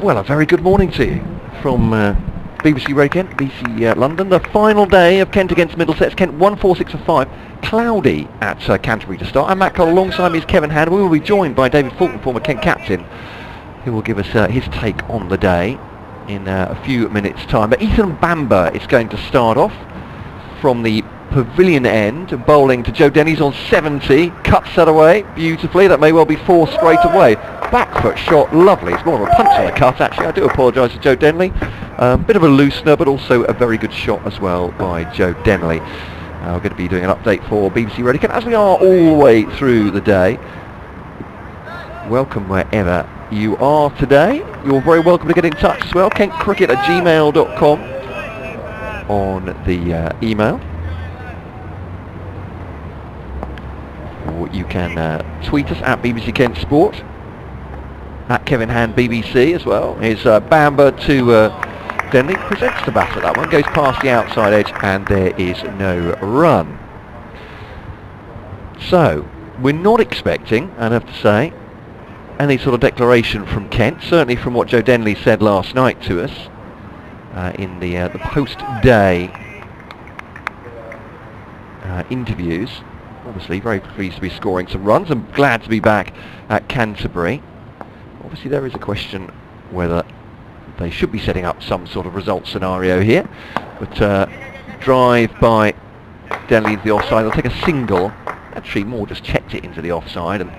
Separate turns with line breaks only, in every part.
Well, a very good morning to you from BBC Radio Kent, BBC London. The final day of Kent against Middlesex. Kent 1-4-6 for 5. Cloudy at Canterbury to start. I'm Matt Cole. Alongside me is Kevin Hand. We will be joined by David Fulton, former Kent captain, who will give us his take on the day in a few minutes' time. But Ethan Bamber is going to start off from the pavilion end, bowling to Joe Denley's on 70, cuts that away beautifully. That may well be 4 straight away. Back foot shot, lovely. It's more of a punch than a cut, actually. I do apologise to Joe Denley. Bit of a loosener, but also a very good shot as well by Joe Denley. We're going to be doing an update for BBC Radio Kent, as we are all the way through the day. Welcome wherever you are today. You're very welcome to get in touch as well. kentcricket@gmail.com on the email. Or you can tweet us at BBC Kent Sport, at Kevin Hand BBC as well. Is Bamber to Denley, presents the batter. That one goes past the outside edge and there is no run. So we're not expecting, I have to say, any sort of declaration from Kent, certainly from what Joe Denley said last night to us in the post-day interviews. Obviously very pleased to be scoring some runs and glad to be back at Canterbury. Obviously there is a question whether they should be setting up some sort of result scenario here, but drive by Denley into the offside. They'll take a single. Actually Moore just checked it into the offside, and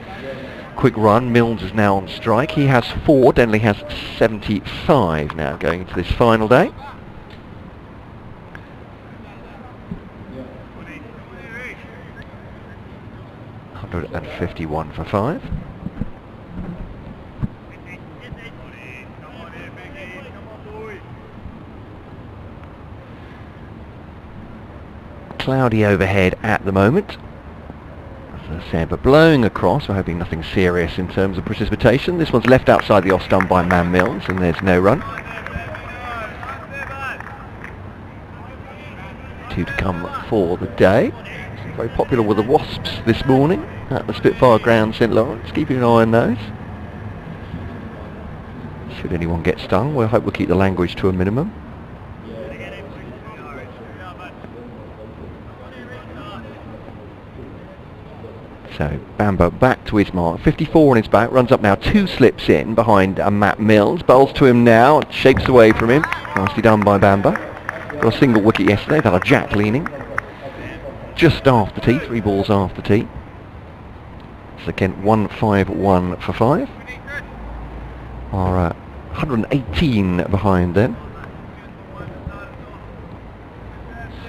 quick run. Milnes is now on strike. He has 4, Denley has 75 now going into this final day. And 51 for 5. Cloudy overhead at the moment, as I said, but blowing across. We're hoping nothing serious in terms of precipitation. This one's left outside the off stump by Man Milnes, and there's no run. 2 to come for the day. Very popular with the Wasps this morning at the Spitfire Ground, St Lawrence. Keeping an eye on those. Should anyone get stung, we'll hope we'll keep the language to a minimum. So Bamber back to his mark, 54 on his back, runs up now, 2 slips in behind Matt Milnes, bowls to him now, shakes away from him. Nicely done by Bamber. Got a single wicket yesterday, had a jack leaning. Just after tea, 3 balls after tea. So Kent 151 for 5. Are 118 behind then.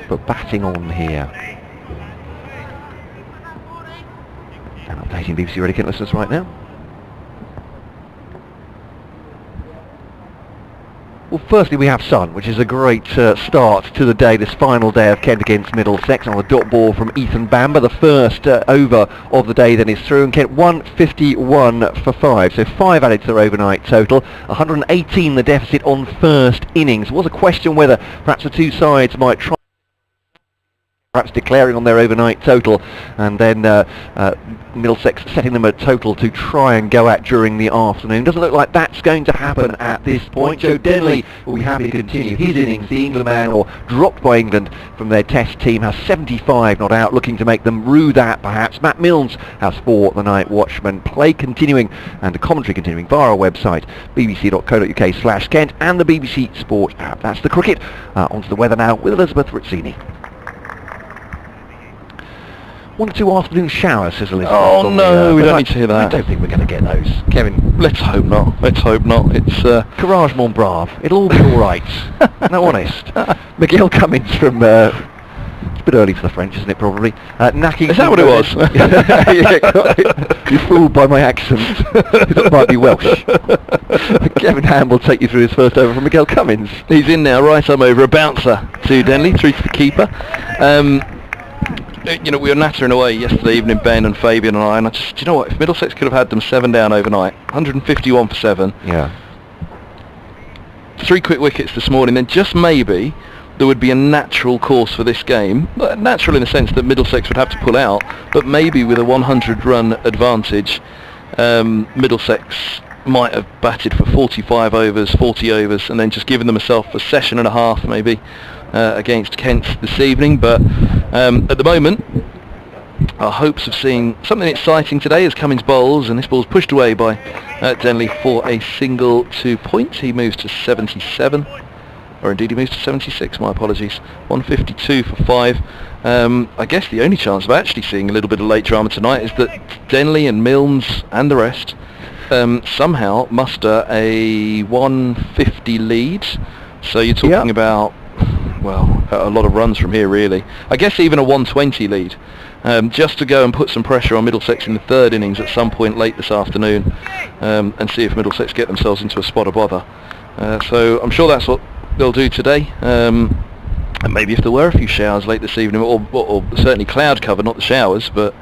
But batting on here. And updating BBC Radio Kent listeners right now. Well, firstly we have sun, which is a great start to the day, this final day of Kent against Middlesex. On a dot ball from Ethan Bamber, the first over of the day then is through, and Kent 151 for 5. So 5 added to their overnight total, 118 the deficit on first innings. There was a question whether perhaps the two sides might try perhaps declaring on their overnight total, and then Middlesex setting them a total to try and go at during the afternoon. Doesn't look like that's going to happen at this point. Joe Denley will be happy to continue his innings. The England man, or dropped by England from their test team, has 75 not out, looking to make them rue that perhaps. Matt Milnes has 4, the night watchman. Play continuing and the commentary continuing via our website, bbc.co.uk/Kent, and the BBC Sport app. That's the cricket. Onto the weather now with Elizabeth Rizzini. 1 or 2 afternoon showers, says Elizabeth.
Oh no, we don't need to hear that.
I don't think we're going to get those. Kevin,
let's hope not. Let's hope not. It's
courage, mon brave. It'll all be all right. No, honest. Miguel Cummins from. It's a bit early for the French, isn't it? Probably. Knacking.
Is that what it was?
Yeah, you're fooled by my accent. It might be Welsh. Kevin Ham will take you through his first over from Miguel Cummins.
He's in now. Right arm over, a bouncer to Denley, through to the keeper. You know, we were nattering away yesterday evening, Ben and Fabian and I, and do you know what, if Middlesex could have had them 7 down overnight, 151 for 7.
Yeah.
3 quick wickets this morning, then just maybe there would be a natural course for this game. Natural in the sense that Middlesex would have to pull out, but maybe with a 100 run advantage, Middlesex might have batted for 45 overs, 40 overs, and then just given themselves a session and a half maybe against Kent this evening. But at the moment, our hopes of seeing something exciting today as Cummins bowls, and this ball's pushed away by Denley for a single 2 points. He moves to 77, or indeed he moves to 76, my apologies. 152 for 5. I guess the only chance of actually seeing a little bit of late drama tonight is that Denley and Milnes and the rest somehow muster a 150 lead. So you're talking about, well, a lot of runs from here really. I guess even a 120 lead. Just to go and put some pressure on Middlesex in the third innings at some point late this afternoon, and see if Middlesex get themselves into a spot of bother. So I'm sure that's what they'll do today. And maybe if there were a few showers late this evening, or certainly cloud cover, not the showers, but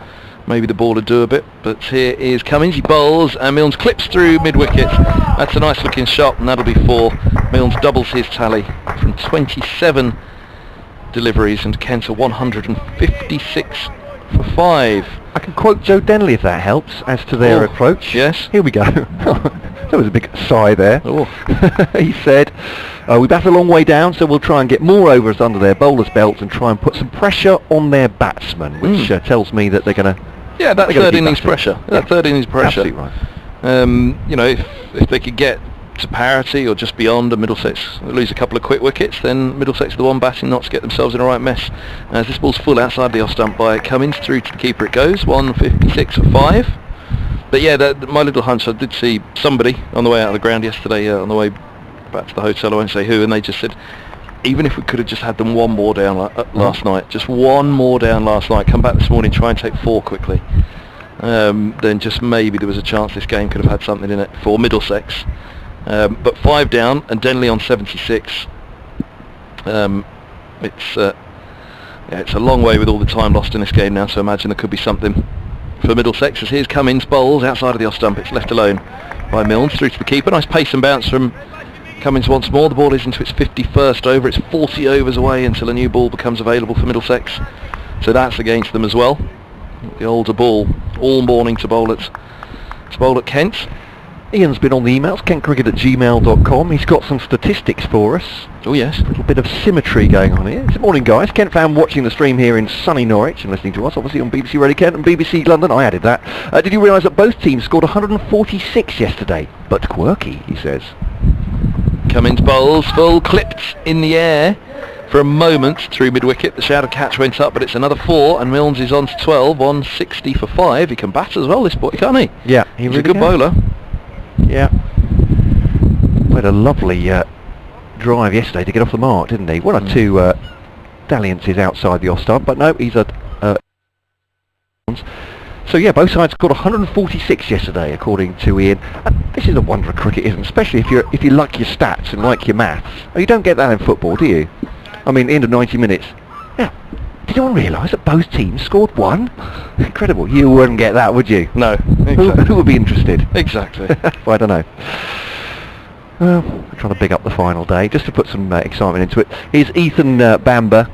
maybe the ball would do a bit. But here is Cummins, he bowls, and Milnes clips through mid-wicket. That's a nice looking shot, and that'll be 4. Milnes doubles his tally from 27 deliveries, and Kent are 156 for 5.
I can quote Joe Denley if that helps, as to their approach.
Yes.
Here we go. There was a big sigh there.
Oh.
He said, we bat a long way down, so we'll try and get more overs under their bowlers' belts and try and put some pressure on their batsmen, which tells me that they're going to...
Yeah, that third innings pressure. That third innings pressure.
Absolutely right.
You know, if they could get to parity or just beyond, and Middlesex lose a couple of quick wickets, then Middlesex are the one batting not to get themselves in a right mess. As this ball's full outside the off stump by Cummins, through to the keeper it goes, 156 for 5. But yeah, my little hunch, I did see somebody on the way out of the ground yesterday, on the way back to the hotel, I won't say who, and they just said, even if we could have just had them one more down last night, just one more down last night, come back this morning, try and take 4 quickly, then just maybe there was a chance this game could have had something in it for Middlesex. But 5 down, and Denley on 76. It's a long way with all the time lost in this game now, so imagine there could be something for Middlesex. As here's Cummins bowls outside of the off stump. It's left alone by Milnes, through to the keeper. Nice pace and bounce from Cummins once more. The ball is into its 51st over. It's 40 overs away until a new ball becomes available for Middlesex, so that's against them as well. The older ball all morning to bowl at Kent.
Ian's been on the emails, kentcricket@gmail.com. He's got some statistics for us.
Oh yes.
A little bit of symmetry going on here. Good morning, guys. Kent fan watching the stream here in sunny Norwich and listening to us, obviously on BBC Radio Kent and BBC London. I added that. Did you realise that both teams scored 146 yesterday? But quirky, he says.
Cummins bowls, full, clipped in the air for a moment through mid-wicket. The shadow catch went up, but it's another 4, and Milnes is on to 12, 160 for 5. He can bat as well, this boy, can't he?
Yeah,
he's a good bowler.
Yeah. We had a lovely drive yesterday to get off the mark, didn't he? 1 or 2 dalliances outside the off stump, but no, he's so yeah, both sides scored 146 yesterday, according to Ian. This is a wonder of cricket, isn't it? Especially if you like your stats and like your maths. Oh, you don't get that in football, do you? I mean, end of 90 minutes. Yeah. Did anyone realise that both teams scored 1? Incredible. You wouldn't get that, would you?
No. Exactly.
Who would be interested?
Exactly.
Well, I don't know. Well, we're trying to big up the final day, just to put some excitement into it. Here's Ethan Bamber.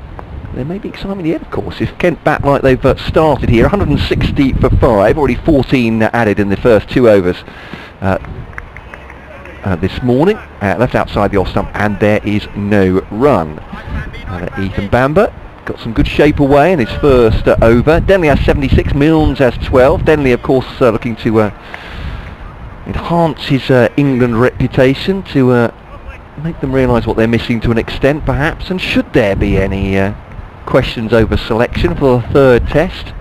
There may be excitement yet, of course, if Kent bat like they've started here. 160 for 5, already 14 added in the first 2 overs this morning. Left outside the off stump, and there is no run. Ethan Bamber got some good shape away in his first over. Denley has 76, Milnes has 12. Denley, of course, looking to enhance his England reputation, to make them realise what they're missing to an extent, perhaps. And should there be any questions over selection for the third test,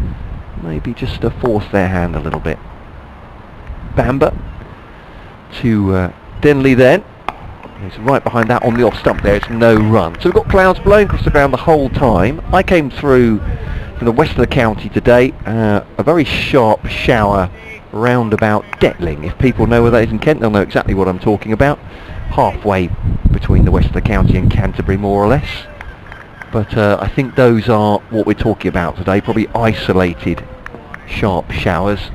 maybe just force their hand a little bit. Bamber to Denley then. He's right behind that on the off stump there. It's no run. So we've got clouds blowing across the ground the whole time. I came through from the west of the county today. A very sharp shower round about Detling. If people know where that is in Kent, they'll know exactly what I'm talking about. Halfway between the west of the county and Canterbury, more or less. But I think those are what we're talking about today. Probably isolated sharp showers.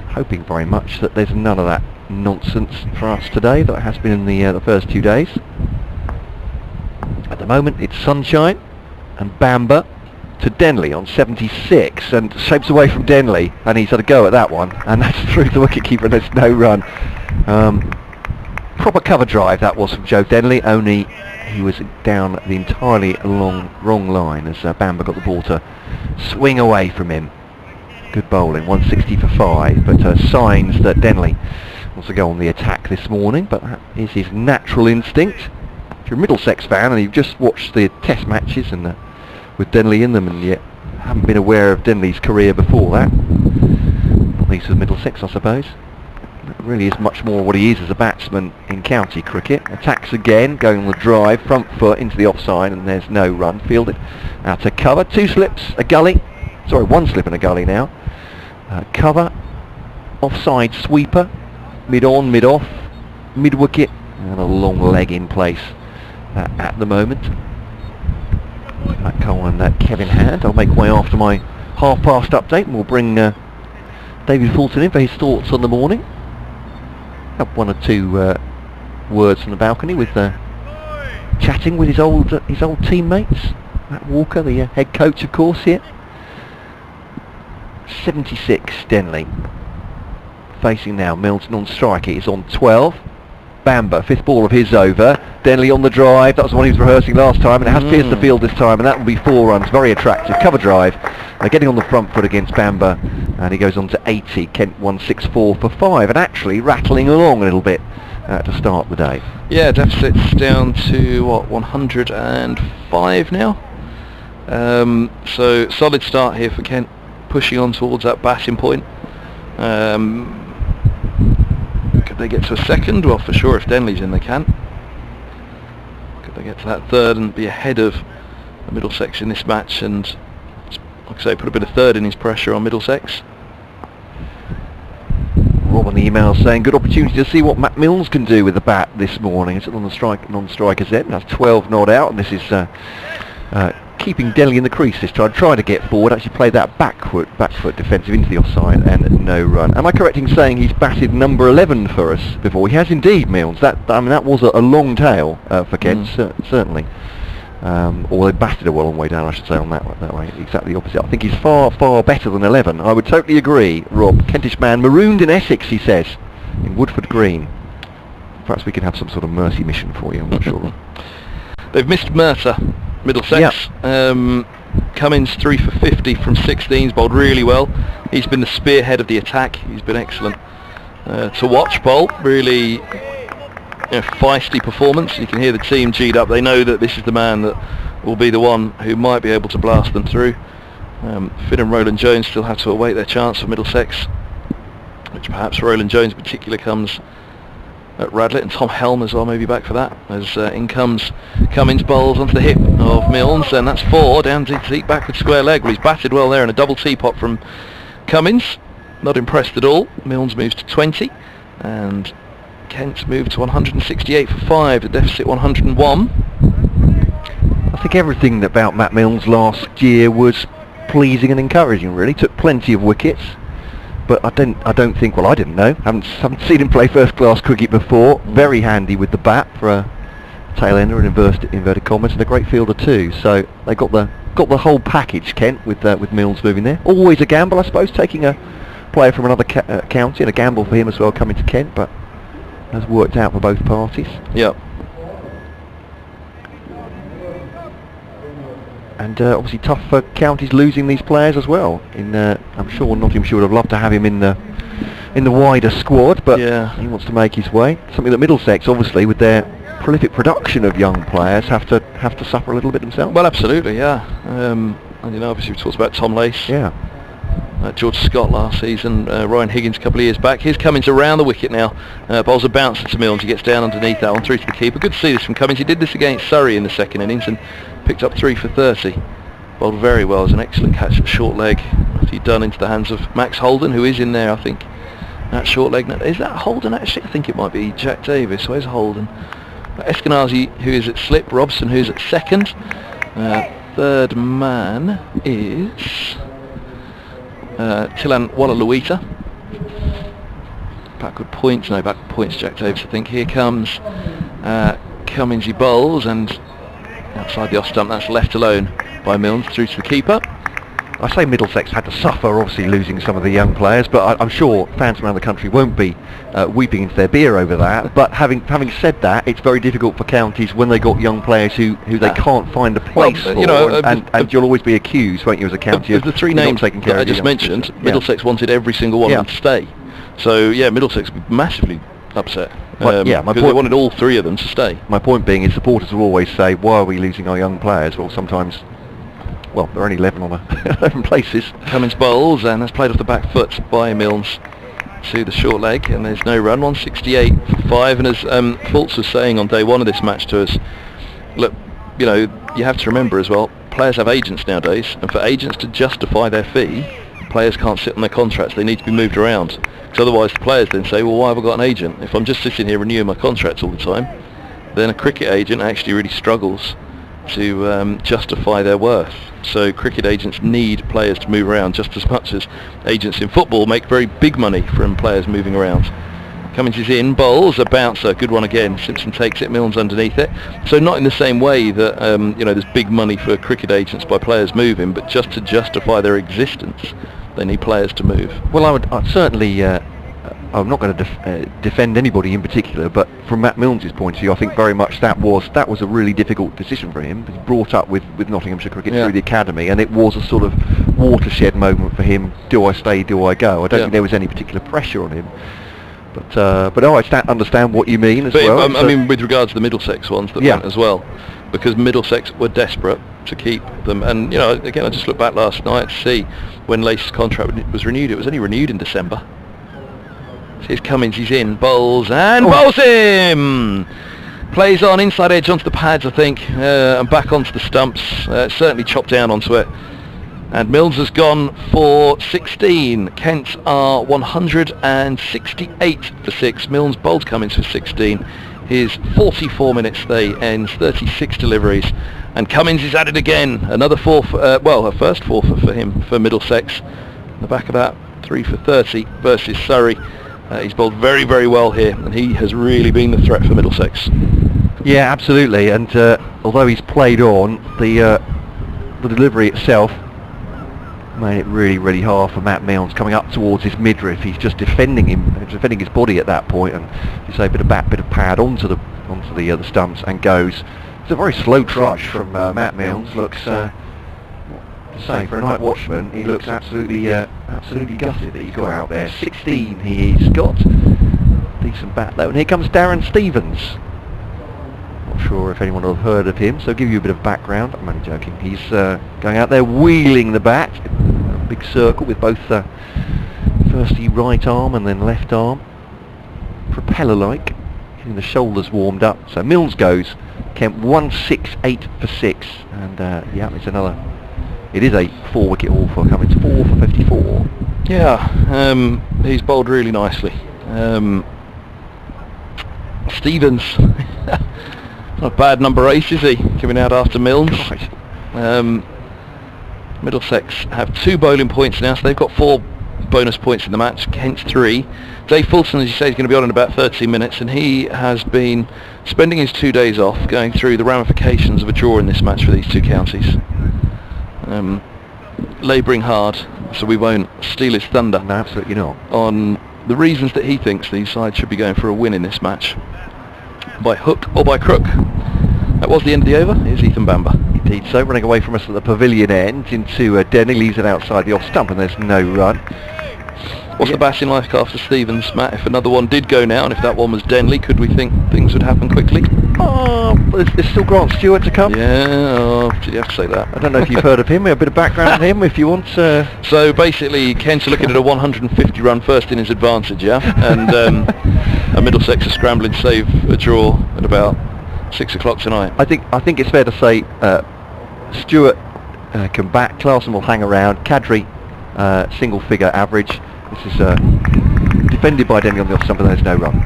Hoping very much that there's none of that nonsense for us today that has been in the first 2 days. At the moment it's sunshine, and Bamber to Denley on 76, and shapes away from Denley, and he's had a go at that one, and that's through the wicketkeeper, and there's no run. Proper cover drive that was from Joe Denley, only he was down the entirely wrong line as Bamber got the ball to swing away from him. Good bowling, 160 for 5, but signs that Denley wants to go on the attack this morning, but that is his natural instinct. If you're a Middlesex fan and you've just watched the test matches and with Denley in them, and yet haven't been aware of Denley's career before that, at least with Middlesex I suppose, it really is much more what he is as a batsman in county cricket. Attacks again, going on the drive, front foot into the offside, and there's no run. Fielded out to cover, 2 slips, a gully, sorry, 1 slip and a gully now. Cover, offside sweeper, mid-on, mid-off, mid-wicket, and a long leg in place at the moment. That Cole and that Kevin Hand. I'll make way after my half-past update, and we'll bring David Fulton in for his thoughts on the morning. Have 1 or 2 words from the balcony with chatting with his old teammates. Matt Walker, the head coach, of course, here. 76 Denley. Facing now Milton on strike. It is on 12. Bamber, 5th ball of his over. Denley on the drive. That was the one he was rehearsing last time, and it has pierced the field this time, and that will be 4 runs. Very attractive cover drive. Getting on the front foot against Bamber, and he goes on to 80. Kent 164 for 5, and actually rattling along a little bit to start the day.
Yeah, deficit's down to what, 105 now. So solid start here for Kent, pushing on towards that batting point. Could they get to a second? Well, for sure, if Denley's in, they can. Could they get to that third and be ahead of the Middlesex in this match, and, like I say, put a bit of third innings pressure on Middlesex?
Rob on the email saying, good opportunity to see what Matt Milnes can do with the bat this morning. It's on the non-striker's end. That's 12 not out, and this is keeping Denley in the crease this time. Tried to get forward, actually played that back foot defensive into the offside, and no run. Am I correct in saying he's batted number 11 for us before? He has indeed, Milnes. That was a long tail for Kent, certainly. Or they batted a long way down, I should say, on that way. Exactly the opposite. I think he's far better than 11. I would totally agree, Rob. Kentish man, marooned in Essex, he says, in Woodford Green. Perhaps we can have some sort of mercy mission for you, I'm not sure.
They've missed Mercer, Middlesex. Yep. Cummins 3 for 50 from 16s, bowled really well. He's been the spearhead of the attack. He's been excellent to watch bowl. Really feisty performance. You can hear the team G'd up. They know that this is the man that will be the one who might be able to blast them through. Finn and Roland Jones still have to await their chance for Middlesex, which perhaps Roland Jones in particular comes at Radlett, and Tom Helm as well maybe back for that, as in comes Cummins, bowls onto the hip of Milnes, and that's 4 down to deep backward square leg. Well, he's batted well there, and a double teapot from Cummins. Not impressed at all. Milnes moves to 20, and Kent moved to 168 for 5, the deficit 101.
I think everything about Matt Milnes last year was pleasing and encouraging, really. Took plenty of wickets, but I don't think, well, I didn't know. Haven't seen him play first class cricket before. Very handy with the bat for a tail ender in inverted commas, and a great fielder too. So they got the whole package, Kent, with Milnes moving there. Always a gamble, I suppose, taking a player from another county, and a gamble for him as well coming to Kent, but has worked out for both parties.
Yep.
And obviously tough for counties losing these players as well. I'm sure Nottinghamshire would have loved to have him in the wider squad, but
yeah,
he wants to make his way. Something that Middlesex, obviously, with their prolific production of young players, have to suffer a little bit themselves.
Well, absolutely, yeah. And obviously we talked about Tom Lace.
Yeah.
George Scott last season, Ryan Higgins a couple of years back. Here's Cummins around the wicket now. Bowls a bouncer to Milnes. He gets down underneath that one, through to the keeper. Good to see this from Cummins. He did this against Surrey in the second innings and picked up 3 for 30. Bowled very well. It was an excellent catch at short leg. He done into the hands of Max Holden, who is in there, I think. That short leg. Is that Holden actually? I think it might be Jack Davis. Where's Holden? Eskenazi, who is at slip. Robson, who's at second. Third man is Tilan Wallaluita. Backward points Jack Davis, I think. Here comes Cummins, he bowls, and outside the off stump, that's left alone by Milnes through to the keeper.
I say Middlesex had to suffer, obviously losing some of the young players, but I'm sure fans around the country won't be weeping into their beer over that. But having said that, it's very difficult for counties when they got young players who they can't find a place for, and you'll always be accused, won't you, as a county,
of the three names that I just mentioned. Middlesex wanted every single one of them to stay. So yeah, Middlesex would be massively upset. Because they wanted all three of them to stay.
My point being is supporters will always say, why are we losing our young players? Well, sometimes, well, they're only 11 on 11 places.
Cummins bowls, and that's played off the back foot by Milnes to the short leg, and there's no run. 168 for 5, and as Fultz was saying on day one of this match to us, look, you have to remember as well, players have agents nowadays, and for agents to justify their fee, players can't sit on their contracts, they need to be moved around. Because otherwise the players then say, well, why have I got an agent? If I'm just sitting here renewing my contracts all the time, then a cricket agent actually really struggles to justify their worth. So cricket agents need players to move around just as much as agents in football make very big money from players moving around. Cummins is in, bowls, a bouncer, good one again. Simpson takes it, Milnes underneath it. So not in the same way that there's big money for cricket agents by players moving, but just to justify their existence, they need players to move.
Well, I'd certainly. I'm not going to defend anybody in particular, but from Matt Milnes' point of view, I think very much that was a really difficult decision for him. He brought up with Nottinghamshire Cricket through the academy, and it was a sort of watershed moment for him. Do I stay? Do I go? I don't think there was any particular pressure on him. But I understand what you mean as well.
I mean, with regards to the Middlesex ones that went as well, because Middlesex were desperate to keep them. And again, I just looked back last night to see when Lace's contract was renewed. It was only renewed in December. Here's Cummins, he's in, bowls, and bowls him! Plays on, inside edge onto the pads, I think, and back onto the stumps. Certainly chopped down onto it. And Milnes has gone for 16. Kent are 168 for 6. Milnes bowled Cummins for 16. His 44 minutes they ends, 36 deliveries. And Cummins is at it again. Another a first four for him, for Middlesex. On the back of that, 3 for 30 versus Surrey. He's bowled very, very well here, and he has really been the threat for Middlesex.
Yeah, absolutely. And although he's played on, the delivery itself made it really, really hard for Matt Milnes coming up towards his midriff. He's just defending his body at that point, and you say a bit of pad onto the stumps and goes. It's a very slow trudge from Matt Milnes. Looks. Say for a night watchman, he looks absolutely gutted that he's got out there. 16 he's got. Decent bat though. And here comes Darren Stevens. Not sure if anyone will have heard of him, so I'll give you a bit of background. I'm only joking. He's going out there wheeling the bat, a big circle with both firstly right arm and then left arm, propeller-like, getting the shoulders warmed up. So Milnes goes. Kent 168 for 6, and it's another. It is a 4-wicket haul for Cummins, 4 for 54.
Yeah, he's bowled really nicely. Stevens, not a bad number 8, is he? Coming out after Milnes.
Right.
Middlesex have 2 bowling points now, so they've got 4 bonus points in the match. Kent's 3. Dave Fulton, as you say, is going to be on in about 13 minutes, and he has been spending his 2 days off going through the ramifications of a draw in this match for these two counties. Labouring hard, so we won't steal his thunder.
No, absolutely not.
On the reasons that he thinks these sides should be going for a win in this match, by hook or by crook. That was the end of the over. Here's Ethan Bamber.
Indeed so, running away from us at the pavilion end into Denny, leaves it outside the off stump, and there's no run.
What's the batting like after Stevens, Matt? If another one did go now, and if that one was Denley, could we think things would happen quickly?
Oh, there's still Grant Stewart to come.
Yeah, did you have to say that?
I don't know if you've heard of him. We have a bit of background on him if you want.
So basically, Kent's looking at a 150 run first innings advantage, yeah? And Middlesex are scrambling to save a draw at about 6 o'clock tonight.
I think it's fair to say Stewart can bat, Clarkson will hang around, Kadri single figure average. This is defended by Denny on the off stump, and there's no run.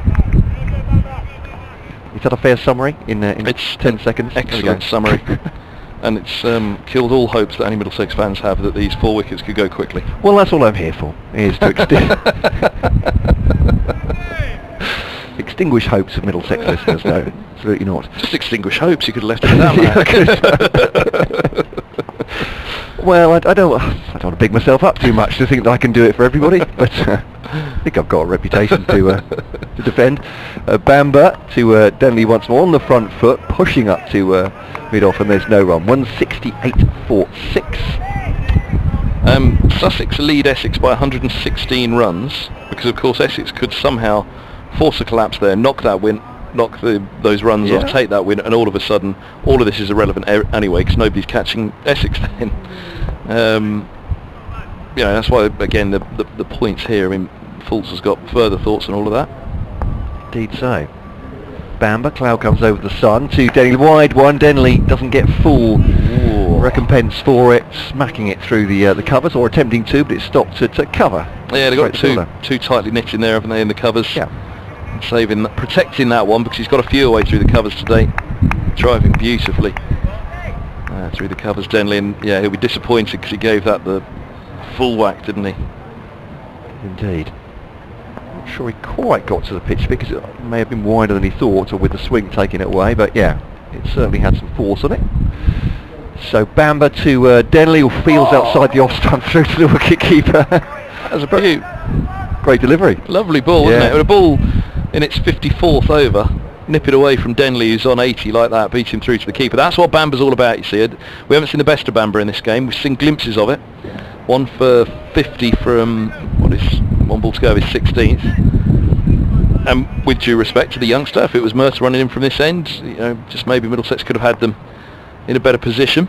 Is that a fair summary in it's 10 seconds?
Excellent summary. And it's killed all hopes that any Middlesex fans have that these 4 wickets could go quickly.
Well, that's all I'm here for, is to extinguish hopes of Middlesex listeners. No, absolutely not.
Just extinguish hopes, you could have left it down there.
Well, I don't want to big myself up too much to think that I can do it for everybody, but I think I've got a reputation to defend. Bamber to Denley once more on the front foot, pushing up to mid-off, and there's no run. 168 for 6.
Sussex lead Essex by 116 runs, because of course Essex could somehow force a collapse there, knock those runs off, take that win, and all of a sudden all of this is irrelevant anyway, because nobody's catching Essex then. That's why again the points here. I mean, Fultz has got further thoughts on all of that.
Indeed so. Bamber, cloud comes over the sun to Denley, wide one. Denley doesn't get full recompense for it, smacking it through the covers, or attempting to, but it stopped to cover.
Yeah, they've got too tightly knit in there, haven't they, in the covers?
Yeah.
Protecting that one, because he's got a few away through the covers today. Driving beautifully through the covers, Denley, and yeah, he'll be disappointed because he gave that the full whack, didn't he?
Indeed. Not sure he quite got to the pitch because it may have been wider than he thought, or with the swing taking it away, but yeah, it certainly had some force on it. So Bamber to Denley, who feels outside the off stump through to the wicket keeper. That was a great delivery.
Lovely ball, wasn't it? With a ball in its 54th over, nip it away from Denley, who's on 80 like that, beat him through to the keeper. That's what Bamber's all about, you see. We haven't seen the best of Bamber in this game. We've seen glimpses of it. One for 50 from, one ball to go of his 16th. And with due respect to the youngster, if it was Mercer running in from this end, just maybe Middlesex could have had them in a better position.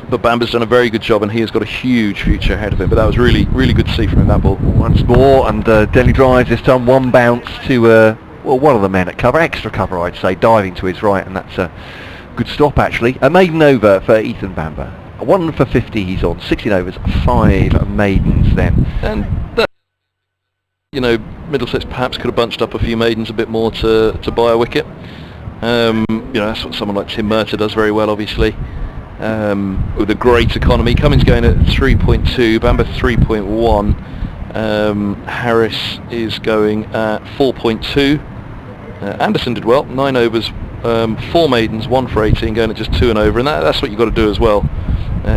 But Bamber's done a very good job, and he has got a huge future ahead of him. But that was really, really good to see from him, that ball. Once more, and Denley drives this time, one bounce to one of the men at cover, extra cover I'd say, diving to his right, and that's a good stop actually. A maiden over for Ethan Bamber. 1 for 50 he's on, 16 overs, 5 maidens then. And that, Middlesex perhaps could have bunched up a few maidens a bit more to buy a wicket. That's what someone like Tim Murtagh does very well, obviously. With a great economy. Cummins going at 3.2, Bamber 3.1, Harris is going at 4.2. Anderson did well, 9 overs, 4 maidens, 1 for 18, going at just 2 and over, and that's what you've got to do as well.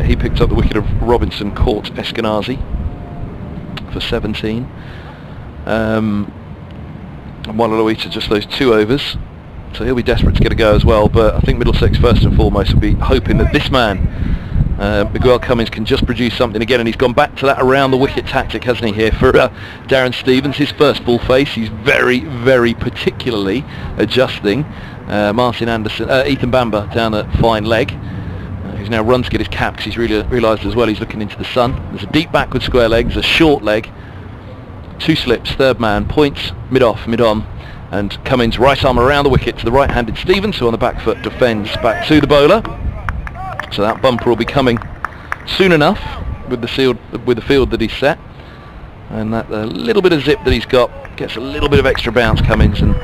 He picked up the wicket of Robinson, caught Eskenazi for 17. And Wallaloita just those 2 overs. So he'll be desperate to get a go as well, but I think Middlesex first and foremost will be hoping that this man, Miguel Cummins, can just produce something again, and he's gone back to that around the wicket tactic, hasn't he, here for Darren Stevens, his first full face. He's very, very particularly adjusting Ethan Bamber down at fine leg, who's now run to get his cap because he's really realised as well he's looking into the sun. There's a deep backward square leg, there's a short leg, 2 slips, third man, points, mid-off, mid-on, and Cummins right arm around the wicket to the right-handed Stevens, who on the back foot defends back to the bowler. So that bumper will be coming soon enough with the field that he's set, and that little bit of zip that he's got gets a little bit of extra bounce. Cummins, and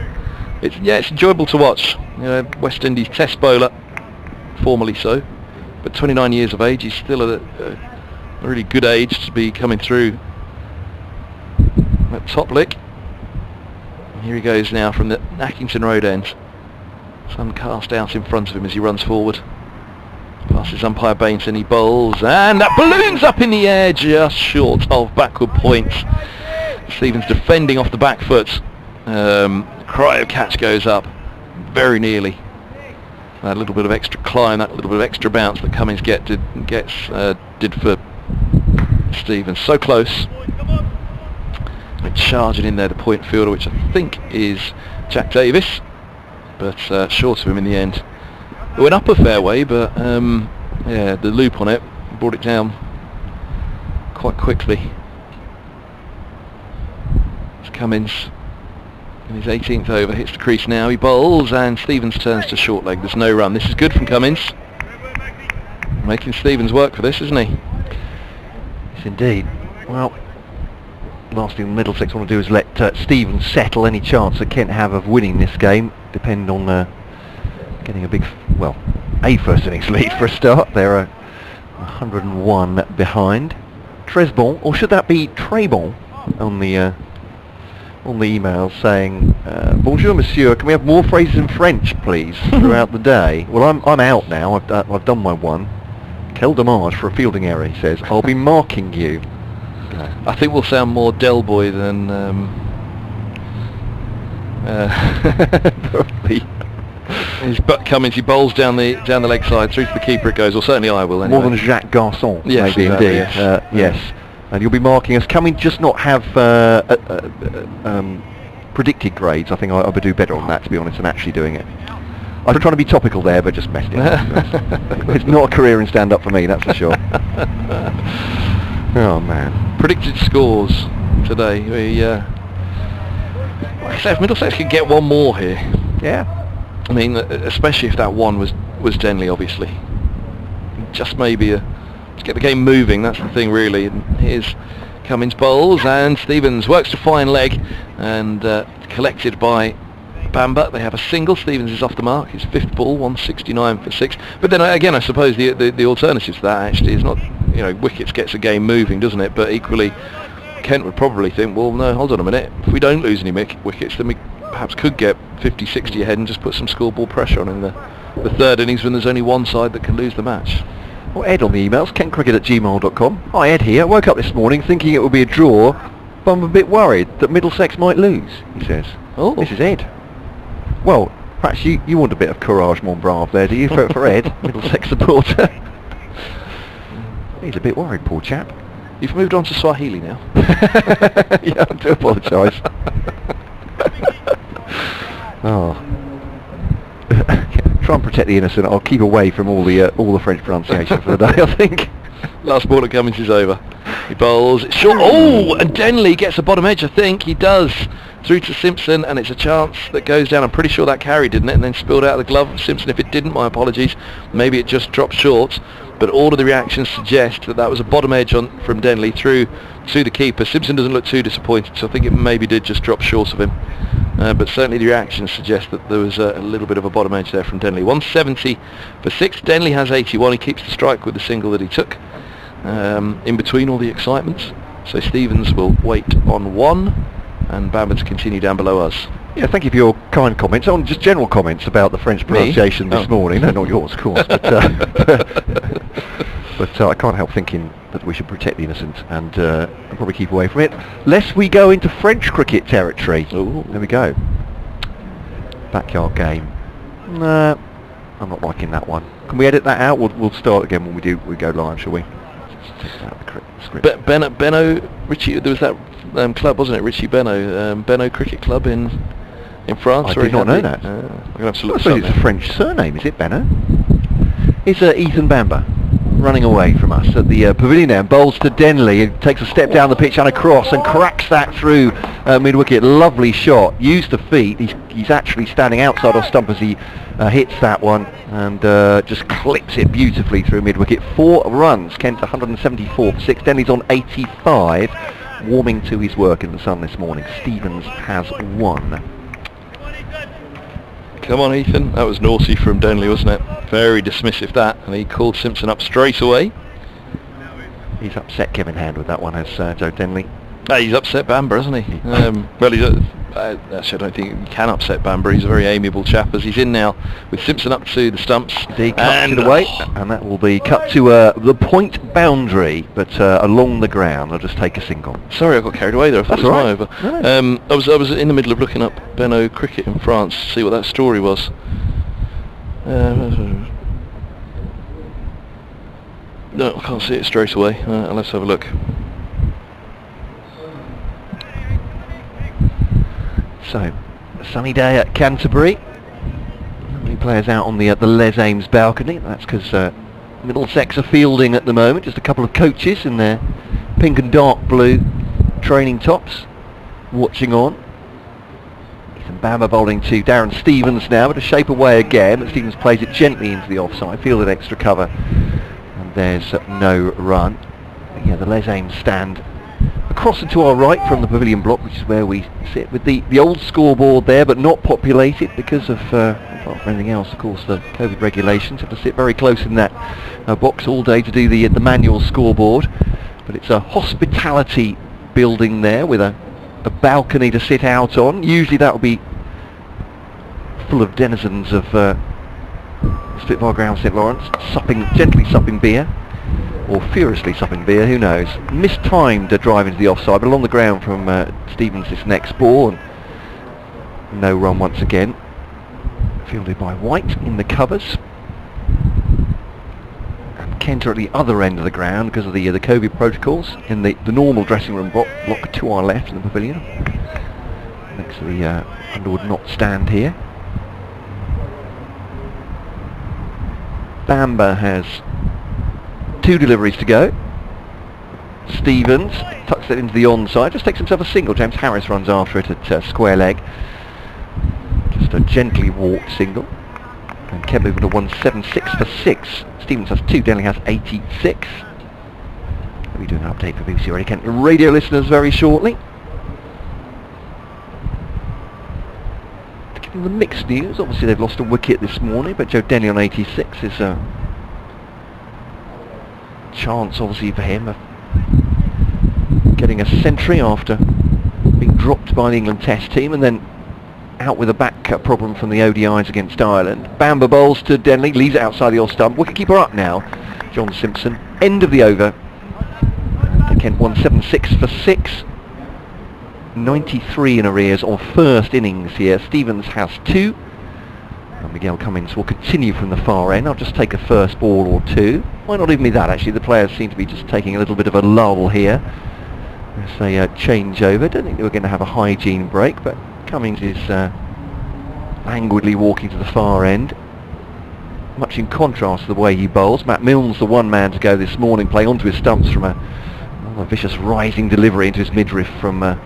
it's enjoyable to watch. West Indies test bowler, formerly so, but 29 years of age. He's still at a really good age to be coming through that top lick. Here he goes now from the Ackington Road end. Sun cast out in front of him as he runs forward. Passes umpire Bainton, he bowls, and that balloons up in the air just short of backward points. Stevens defending off the back foot. Cry of catch goes up very nearly. That little bit of extra climb, that little bit of extra bounce that Cummins did for Stevens. So close. And charging in there, the point fielder, which I think is Jack Davis, but short of him in the end. It went up a fair way, but the loop on it brought it down quite quickly. It's Cummins in his 18th over, hits the crease now, he bowls, and Stevens turns to short leg. There's no run. This is good from Cummins. Making Stevens work for this, isn't he?
Yes, indeed. Well, last thing Middlesex want to do is let Stevens settle. Any chance that Kent have of winning this game depend on getting a first innings lead for a start. They're 101 behind. Tresbon, or should that be Trebon, on the email saying, "Bonjour, monsieur. Can we have more phrases in French, please, throughout the day?" Well, I'm out now. I've done my one. Tell Damage for a fielding error, he says. I'll be marking you.
I think we'll sound more Del Boy than
Probably.
Cummins, he bowls down the leg side through to the keeper it goes, or certainly I will anyway.
More than Jacques Garçon,
yes,
maybe
exactly,
indeed.
yes.
Yes. And you'll be marking us. Can we just not have predicted grades? I think I would do better on that, to be honest, than actually doing it. I was trying to be topical there, but just messed it up. It's not a career in stand-up for me, that's for sure. Oh man.
Predicted scores today. We, like I said, if Middlesex could get one more here.
Yeah.
I mean, especially if that one was Denley, obviously. Just maybe to get the game moving, that's the thing really. And here's Cummins bowls, and Stevens works to fine leg, and collected by Bamber. They have a single. Stevens is off the mark. His 5th ball, 169 for 6. But then again, I suppose the alternative to that actually is not, wickets gets a game moving, doesn't it? But equally, Kent would probably think, well, no, hold on a minute. If we don't lose any wickets, then we perhaps could get 50, 60 ahead and just put some scoreball pressure on in the 3rd innings when there's only one side that can lose the match.
Well, Ed on the emails, kentcricket@gmail.com. Hi Ed here. I woke up this morning thinking it would be a draw, but I'm a bit worried that Middlesex might lose, he says.
Oh.
This is Ed. Well, perhaps you want a bit of courage, mon brave there, do you, for Ed, Middlesex supporter? He's a bit worried, poor chap.
You've moved on to Swahili now.
Yeah, I do apologise. Oh. Try and protect the innocent. I'll keep away from all the French pronunciation for the day, I think.
Last ball at Cummins is over. He bowls short. Oh, and Denley gets a bottom edge, I think. He does. Through to Simpson, and it's a chance that goes down. I'm pretty sure that carried, didn't it? And then spilled out of the glove of Simpson. If it didn't, my apologies. Maybe it just dropped short. But all of the reactions suggest that was a bottom edge from Denley through to the keeper. Simpson doesn't look too disappointed, so I think it maybe did just drop short of him. But certainly the reactions suggest that there was a little bit of a bottom edge there from Denley. 170 for 6. Denley has 81. He keeps the strike with the single that he took in between all the excitements. So Stevens will wait on 1. And Bamber to continue down below us.
Yeah, thank you for your kind comments. On just general comments about the French pronunciation this morning. No, not yours, of course. But I can't help thinking that we should protect the innocent and probably keep away from it, lest we go into French cricket territory.
Ooh.
There we go. Backyard game. Nah, I'm not liking that one. Can we edit that out? We'll start again when we go live, shall we? Just take out the script.
Benno, Richie, there was that club, wasn't it? Richie Benno, Benno Cricket Club in France.
I did not know that.
We're going to have to look
I suppose it's a French surname, is it, Benno? It's Ethan Bamber running away from us at the pavilion there, and bowls to Denley. He takes a step down the pitch and across and cracks that through mid-wicket. Lovely shot. Used the feet. He's actually standing outside off stump as he hits that one and just clips it beautifully through mid-wicket. 4 runs. Kent 174 for 6. Denley's on 85. Warming to his work in the sun this morning. Stevens has 1.
Come on, Ethan. That was naughty from Denley, wasn't it? Very dismissive that, and he called Simpson up straight away.
He's upset Kevin Hand with that one, has Joe Denley.
He's upset Bamber, hasn't he? Well, actually, I don't think he can upset Bamber. He's a very amiable chap as he's in now with Simpson up to the stumps.
He cuts it away, and that will be cut to the point boundary, but along the ground. I'll just take a single.
Sorry, I got carried away there. I thought
That's
it was
all right.
over. I was in the middle of looking up Benno cricket in France to see what that story was. No, I can't see it straight away. I'll have to have a look.
So, a sunny day at Canterbury. Many players out on the Les Ames balcony. That's because Middlesex are fielding at the moment. Just a couple of coaches in their pink and dark blue training tops, watching on. Ethan Bamber bowling to Darren Stevens now, but a shape away again. But Stevens plays it gently into the offside, fielded extra cover, and there's no run. But yeah, the Les Ames stand across and to our right from the pavilion block, which is where we sit, with the old scoreboard there, but not populated because of, apart from anything else, of course, the COVID regulations. Have to sit very close in that box all day to do the manual scoreboard. But it's a hospitality building there with a balcony to sit out on. Usually that will be full of denizens of Spitfire Ground St Lawrence, gently supping beer. or furiously supping beer, who knows. Mistimed drive into the offside, but along the ground from Stevens this next ball, and no run once again. Fielded by White in the covers. And Kent are at the other end of the ground because of the COVID protocols in the normal dressing room block to our left in the pavilion. Next to the Underwood Knot stand here. Bamber has 2 deliveries to go. Stevens tucks it into the onside, just takes himself a single. James Harris runs after it at square leg. Just a gently walked single. And Kent moving to 176 for 6. Stevens has 2, Denley has 86. We'll be doing an update for BBC Radio Kent radio listeners very shortly. The mixed news, obviously they've lost a wicket this morning, but Joe Denley on 86 is a chance obviously for him of getting a century after being dropped by the England Test team and then out with a back problem from the ODIs against Ireland. Bamber bowls to Denley, leaves it outside the off stump. Wicketkeeper up now, John Simpson. End of the over. And Kent 176 for 6. 93 in arrears on first innings here. Stevens has 2. And Miguel Cummins will continue from the far end. I'll just take a first ball or 2. Why not even be that actually? The players seem to be just taking a little bit of a lull here as they change over. Don't think they were going to have a hygiene break, but Cummins is languidly walking to the far end. Much in contrast to the way he bowls. Matt Milnes, the one man to go this morning, playing onto his stumps from a vicious rising delivery into his midriff from the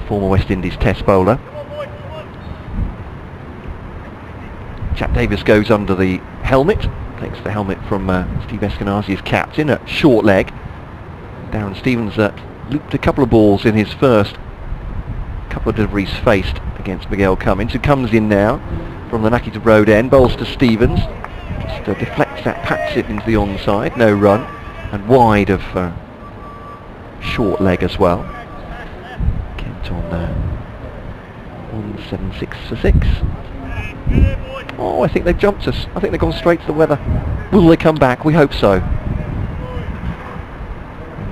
former West Indies Test bowler. Jack Davis goes under the helmet, takes the helmet from Steve Eskenazi, his captain, at short leg. Darren Stevens looped a couple of balls in his first couple of deliveries faced against Miguel Cummins, who comes in now from the Nackington Road end, bowls to Stevens, just deflects that, pats it into the onside, no run, and wide of short leg as well. On 176 for 6. Oh, I think they've jumped us. I think they've gone straight to the weather. Will they come back? We hope so. I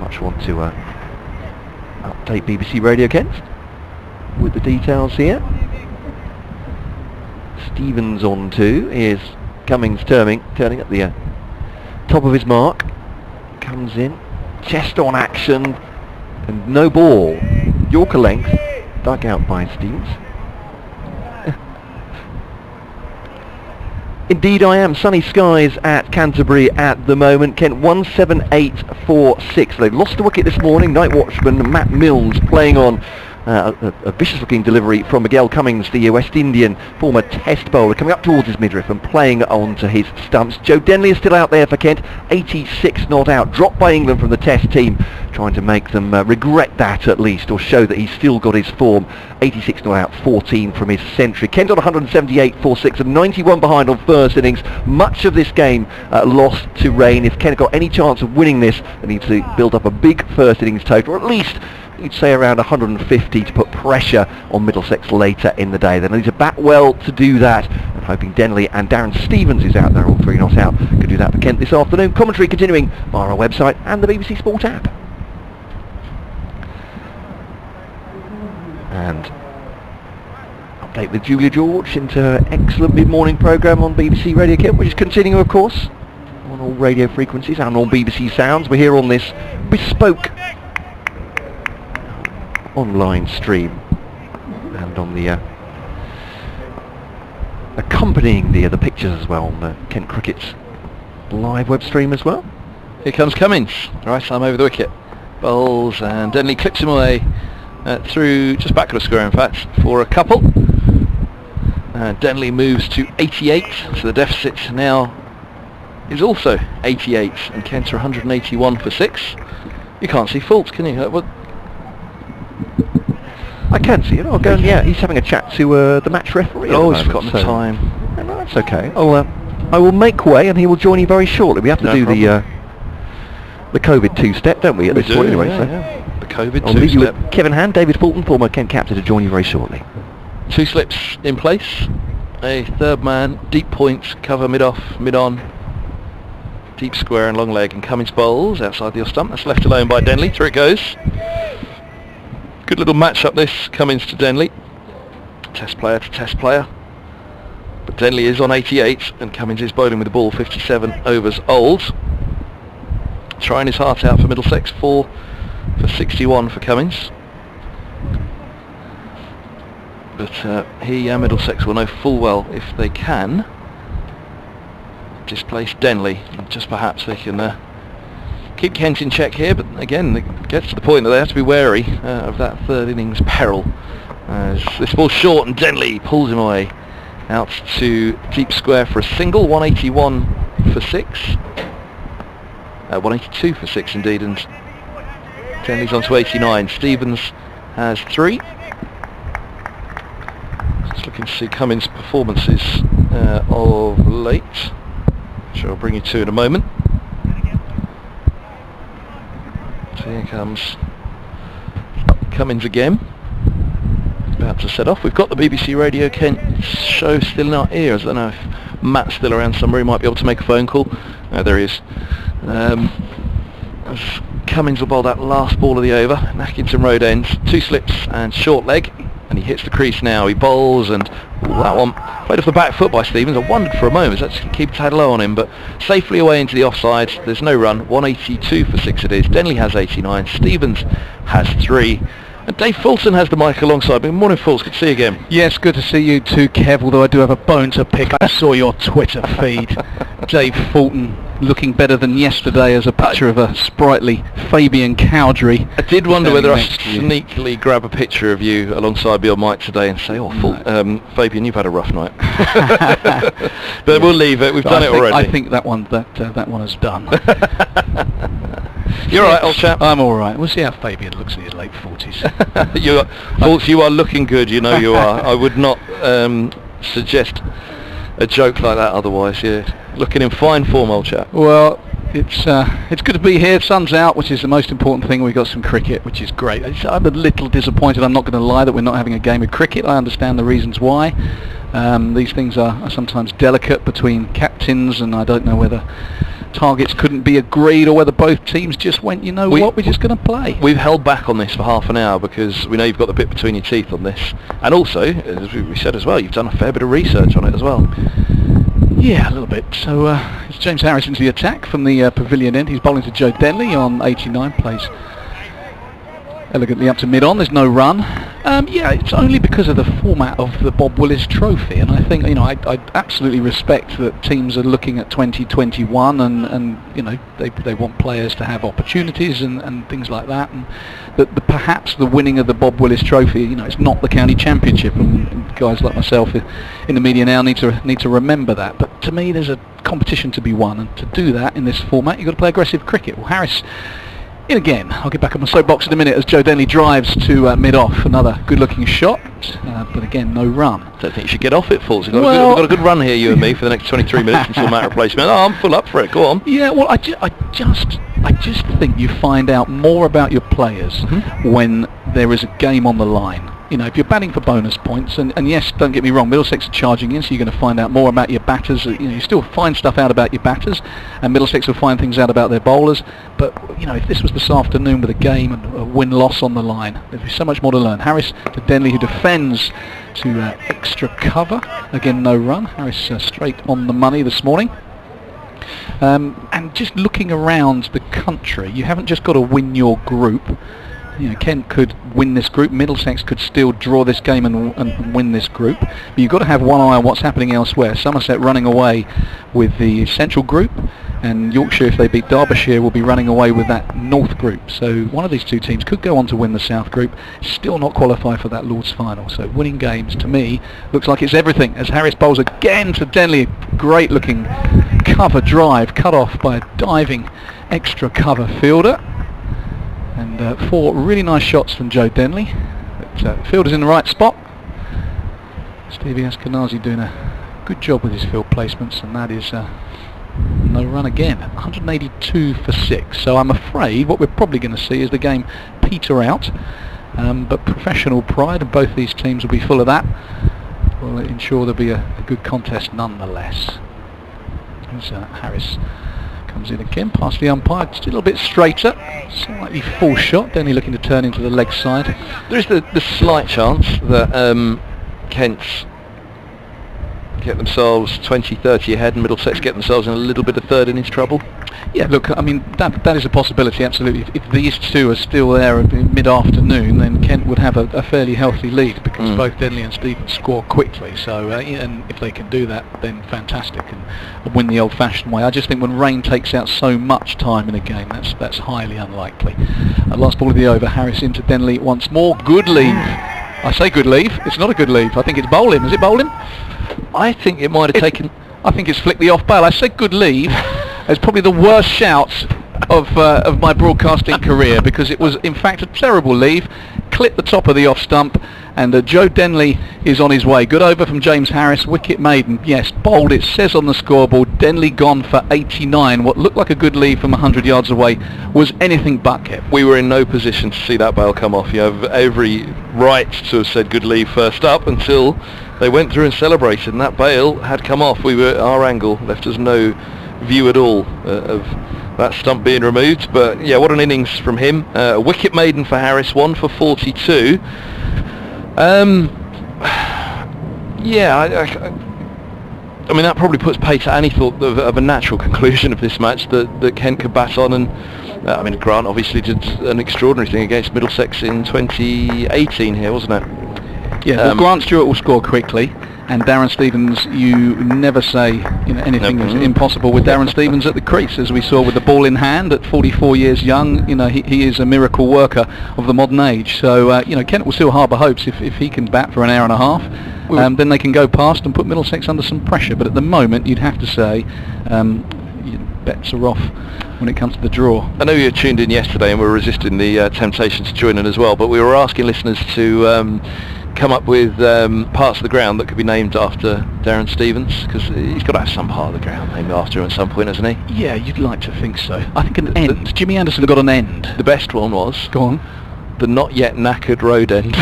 much want to update BBC Radio Kent with the details here. Stevens on 2. Here's Cummins turning at the top of his mark. Comes in, chest on action, and no ball. Yorker length, dug out by Stevens. Indeed I am. Sunny skies at Canterbury at the moment. Kent 178 for 6. They've lost a wicket this morning. Night watchman Matt Milnes playing on a vicious looking delivery from Miguel Cummins, the West Indian former Test bowler, coming up towards his midriff and playing onto his stumps. Joe Denley is still out there for Kent, 86 not out, dropped by England from the Test team, trying to make them regret that at least, or show that he's still got his form. 86 not out, 14 from his century. Kent on 178 for 6 and 91 behind on first innings. Much of this game lost to rain. If Kent got any chance of winning this, they need to build up a big first innings total, or at least you'd say around 150 to put pressure on Middlesex later in the day. They need to bat well to do that, and hoping Denley and Darren Stevens, who's out there, all 3 not out, could do that for Kent this afternoon. Commentary continuing via our website and the BBC Sport app. And update with Julia George into her excellent mid-morning programme on BBC Radio Kent, which is continuing of course on all radio frequencies and on BBC Sounds. We're here on this bespoke online stream and on the accompanying the pictures as well on Kent Cricket's live web stream as well.
Here comes Cummins, right arm over the wicket, bowls, and Denley clips him away through just back of the square in fact for a couple. Denley moves to 88, so the deficit now is also 88, and Kent are 181 for 6. You can't see faults, can you?
I can see it. I'll go. Yeah, he's having a chat to the match referee.
Oh, he's forgotten the time.
No, that's okay. I will make way, and he will join you very shortly. We have to do the COVID 2-step, don't we? At this point, anyway.
Yeah. The COVID 2-step.
I'll leave you with Kevin Hand, David Fulton, former Kent captain, to join you very shortly.
2 slips in place. A third man, deep points, cover mid off, mid on. deep square and long leg, and Cummins bowls outside the off stump. That's left alone by Denley. Through it goes. Good little match up this, Cummins to Denley. Test player to test player. But Denley is on 88 and Cummins is bowling with the ball 57 overs old. Trying his heart out for Middlesex, 4 for 61 for Cummins. But he and Middlesex will know full well if they can displace Denley. And just perhaps they can keep Kent in check here, but again it gets to the point that they have to be wary of that third innings peril. This ball's short and Denley pulls him away out to deep square for a single. 181 for 6. 182 for 6 indeed, and Denley's on to 89. Stevens has 3. Just looking to see Cummins' performances of late, which I'll bring you to in a moment. So here comes Cummins again, about to set off. We've got the BBC Radio Kent show still in our ears. I don't know if Matt's still around somewhere, he might be able to make a phone call. There he is. As Cummins will bowl that last ball of the over, Nackington Road ends, 2 slips and short leg, and he hits the crease now. He bowls, and that one played off the back foot by Stevens. I wondered for a moment, it's actually keep a tad low on him, but safely away into the offside. There's no run. 182 for 6 it is. Denley has 89, Stevens has 3. And Dave Fulton has the mic alongside me. Morning, Fulton. Good to see you again.
Yes, good to see you too, Kev, although I do have a bone to pick. I saw your Twitter feed. Dave Fulton looking better than yesterday as a picture of a sprightly Fabian Cowdrey.
I did wonder whether I should sneakily grab a picture of you alongside your mic today and say, Fabian, you've had a rough night. But we'll leave it. We've done it already.
I think that one is done.
You're alright, old chap.
I'm alright. We'll see how Fabian looks in his late 40s.
You are looking good, you know you are. I would not suggest a joke like that otherwise. You're looking in fine form, old chap.
Well, it's good to be here. Sun's out, which is the most important thing. We've got some cricket, which is great. I'm a little disappointed, I'm not going to lie, that we're not having a game of cricket. I understand the reasons why. These things are sometimes delicate between captains, and I don't know whether targets couldn't be agreed or whether both teams just went, we're just going to play.
We've held back on this for half an hour because we know you've got the bit between your teeth on this, and also, as we said as well, you've done a fair bit of research on it as well.
Yeah, a little bit. So it's James Harris into the attack from the pavilion end. He's bowling to Joe Denley on 89, plays elegantly up to mid-on. There's no run. Yeah, it's only because of the format of the Bob Willis Trophy, and I think I absolutely respect that teams are looking at 2021, and they want players to have opportunities and things like that, and that perhaps the winning of the Bob Willis Trophy, it's not the county championship, and guys like myself in the media now need to remember that. But to me, there's a competition to be won, and to do that in this format, you've got to play aggressive cricket. Well, Harris in again. I'll get back on my soapbox in a minute as Joe Denley drives to mid-off. Another good-looking shot, but again, no run.
I don't think you should get off it, Fulton. We've got a good run here, you and me, for the next 23 minutes until Matt replacement. I'm full up for it. Go on.
Yeah, well, I just think you find out more about your players when there is a game on the line. If you're batting for bonus points, and yes, don't get me wrong, Middlesex are charging in, so you're going to find out more about your batters. You still find stuff out about your batters, and Middlesex will find things out about their bowlers. But if this was this afternoon with a game and a win-loss on the line, there'd be so much more to learn. Harris to Denley, who defends to extra cover. Again, no run. Harris straight on the money this morning. And just looking around the country, you haven't just got to win your group. Kent could win this group, Middlesex could still draw this game and win this group, but you've got to have one eye on what's happening elsewhere. Somerset running away with the central group, and Yorkshire, if they beat Derbyshire, will be running away with that north group. So one of these two teams could go on to win the south group, still not qualify for that Lord's final. So winning games, to me, looks like it's everything, as Harris bowls again to Denley. Great looking cover drive, cut off by a diving extra cover fielder. And 4 really nice shots from Joe Denley. But fielder's in the right spot. Stevie Eskenazi doing a good job with his field placements, and that is no run again. 182 for 6. So I'm afraid what we're probably going to see is the game peter out. But professional pride, and both these teams will be full of that, will ensure there'll be a good contest nonetheless. There's Harris Comes in again, past the umpire, just a little bit straighter, slightly full shot, Denley looking to turn into the leg side.
There is the slight chance that Kent's get themselves 20-30 ahead and Middlesex get themselves in a little bit of third innings trouble.
Yeah, look, I mean, that is a possibility, absolutely. If these two are still there at mid-afternoon, then Kent would have a fairly healthy lead, because both Denley and Stevens score quickly. So, and if they can do that, then fantastic, and win the old-fashioned way. I just think when rain takes out so much time in a game, that's highly unlikely. Last ball of the over, Harris into Denley once more. Good leave. I say good leave. It's not a good leave. I think it's bowling. Is it bowling?
I think it might have taken...
I think it's flicked the off bail. I said good leave. It's probably the worst shout of my broadcasting career, because it was in fact a terrible leave. Clipped the top of the off stump, and Joe Denley is on his way. Good over from James Harris, wicket maiden. Yes, bowled. It says on the scoreboard, Denley gone for 89. What looked like a good leave from 100 yards away was anything but kept.
We were in no position to see that bail come off. You have every right to have said good leave first up until they went through and celebrated, and that bail had come off. Our angle left us no view at all of that stump being removed. But yeah, what an innings from him. A wicket maiden for Harris, 1 for 42. Yeah, I mean, that probably puts pace at any thought of a natural conclusion of this match, that Kent could bat on. And I mean, Grant obviously did an extraordinary thing against Middlesex in 2018 here, wasn't it?
Yeah, well, Grant Stewart will score quickly, and Darren Stevens, you never say anything is impossible with Darren Stevens at the crease, as we saw with the ball in hand at 44 years young. He is a miracle worker of the modern age. So Kent will still harbour hopes if he can bat for an hour and a half. Then they can go past and put Middlesex under some pressure. But at the moment, you'd have to say bets are off when it comes to the draw.
I know you were tuned in yesterday and were resisting the temptation to join in as well, but we were asking listeners to come up with parts of the ground that could be named after Darren Stevens, because he's got to have some part of the ground named after him at some point, hasn't he?
Yeah, you'd like to think so. I think an end. Jimmy Anderson got an end.
The best one was...
Go on.
The not yet knackered road end.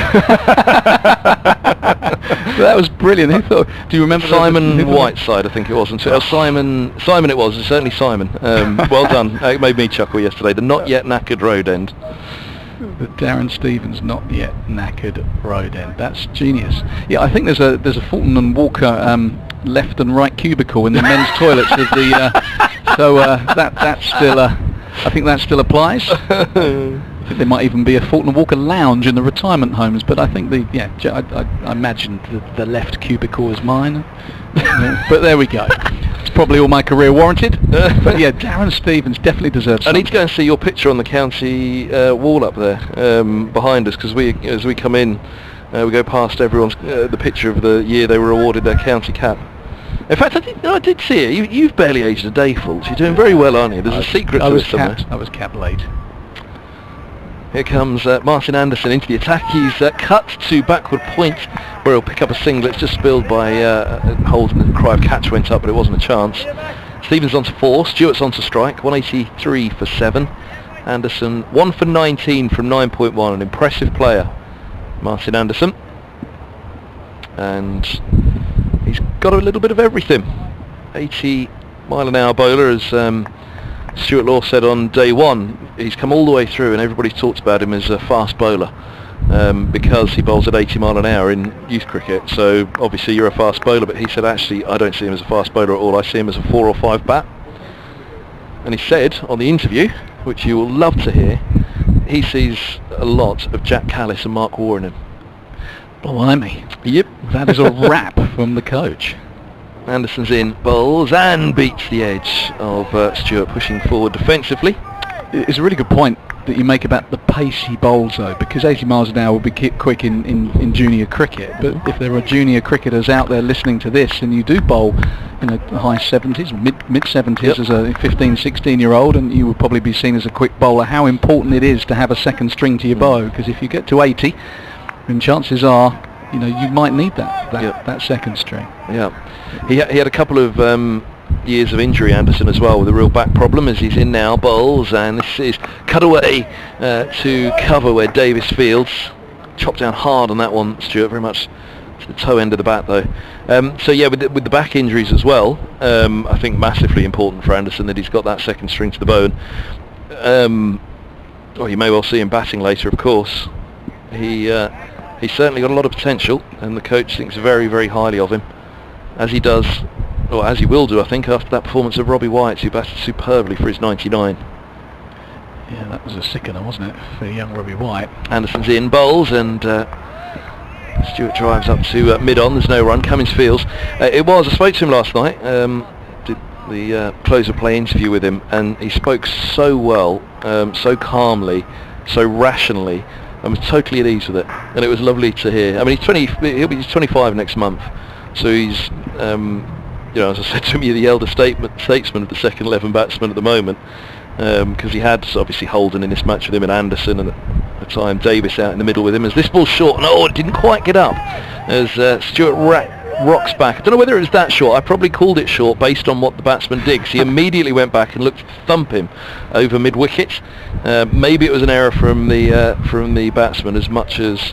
That was brilliant. Who thought? Do you remember
Simon Whiteside? I think it was. Simon it was. It's certainly Simon. Well done. It made me chuckle yesterday. The not yet knackered road end.
The Darren Stevens not yet knackered road end. That's genius. Yeah, I think there's a Fulton and Walker left and right cubicle in the men's toilets of the. That's still. I think that still applies. I think there might even be a Fulton and Walker lounge in the retirement homes, but I think I imagine the left cubicle is mine. But there we go. It's probably all my career warranted. But yeah, Darren Stevens definitely deserves something.
I need to go and see your picture on the county wall up there behind us, because as we come in, we go past everyone's the picture of the year they were awarded their county cap. In fact, I did see it. You've barely aged a day, Fultz. You're doing very well, aren't you? There's a secret to this somewhere.
I was cap late.
Here comes Martin Anderson into the attack. He's cut to backward point, where he'll pick up a single. It's just spilled by Holden. The cry of catch went up, but it wasn't a chance. Stevens on to 4, Stewart's on to strike, 183 for 7. Anderson 1 for 19 from 9.1, an impressive player, Martin Anderson. And he's got a little bit of everything. 80 mile an hour bowler, as Stuart Law said on day one. He's come all the way through, and everybody's talked about him as a fast bowler because he bowls at 80 mile an hour in youth cricket. So obviously you're a fast bowler, but he said actually I don't see him as a fast bowler at all. I see him as a 4 or 5 bat. And he said on the interview, which you will love to hear, he sees a lot of Jack Callis and Mark Waugh in him.
Blimey.
Yep.
That is a rap from the coach.
Anderson's in, bowls and beats the edge of Stewart, pushing forward defensively.
It's a really good point that you make about the pace he bowls, though, because 80 miles an hour will be quick in junior cricket. But if there are junior cricketers out there listening to this, and you do bowl high 70s, mid 70s as a 15, 16-year-old, and you would probably be seen as a quick bowler, how important it is to have a second string to your bow, because if you get to 80, then chances are you might need that second string.
Yeah, he had a couple of years of injury, Anderson, as well, with a real back problem, as he's in now, bowls, and this is cut away to cover where Davis fields. Chopped down hard on that one, Stuart, very much to the toe end of the bat though. So yeah, with the back injuries as well, I think massively important for Anderson that he's got that second string to the bone. Well, you may well see him batting later, of course. He's certainly got a lot of potential, and the coach thinks very, very highly of him, as he does, or as he will do, I think, after that performance of Robbie White, who batted superbly for his 99.
Yeah, that was a sickener, wasn't it, for young Robbie White?
Anderson's in, bowls, and Stewart drives up to mid-on. There's no run. Cummins fields. I spoke to him last night, did the close of play interview with him, and he spoke so well, so calmly, so rationally, and was totally at ease with it, and it was lovely to hear. I mean, he'll be 25 next month, so he's, as I said to him, you're the elder statesman of the second 11 batsmen at the moment, because he had obviously Holden in this match with him and Anderson, and at the time Davis out in the middle with him. As this ball's short, and it didn't quite get up, as Stewart rocks back. I don't know whether it was that short. I probably called it short based on what the batsman did, because he immediately went back and looked to thump him over mid-wicket. Maybe it was an error from the batsman as much as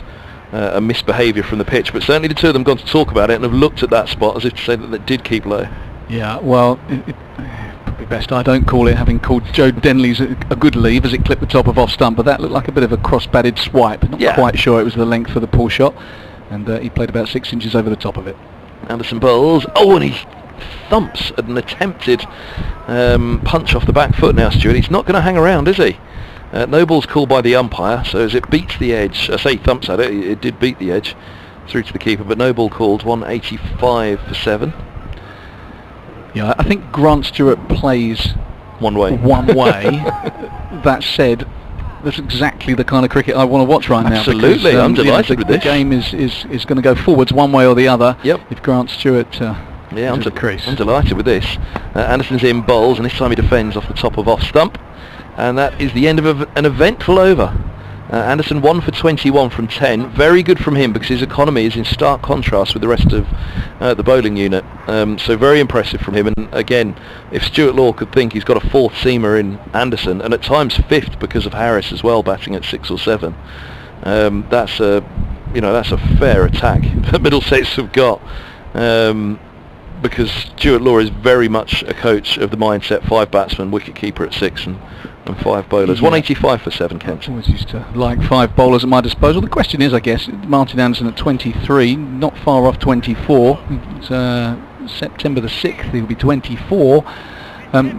a misbehaviour from the pitch, but certainly the two of them gone to talk about it and have looked at that spot as if to say that it did keep low.
Yeah, well, probably best I don't call it, having called Joe Denley's a good leave as it clipped the top of off stump, but that looked like a bit of a cross-batted swipe. Not quite sure it was the length of the pull shot, and he played about 6 inches over the top of it.
Anderson bowls. And he thumps at an attempted punch off the back foot now, Stuart. He's not going to hang around, is he? No ball's called by the umpire, so as it beats the edge, I say thumps at it, it did beat the edge through to the keeper, but no ball called. 185 for 7.
Yeah, I think Grant Stewart plays
one way.
That said, that's exactly the kind of cricket I want to watch right now.
Absolutely, I'm delighted with this.
The game is going to go forwards one way or the other.
Yep.
If Grant Stewart
I'm
the crease.
I'm delighted with this. Anderson's in bowls, and this time he defends off the top of off stump, and that is the end of an eventful over. Anderson 1 for 21 from 10. Very good from him, because his economy is in stark contrast with the rest of the bowling unit. So very impressive from him. And again, if Stuart Law could think he's got a fourth seamer in Anderson, and at times fifth because of Harris as well, batting at 6 or 7, that's a fair attack that Middlesex have got. Because Stuart Law is very much a coach of the mindset 5 batsmen, wicket keeper at 6, and 5 bowlers.
Yeah.
185 for 7, Kent.
Always used to like 5 bowlers at my disposal. The question is, I guess, Martin Anderson at 23, not far off 24. It's, September the 6th, he'll be 24.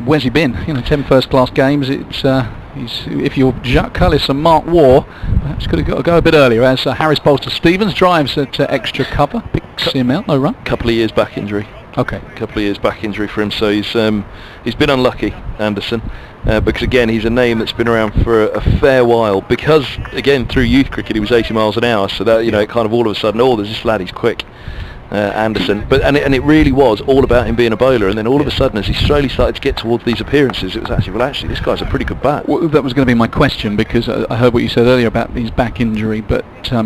Where's he been? 10 first-class games. If you're Jacques Cullis and Mark Waugh, perhaps could have go a bit earlier. As Harris bowls to Stevens, drives at extra cover, picks him out, no run.
Couple of years back injury.
Okay.
A couple of years back injury for him, so he's been unlucky, Anderson, because again he's a name that's been around for a fair while, because again through youth cricket he was 80 miles an hour, so that it kind of all of a sudden, there's this lad, he's quick, Anderson, and it really was all about him being a bowler, and then all of a sudden as he slowly started to get towards these appearances, it was actually this guy's a pretty good bat.
Well, that was going to be my question, because I heard what you said earlier about his back injury, but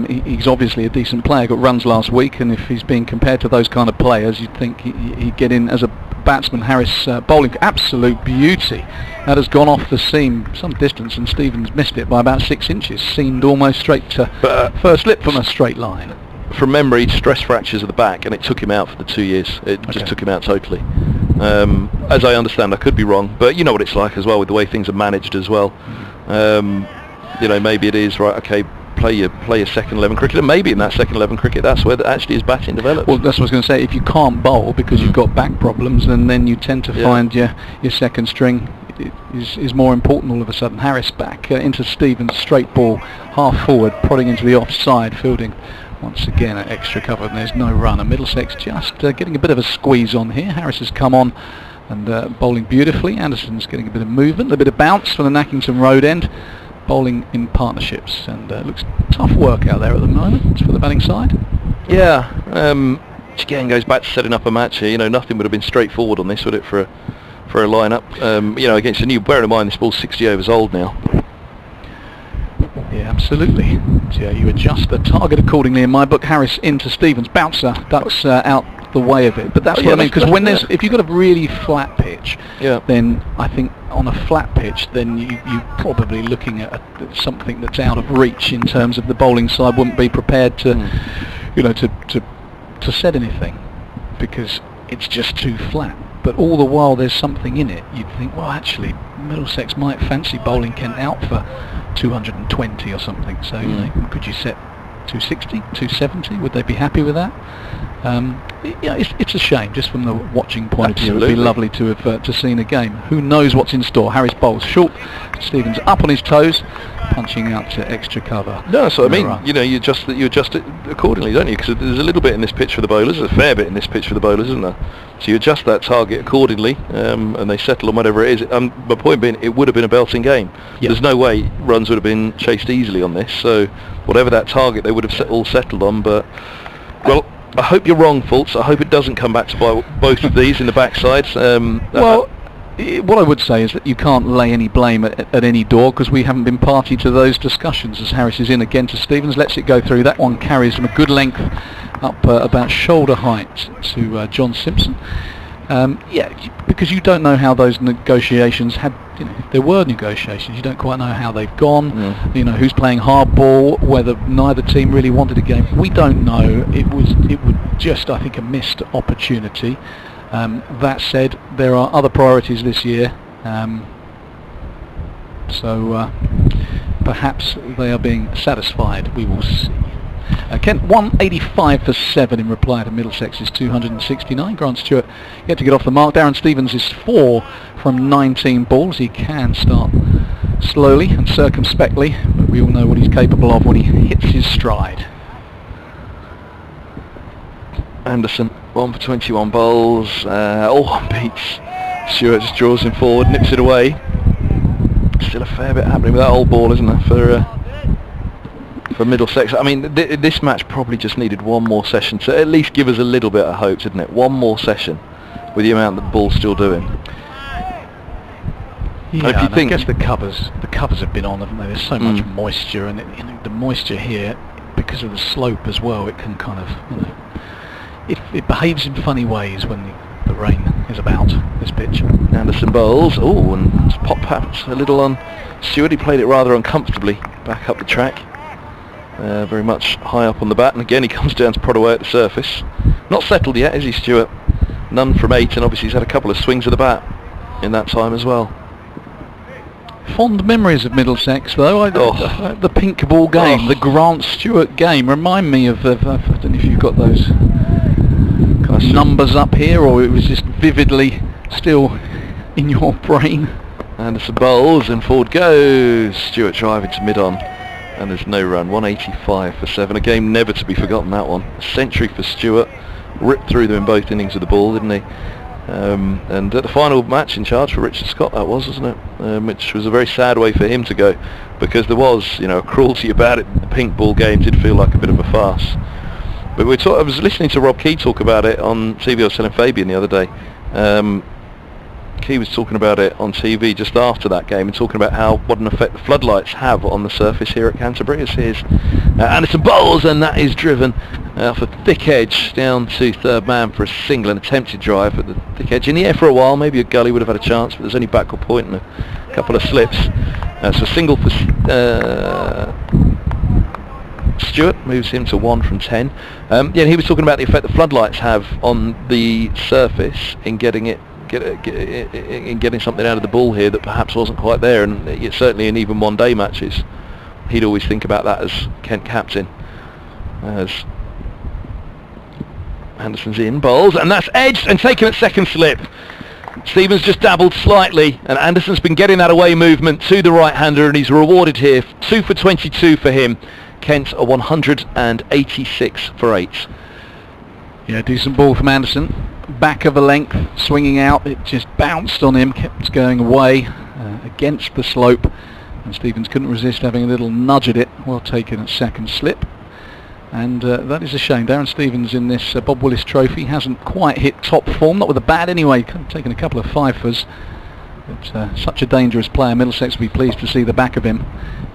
he's obviously a decent player, got runs last week, and if he's being compared to those kind of players, you'd think he'd get in as a batsman. Harris bowling absolute beauty. That has gone off the seam some distance, and Stevens missed it by about 6 inches, seemed almost straight to first slip from a straight line.
From memory, stress fractures of the back, and it took him out for the 2 years. It just took him out totally. As I understand, I could be wrong, but you know what it's like as well with the way things are managed as well. Maybe it is right. Okay, play your second 11 cricket, and maybe in that second 11 cricket, that's where actually his batting develops.
Well, that's what I was going to say. If you can't bowl because you've got back problems, then you tend to find your second string is more important all of a sudden. Harris back into Stevens, straight ball, half forward, prodding into the offside, fielding once again at extra cover, and there's no run. And Middlesex just getting a bit of a squeeze on here. Harris has come on and bowling beautifully. Anderson's getting a bit of movement, a bit of bounce from the Nackington Road end. Bowling in partnerships, and looks tough work out there at the moment for the batting side.
Yeah, which again goes back to setting up a match here. Nothing would have been straightforward on this, would it, for a lineup? Against a new. Bear in mind, this ball's 60 overs old now.
Yeah, absolutely. So you adjust the target accordingly. In my book, Harris into Stevens, bouncer ducks out the way of it. But that's what I mean, because if you've got a really flat pitch, then I think on a flat pitch, then you're probably looking at something that's out of reach in terms of the bowling side wouldn't be prepared to to set anything because it's just too flat. But all the while there's something in it. You'd think, well, actually, Middlesex might fancy bowling Kent out for 220 or something. So, you know, could you set 260, 270? Would they be happy with that? It's a shame, just from the watching point of view. It would be lovely to have to seen a game. Who knows what's in store? Harris bowls short. Stevens up on his toes, punching out to extra cover.
No, so I mean, you know, you adjust it accordingly, don't you? Because there's a little bit in this pitch for the bowlers, there's a fair bit in this pitch for the bowlers, isn't there? So you adjust that target accordingly, and they settle on whatever it is. My point being, it would have been a belting game. Yep. There's no way runs would have been chased easily on this. So whatever that target, they would have all settled on. But well, I hope you're wrong, Fultz. I hope it doesn't come back to both of these in the backside.
What I would say is that you can't lay any blame at any door, because we haven't been party to those discussions. As Harris is in again to Stevens, lets it go through. That one carries from a good length up about shoulder height to John Simpson. Because you don't know how those negotiations had. You know, if there were negotiations, you don't quite know how they've gone. You know, who's playing hardball, whether neither team really wanted a game. We don't know. It was just, I think, a missed opportunity. That said, there are other priorities this year, so perhaps they are being satisfied. We will see. Kent 185 for 7 in reply to Middlesex's 269. Grant Stewart yet to get off the mark. Darren Stevens is 4 from 19 balls. He can start slowly and circumspectly, but we all know what he's capable of when he hits his stride.
Anderson 1 for 21 bowls. Beats. Stewart just draws him forward, nips it away. Still a fair bit happening with that old ball, isn't there, for Middlesex? I mean, this match probably just needed one more session to at least give us a little bit of hope, didn't it? One more session with the amount that the ball's still doing.
Yeah, I guess the covers have been on, haven't they? There's so much moisture, and the moisture here, because of the slope as well, it can kind of, it behaves in funny ways when the rain is about this pitch.
Anderson bowls, and pop perhaps a little on Stewart. He played it rather uncomfortably back up the track, very much high up on the bat, and again he comes down to prod away at the surface. Not settled yet, is he, Stewart? None from 8, and obviously he's had a couple of swings of the bat in that time as well.
Fond memories of Middlesex, though. The pink ball game, the Grant Stewart game, remind me of I don't know if you've got those kind of numbers up here, or it was just vividly still in your brain.
Anderson bowls and forward goes. Stewart driving to mid-on, and there's no run. 185 for 7. A game never to be forgotten, that one. A century for Stewart. Ripped through them in both innings of the ball, didn't he? And at the final match in charge for Richard Scott, that was, wasn't it? Which was a very sad way for him to go, because there was, a cruelty about it. The pink ball game did feel like a bit of a farce. But I was listening to Rob Key talk about it on TV. I was telling Fabian the other day. Key was talking about it on TV just after that game, and talking about what an effect the floodlights have on the surface here at Canterbury. Here's Anderson bowls, and that is driven off a thick edge down to third man for a single, and attempted drive at the thick edge. In the air for a while, maybe a gully would have had a chance, but there's only backward point and a couple of slips. So single for Stewart, moves him to 1 from 10. He was talking about the effect the floodlights have on the surface in getting something out of the ball here that perhaps wasn't quite there, and certainly in even one-day matches he'd always think about that as Kent captain. As Anderson's in, bowls, and that's edged and taken at second slip. Stevens just dabbled slightly, and Anderson's been getting that away movement to the right-hander, and he's rewarded here. 2 for 22 for him. Kent a 186 for 8.
Yeah, decent ball from Anderson. Back of a length, swinging out, it just bounced on him, kept going away against the slope, and Stevens couldn't resist having a little nudge at it. Well taken at second slip, and that is a shame. Darren Stevens in this Bob Willis Trophy hasn't quite hit top form, not with a bat anyway, taken a couple of fifers, but such a dangerous player. Middlesex will be pleased to see the back of him,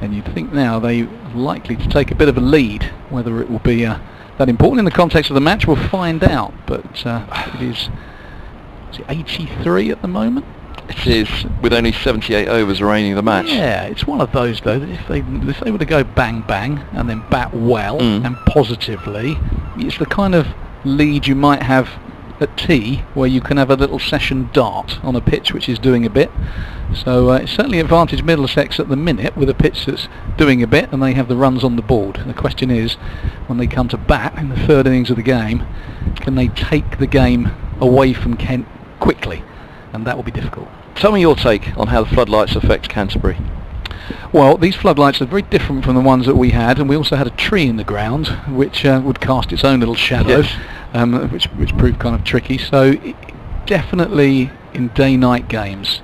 and you'd think now they're likely to take a bit of a lead. Whether it will be that important in the context of the match, we'll find out, but it is 83 at the moment?
It is, with only 78 overs remaining in the match.
Yeah, it's one of those though, that if they were to go bang bang and then bat well and positively, it's the kind of lead you might have at tea, where you can have a little session dart on a pitch which is doing a bit. So it's certainly advantage Middlesex at the minute with a pitch that's doing a bit, and they have the runs on the board. And the question is, when they come to bat in the third innings of the game, can they take the game away from Kent quickly? And that will be difficult.
Tell me your take on how the floodlights affect Canterbury.
Well, these floodlights are very different from the ones that we had, and we also had a tree in the ground which would cast its own little shadow,
Yes.
which proved kind of tricky. So definitely in day-night games,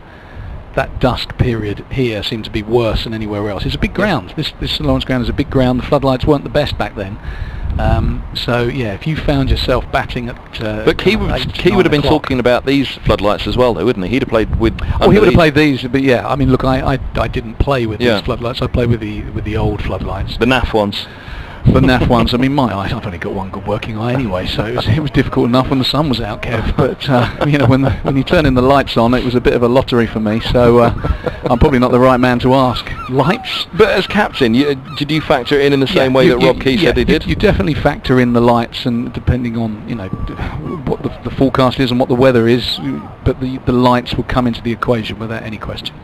that dusk period here seemed to be worse than anywhere else. It's a big ground. This St Lawrence ground is a big ground. The floodlights weren't the best back then. So yeah, if you found yourself batting at
But Key would have been talking about these floodlights as well, though, wouldn't he? He'd have played with.
Oh, he would have played these, but yeah, I mean, look, I didn't play with
Yeah.
these floodlights. I played with the old floodlights,
the NAF ones.
the NAF ones. I mean, my eyes, I've only got one good working eye anyway, so it was difficult enough when the sun was out, Kev. But you know, when you turn in the lights on, it was a bit of a lottery for me. So I'm probably not the right man to ask. Lights.
But as captain, did you factor it in the same way that Rob Key said he did?
You definitely factor in the lights, and depending on what the forecast is and what the weather is, but the lights will come into the equation without any question.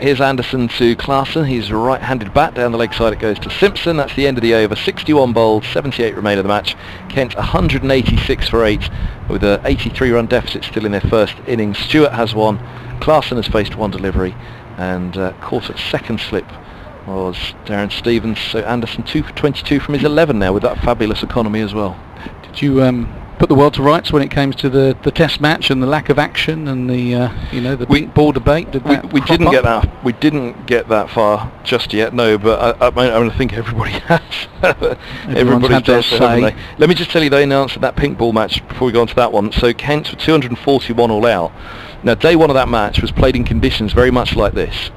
Here's Anderson to Clarkson. He's a right-handed bat. Down the leg side it goes to Simpson. That's the end of the over. 61 bowled, 78 remain of the match. Kent 186 for 8 with an 83-run deficit still in their first innings. Stewart has one. Clarkson has faced one delivery, and caught at second slip was Darren Stevens. So Anderson 2 for 22 from his 11 now with that fabulous economy as well.
Did you put the world to rights when it came to the test match and the lack of action and the pink ball debate?
We didn't get that. We didn't get that far just yet. No, but I think everybody has. Everybody's
had their
done so, haven't
say.
they? Let me just tell you, they announced that pink ball match before we go on to that one. So Kent were 241 all out. Now, day one of that match was played in conditions very much like this.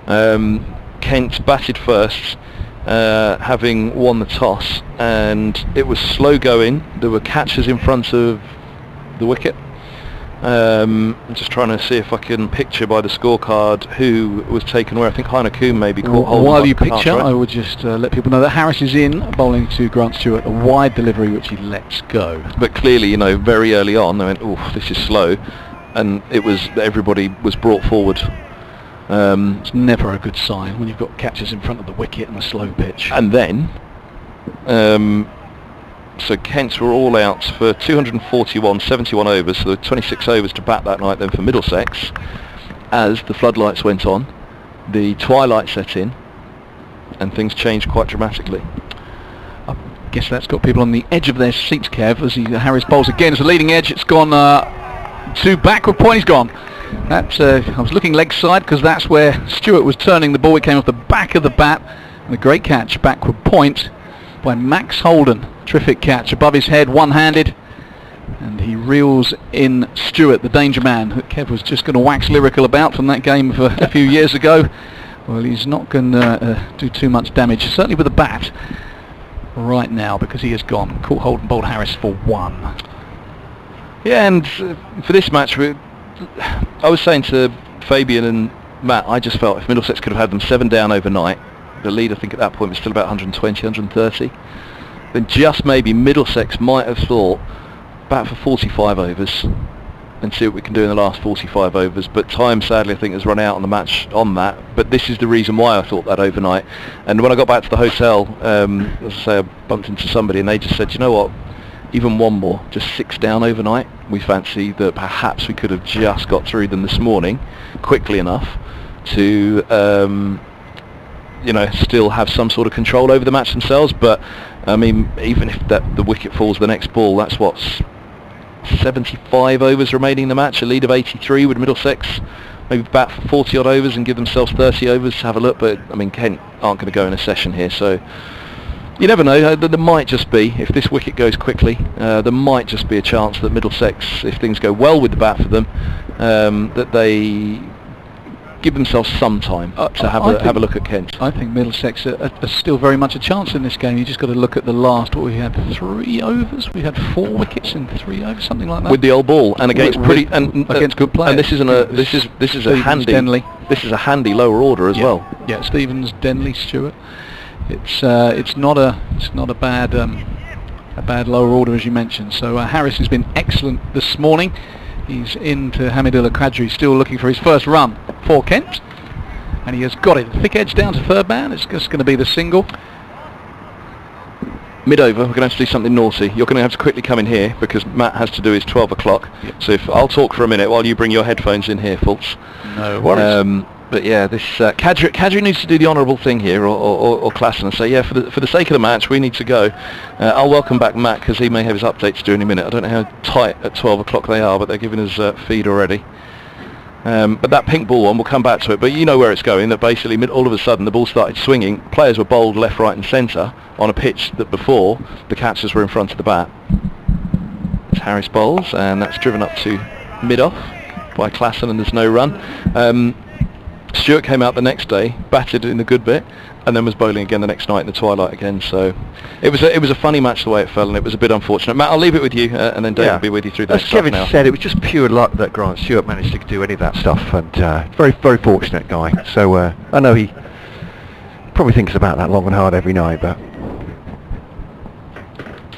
Kent batted first, having won the toss, and it was slow going. There were catchers in front of the wicket. I'm just trying to see if I can picture by the scorecard who was taken where. I think Heine Kuhn maybe caught hold.
While you picture, I would just let people know that Harris is in, bowling to Grant Stewart, a wide delivery which he lets go.
But clearly, very early on, they went, "Oh, this is slow," and it was everybody was brought forward.
It's never a good sign when you've got catchers in front of the wicket and a slow pitch.
And then, so Kent were all out for 241, 71 overs, so there were 26 overs to bat that night then for Middlesex. As the floodlights went on, the twilight set in, and things changed quite dramatically.
I guess that's got people on the edge of their seats, Kev, as Harris bowls again. It's a leading edge, it's gone to backward point, he's gone. That's, I was looking leg side because that's where Stewart was turning the ball. It came off the back of the bat, and a great catch, backward point by Max Holden. Terrific catch above his head, one-handed, and he reels in Stewart, the danger man that Kev was just going to wax lyrical about from that game of a few years ago. Well, he's not going to do too much damage, certainly with the bat right now, because he has gone. Caught Holden, bowled Harris for 1.
Yeah, and for this match, I was saying to Fabian and Matt, I just felt if Middlesex could have had them 7 down overnight, the lead I think at that point was still about 120, 130, then just maybe Middlesex might have thought bat for 45 overs and see what we can do in the last 45 overs. But time, sadly, I think has run out on the match on that. But this is the reason why I thought that overnight. And when I got back to the hotel, as I say, I bumped into somebody and they just said, you know what, even one more, just 6 down overnight. We fancy that perhaps we could have just got through them this morning quickly enough to still have some sort of control over the match themselves. But I mean, even if the wicket falls the next ball, that's what's 75 overs remaining in the match, a lead of 83. Would Middlesex maybe bat for 40 odd overs and give themselves 30 overs to have a look? But I mean, Kent aren't going to go in a session here, so you never know. There might just be, if this wicket goes quickly, there might just be a chance that Middlesex, if things go well with the bat for them, that they give themselves some time to have a look at Kent.
I think Middlesex are still very much a chance in this game. You just got to look at the last. What we had 3 overs. We had 4 wickets in 3 overs, something like that.
With the old ball and against
against good players.
And this is a handy
Denley.
This is a handy lower order as well.
Yeah, Stevens, Denley, Stewart. It's not a bad a bad lower order, as you mentioned. So Harris has been excellent this morning. He's into Hamidullah Quadri, still looking for his first run for Kent, and he has got it. Thick edge down to third man. It's just going to be the single.
Mid-over, we're going to have to do something naughty. You're going to have to quickly come in here because Matt has to do his 12 o'clock.
Yep.
So if I'll talk for a minute while you bring your headphones in here, Fultz.
No worries.
But yeah, this Kadri needs to do the honourable thing here, or Klassen, and say, yeah, for the sake of the match, we need to go. I'll welcome back Matt because he may have his updates to do in a minute. I don't know how tight at 12 o'clock they are, but they're giving us feed already. But that pink ball one, we'll come back to it, but you know where it's going, that basically all of a sudden the ball started swinging, players were bowled left, right and centre on a pitch that before the catchers were in front of the bat. It's Harris bowls, and that's driven up to mid-off by Klassen, and there's no run. Stewart came out the next day, batted in the good bit, and then was bowling again the next night in the twilight again. So it was a funny match the way it fell, and it was a bit unfortunate. Matt, I'll leave it with you, and then Dave will be with you through that.
As Kevin said, it was just pure luck that Grant Stewart managed to do any of that stuff, and very, very fortunate guy. So I know he probably thinks about that long and hard every night, but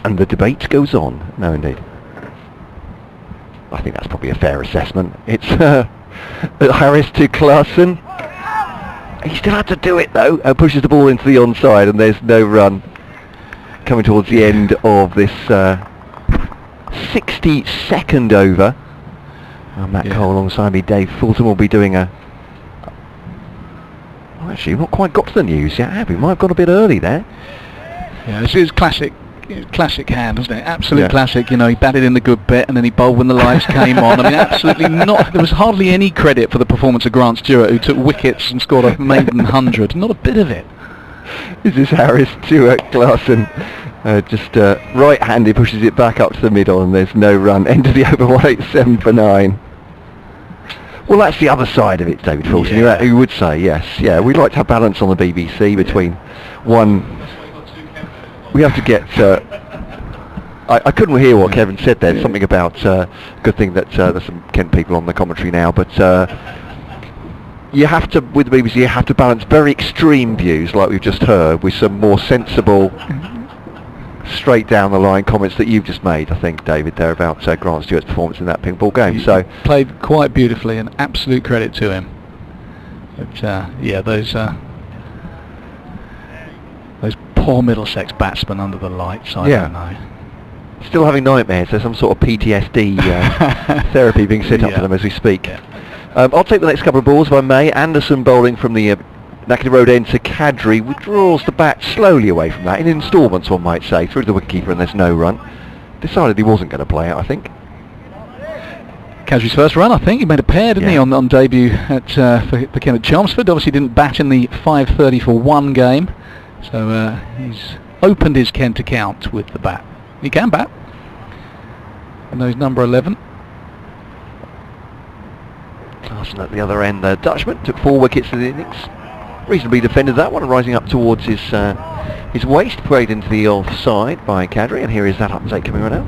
and the debate goes on. No, indeed. I think that's probably a fair assessment. It's Harris to Klassen. He still had to do it though, and pushes the ball into the onside, and there's no run. Coming towards the end of this 62nd over. Matt Cole alongside me, Dave Fulton will be doing a... Oh, actually, we've not quite got to the news yet, have we? Might have gone a bit early there.
Yeah, this is classic hand, wasn't it? Absolute classic. You know, he batted in the good bit and then he bowled when the lights came on. I mean, absolutely not. There was hardly any credit for the performance of Grant Stewart, who took wickets and scored a maiden 100. Not a bit of it.
This is Harris, Stewart, Klassen. Just right-handed, pushes it back up to the middle, and there's no run. End of the over, 187 for 9. Well, that's the other side of it, David Fulton. You would say, yes. Yeah, we'd like to have balance on the BBC between one... We have to get... I couldn't hear what Kevin said there. Something about good thing that there's some Kent people on the commentary now, but you have to, with the BBC, you have to balance very extreme views like we've just heard with some more sensible, straight down the line comments that you've just made, I think, David, there about Grant Stewart's performance in that pink ball game. So
played quite beautifully, and absolute credit to him. But yeah, those poor Middlesex batsmen under the lights, I don't know.
Still having nightmares. There's some sort of PTSD therapy being set up for them as we speak. I'll take the next couple of balls if I may. Anderson bowling from the Knackley Road end to Kadri, withdraws the bat slowly away from that, in instalments one might say, through to the wicketkeeper, and there's no run. Decided he wasn't going to play it, I think.
Kadri's first run, I think. He made a pair, didn't he, on debut at for Kent at Chelmsford. Obviously didn't bat in the 5:30 for one game. So he's opened his Kent account with the bat. He can bat. And he's number 11.
Larson at the other end, the Dutchman took 4 wickets in the innings. Reasonably defended that one, rising up towards his waist, played into the offside by Kadri, and here is that update coming right now.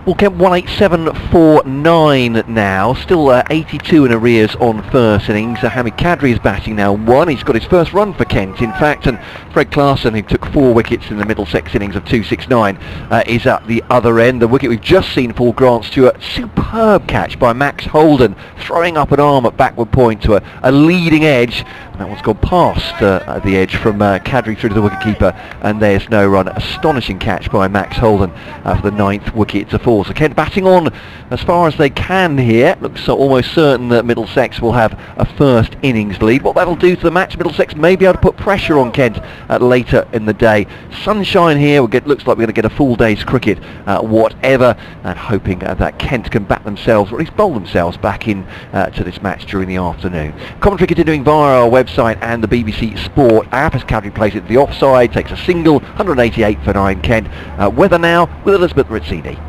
Well, Kent 187 for 9 now, still 82 in arrears on first innings. Hamid Kadri is batting now 1. He's got his first run for Kent, in fact, and Fred Klassen, who took 4 wickets in the Middlesex innings of 269, is at the other end. The wicket we've just seen for Grant Stewart, superb catch by Max Holden, throwing up an arm at backward point to a leading edge. And that one's gone past the edge from Kadri through to the wicketkeeper, and there's no run. Astonishing catch by Max Holden for the 9th wicket to fall. So Kent batting on as far as they can here. Looks almost certain that Middlesex will have a first innings lead. What that'll do to the match, Middlesex may be able to put pressure on Kent later in the day. Sunshine here, looks like we're going to get a full day's cricket, whatever, and hoping that Kent can bat themselves, or at least bowl themselves back in to this match during the afternoon. Commentary continuing via our website and the BBC Sport app as Kadri plays it to the offside, takes a single, 188 for 9 Kent. Weather now with Elizabeth Rizzini.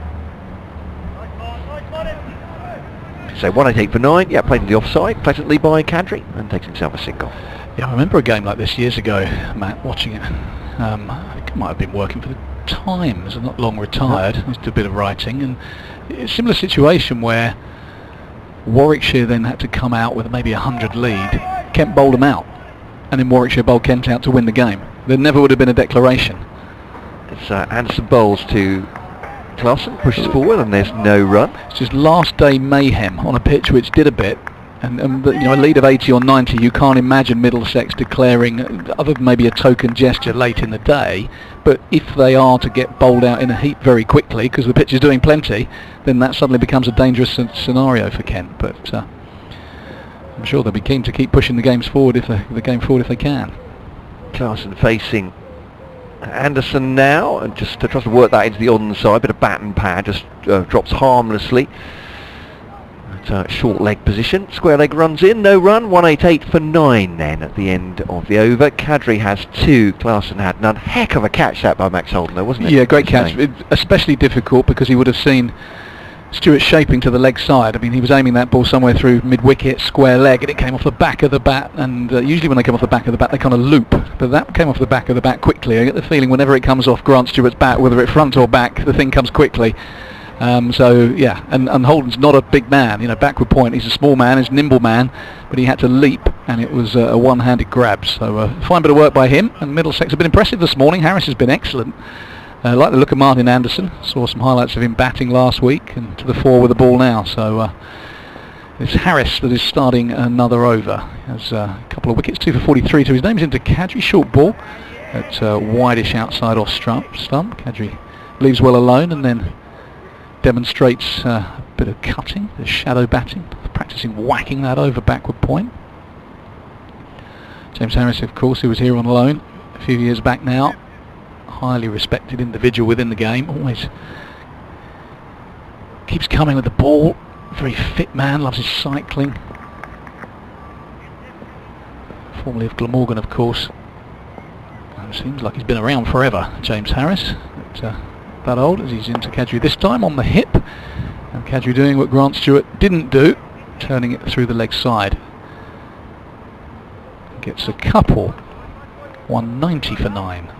So 188 for 9, played in the offside, pleasantly by Kadri, and takes himself a single.
Yeah, I remember a game like this years ago, Matt, watching it. I think I might have been working for the Times, I'm not long retired, I used to do a bit of writing, and it's a similar situation where Warwickshire then had to come out with maybe 100 lead. Kent bowled them out. and then Warwickshire bowled Kent out to win the game. There never would have been a declaration.
It's Anderson bowls to Clarkson, pushes forward, and there's no run.
It's just last day mayhem on a pitch which did a bit. And you know, a lead of 80 or 90, you can't imagine Middlesex declaring, other than maybe a token gesture late in the day. But if they are to get bowled out in a heat very quickly, because the pitch is doing plenty, then that suddenly becomes a dangerous scenario for Kent. But I'm sure they'll be keen to keep pushing the games forward if they can.
Clarkson facing Anderson now, and just tries to work that into the onside. Bit of bat and pad, just drops harmlessly. Short leg position. Square leg runs in, no run. 188 for 9 then at the end of the over. Kadri has 2, Clarkson had none. Heck of a catch that by Max Holden though, wasn't it?
Yeah, great catch. Especially difficult because he would have seen Stewart shaping to the leg side. I mean, he was aiming that ball somewhere through mid-wicket, square leg, and it came off the back of the bat. And usually when they come off the back of the bat, they kind of loop. But that came off the back of the bat quickly. I get the feeling whenever it comes off Grant Stewart's bat, whether it's front or back, the thing comes quickly. So yeah, and Holden's not a big man, you know, backward point. He's a small man, he's a nimble man, but he had to leap, and it was a one-handed grab. So fine bit of work by him. And Middlesex have been impressive this morning. Harris has been excellent. I like the look of Martin Anderson. Saw some highlights of him batting last week, and to the fore with the ball now. So it's Harris that is starting another over. Has a couple of wickets, 2 for 43 to his name. He's into Kadri, short ball at wideish outside off stump. Kadri leaves well alone, and then demonstrates a bit of cutting, the shadow batting, practicing whacking that over backward point. James Harris, of course, who was here on loan a few years back now, highly respected individual within the game, always keeps coming with the ball, very fit man, loves his cycling. Formerly of Glamorgan, of course. Seems like he's been around forever, James Harris. But, that old as he's into Kadri this time on the hip, and Kadri doing what Grant Stewart didn't do, turning it through the leg side. Gets a couple, 190 for 9.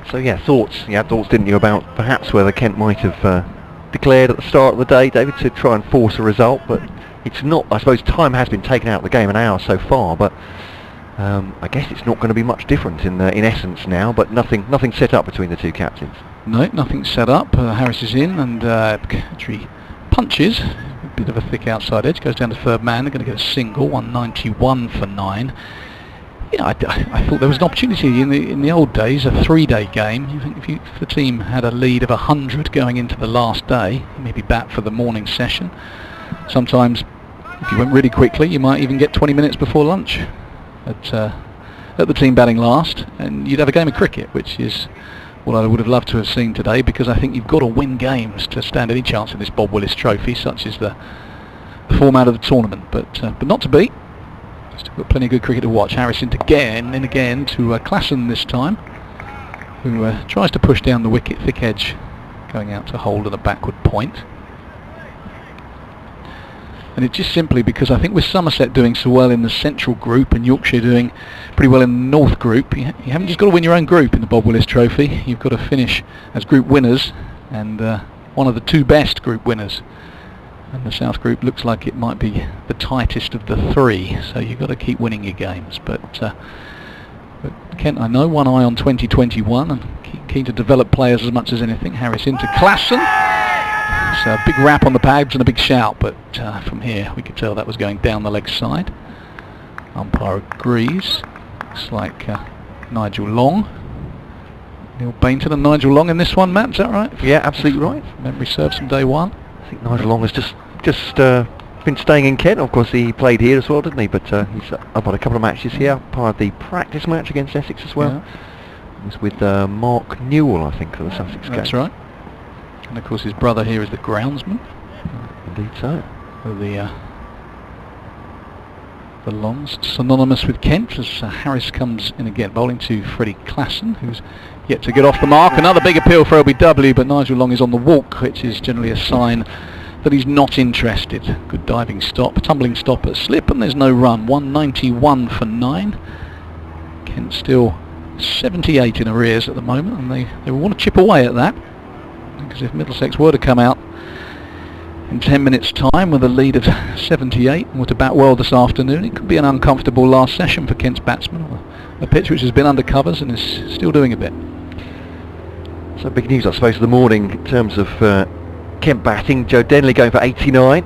So yeah, thoughts didn't you about perhaps whether Kent might have declared at the start of the day, David, to try and force a result, but it's not. I suppose time has been taken out of the game, an hour so far, but I guess it's not going to be much different in essence now. But nothing set up between the two captains.
No, nothing set up. Harris is in, and Kadri punches. A bit of a thick outside edge, goes down to third man. They're going to get a single, 191 for 9. Yeah, I thought there was an opportunity in the old days, a 3-day game. You think if the team had a lead of 100 going into the last day, maybe bat for the morning session. Sometimes, if you went really quickly, you might even get 20 minutes before lunch at the team batting last, and you'd have a game of cricket, which is what I would have loved to have seen today, because I think you've got to win games to stand any chance in this Bob Willis Trophy, such as the format of the tournament. But not to be. Still got plenty of good cricket to watch. Harris into again to Klassen this time, who tries to push down the wicket, thick edge, going out to hold at the backward point. And it's just simply because I think with Somerset doing so well in the central group and Yorkshire doing pretty well in the north group, you haven't just got to win your own group in the Bob Willis Trophy. You've got to finish as group winners, and one of the 2 best group winners. And the South Group looks like it might be the tightest of the 3, so you've got to keep winning your games. But Kent, I know, one eye on 2021 and keen to develop players as much as anything. Harris into Klassen. It's a big rap on the pads and a big shout, but from here we could tell that was going down the leg side. Umpire agrees. Looks like Nigel Long. Neil Bainton and Nigel Long in this one, Matt, is that right?
Yeah, absolutely right.
Memory serves from day one.
I think Nigel Long has just been staying in Kent. Of course, he played here as well, didn't he? But he's up on a couple of matches here. Part of the practice match against Essex as well.
Yeah.
It was with Mark Newell, I think, for the Sussex game.
That's right. And of course his brother here is the groundsman.
Indeed so.
The Longs, synonymous with Kent, as Harris comes in again, bowling to Freddie Klassen, who's yet to get off the mark. Another big appeal for LBW, but Nigel Long is on the walk, which is generally a sign that he's not interested. Good diving stop, tumbling stop at slip, and there's no run. 191 for 9. Kent still 78 in arrears at the moment, and they want to chip away at that. because if Middlesex were to come out in 10 minutes' time with a lead of 78 and were to bat well this afternoon, it could be an uncomfortable last session for Kent's batsmen. A pitch which has been under covers and is still doing a bit.
So big news, I suppose, of the morning in terms of Kent batting. Joe Denley going for 89,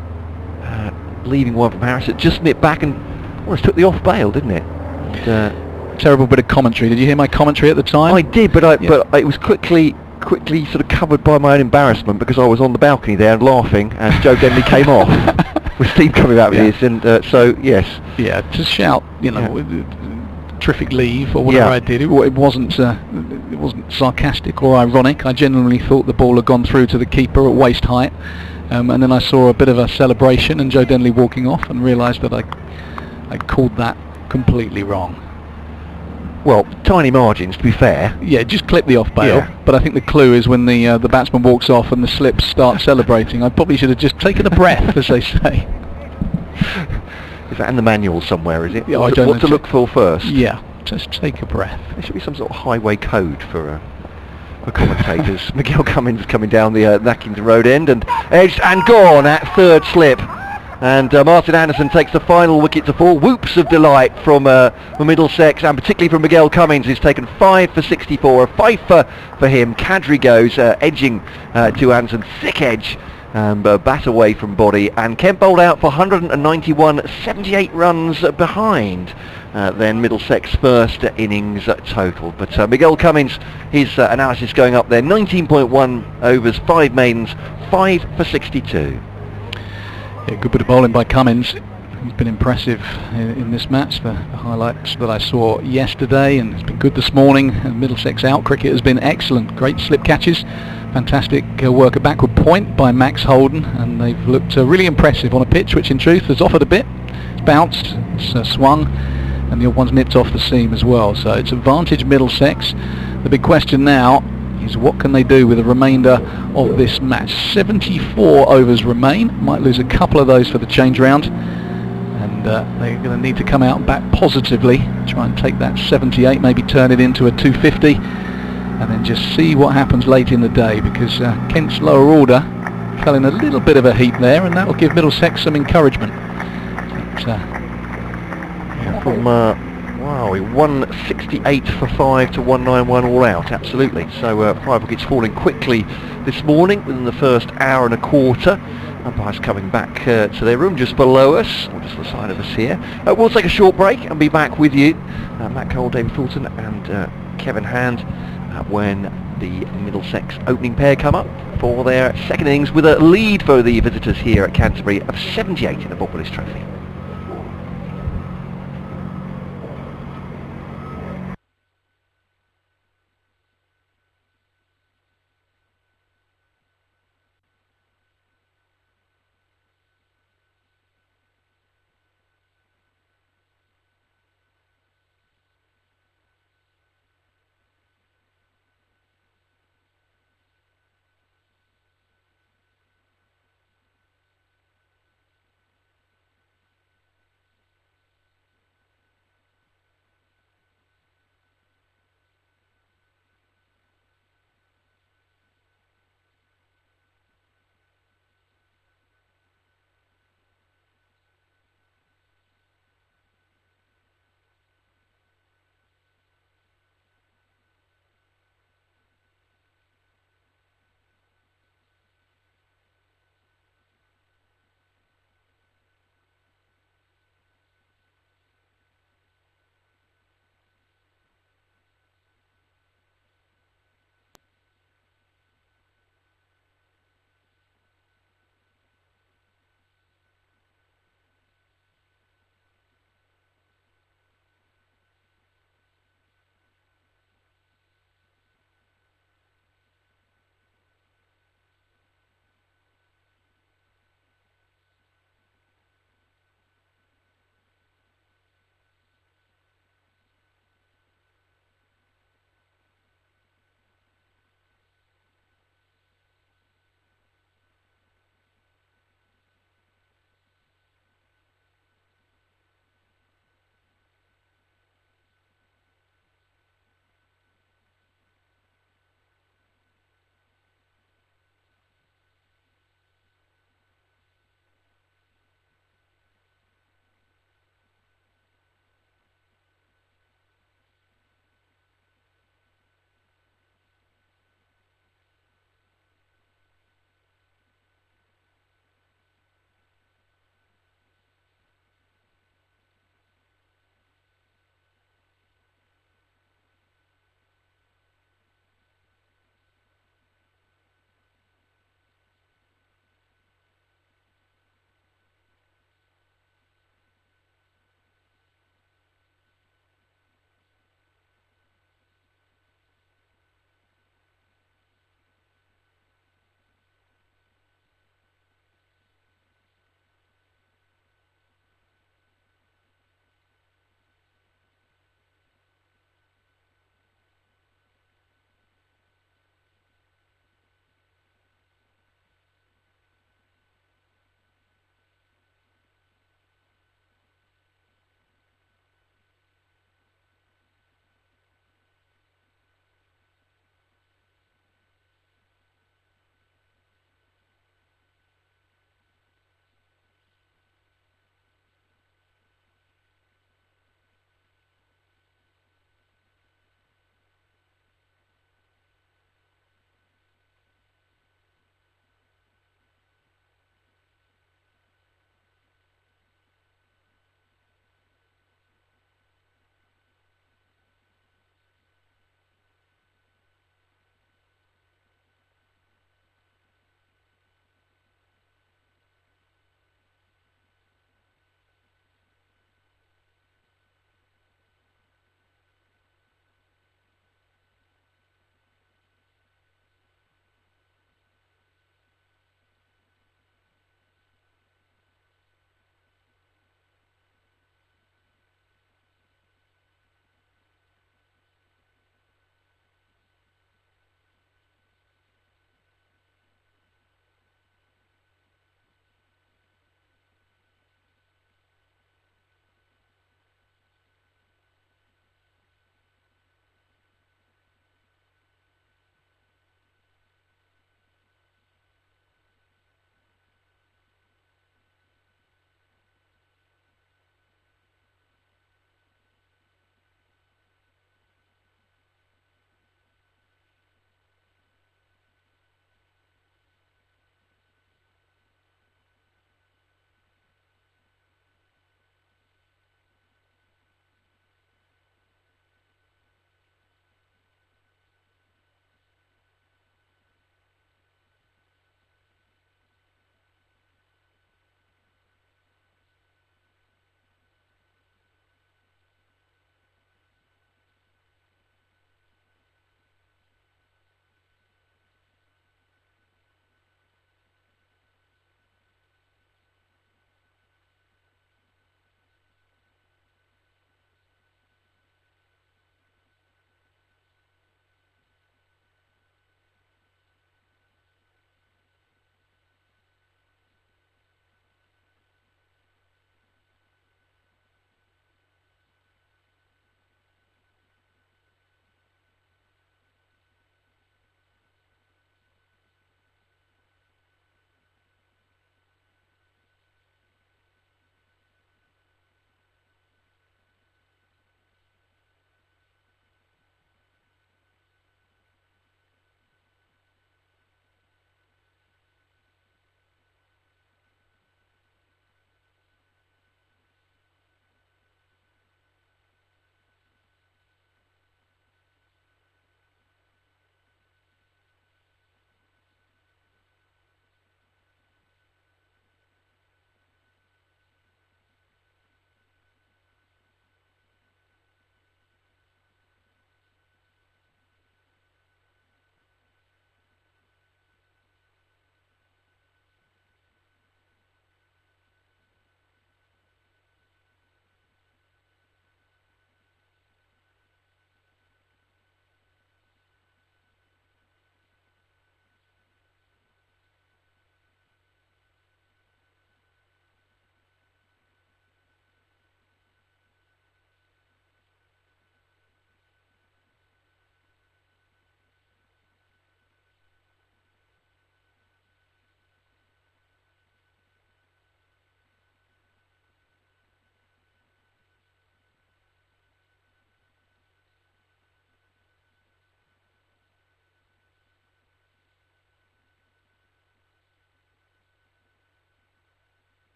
leaving one from Harris. It just nipped back and almost took the off bail, didn't it? And,
terrible bit of commentary. Did you hear my commentary at the time?
I did, but it was quickly sort of covered by my own embarrassment because I was on the balcony there and laughing, and Joe Denley came off with steam coming out of his, and so yes.
Yeah, to shout, terrific leave or whatever I did. It wasn't sarcastic or ironic. I genuinely thought the ball had gone through to the keeper at waist height, and then I saw a bit of a celebration and Joe Denley walking off, and realised that I called that completely wrong.
Well, tiny margins, to be fair.
Yeah, just clip the off bail.
Yeah.
But I think the clue is when the batsman walks off and the slips start celebrating. I probably should have just taken a breath, as they say.
Is that in the manual somewhere, is it?
Yeah,
what to look for first?
Yeah, just take a breath.
There should be some sort of highway code for commentators. Miguel Cummins coming down the Nackington Road end and edged and gone at third slip. And Martin Anderson takes the final wicket to fall. Whoops of delight from Middlesex, and particularly from Miguel Cummins, who's taken 5 for 64, a fifer for him. Kadri goes edging to Anderson, thick edge, bat away from body, and Kent bowled out for 191, 78 runs behind then Middlesex first innings total. But Miguel Cummins, his analysis going up there, 19.1 overs, 5 maidens, 5 for 62.
Yeah, good bit of bowling by Cummins. He's been impressive in this match. The highlights that I saw yesterday, and it's been good this morning. And Middlesex out cricket has been excellent. Great slip catches, fantastic work at backward point by Max Holden, and they've looked really impressive on a pitch which in truth has offered a bit. It's bounced, it's swung, and the odd one's nipped off the seam as well. So it's advantage Middlesex. The big question now is what can they do with the remainder of this match. 74 overs remain, might lose a couple of those for the change round, and they're going to need to come out and bat positively, try and take that 78, maybe turn it into a 250, and then just see what happens late in the day, because Kent's lower order fell in a little bit of a heap there, and that will give Middlesex some encouragement. But,
from wow, 168 for 5 to 191 all out, absolutely. So 5 wickets falling quickly this morning within the first hour and a quarter. Umpires coming back to their room just below us, or just the side of us here. We'll take a short break and be back with you, Matt Cole, David Fulton and Kevin Hand, when the Middlesex opening pair come up for their second innings with a lead for the visitors here at Canterbury of 78 in the Bob Willis Trophy.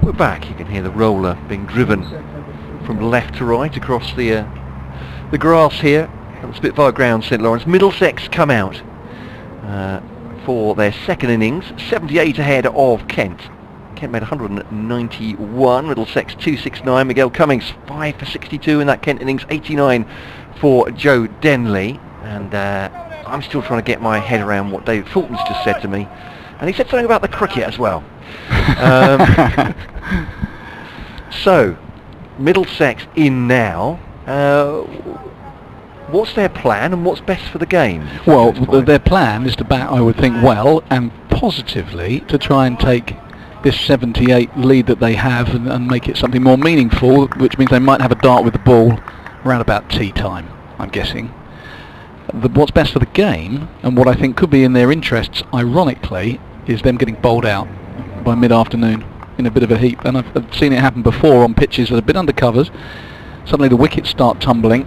We're back. You can hear the roller being driven from left to right across the grass here at the Spitfire Ground, St Lawrence. Middlesex come out for their second innings, 78 ahead of Kent. Kent made 191, Middlesex 269. Miguel Cummings 5 for 62 in that Kent innings, 89 for Joe Denley. And I'm still trying to get my head around what David Fulton's just said to me. And he said something about the cricket as well. So, Middlesex in now. What's their plan and what's best for the game?
Well, their plan is to bat, I would think, well and positively to try and take this 78 lead that they have and make it something more meaningful, which means they might have a dart with the ball around about tea time, I'm guessing. What's best for the game, and what I think could be in their interests, ironically, is them getting bowled out by mid-afternoon in a bit of a heap. And I've seen it happen before on pitches that have been undercovered. Suddenly the wickets start tumbling,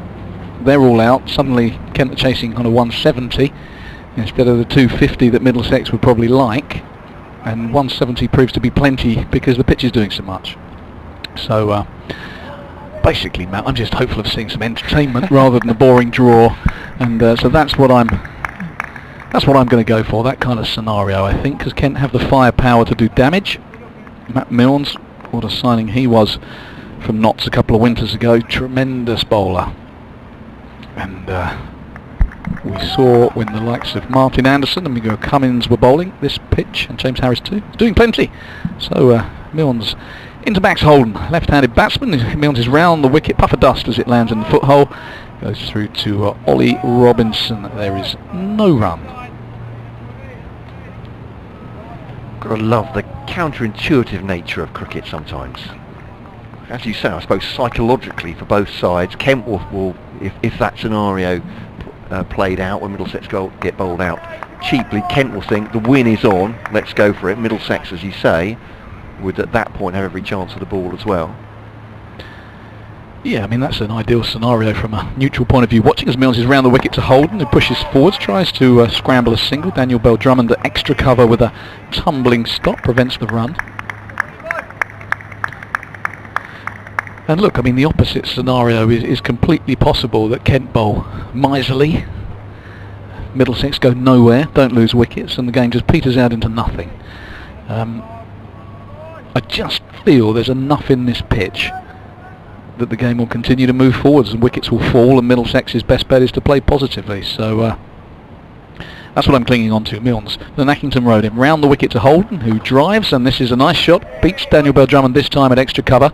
they're all out. Suddenly Kent are chasing on a 170 instead of the 250 that Middlesex would probably like, and 170 proves to be plenty because the pitch is doing so much. So basically, Matt, I'm just hopeful of seeing some entertainment rather than a boring draw, and so that's what I'm going to go for, that kind of scenario, I think, because Kent have the firepower to do damage. Matt Milnes, what a signing he was from Notts a couple of winters ago, tremendous bowler. And we saw when the likes of Martin Anderson and Miguel Cummins were bowling this pitch, and James Harris too, doing plenty. So Milnes into Max Holden, left-handed batsman. Milnes is round the wicket, puff of dust as it lands in the foothole, goes through to Ollie Robinson. There is no run.
Gotta love the counterintuitive nature of cricket sometimes. As you say, I suppose psychologically for both sides, Kent will if that scenario played out when Middlesex get bowled out cheaply, Kent will think the win is on, let's go for it. Middlesex, as you say, would at that point have every chance of the ball as well.
Yeah, I mean, that's an ideal scenario from a neutral point of view. Watching as Milnes is round the wicket to Holden, who pushes forwards, tries to scramble a single. Daniel Bell-Drummond at extra cover with a tumbling stop, prevents the run. And look, I mean, the opposite scenario is completely possible, that Kent bowl miserly, Middlesex go nowhere, don't lose wickets, and the game just peters out into nothing. I just feel there's enough in this pitch that the game will continue to move forwards and wickets will fall, and Middlesex's best bet is to play positively. So that's what I'm clinging on to. Milnes, the Nackington Road in, round the wicket to Holden, who drives, and this is a nice shot, beats Daniel Bell-Drummond this time at extra cover.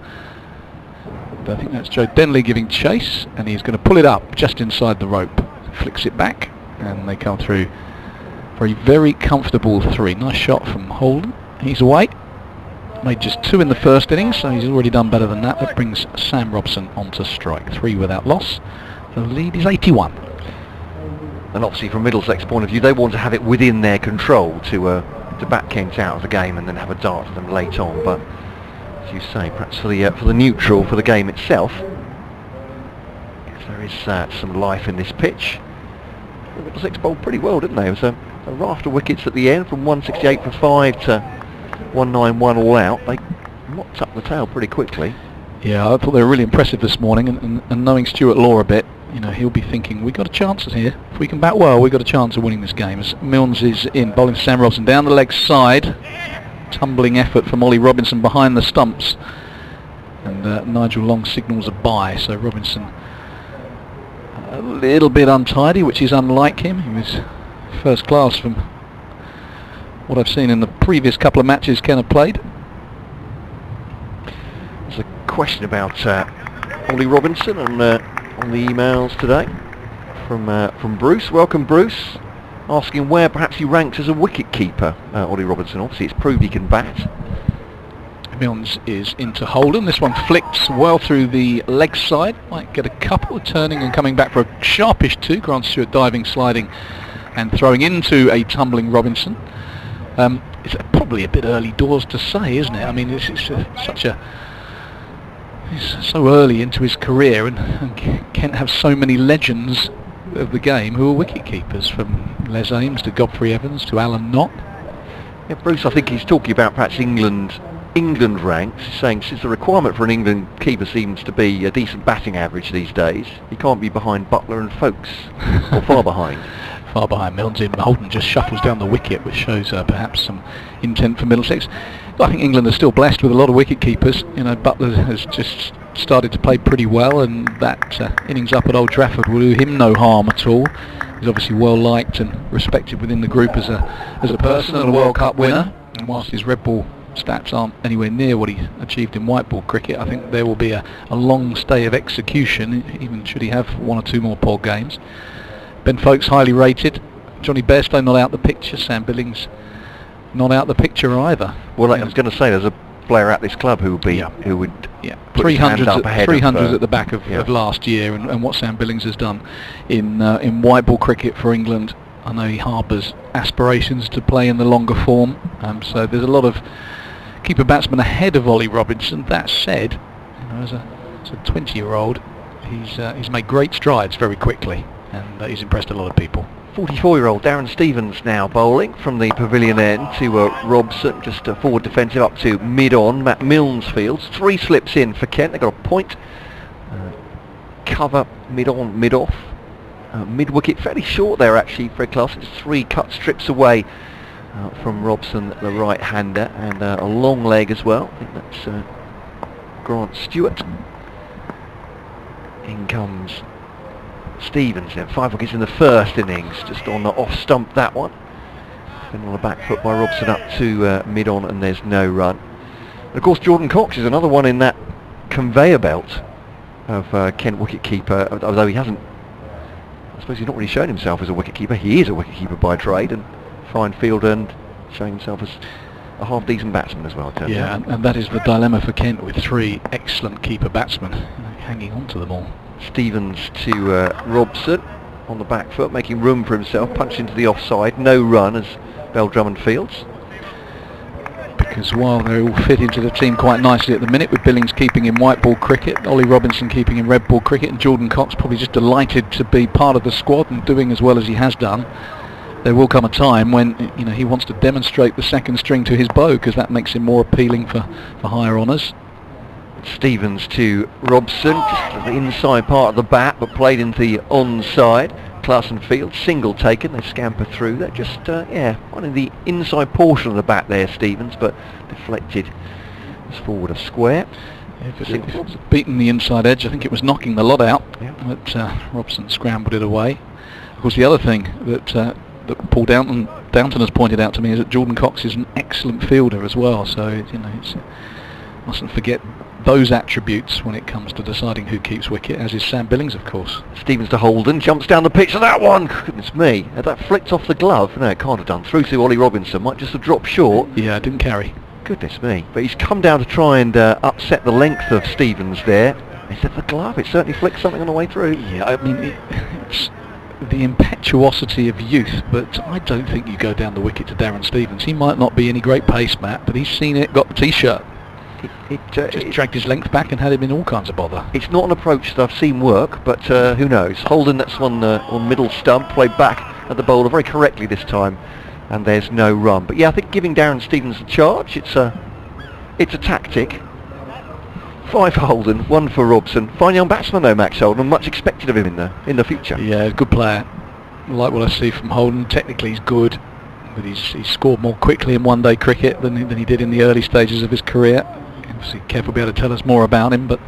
I think that's Joe Denley giving chase, and he's going to pull it up just inside the rope. Flicks it back, and they come through for a very comfortable 3. Nice shot from Holden. He's away. Made just 2 in the first innings, so he's already done better than that. That brings Sam Robson onto strike. 3 without loss. The lead is 81.
And obviously from Middlesex' point of view, they want to have it within their control to bat Kent out of the game and then have a dart for them late on. But as you say, perhaps for the neutral, for the game itself, if there is some life in this pitch. Middlesex bowled pretty well, didn't they? It was a raft of wickets at the end, from 168 for 5 to 191 all out. They mopped up the tail pretty quickly.
Yeah, I thought they were really impressive this morning, and knowing Stuart Law a bit, you know, he'll be thinking, we've got a chance here. If we can bat well, we've got a chance of winning this game. As Milnes is in, bowling Sam Robson down the leg side. Tumbling effort from Ollie Robinson behind the stumps, and Nigel Long signals a bye, so Robinson a little bit untidy, which is unlike him. He was first class from what I've seen in the previous couple of matches Ken have played.
There's a question about Ollie Robinson on the emails today from Bruce. Welcome, Bruce. Asking where perhaps he ranks as a wicket keeper, Ollie Robinson. Obviously it's proved he can bat.
Milnes is into Holden. This one flicks well through the leg side. Might get a couple, turning and coming back for a sharpish 2. Grant Stewart diving, sliding and throwing into a tumbling Robinson. It's probably a bit early doors to say, isn't it? I mean, he's so early into his career, and Kent have so many legends of the game who are wicket keepers, from Les Ames to Godfrey Evans to Alan Knott.
Yeah, Bruce, I think he's talking about perhaps England England ranks, saying since the requirement for an England keeper seems to be a decent batting average these days, he can't be behind Butler and Folkes, or far behind.
Far behind Milnes in. Holden just shuffles down the wicket, which shows perhaps some intent for Middlesex. I think England are still blessed with a lot of wicket keepers. You know, Butler has just started to play pretty well, and that innings up at Old Trafford will do him no harm at all. He's obviously well liked and respected within the group as a person and a World Cup winner. And whilst his red ball stats aren't anywhere near what he achieved in white ball cricket, I think there will be a long stay of execution, even should he have one or two more poor games. Ben Folkes highly rated. Johnny Bairstow not out the picture. Sam Billings not out the picture either.
Well, I was going to say there's a player at this club who would put his hand up ahead
300s at the back of last year, and what Sam Billings has done in white ball cricket for England. I know he harbours aspirations to play in the longer form, so there's a lot of keeper batsmen ahead of Ollie Robinson. That said, you know, as a 20-year-old, he's made great strides very quickly, and he's impressed a lot of people.
44-year-old Darren Stevens now bowling from the pavilion end to Robson, just forward defensive up to mid-on. Matt Milnes fields. 3 slips in for Kent. They've got a point. Cover mid-on, mid-off. Mid-wicket, fairly short there actually, Fred Clarkson. It's 3 cut strips away from Robson, the right-hander, and a long leg as well. I think that's Grant Stewart. In comes Stevens then. 5 wickets in the first innings, just on the off stump that one. Then on the back foot by Robson up to mid-on, and there's no run. And of course Jordan Cox is another one in that conveyor belt of Kent wicket-keeper, although he hasn't, I suppose he's not really shown himself as a wicket-keeper. He is a wicket-keeper by trade, and fine fielder, and showing himself as a half-decent batsman as well.
Yeah, and that is the dilemma for Kent, with 3 excellent keeper batsmen, hanging on to them all.
Stevens to Robson on the back foot, making room for himself, punched into the offside, no run as Bell Drummond fields.
Because while they all fit into the team quite nicely at the minute, with Billings keeping in white ball cricket, Ollie Robinson keeping in red ball cricket, and Jordan Cox probably just delighted to be part of the squad and doing as well as he has done, there will come a time when, you know, he wants to demonstrate the second string to his bow, because that makes him more appealing for higher honours.
Stevens to Robson, just at the inside part of the bat, but played into the onside. Clarkson field, single taken, they scamper through. They're just, one in the inside portion of the bat there, Stevens, but deflected as forward a square.
If it was beaten the inside edge, I think it was knocking the lot out, but Robson scrambled it away. Of course, the other thing that Paul Downton has pointed out to me is that Jordan Cox is an excellent fielder as well, so you know, mustn't forget those attributes when it comes to deciding who keeps wicket, as is Sam Billings, of course.
Stevens to Holden, jumps down the pitch, and that one, goodness me, that flicked off the glove. No, it can't have done. Through to Ollie Robinson, might just have dropped short.
Yeah, it didn't carry.
Goodness me. But he's come down to try and upset the length of Stevens there. Is it the glove? It certainly flicked something on the way through.
Yeah, I mean, it's the impetuosity of youth, but I don't think you go down the wicket to Darren Stevens. He might not be any great pace, Matt, but he's seen it, got the t-shirt. Just dragged his length back and had him in all kinds of bother.
It's not an approach that I've seen work, but who knows. Holden, that's one on middle stump, played back at the bowler very correctly this time, and there's no run. But yeah, I think giving Darren Stevens a charge, it's a tactic. 5 for Holden, 1 for Robson. Fine young batsman though, Max Holden, much expected of him in the future.
Yeah, good player. I like what I see from Holden. Technically he's good, but he's scored more quickly in one-day cricket than he did in the early stages of his career. Obviously Kev will be able to tell us more about him, but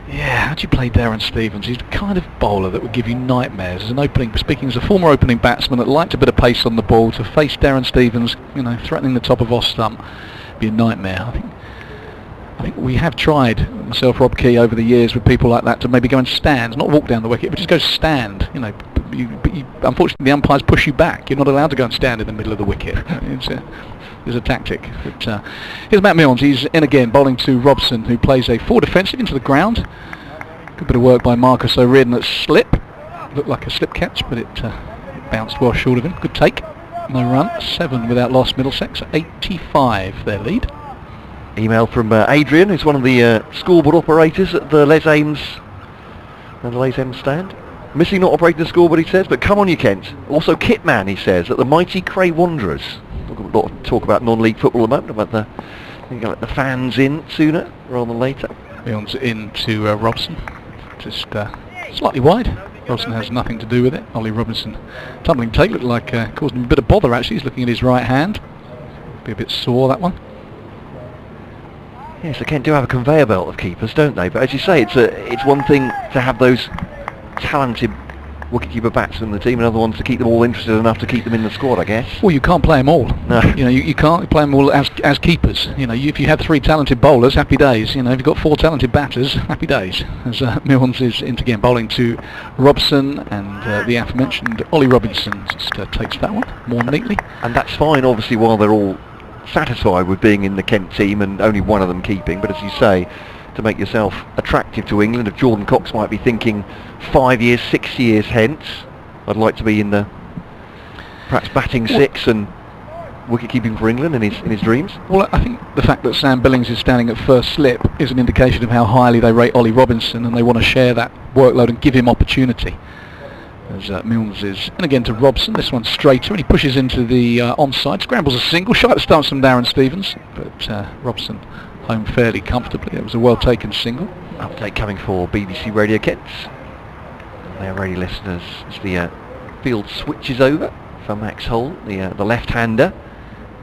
yeah, how do you play Darren Stevens? He's the kind of bowler that would give you nightmares as an opening. Speaking as a former opening batsman that liked a bit of pace on the ball, to face Darren Stevens, you know, threatening the top of off stump, would be a nightmare. I think we have tried, myself, Rob Key, over the years with people like that, to maybe go and stand, not walk down the wicket, but just go stand. You know, but unfortunately the umpires push you back. You're not allowed to go and stand in the middle of the wicket. It's a tactic. But, here's Matt Milnes. He's in again, bowling to Robson, who plays a forward defensive into the ground. Good bit of work by Marcus O'Riordan at slip. Looked like a slip catch, but it bounced well short of him. Good take. No run. 7 without loss. Middlesex 85 their lead.
Email from Adrian, who's one of the scoreboard operators at the Les Ames stand. Missing not operating the scoreboard, he says, but come on you Kent. Also Kitman, he says, at the mighty Cray Wanderers. talk about non-league football at the moment, about the fans in sooner rather than later.
Beyond's into Robson, just slightly wide. Robson has nothing to do with it. Ollie Robinson, tumbling take, looked like caused him a bit of bother actually. He's looking at his right hand. Be a bit sore, that one.
Yes, they do have a conveyor belt of keepers, don't they? But as you say, it's one thing to have those talented wicketkeeper batsmen in the team, and other ones to keep them all interested enough to keep them in the squad, I guess.
Well, you can't play them all.
No.
You know, you can't play them all as keepers. You know, if you had 3 talented bowlers, happy days. You know, if you've got 4 talented batters, happy days. As Milnes is into again, bowling to Robson, and the aforementioned Ollie Robinson just takes that one more neatly.
And that's fine, obviously, while they're all satisfied with being in the Kent team and only one of them keeping. But as you say, to make yourself attractive to England, if Jordan Cox might be thinking 5 years, 6 years hence, I'd like to be in the perhaps batting 6 and wicket keeping for England in his dreams.
Well, I think the fact that Sam Billings is standing at first slip is an indication of how highly they rate Ollie Robinson, and they want to share that workload and give him opportunity. As Milnes is, and again to Robson, this one's straighter, and he pushes into the onside, scrambles a single, shy at the stance from Darren Stevens, but Robson home fairly comfortably. It was a well taken single.
Update coming for BBC Radio Kent. Their radio listeners, as the field switches over for Max Holt, the left-hander.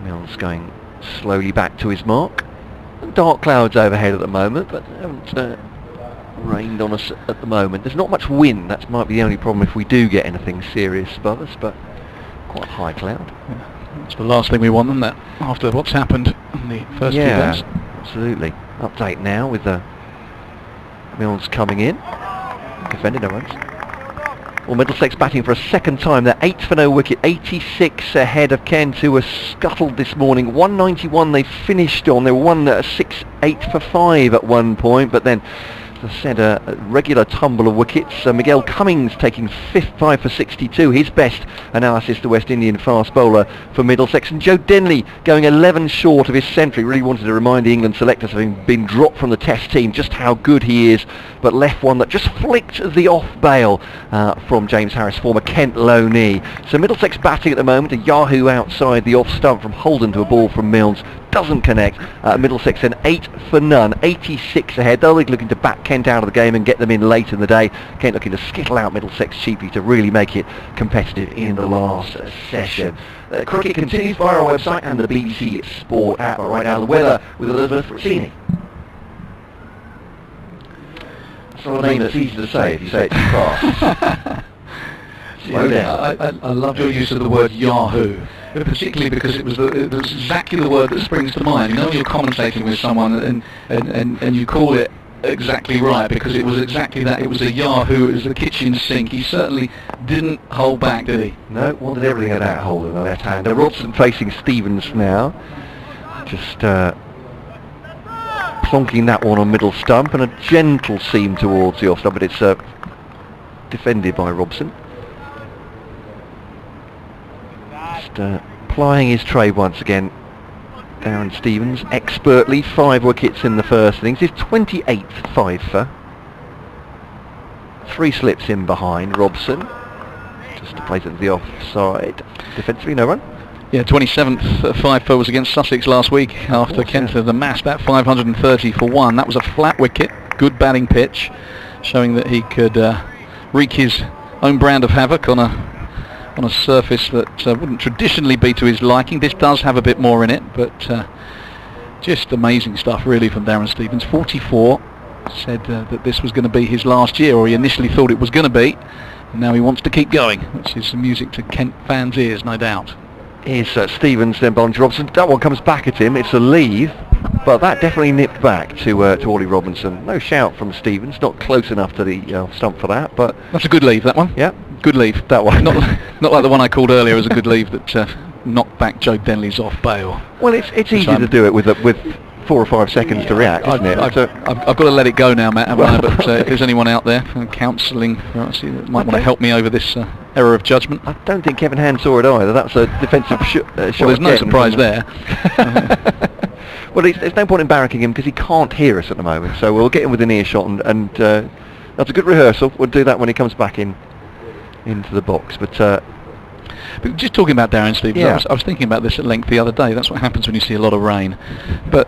Milnes going slowly back to his mark. Dark clouds overhead at the moment, but they haven't rained on us at the moment. There's not much wind. That might be the only problem if we do get anything serious above us, but quite high cloud.
Yeah, that's the last thing we want, isn't that? After what's happened in the first few days.
Absolutely. Update now with the Milnes coming in. Defended, no runs. Well, Middlesex batting for a second time. They're 8 for no wicket, 86 ahead of Kent, who were scuttled this morning. 191 they finished on. They won 6-8 for 5 at one point, but then, as I said, a regular tumble of wickets. Miguel Cummings taking 5 for 62, his best analysis, the West Indian fast bowler for Middlesex. And Joe Denley going 11 short of his century. Really wanted to remind the England selectors, having been dropped from the Test team, just how good he is, but left one that just flicked the off bail from James Harris, former Kent low knee. So Middlesex batting at the moment, a Yahoo outside the off stump from Holden to a ball from Milnes. Doesn't connect. Middlesex an 8 for none, 86 ahead. They'll be looking to back Kent out of the game and get them in late in the day. Kent looking to skittle out Middlesex cheaply to really make it competitive in the last session. Cricket continues via our website and the BBC Sport app. Right now the weather with Elizabeth Rossini. It's not a name that's easy to say if you say it too fast. Slow down.
I love your use of the word Yahoo, particularly because it was exactly the word that springs to mind. You know, when you're commentating with someone and you call it exactly right, because it was exactly that. It was a Yahoo, it was the kitchen sink. He certainly didn't hold back, did he?
No, wanted everything at that hole in the left hander. Robson facing Stevens now. Just plonking that one on middle stump, and a gentle seam towards the off stump, but it's defended by Robson. Just plying his trade once again. Darren Stevens expertly, 5 wickets in the first innings. His 28th fifer. 3 slips in behind Robson. Just to place it to the offside. Defensively, no run.
Yeah, 27th fifer was against Sussex last week after Kent had amassed that 530 for 1. That was a flat wicket, good batting pitch, showing that he could wreak his own brand of havoc on a surface that wouldn't traditionally be to his liking. This does have a bit more in it, but just amazing stuff really from Darren Stevens. 44, said that this was going to be his last year, or he initially thought it was going to be, and now he wants to keep going, which is some music to Kent fans' ears, no doubt.
Here's Stevens, then bowling to Robson. That one comes back at him. It's a leave, but that definitely nipped back to Ollie Robinson. No shout from Stevens, not close enough to the stump for that, but
that's a good leave, that one.
Yeah,
good leave, that one. Not like the one I called earlier as a good leave that knocked back Joe Denley's off bail.
Well, it's easy to do it with 4 or 5 seconds to react, isn't it?
I've got to let it go now, Matt, haven't I? But if there's anyone out there counselling that might want to help me over this error of judgment.
I don't think Kevin Hand saw it either. That's a defensive shot.
Well, there's no surprise there.
Well, there's no point in barracking him because he can't hear us at the moment, so we'll get him within earshot, and that's a good rehearsal. We'll do that when he comes back into the box. But
But just talking about Darren Stevens,
Yeah.
I was thinking about this at length the other day. That's what happens when you see a lot of rain. But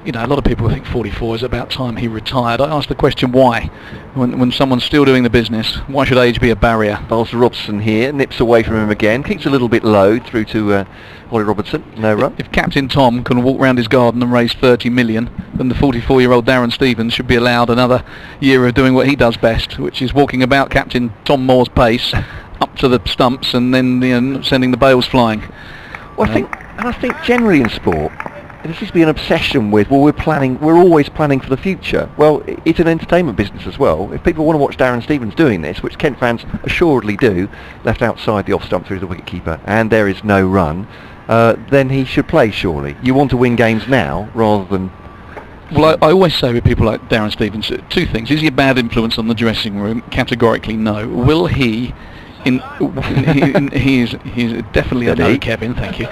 you know, a lot of people think 44 is about time he retired. I asked the question why, when someone's still doing the business, why should age be a barrier?
Balzer Robson here, nips away from him again, kicks a little bit low through to Ollie Robertson, no run.
If Captain Tom can walk round his garden and raise 30 million, then the 44-year-old Darren Stevens should be allowed another year of doing what he does best, which is walking about Captain Tom Moore's pace up to the stumps and then sending the bails flying.
Well, I think generally in sport, there seems to be an obsession with, well, we're always planning for the future. Well, it's an entertainment business as well. If people want to watch Darren Stevens doing this, which Kent fans assuredly do, left outside the off stump through the wicketkeeper, and there is no run, then he should play, surely. You want to win games now, rather than...
Well, I always say with people like Darren Stevens, two things. Is he a bad influence on the dressing room? Categorically no. Will he... he is definitely a no, Kevin, thank you.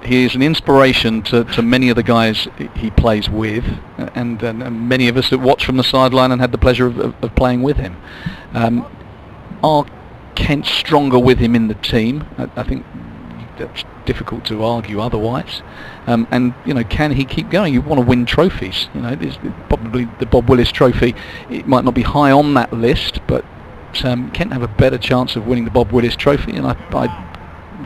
He is an inspiration to many of the guys he plays with, and many of us that watch from the sideline and had the pleasure of playing with him. Are Kent stronger with him in the team? I think that's difficult to argue otherwise. And you know, can he keep going? You want to win trophies. You know, there's probably the Bob Willis Trophy. It might not be high on that list, but Kent have a better chance of winning the Bob Willis Trophy, and I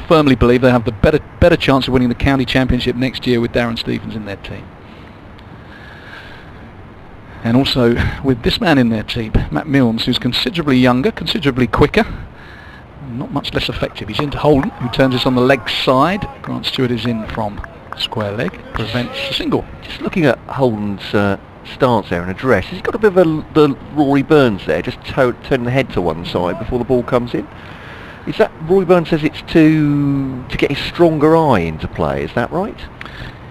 firmly believe they have the better chance of winning the county championship next year with Darren Stevens in their team. And also with this man in their team, Matt Milnes, who's considerably younger, considerably quicker, not much less effective. He's into Holden, who turns this on the leg side. Grant Stewart is in from square leg, prevents a single.
Just looking at Holden's stance there and address, has he got a bit of the Rory Burns there, just turning the head to one side before the ball comes in? Is that, Rory Burns says it's to get his stronger eye into play, is that right?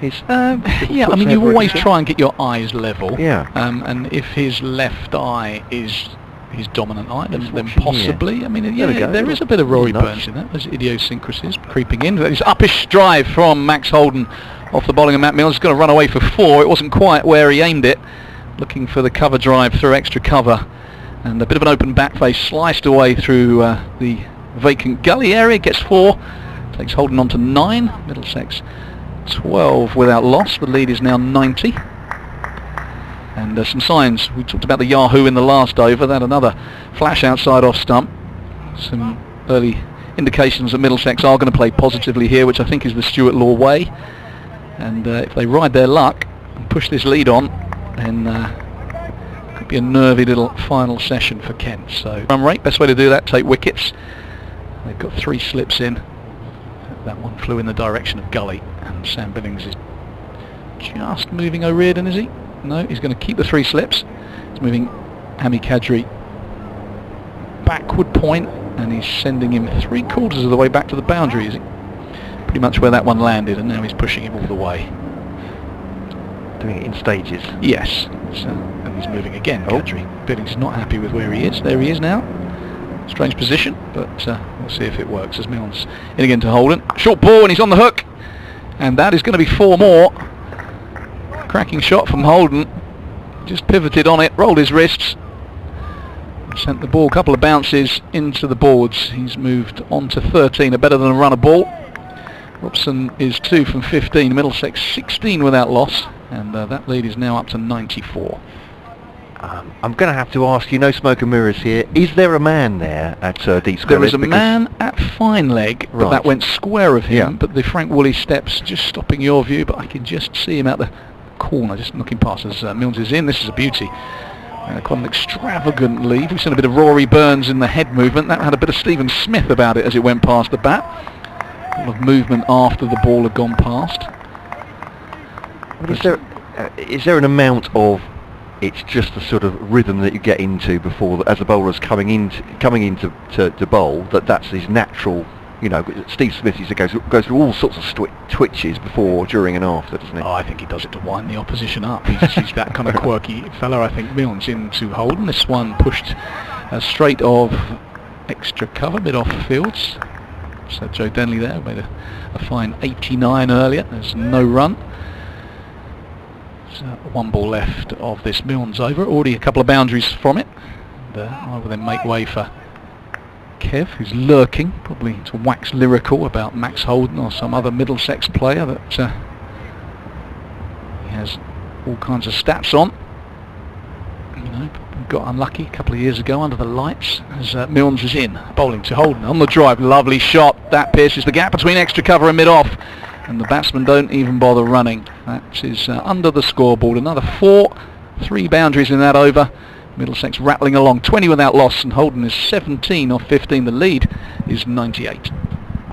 Yeah, I mean, you always try and get your eyes level.
Yeah.
And if his left eye is his dominant eye, then possibly. I mean, yeah, there is a bit of Rory Burns in that. There's idiosyncrasies creeping in. There's uppish drive from Max Holden off the bowling of Matt Milnes. He's going to run away for 4. It wasn't quite where he aimed it. Looking for the cover drive through extra cover. And a bit of an open back face sliced away through the vacant gully area, gets 4, takes Holden on to 9, Middlesex 12 without loss. The lead is now 90. And some signs, we talked about the Yahoo in the last over, that another flash outside off stump. Some early indications that Middlesex are going to play positively here, which I think is the Stuart Law way. And if they ride their luck and push this lead on, then it could be a nervy little final session for Kent. So run rate, best way to do that, take wickets. They've got 3 slips in. That one flew in the direction of gully, and Sam Billings is just moving O'Riordan, is he? No, he's going to keep the 3 slips. He's moving Hami Kadri backward point, and he's sending him 3/4 of the way back to the boundary, is he? Pretty much where that one landed, and now he's pushing him all the way.
Doing it in stages.
Yes. So, and he's moving again, Kadri. Billings is not happy with where he is. There he is now. Strange position, but we'll see if it works. As Milnes in again to Holden. Short ball, and he's on the hook. And that is going to be 4 more. Cracking shot from Holden. Just pivoted on it, rolled his wrists. Sent the ball a couple of bounces into the boards. He's moved on to 13, a better than a runner ball. Robson is 2 from 15. Middlesex 16 without loss. And that lead is now up to 94.
I'm going to have to ask you, no smoke and mirrors here, is there a man there at deep square?
There is a man at fine leg, but that went square of him, but the Frank Woolley steps just stopping your view, but I can just see him at the corner, just looking past as Milnes is in. This is a beauty. Quite an extravagant lead. We've seen a bit of Rory Burns in the head movement. That had a bit of Stephen Smith about it as it went past the bat. A lot of movement after the ball had gone past.
Is there an amount of, it's just the sort of rhythm that you get into before, as the bowler's coming in to bowl, that's his natural, you know? Steve Smith used to go through all sorts of twitches before, during and after, doesn't he?
Oh, I think he does it to wind the opposition up. He's that kind of quirky fella. I think Milnes into Holden. This one pushed straight of extra cover, mid off fields. So Joe Denley there made a fine 89 earlier. There's no run. 1 ball left of this Milnes over. Already a couple of boundaries from it. And I will then make way for Kev, who's lurking, probably to wax lyrical about Max Holden or some other Middlesex player that he has all kinds of stats on. You know, got unlucky a couple of years ago under the lights as Milnes is in, bowling to Holden on the drive. Lovely shot. That pierces the gap between extra cover and mid-off. And the batsmen don't even bother running. That is under the scoreboard. Another 4, 3 boundaries in that over. Middlesex rattling along, 20 without loss, and Holden is 17 off 15. The lead is 98.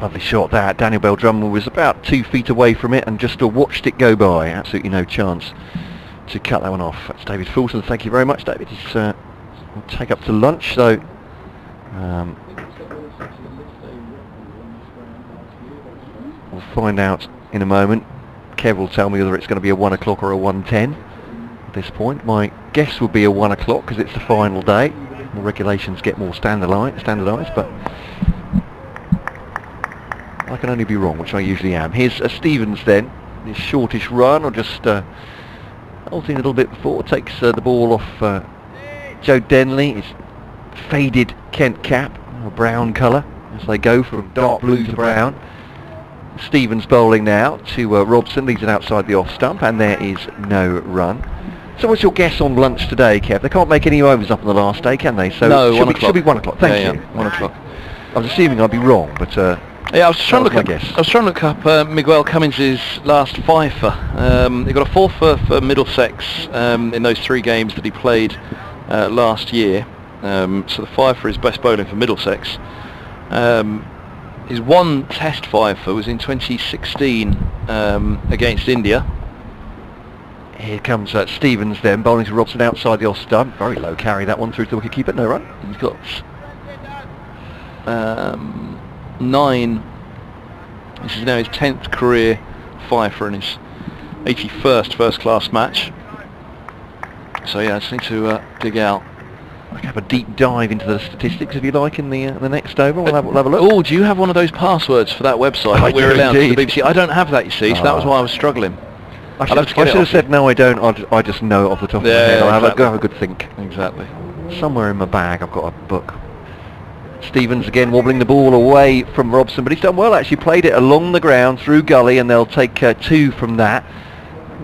Lovely shot that. Daniel Bell-Drummond was about 2 feet away from it and just watched it go by. Absolutely no chance to cut that one off. That's David Fulton. Thank you very much, David. We'll take up to lunch, so we'll find out in a moment. Kev will tell me whether it's going to be a 1 o'clock or a 1:10 at this point. My guess would be a 1 o'clock because it's the final day. The regulations get more standardised, but I can only be wrong, which I usually am. Here's Stevens then. His shortish run, or just halting a little bit before, takes the ball off Joe Denley. His faded Kent cap, a brown colour, as they go from dark blue to brown. Stevens bowling now to Robson, leaves it outside the off stump, and there is no run. So what's your guess on lunch today, Kev? They can't make any overs up on the last day, can they? So
no,
should be 1 o'clock. Thank you.
1 o'clock.
I was assuming I'd be wrong, but
yeah, I was trying to look up Miguel Cummins' last fifer. He got a 4 for Middlesex in those 3 games that he played last year. So the fifer is best bowling for Middlesex. His 1 test fifer was in 2016 against India.
Here comes Stevens then, bowling to Robson outside the off stump. Very low carry that one through to the wicketkeeper, no run.
He's got 9. This is now his 10th career fifer and his 81st first-class match. So yeah, I just need to dig out.
I can have a deep dive into the statistics if you like in the next over. We'll have a look.
Oh, do you have one of those passwords for that website that we're allowed to the BBC? I don't have that, you see, so that was why I was struggling.
I should have said no, I don't. I just know it off the top of my head. I'll have a good think.
Exactly.
Somewhere in my bag I've got a book. Stevens again wobbling the ball away from Robson, but he's done well actually. Played it along the ground through gully, and they'll take 2 from that.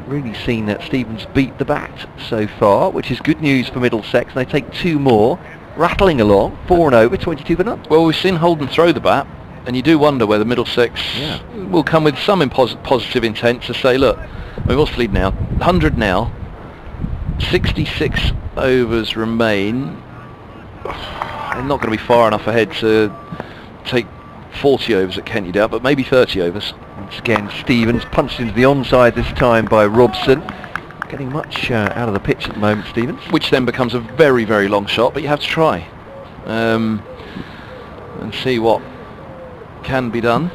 Really seen that Stevens beat the bat so far, which is good news for Middlesex. They take 2 more, rattling along, 4 and over, 22 for none.
Well, we've seen Holden throw the bat, and you do wonder whether Middlesex will come with some positive intent to say, look, we've what's the lead now? 100 now, 66 overs remain. They're not going to be far enough ahead to take 40 overs at Kent, you doubt, but maybe 30 overs.
Once again, Stevens punched into the onside this time by Robson. Getting much out of the pitch at the moment, Stevens.
Which then becomes a very, very long shot, but you have to try and see what can be done.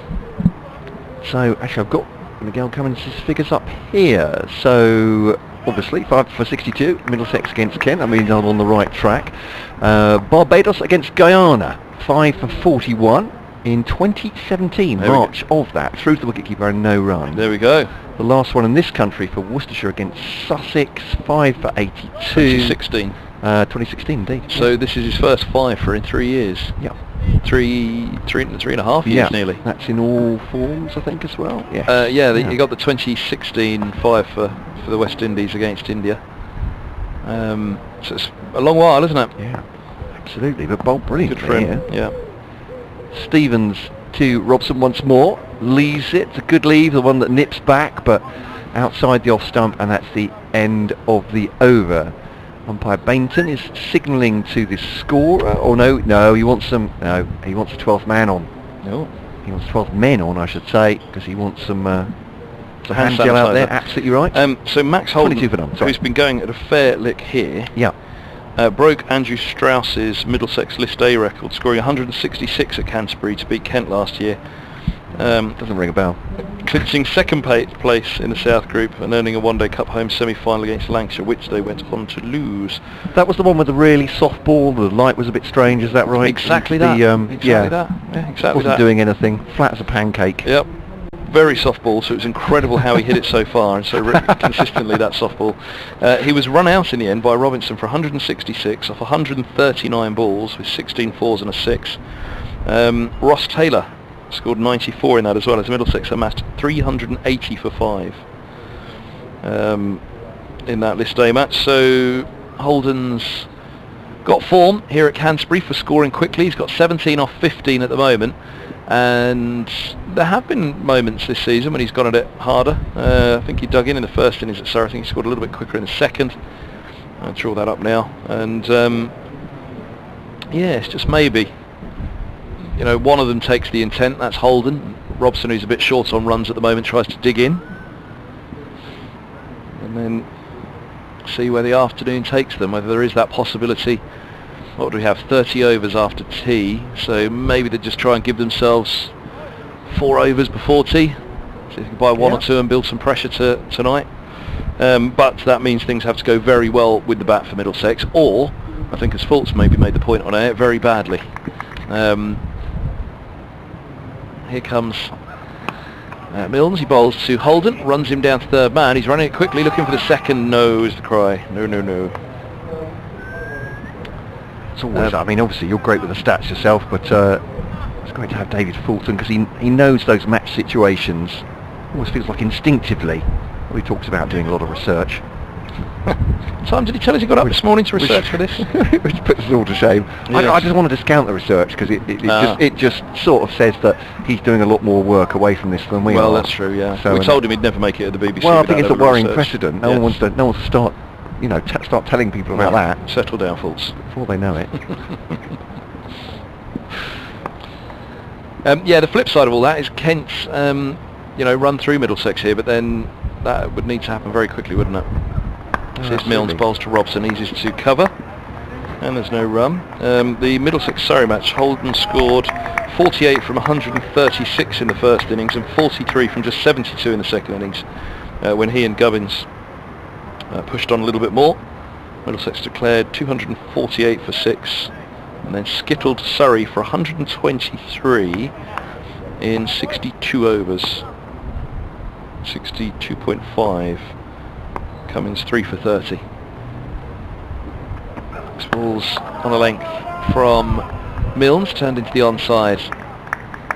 So, actually, I've got Miguel Cummins' figures up here. So, obviously, 5 for 62, Middlesex against Kent. I mean, I'm on the right track. Barbados against Guyana, 5 for 41. In 2017, March of that, through to the wicketkeeper and no run.
There we go.
The last one in this country for Worcestershire against Sussex, 5 for 82.
2016.
2016, indeed.
So this is his first fifer in 3 years.
Yeah.
3.5 years nearly.
That's in all forms, I think, as well.
Yeah. He got the 2016 five for the West Indies against India. So it's a long while, isn't it?
Yeah, absolutely. But bowled brilliantly.
Good for him. Yeah.
Stevens to Robson once more, leaves it. It's a good leave, the one that nips back, but outside the off stump, and that's the end of the over. Umpire Bainton is signalling to the scorer. Oh no, he wants a 12th man on.
No,
he wants 12 men on, I should say, because he wants some hand gel out there. Absolutely right.
So Max Holden,
22 for none,
who's been going at a fair lick here.
Yeah.
Broke Andrew Strauss's Middlesex List A record, scoring 166 at Canterbury to beat Kent last year.
Doesn't ring a bell.
Clinching second place in the South Group and earning a one-day cup home semi-final against Lancashire, which they went on to lose.
That was the one with the really soft ball. The light was a bit strange. Is that right?
Exactly that.
Wasn't doing anything. Flat as a pancake.
Yep. Very soft ball, so it's incredible how he hit it so far and so consistently, that soft ball. He was run out in the end by Robinson for 166 off 139 balls with 16 fours and a 6. Ross Taylor scored 94 in that as well, as Middlesex amassed 380 for 5 in that list A match. So Holden's got form here at Canterbury for scoring quickly. He's got 17 off 15 at the moment, and there have been moments this season when he's gone at it harder. I think he dug in the first innings at Surrey. I think he scored a little bit quicker in the second. I'll draw that up now, and yeah, it's just maybe, you know, one of them takes the intent. That's Holden. Robson, who's a bit short on runs at the moment, tries to dig in, and then see where the afternoon takes them, whether there is that possibility. What do we have, 30 overs after tea, so maybe they just try and give themselves 4 overs before tea, see if they can buy 1 or 2 and build some pressure tonight. But that means things have to go very well with the bat for Middlesex, or, I think as Fultz maybe made the point on air, very badly. Here comes Milnes. He bowls to Holden, runs him down to third man. He's running it quickly, looking for the second. No is the cry. No, no, no.
It's always, I mean, obviously you're great with the stats yourself, but it's great to have David Fulton, because he knows those match situations. Always feels like instinctively. He talks about doing a lot of research.
What time did he tell us he got up this morning to research for this?
Which puts us all to shame.
Yes.
I just want to discount the research, because it just sort of says that he's doing a lot more work away from this than we are.
Well, that's true, yeah.
So,
we told him he'd never make it at the BBC.
Well, I think it's a worrying
research.
precedent. No one wants to start, you know, start telling people about that
Settle down, Fultz.
before they know it.
Yeah, the flip side of all that is Kent's, you know, run through Middlesex here, but then that would need to happen very quickly, wouldn't it? Here's Milnes, bowls to Robson, easy to cover, and there's no run. The Middlesex-Surrey match, Holden scored 48 from 136 in the first innings and 43 from just 72 in the second innings, when he and Gubbins pushed on a little bit more. Middlesex declared 248 for 6, and then skittled Surrey for 123 in 62 overs. 62.5. Cummins 3 for 30. This ball's on a length from Milnes, turned into the onside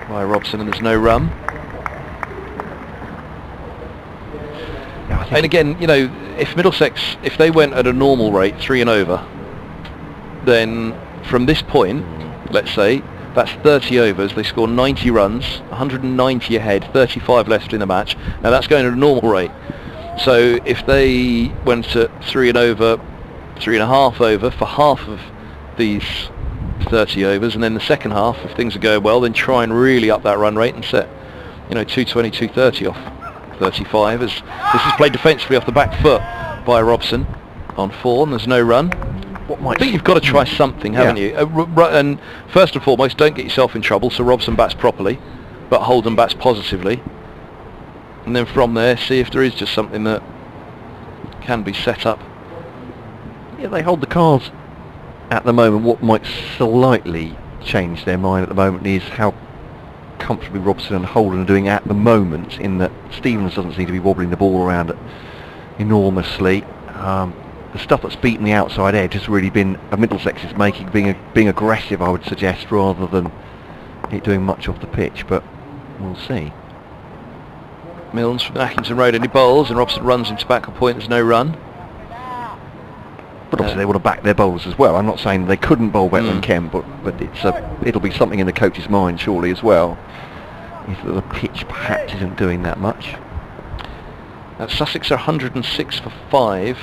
by Robson, and there's no run. And again, you know, if Middlesex, if they went at a normal rate, 3 and over, then from this point, let's say, that's 30 overs, they score 90 runs, 190 ahead, 35 left in the match. Now that's going at a normal rate. So if they went at 3 and over, 3.5 over for half of these 30 overs, and then the second half, if things are going well, then try and really up that run rate and set, you know, 220, 230 off 35. As this is played defensively off the back foot by Robson on 4, and there's no run. I think you've got to try something, haven't you? And first and foremost, don't get yourself in trouble, so Robson bats properly, but Holden bats positively. And then from there, see if there is just something that can be set up.
Yeah, they hold the cards at the moment. What might slightly change their mind at the moment is how comfortably Robson and Holden are doing at the moment, in that Stevens doesn't seem to be wobbling the ball around enormously. The stuff that's beaten the outside edge has really been a Middlesex's making, being aggressive, I would suggest, rather than it doing much off the pitch, but we'll see.
Milnes from Atkinson Road, and he bowls, and Robson runs into back point, there's no run.
But obviously they want to back their bowlers as well. I'm not saying they couldn't bowl better than Kemp, but it'll be something in the coach's mind surely as well, if the pitch perhaps isn't doing that much.
Sussex are 106 for 5,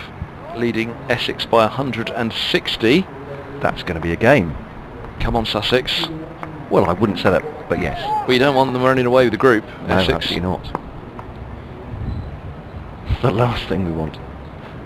leading Essex by 160.
That's going to be a game.
Come on, Sussex.
Well, I wouldn't say that, but yes.
Well, you don't want them running away with the group.
No,
Essex.
absolutely not. It's the last thing we want.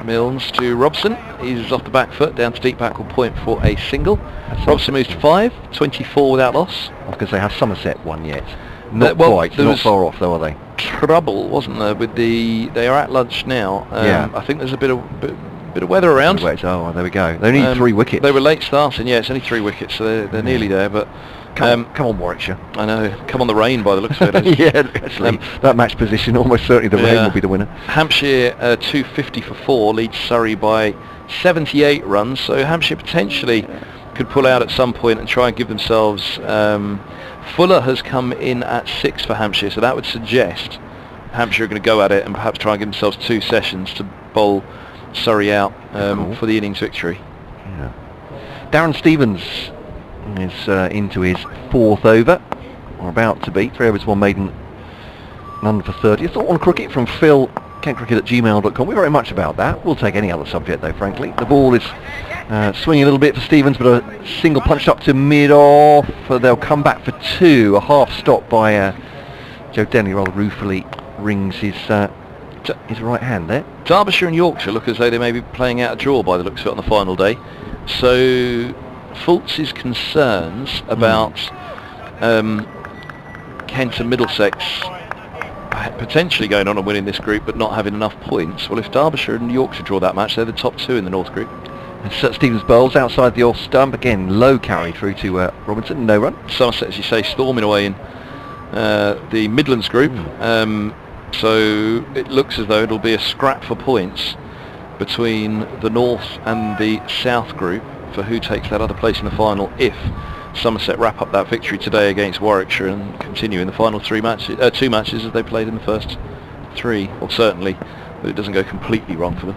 Milnes to Robson. He's off the back foot, down to deep backward point for a single. Robson moves to 5, 24 without loss.
I was going to say, has Somerset won yet? Not quite, not far off though, are they?
Trouble, wasn't there, with the... They are at lunch now.
Yeah.
I think there's a bit of weather around.
Oh, there we go. They need 3 wickets.
They were late starting, yeah, it's only 3 wickets, so they're nearly there, but...
Come on, Warwickshire.
I know, come on the rain by the looks of it.
Yeah, actually, that match position, almost certainly the rain will be the winner.
Hampshire 250 for 4 leads Surrey by 78 runs, so Hampshire potentially could pull out at some point and try and give themselves... Fuller has come in at 6 for Hampshire, so that would suggest Hampshire are going to go at it and perhaps try and give themselves 2 sessions to bowl Surrey out for the innings victory.
Yeah. Darren Stevens is into his 4th over, or about to be. 3 overs, 1 maiden, none for 30. A thought on cricket from Phil, kentcricket@gmail.com. We're very much about that. We'll take any other subject though, frankly. The ball is swinging a little bit for Stevens, but a single punched up to mid-off. They'll come back for 2. A half stop by Joe Denley rather ruefully rings his right hand there.
Derbyshire and Yorkshire look as though they may be playing out a draw by the looks of it on the final day. So Fultz's concerns about Kent and Middlesex potentially going on and winning this group but not having enough points. Well, if Derbyshire and Yorkshire draw that match, they're the top 2 in the North Group.
And Stevens bowls outside the off stump, again low carry through to Robinson, no run.
Somerset, as you say, storming away in the Midlands Group. So it looks as though it'll be a scrap for points between the North and the South Group for who takes that other place in the final if Somerset wrap up that victory today against Warwickshire and continue in the final 2 matches as they played in the first 3, or certainly, but it doesn't go completely wrong for them.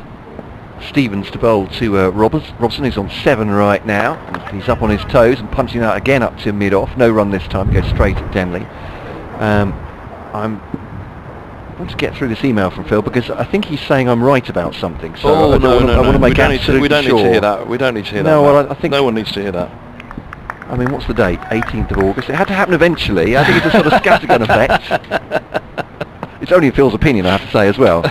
Stevens to bowl to Robson, who's on 7 right now. He's up on his toes and punching out again up to mid-off. No run this time, goes straight at Denley. I want to get through this email from Phil because I think he's saying I'm right about something. So I want to make absolutely
sure. We don't need to hear that. We don't need to hear that.
No, well, I think
no one needs to hear that.
I mean, what's the date? 18th of August. It had to happen eventually. I think it's a sort of scattergun effect. It's only Phil's opinion, I have to say, as well.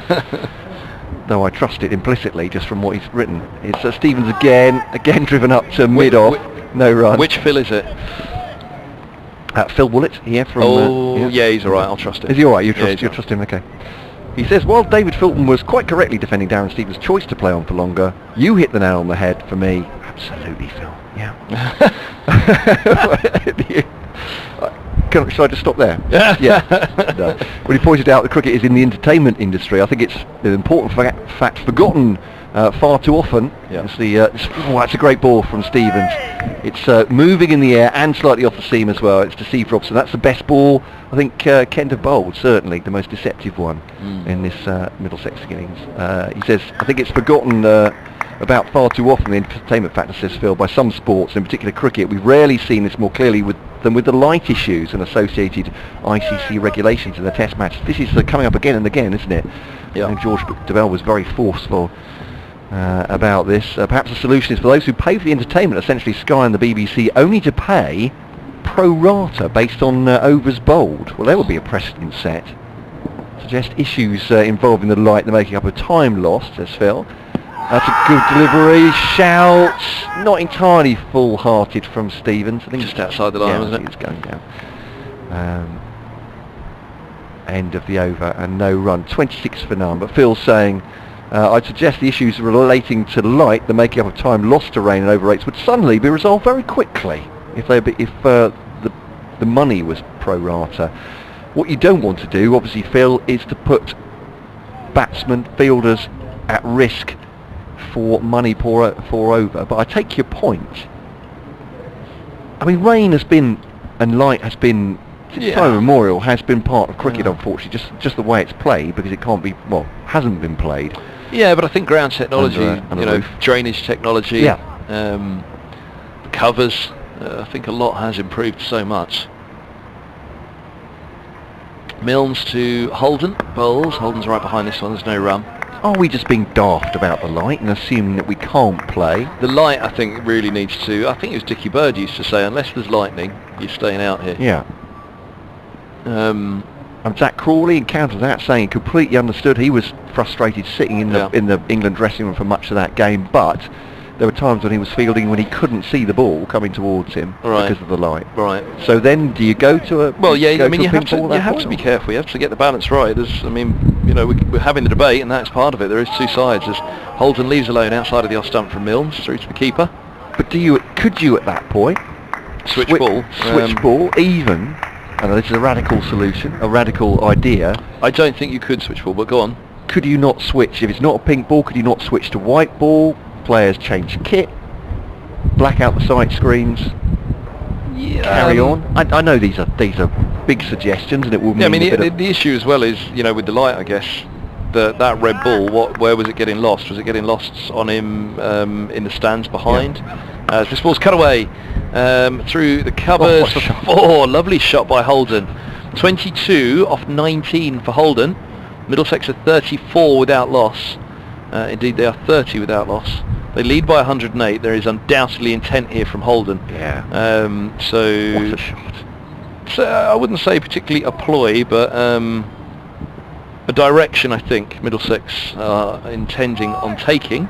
Though I trust it implicitly just from what he's written. It's Stevens again driven up to mid-off. No run.
Which Phil is it?
Phil Woolett here from...
yeah, he's alright, I'll trust him.
Is he alright? You trust him, okay. He says, while David Filton was quite correctly defending Darren Stevens' choice to play on for longer, you hit the nail on the head for me. Absolutely, Phil. Yeah. Should I just stop there? Yeah. No. When he pointed out that cricket is in the entertainment industry, I think it's an important fact forgotten far too often.
Yeah.
That's a great ball from Stevens. It's moving in the air and slightly off the seam as well. It's deceived Robson. That's the best ball I think Kent have bowled, certainly the most deceptive one in this Middlesex innings. He says, I think it's forgotten about far too often, the entertainment factor, says Phil, by some sports, in particular cricket. We've rarely seen this more clearly than with the light issues and associated ICC regulations in the test match. This is coming up again and again, isn't it?
Yeah.
And George Devell was very forceful about this. Perhaps the solution is for those who pay for the entertainment, essentially Sky and the BBC, only to pay pro rata based on overs bowled. Well, there would be a precedent set. Suggest issues involving the light, the making up of time lost, says Phil. That's a good delivery. Shouts, not entirely full-hearted from Stevens. I think
just outside the line, wasn't it?
It's going down. End of the over and no run. 26 for none. But Phil's saying, I'd suggest the issues relating to light, the making up of time lost to rain and over rates, would suddenly be resolved very quickly if the money was pro rata. What you don't want to do, obviously, Phil, is to put batsmen, fielders at risk for money for over. But I take your point. I mean, rain has been and light has been, since time immemorial, has been part of cricket, unfortunately, just the way it's played, because it can't be, well, hasn't been played.
Yeah, but I think ground technology,
under
drainage technology, covers, I think a lot has improved so much. Milnes to Holden, bowls. Holden's right behind this one, there's no run.
Are we just being daft about the light and assuming that we can't play?
The light, I think, really needs to, I think it was Dickie Bird used to say, unless there's lightning, you're staying out here.
Yeah. And Zach Crawley encountered that, saying he completely understood. He was frustrated sitting in the England dressing room for much of that game, but there were times when he was fielding when he couldn't see the ball coming towards him because of the light.
Right.
So then, do you go to a?
Well, yeah. I mean, you have to be careful. You have to get the balance right. We're having the debate, and that's part of it. There is two sides. As Holden leaves alone outside of the off stump from Milnes through to the keeper.
But could you at that point
switch ball,
even? I know this is a radical solution, a radical idea.
I don't think you could switch ball, but go on.
Could you not switch, if it's not a pink ball, could you not switch to white ball? Players change kit? black out the sight screens, carry on. I know these are big suggestions, and it will mean
Yeah, I mean,
a bit of
the issue as well is, with the light, I guess, that red ball, where was it getting lost? Was it getting lost on him in the stands behind? As this ball's cut away through the covers for 4. Lovely shot by Holden. 22 off 19 for Holden. Middlesex are 34 without loss. Indeed, they are 30 without loss. They lead by 108. There is undoubtedly intent here from Holden.
Yeah.
So
What a shot.
So I wouldn't say particularly a ploy, but a direction I think Middlesex are intending on taking.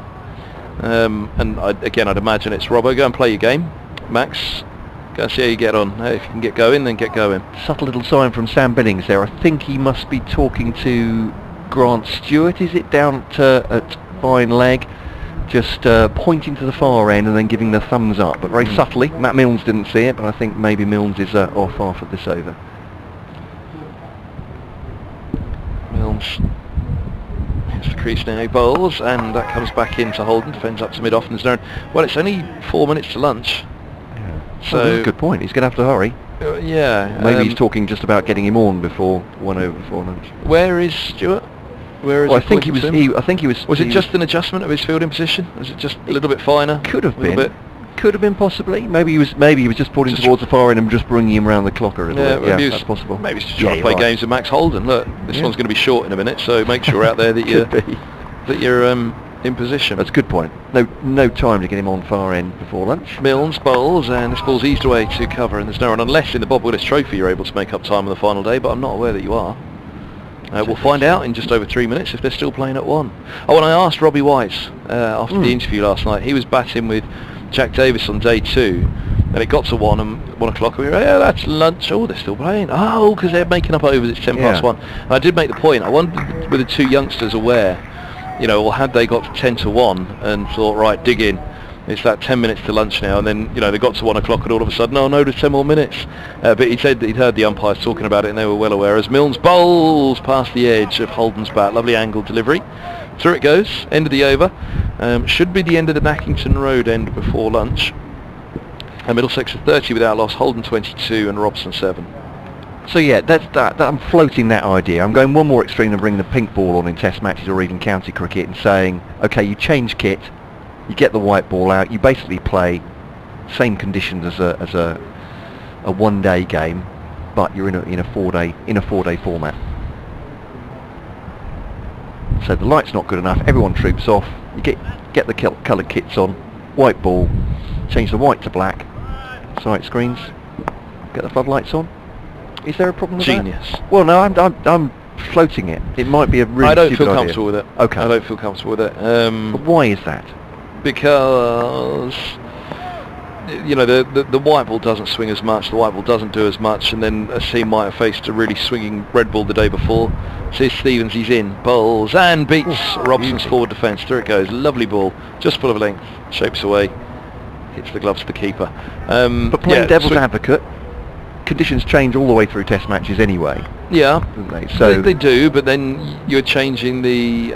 And I'd imagine it's Robbo, go and play your game. Max, go and see how you get on. If you can get going, then get going.
Subtle little sign from Sam Billings there. I think he must be talking to Grant Stewart, is it, down at fine leg? Just pointing to the far end and then giving the thumbs up, but very subtly. Matt Milnes didn't see it, but I think maybe Milnes is off after this over.
Milnes hits the crease now, bowls, and that comes back into Holden, defends up to mid-off, and there's well, it's only 4 minutes to lunch.
Yeah.
So
that's a good point. He's going to have to hurry.
Yeah.
Maybe he's talking just about getting him on before 1 over before lunch.
Where is Stewart? Where is
well, I think he was. I think he was.
Was it just an adjustment of his fielding position? Was it just a little bit finer?
Could have been. Could have been possibly. Maybe he was just putting towards the far end and just bringing him around the clocker a little bit. Yeah, that's possible.
Maybe he's just trying to play games with Max Holden. Look, this one's going to be short in a minute, so make sure out there that you're in position.
That's a good point. No time to get him on far end before lunch.
Milnes bowls, and this ball's eased away to cover, and there's no run, unless in the Bob Willis Trophy you're able to make up time on the final day, but I'm not aware that you are. We'll find out in just over 3 minutes if they're still playing at 1. Oh, and I asked Robbie Wise after the interview last night. He was batting with Jack Davis on day 2, and it got to 1 o'clock, and we were, yeah, that's lunch. Oh, they're still playing. Oh, because they're making up overs. It's 10 past 1. And I did make the point. I wondered were the 2 youngsters aware, or had they got to 10 to 1 and thought, right, dig in. It's that 10 minutes to lunch now, and then they got to 1 o'clock and all of a sudden, no, there's 10 more minutes. But he said that he'd heard the umpires talking about it and they were well aware. As Milnes bowls past the edge of Holden's bat, lovely angled delivery. Through it goes, end of the over. Should be the end of the Nackington Road end before lunch. And Middlesex are 30 without loss, Holden 22 and Robson 7.
So yeah, that I'm floating that idea. I'm going one more extreme than bringing the pink ball on in test matches or even county cricket and saying, okay, you change kit, you get the white ball out, you basically play same conditions as a 1 day game, but you're in a 4 day format. So the light's not good enough, everyone troops off, you get the coloured kits on, white ball, change the white to black, sight screens, get the floodlights on. Is there a problem with
Genius.
that? Well, no, I'm floating it. It might be a really
I don't
stupid
feel
idea.
comfortable with it.
Okay.
I don't feel comfortable with it.
But why is that?
Because the white ball doesn't swing as much, the white ball doesn't do as much, and then a team might have faced a really swinging red ball the day before. Says Stevens, he's in, bowls and beats Robson's forward defence. There it goes, lovely ball, just full of length, shapes away, hits the gloves of the keeper.
But playing devil's advocate, conditions change all the way through test matches anyway.
Yeah,
don't they? So
they do, but then you're changing the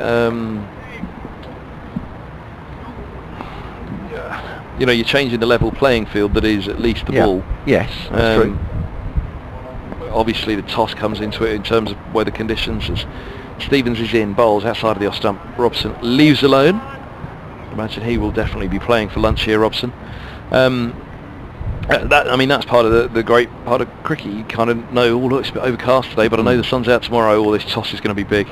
you're changing the level playing field that is at least the ball.
Yes, that's true.
Obviously the toss comes into it in terms of weather conditions. As Stevens is in, bowls outside of the off stump, Robson leaves alone. I imagine he will definitely be playing for lunch here, Robson. That's part of the great part of cricket. You kind of know, look, it's a bit overcast today, but I know the sun's out tomorrow, this toss is going to be big.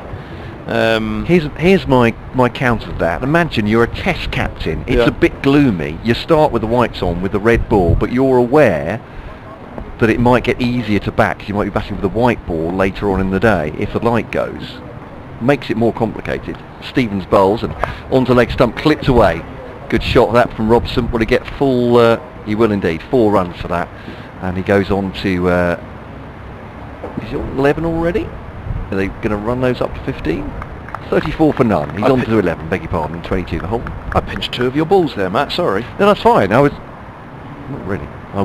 Here's my counter to that. Imagine you're a test captain. It's a bit gloomy. You start with the whites on with the red ball, but you're aware that it might get easier to bat because you might be batting with the white ball later on in the day if the light goes. Makes it more complicated. Stevens bowls and onto leg stump, clipped away. Good shot that from Robson. Will he get full? He will indeed. 4 runs for that, and he goes on to. Is it 11 already? Are they going to run those up to 15? 34 for none. He's on to 11, beg your pardon, 22 the whole.
I pinched 2 of your balls there, Matt, sorry.
No, that's fine. Not really. I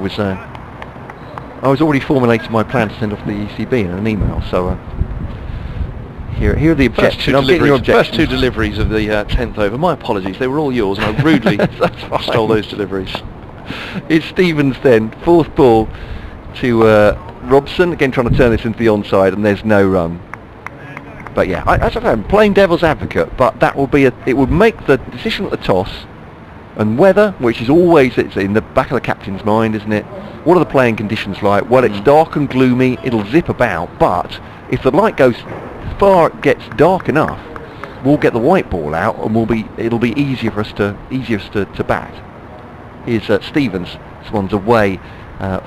was already formulating my plan to send off the ECB in an email, so here are the objections. I'm getting your objections.
First 2 deliveries of the 10th over. My apologies, they were all yours, and I rudely stole those deliveries.
It's Stevens then, fourth ball to Robson, again trying to turn this into the onside, and there's no run. But yeah, as I said, playing devil's advocate, but that will be it would make the decision at the toss, and weather, which is always, it's in the back of the captain's mind, isn't it? What are the playing conditions like? Well, it's dark and gloomy, it'll zip about, but if the light goes far, it gets dark enough, we'll get the white ball out, and it'll be easier for us to bat. Here's Stevens. This one's away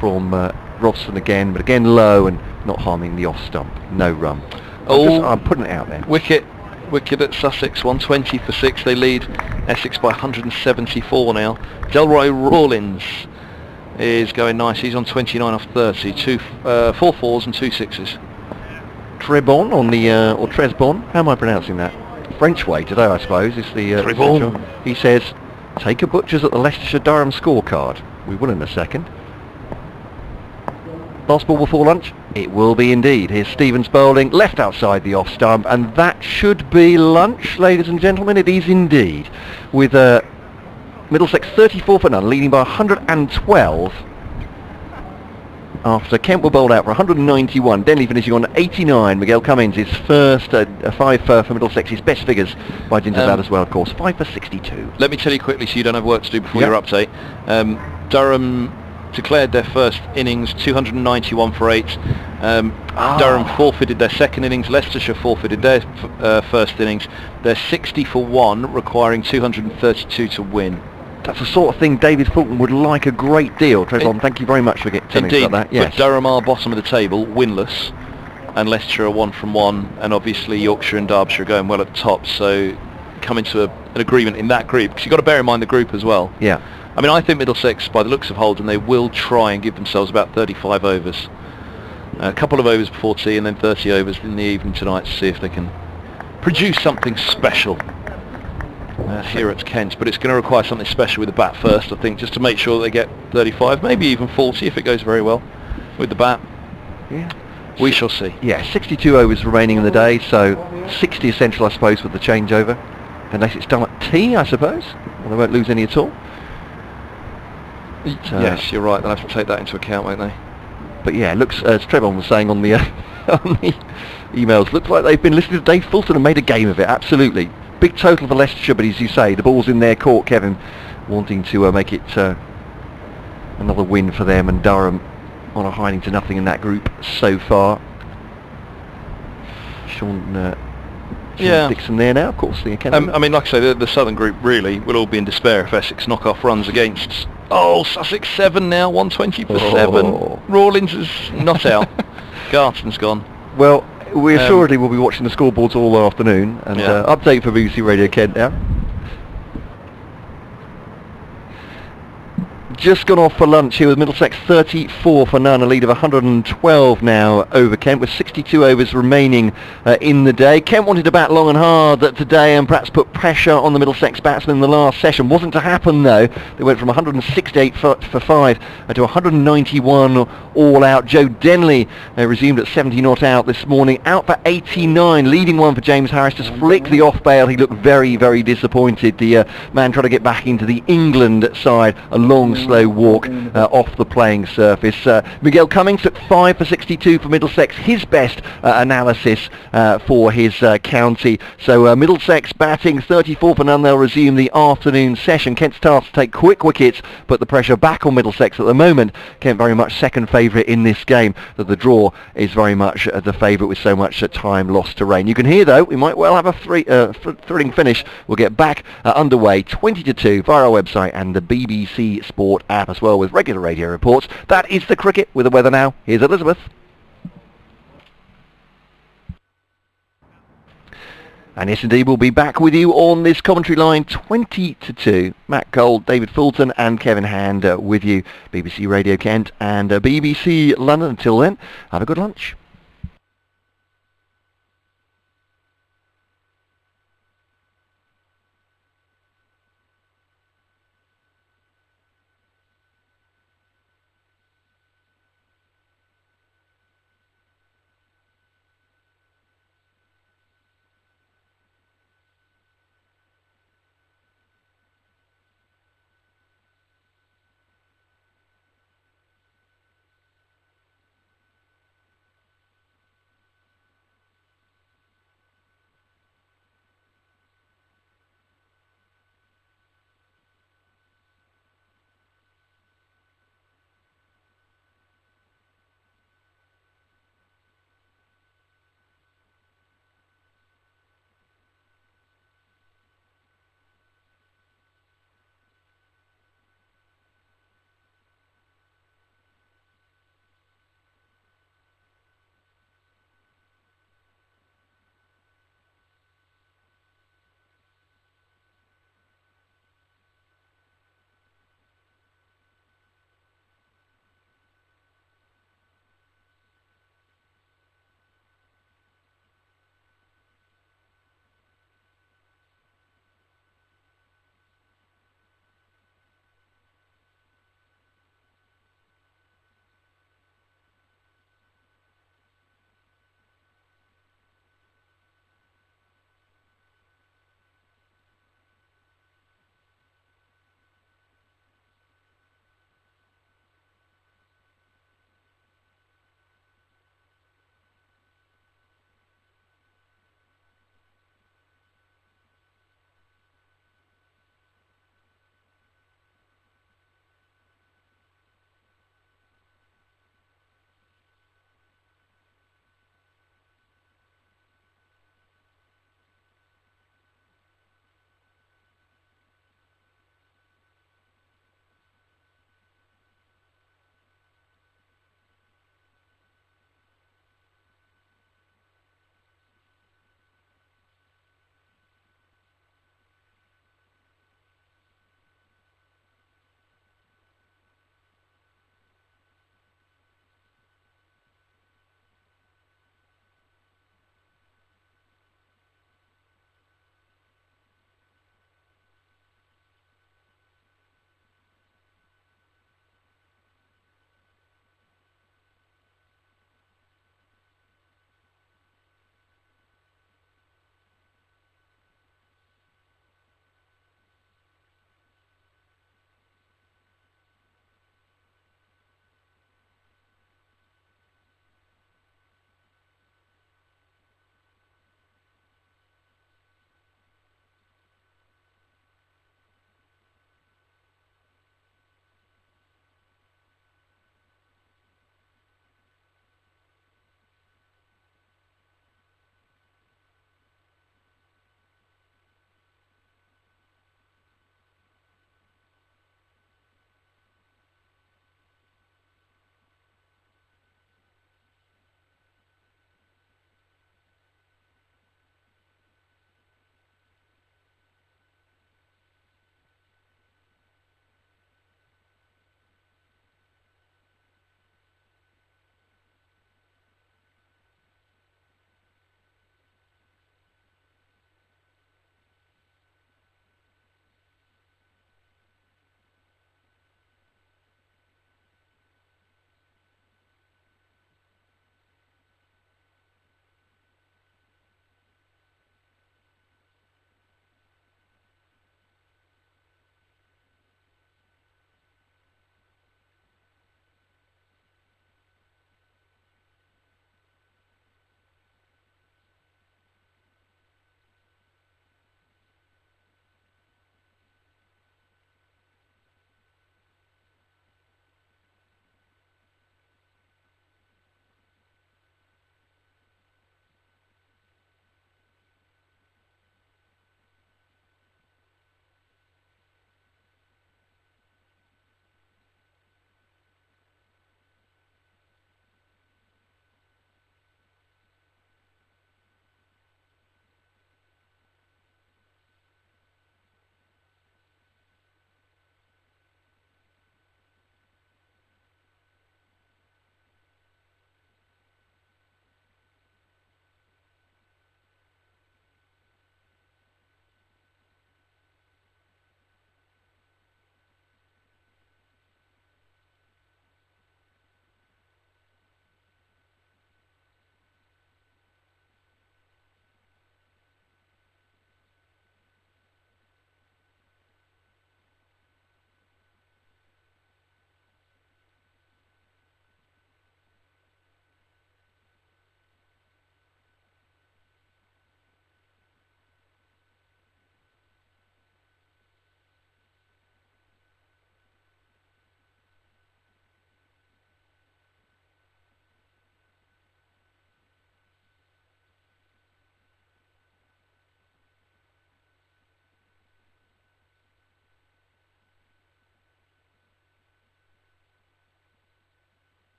from Robson again, but again low and not harming the off stump. No run. I'm putting it out there.
Wicket at Sussex, 120 for 6. They lead Essex by 174 now. Delroy Rawlins is going nice. He's on 29 off 30. 4 fours and 2 sixes.
Trebon on the or Tresbon. How am I pronouncing that? French way today, I suppose. Is the
Trebon.
He says, "Take a butcher's at the Leicestershire Durham scorecard." We will in a second. Last ball before lunch? It will be indeed. Here's Stevens bowling, left outside the off stump, and that should be lunch, ladies and gentlemen. It is indeed. With Middlesex 34 for none, leading by 112. After Kent were bowled out for 191, Denley finishing on 89. Miguel Cummins, his first 5 for Middlesex, his best figures by dint of that as well, of course. 5 for 62.
Let me tell you quickly so you don't have work to do before your update. Durham declared their first innings, 291 for 8. Durham forfeited their second innings. Leicestershire forfeited their first innings. They're 60 for 1, requiring 232 to win.
That's the sort of thing David Fulton would like a great deal. Trevon, thank you very much for telling us about that. Yes.
But Durham are bottom of the table, winless, and Leicestershire are 1 from 1, and obviously Yorkshire and Derbyshire are going well at the top, so come into an agreement in that group, because you've got to bear in mind the group as well.
Yeah.
I mean, I think Middlesex, by the looks of Holden, they will try and give themselves about 35 overs. A couple of overs before tea and then 30 overs in the evening tonight to see if they can produce something special here at Kent. But it's going to require something special with the bat first, I think, just to make sure that they get 35, maybe even 40 if it goes very well with the bat.
Yeah.
We shall see.
Yeah, 62 overs remaining in the day, so 60 essential, I suppose, with the changeover. Unless it's done at tea, I suppose. Well, they won't lose any at all.
Yes, you're right. They'll have to take that into account, won't they?
But yeah, looks, as Trevon was saying on the, on the emails, looks like they've been listening to Dave Fulton and made a game of it, absolutely. Big total for Leicestershire, but as you say, the ball's in their court, Kevin, wanting to make it another win for them, and Durham on a hiding to nothing in that group so far. Sean Dixon there now, of course, the academy.
I mean, like I say, the Southern group really will all be in despair if Essex knock off runs against... Oh, Sussex 7 now, 120 for 7. Rawlins is not out. Garton's gone.
Well, we assuredly will be watching the scoreboards all afternoon, and update for BBC Radio Kent now. Just gone off for lunch here with Middlesex 34 for none, a lead of 112 now over Kent with 62 overs remaining in the day. Kent wanted to bat long and hard today and perhaps put pressure on the Middlesex batsmen in the last session. Wasn't to happen though. They went from 168 for 5 to 191 all out. Joe Denley resumed at 70 not out this morning, out for 89, leading one for James Harris, just flicked the off bail. He looked very, very disappointed. The man trying to get back into the England side, a long slow walk off the playing surface. Miguel Cummins took 5 for 62 for Middlesex, his best analysis for his county. So Middlesex batting 34 for none. They'll resume the afternoon session. Kent's tasked to take quick wickets, put the pressure back on Middlesex at the moment. Kent very much second favourite in this game, that the draw is very much the favourite with so much time lost to rain. You can hear though, we might well have a thrilling finish. We'll get back underway 20 to 2 via our website and the BBC Sport app as well, with regular radio reports. That is the cricket with the weather now. Here's Elizabeth. And yes indeed, we'll be back with you on this commentary line 20 to 2. Matt Cole, David Fulton and Kevin Hand with you. BBC Radio Kent and BBC London. Until then, have a good lunch.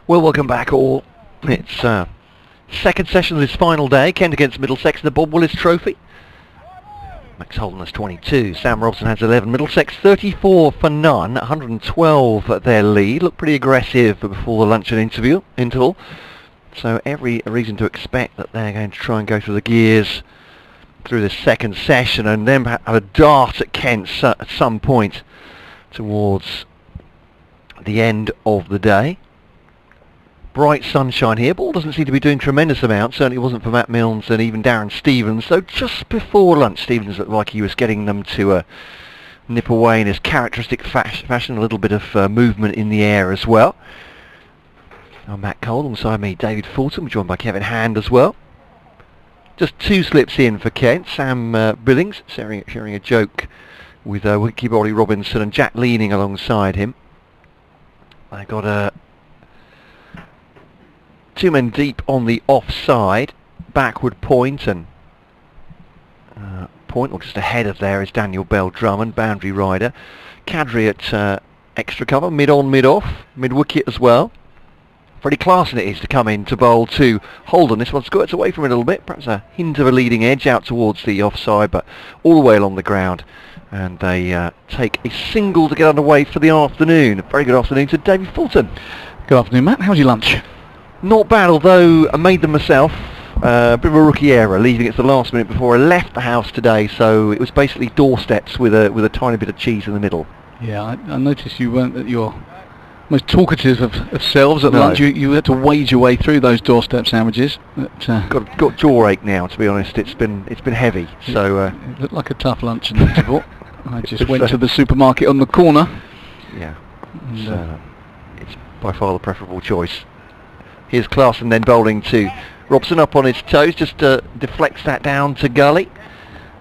Well, welcome back all. It's second session of this final day, Kent against Middlesex in the Bob Willis Trophy. Max Holden has 22, Sam Robson has 11, Middlesex 34 for none, 112 at their lead. Look pretty aggressive before the luncheon interval. So every reason to expect that they're going to try and go through the gears through this second session and then have a dart at Kent at some point towards the end of the day. Bright sunshine here. Ball doesn't seem to be doing tremendous amounts. Certainly wasn't for Matt Milnes and even Darren Stevens. So just before lunch, Stevens looked like he was getting them to nip away in his characteristic fashion. A little bit of movement in the air as well. Now Matt Cole alongside me, David Fulton, joined by Kevin Hand as well. Just 2 slips in for Kent. Sam Billings sharing a joke with wicketkeeper Ollie Robinson and Jack Leaning alongside him. I got 2 men deep on the offside, backward point, and point, or just ahead of there is Daniel Bell Drummond, boundary rider. Kadri at extra cover, mid-on, mid-off, mid-wicket as well. Freddie Clarkson it is to come in to bowl to Holden. This one skirts away from it a little bit, perhaps a hint of a leading edge out towards the offside, but all the way along the ground. And they take a single to get underway for the afternoon. A very good afternoon to David Fulton.
Good afternoon, Matt. How's your lunch?
Not bad, although I made them myself. A bit of a rookie error, leaving it to the last minute before I left the house today, so it was basically doorsteps with a tiny bit of cheese in the middle.
Yeah, I noticed you weren't at your most talkative of selves at lunch. You had to wade your way through those doorstep sandwiches. But,
got jaw ache now, to be honest. It's been heavy. So
it looked like a tough lunch in interval. I just went to the supermarket on the corner.
Yeah, it's by far the preferable choice. Here's Clarkson then bowling to Robson up on his toes, just deflects that down to gully.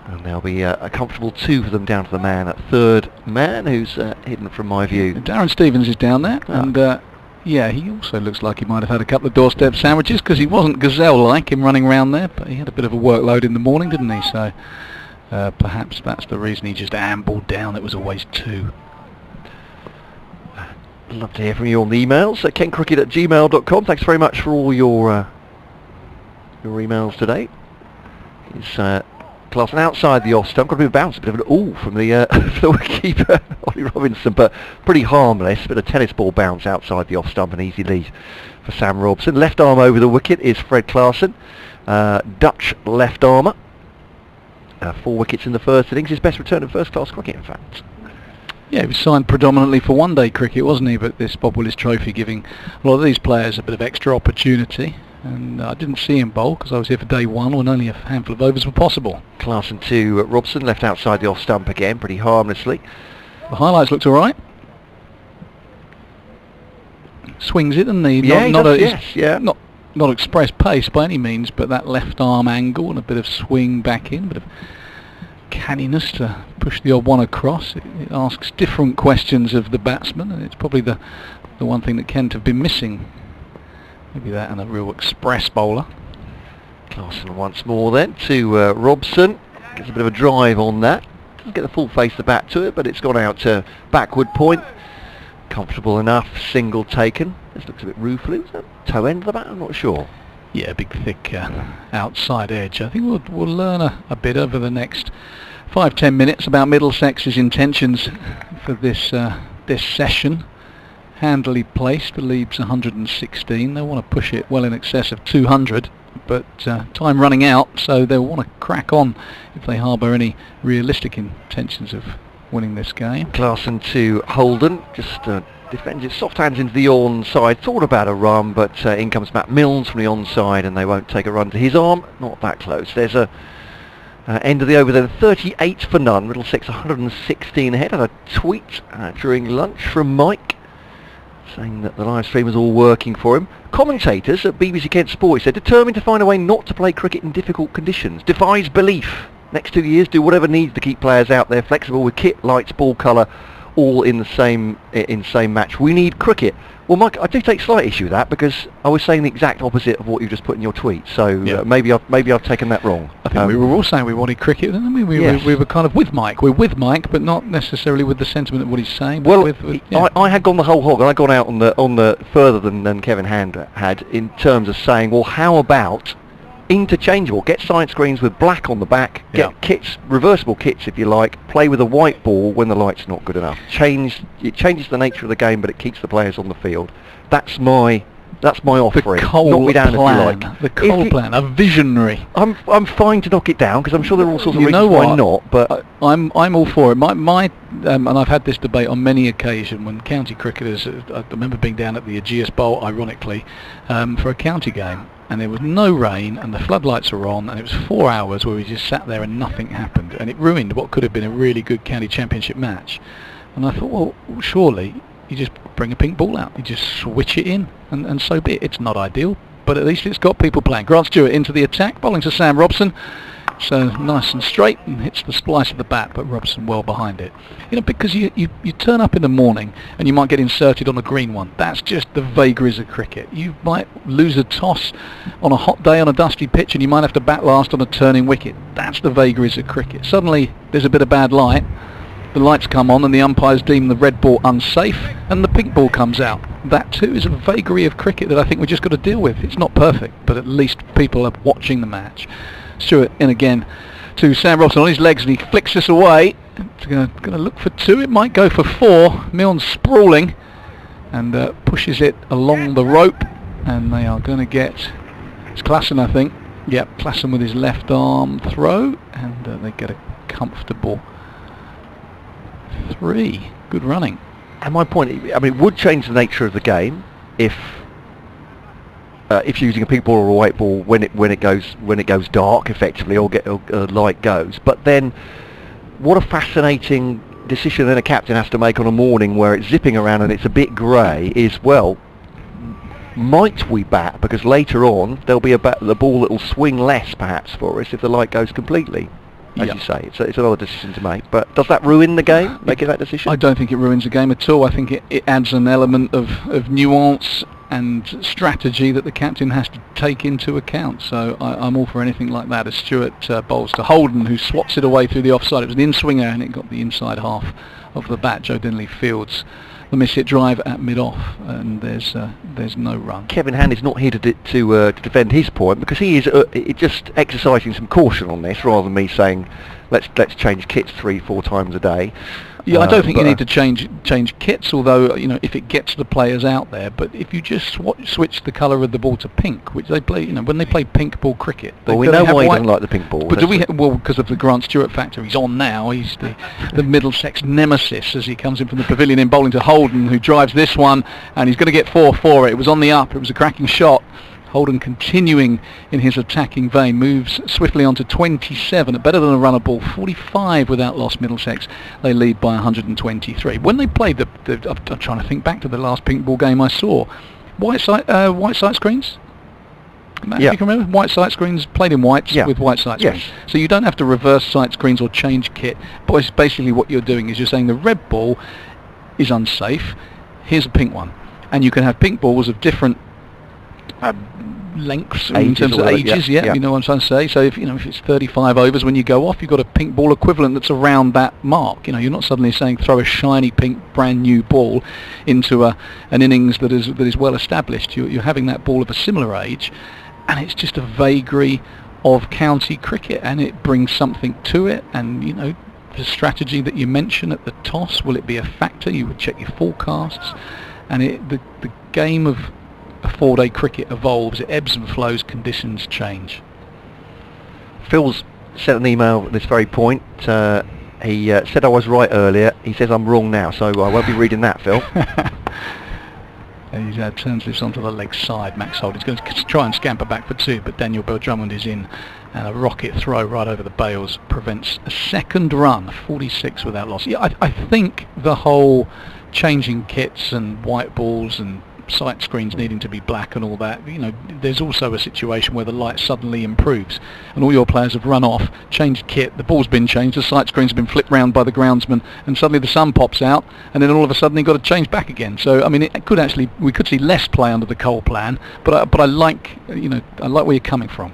And there'll be a comfortable 2 for them down to the man at third man, who's hidden from my view.
Darren Stevens is down there, and yeah, he also looks like he might have had a couple of doorstep sandwiches, because he wasn't gazelle-like in running around there, but he had a bit of a workload in the morning, didn't he? So perhaps that's the reason he just ambled down. It was always 2.
Love to hear from you on the emails at kentcricket@gmail.com. Thanks very much for all your emails today. It's Clarkson outside the off stump, got a bit of bounce, a bit of an ooh from the wicketkeeper Ollie Robinson, but pretty harmless. Bit of tennis ball bounce outside the off stump, an easy lead for Sam Robson. Left arm over the wicket is Fred Clarkson, Dutch left armer. 4 wickets in the first innings, his best return in first class cricket, in fact.
Yeah, he was signed predominantly for one-day cricket, wasn't he? But this Bob Willis Trophy giving a lot of these players a bit of extra opportunity. And I didn't see him bowl because I was here for day 1 when only a handful of overs were possible.
Clarkson to Robson, left outside the off stump again, pretty harmlessly.
The highlights looked all right. Swings it, doesn't he?
Yeah,
Not express pace by any means, but that left arm angle and a bit of swing back in, a bit of canniness to push the odd one across. It asks different questions of the batsman, and it's probably the one thing that Kent have been missing. Maybe that and a real express bowler.
Clarkson once more then to Robson. Gets a bit of a drive on that. Doesn't get the full face of the bat to it, but it's gone out to backward point. Comfortable enough, single taken. This looks a bit ruefully. Was that toe end of the bat? I'm not sure.
Yeah, big thick outside edge. I think we'll learn a bit over the next 5-10 minutes about Middlesex's intentions for this session. Handily placed, believes 116. They'll want to push it well in excess of 200, but time running out, so they'll want to crack on if they harbour any realistic intentions of winning this game.
Clarkson to Holden, just defends his soft hands into the onside, thought about a run, but in comes Matt Milnes from the onside, and they won't take a run to his arm. Not that close. There's a end of the over then, 38 for none. Middlesex 116 ahead. Had a tweet during lunch from Mike saying that the live stream was all working for him. Commentators at BBC Kent Sports said, determined to find a way not to play cricket in difficult conditions. Defies belief. Next 2 years, do whatever needs to keep players out there, flexible with kit, lights, ball colour, all in the same match. We need cricket. Well, Mike, I do take slight issue with that because I was saying the exact opposite of what you just put in your tweet. So maybe I've taken that wrong.
I think we were all saying we wanted cricket, didn't we? We were kind of with Mike. We're with Mike, but not necessarily with the sentiment of what he's saying.
Well, I had gone the whole hog, and I'd gone out on the further than Kevin Hand had in terms of saying, well, how about interchangeable? Get side screens with black on the back. Get kits, reversible kits if you like. Play with a white ball when the light's not good enough. It changes the nature of the game, but it keeps the players on the field. That's my offering.
The Cole
knock me down
plan.
if you like.
The Cole plan. A visionary.
I'm fine to knock it down because I'm sure there are all sorts of
You know
reasons why
what?
not. But
I'm all for it. And I've had this debate on many occasions when county cricketers. I remember being down at the Aegeus Bowl, ironically, for a county game. And there was no rain and the floodlights were on and it was 4 hours where we just sat there and nothing happened, and it ruined what could have been a really good county championship match. And I thought, well, surely you just bring a pink ball out, you just switch it in, and so be it. It's not ideal, but at least it's got people playing. Grant Stewart into the attack, bowling to Sam Robson. So nice and straight and hits the splice of the bat, but Robson well behind it. You know, because you turn up in the morning and you might get inserted on a green one. That's just the vagaries of cricket. You might lose a toss on a hot day on a dusty pitch and you might have to bat last on a turning wicket. That's the vagaries of cricket. Suddenly there's a bit of bad light, the lights come on and the umpires deem the red ball unsafe and the pink ball comes out. That too is a vagary of cricket that I think we've just got to deal with. It's not perfect, but at least people are watching the match. Stewart in again to Sam Robson on his legs and he flicks this away. It's going to look for 2, it might go for 4. Milne sprawling and pushes it along the rope, and they are going to get, it's Klassen I think, yep, Klassen with his left arm throw, and they get a comfortable 3. Good running.
And my point, I mean, it would change the nature of the game if you're using a pink ball or a white ball when it goes dark, effectively, or light goes. But then, what a fascinating decision then a captain has to make on a morning where it's zipping around and it's a bit grey. Is, well, might we bat, because later on there'll be the ball that will swing less perhaps for us if the light goes completely. As you say, it's another decision to make. But does that ruin the game, making that decision?
I don't think it ruins the game at all. I think it adds an element of nuance and strategy that the captain has to take into account. So I'm all for anything like that. As Stewart bowls to Holden, who swats it away through the offside. It was an in-swinger and it got the inside half of the bat. Joe Dinley fields the miss-hit drive at mid-off, and there's no run.
Kevin Hand is not here to defend his point, because he is just exercising some caution on this, rather than me saying let's change kits 3-4 times a day.
Yeah, I don't think you need to change kits, although, you know, if it gets the players out there. But if you just switch the colour of the ball to pink, which they play, you know, when they play pink ball cricket.
Well, we know why he doesn't like the pink ball.
But do we? Well, because of the Grant Stewart factor. He's on now. He's the Middlesex nemesis as he comes in from the pavilion in bowling to Holden, who drives this one, and he's going to get 4 for it. It was on the up. It was a cracking shot. Holden continuing in his attacking vein, moves swiftly on to 27, better than a runner ball, 45 without loss. Middlesex, they lead by 123. When they played I'm trying to think back to the last pink ball game I saw, white sight screens? Matt, if you can remember, white sight screens, played in whites with white sight screens. So you don't have to reverse sight screens or change kit, but basically what you're doing is you're saying the red ball is unsafe, here's a pink one. And you can have pink balls of different lengths in terms of ages, you know what I'm trying to say. So if it's 35 overs when you go off, you've got a pink ball equivalent that's around that mark. You know, you're not suddenly saying throw a shiny pink brand new ball into an innings that is well established. You're having that ball of a similar age, and it's just a vagary of county cricket, and it brings something to it. And you know, the strategy that you mentioned at the toss, will it be a factor? You would check your forecasts, and the game of a 4-day cricket evolves, it ebbs and flows, conditions change.
Phil's sent an email at this very point. He said I was right earlier. He says I'm wrong now, so I won't be reading that, Phil.
He turns this onto the leg side. Max Holt is going to try and scamper back for 2, but Daniel Bell-Drummond is in, and a rocket throw right over the bails prevents a second run, 46 without loss. Yeah, I think the whole changing kits and white balls and sight screens needing to be black and all that, there's also a situation where the light suddenly improves and all your players have run off, changed kit, the ball's been changed, the sight screens have been flipped round by the groundsman, and suddenly the sun pops out, and then all of a sudden you've got to change back again. So I mean, we could see less play under the Cole plan, but I like where you're coming from.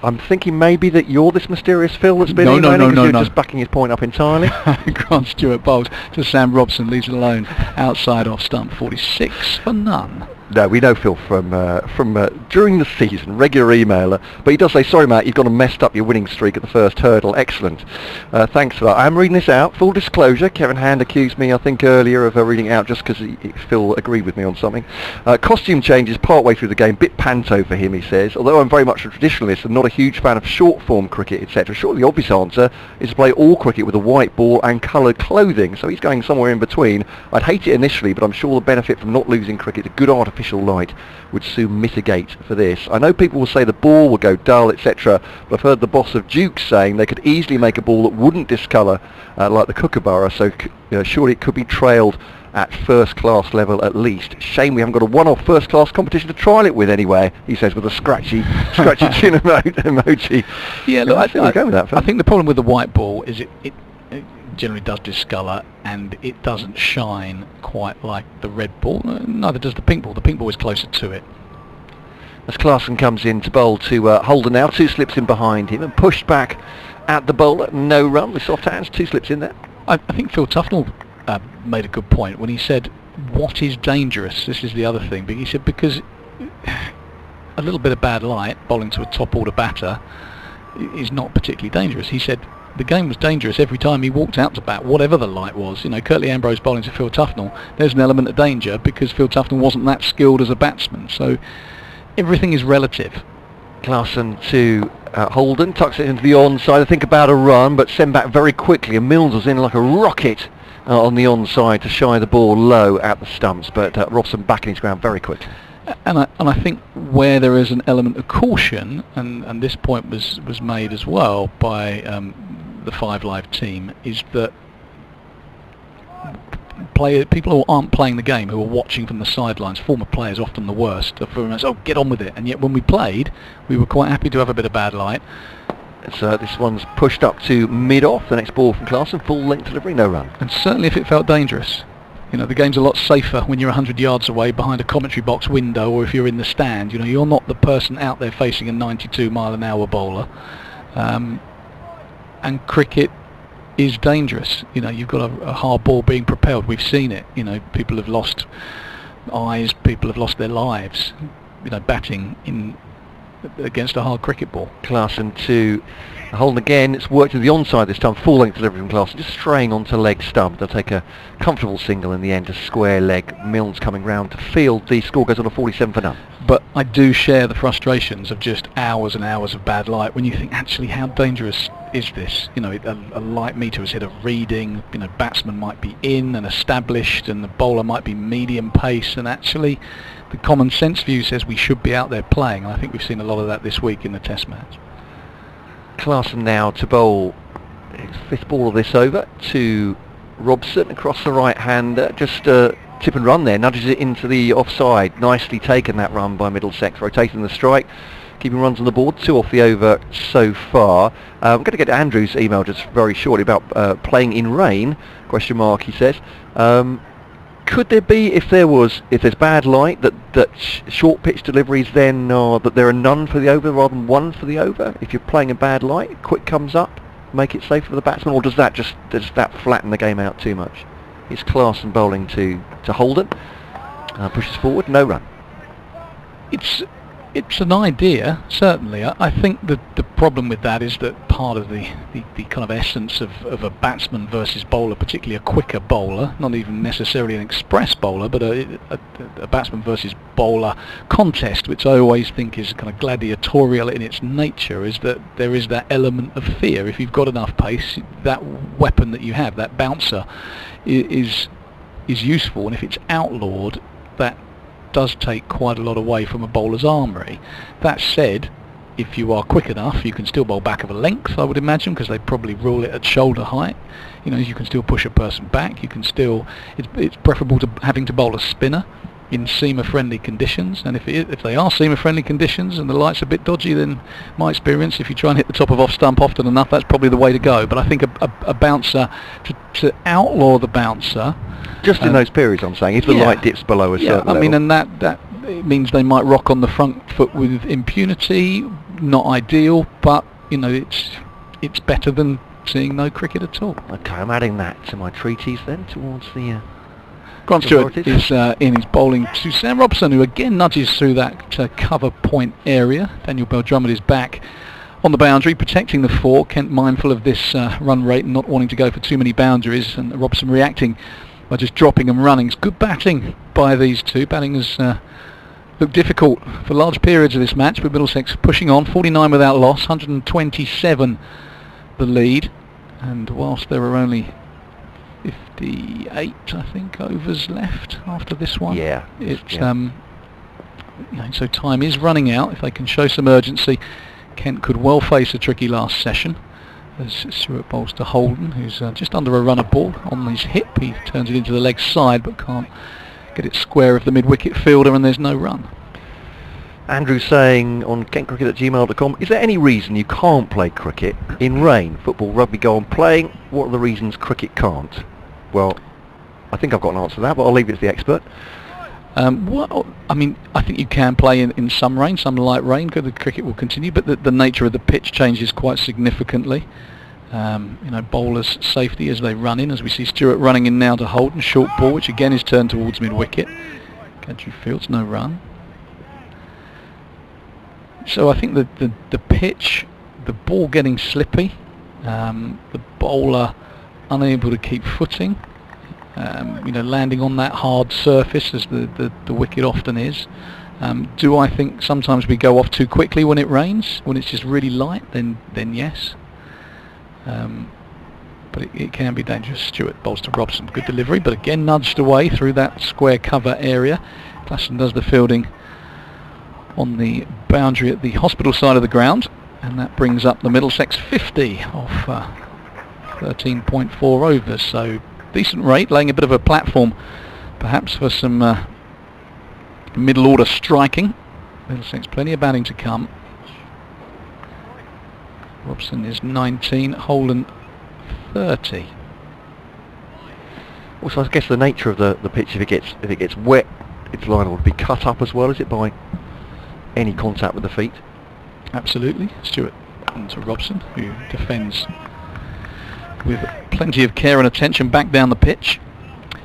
I'm thinking maybe that you're this mysterious Phil that's been
No.
just backing his point up entirely.
Grant Stewart bowls to Sam Robson, leaves it alone outside off stump, 46 for none.
No, we know Phil from during the season, regular emailer, but he does say, sorry Matt, you've gone and messed up your winning streak at the first hurdle. Excellent. Thanks for that. I am reading this out. Full disclosure, Kevin Hand accused me, I think earlier, of reading it out just because Phil agreed with me on something. Costume changes partway through the game, bit panto for him, he says. Although I'm very much a traditionalist and not a huge fan of short form cricket, etc. Surely the obvious answer is to play all cricket with a white ball and coloured clothing. So he's going somewhere in between. I'd hate it initially, but I'm sure the benefit from not losing cricket to good artificial light would soon mitigate for this. I know people will say the ball will go dull, etc., but I've heard the boss of Duke's saying they could easily make a ball that wouldn't discolour like the Kookaburra, so surely it could be trailed at first class level at least. Shame we haven't got a one-off first class competition to trial it with anyway, he says with a scratchy chin emoji.
Yeah, look,
I
think the problem with the white ball is it generally does discolour and it doesn't shine quite like the red ball. Neither does the pink ball. The pink ball is closer to it.
As Clarkson comes in to bowl to Holden now, 2 slips in behind him and pushed back at the bowler, no run with soft hands, 2 slips in there.
I think Phil Tufnell made a good point when he said what is dangerous. This is the other thing, but he said because a little bit of bad light bowling to a top order batter is not particularly dangerous. He said the game was dangerous every time he walked out to bat, whatever the light was. Curtly Ambrose bowling to Phil Tufnell, there's an element of danger because Phil Tufnell wasn't that skilled as a batsman. So everything is relative.
Clarkson to Holden, tucks it into the onside. I think about a run, but send back very quickly. And Mills was in like a rocket on the onside to shy the ball low at the stumps, but Robson back in his ground very quickly.
And I think where there is an element of caution, and this point was made as well by the 5 Live team, is that people who aren't playing the game, who are watching from the sidelines, former players often the worst, get on with it. And yet when we played, we were quite happy to have a bit of bad light.
So this one's pushed up to mid-off, the next ball from Clarkson, full length delivery, no run.
And certainly if it felt dangerous. The game's a lot safer when you're 100 yards away behind a commentary box window, or if you're in the stand. You're not the person out there facing a 92 mile an hour bowler. And cricket is dangerous. You've got a hard ball being propelled. We've seen it. People have lost eyes, people have lost their lives, batting against a hard cricket ball.
Clarkson to Holden again. It's worked to the onside this time, full length delivery from Clarkson, just straying onto leg stump. They'll take a comfortable single in the end, a square leg. Milnes coming round to field. The score goes on to 47 for none.
But I do share the frustrations of just hours and hours of bad light when you think, actually, how dangerous is this? A light meter has hit a reading, batsman might be in and established and the bowler might be medium pace, and actually the common sense view says we should be out there playing. I think we've seen a lot of that this week in the test match.
Clarkson now to bowl his 5th ball of this over to Robson across the right hander, just tip and run there, nudges it into the offside. Nicely taken that run by Middlesex, rotating the strike, keeping runs on the board, 2 off the over so far. I'm going to get Andrew's email just very shortly about playing in rain, question mark, he says. Could there be, if there's bad light, that short pitch deliveries then, that there are none for the over rather than 1 for the over? If you're playing in bad light, quick comes up, make it safe for the batsman, or does that flatten the game out too much? It's Clarkson bowling to Holden, pushes forward, no run.
It's an idea, certainly. I think that the problem with that is that part of the kind of essence of a batsman versus bowler, particularly a quicker bowler, not even necessarily an express bowler, but a batsman versus bowler contest, which I always think is kind of gladiatorial in its nature, is that there is that element of fear. If you've got enough pace, that weapon that you have, that bouncer, is useful, and if it's outlawed, that does take quite a lot away from a bowler's armoury. That said, if you are quick enough, you can still bowl back of a length, I would imagine, because they probably rule it at shoulder height. You can still push a person back. You can still, it's preferable to having to bowl a spinner. in seamer-friendly conditions, and if they are seamer-friendly conditions and the light's a bit dodgy, then my experience, if you try and hit the top of off stump often enough, that's probably the way to go. But I think a bouncer, to outlaw the bouncer...
Just in those periods, I'm saying, if the light dips below a certain level.
I mean, and that it means they might rock on the front foot with impunity, not ideal, but, you know, it's better than seeing no cricket at all.
Okay, I'm adding that to my treaties then, towards the...
Grant Stewart is in his bowling to Sam Robson, who again nudges through that cover point area. Daniel Bell-Drummond is back on the boundary, protecting the four. Kent mindful of this run rate and not wanting to go for too many boundaries, and Robson reacting by just dropping and running. It's good batting by these two. Batting has looked difficult for large periods of this match, but Middlesex pushing on, 49 without loss, 127 the lead, and whilst there are only 58, I think, overs left after this one.
Yeah.
So time is running out. If they can show some urgency, Kent could well face a tricky last session. As Stewart bowls to Holden, who's just under a run of ball on his hip. He turns it into the leg side, but can't get it square of the mid-wicket fielder, and there's no run.
Andrew saying on kentcricket@gmail.com, is there any reason you can't play cricket in rain? Football, rugby go on playing. What are the reasons cricket can't? Well, I think I've got an answer to that, but I'll leave it to the expert.
Well, I mean, I think you can play in some rain, some light rain. The cricket will continue, but the nature of the pitch changes quite significantly. Bowlers' safety as they run in, as we see Stewart running in now to Holden, short ball, which again is turned towards mid-wicket. Gantry Fields, no run. So I think the pitch, the ball getting slippy, the bowler unable to keep footing, landing on that hard surface as the wicket often is. Do I think sometimes we go off too quickly when it rains? When it's just really light, then yes. But it can be dangerous. Stewart bowls to Robson. Good delivery, but again nudged away through that square cover area. Glasson does the fielding on the boundary at the hospital side of the ground, and that brings up the Middlesex 50 off 13.4 overs. So decent rate, laying a bit of a platform perhaps for some middle order striking. Middlesex plenty of batting to come. Robson is 19, Holden 30.
Also, I guess the nature of the pitch, if it gets wet, its line will be cut up as well, is it, by any contact with the feet?
Absolutely. Stewart to Robson, who defends with plenty of care and attention back down the pitch.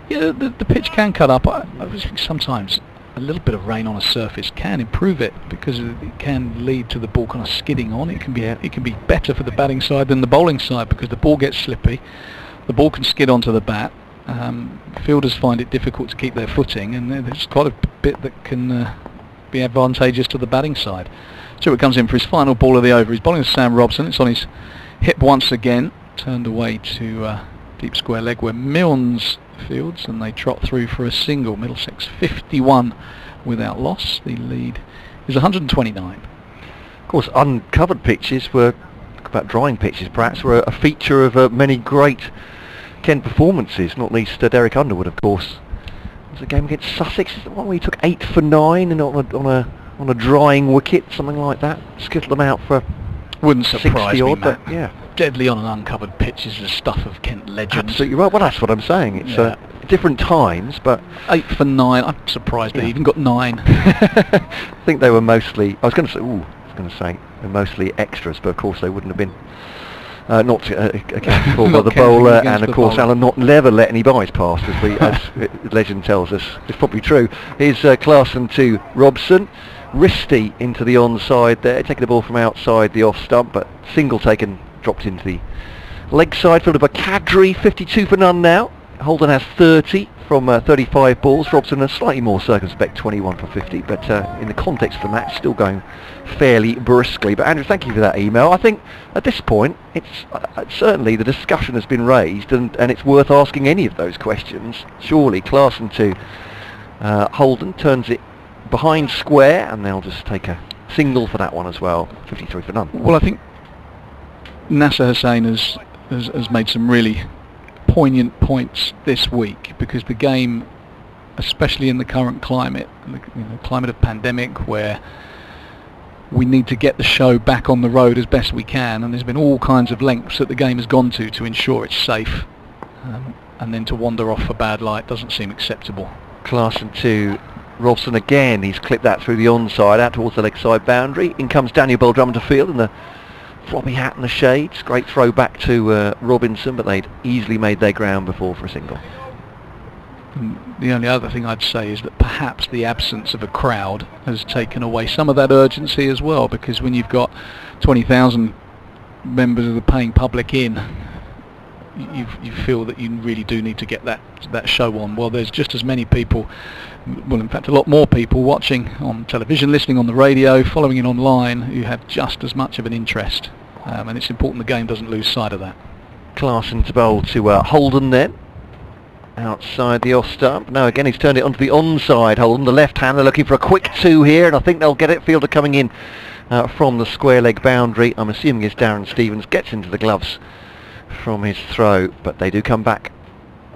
Yeah, the pitch can cut up. I think sometimes a little bit of rain on a surface can improve it, because it can lead to the ball kind of skidding on. It can be better for the batting side than the bowling side, because the ball gets slippy, the ball can skid onto the bat. Fielders find it difficult to keep their footing, and there's quite a bit that can be advantageous to the batting side. Stewart comes in for his final ball of the over. He's bowling to Sam Robson. It's on his hip once again, turned away to deep square leg where Milnes fields, and they trot through for a single. Middlesex 51 without loss. The lead is 129.
Of course, uncovered pitches were, about drying pitches perhaps, were a feature of many great Kent performances, not least Derek Underwood, of course. It was a game against Sussex, is the one where he took 8 for 9 and on a drying wicket, something like that. Skittled them out for
wouldn't surprise
60
me,
odd,
Matt.
but yeah.
Deadly on an uncovered pitch is the stuff of Kent legends.
Absolutely right. Well, that's what I'm saying. It's different times, but
8 for 9. I'm surprised they even got 9.
I think they were mostly. I was going to say they're mostly extras, but of course they wouldn't have been. Not accounted for by the bowler, and of course Alan not never let any byes past, as legend tells us. It's probably true. Here's Clarkson to Robson. Risty into the onside there, taking the ball from outside the off stump, but single taken, dropped into the leg side, fielded by Kadri. 52 for none now. Holden has 30 from 35 balls. Robson a slightly more circumspect 21 for 50, but in the context of the match, still going fairly briskly. But Andrew, thank you for that email. I think at this point, it's certainly the discussion has been raised, and it's worth asking any of those questions. Surely Clarkson to Holden turns it behind square, and they'll just take a single for that one as well. 53 for none.
Well, I think Nasser Hussain has made some really poignant points this week, because the game especially in the current climate, climate of pandemic, where we need to get the show back on the road as best we can, and there's been all kinds of lengths that the game has gone to ensure it's safe, and then to wander off a bad light doesn't seem acceptable.
Clarkson to Robson again. He's clipped that through the onside, out towards the leg side boundary. In comes Daniel Bell-Drummond to field in the floppy hat and the shades. Great throw back to Robinson, but they'd easily made their ground before for a single.
The only other thing I'd say is that perhaps the absence of a crowd has taken away some of that urgency as well, because when you've got 20,000 members of the paying public in, you feel that you really do need to get that show on. Well, there's just as many people, well, in fact a lot more people watching on television, listening on the radio, following it online, who have just as much of an interest, and it's important the game doesn't lose sight of that.
Clarkson to bowl to Holden then. Outside the off stump. Now again he's turned it onto the onside. Holden, the left hand, they're looking for a quick two here, and I think they'll get it. Fielder coming in from the square leg boundary. I'm assuming it's Darren Stevens. Gets into the gloves from his throw, but they do come back.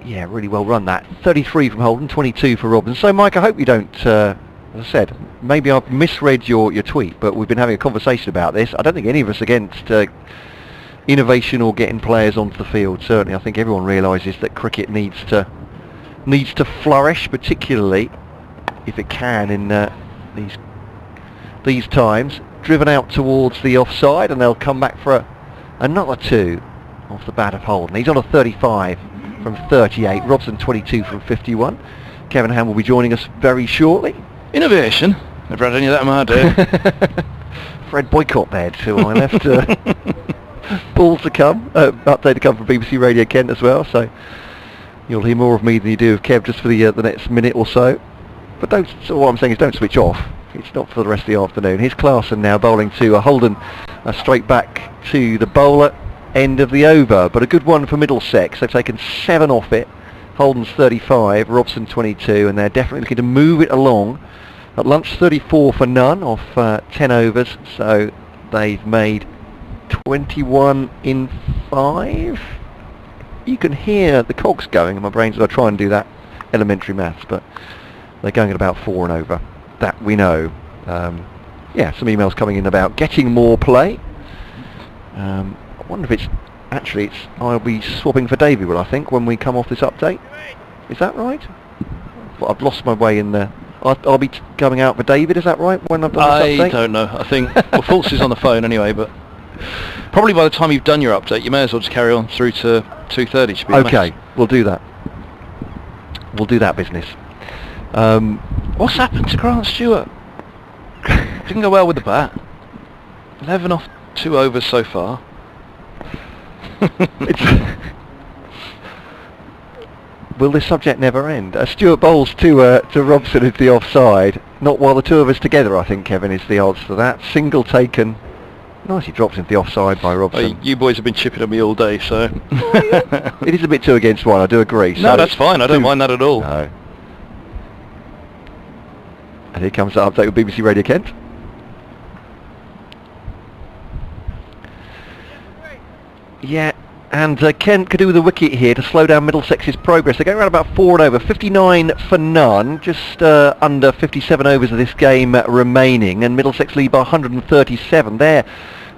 Yeah, really well run that. 33 from Holden, 22 for Robinson. So Mike, I hope you don't, as I said, maybe I've misread your tweet, but we've been having a conversation about this. I don't think any of us are against innovation or getting players onto the field. Certainly I think everyone realises that cricket needs to flourish, particularly if it can in these times. Driven out towards the offside, and they'll come back for another two off the bat of Holden. He's on a 35 from 38. Robson 22 from 51. Kevin Ham will be joining us very shortly.
Innovation? Never had any of that in my day.
Fred Boycott there to my left. Balls to come, update to come from BBC Radio Kent as well, so you'll hear more of me than you do of Kev just for the next minute or so. But what I'm saying is don't switch off. It's not for the rest of the afternoon. Here's Clarkson now bowling to Holden, straight back to the bowler, end of the over, but a good one for Middlesex. They've taken 7 off it. Holden's 35, Robson 22, and they're definitely looking to move it along. At lunch, 34 for none off 10 overs, so they've made 21 in 5. You can hear the cogs going in my brain as I try and do that elementary maths, but they're going at about 4 and over. That we know. Yeah, some emails coming in about getting more play. I wonder if I'll be swapping for Davey, will I think, when we come off this update. Is that right? Well, I've lost my way in there. I'll be coming out for David, is that right, when I've done this update?
I don't know. I think, well, Fultz is on the phone anyway, but probably by the time you've done your update, you may as well just carry on through to 2:30. Should be
okay, we'll do that. We'll do that business.
What's happened to Grant Stewart? Didn't go well with the bat. 11 off 2 overs so far.
Will this subject never end? Stewart bowls to Robson into the offside. Not while the two of us together, I think, Kevin, is the odds for that. Single taken. Nicely drops into the offside by Robson.
You boys have been chipping at me all day, so...
It is a bit 2 against 1, I do agree.
No, that's fine, I don't mind that at all.
No. And here comes the update with BBC Radio Kent. Yeah, and Kent could do with a wicket here to slow down Middlesex's progress. They're going around about 4 and over, 59 for none, just under 57 overs of this game remaining, and Middlesex lead by 137. Their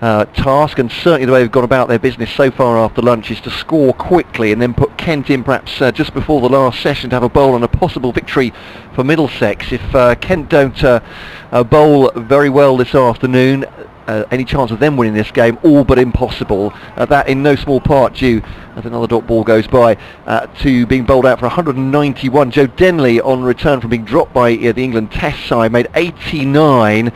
task, and certainly the way they've gone about their business so far after lunch, is to score quickly and then put Kent in perhaps just before the last session to have a bowl and a possible victory for Middlesex. If Kent don't bowl very well this afternoon, any chance of them winning this game all but impossible. That in no small part due, as another dot ball goes by, to being bowled out for 191. Joe Denley, on return from being dropped by the England Test side, made 89,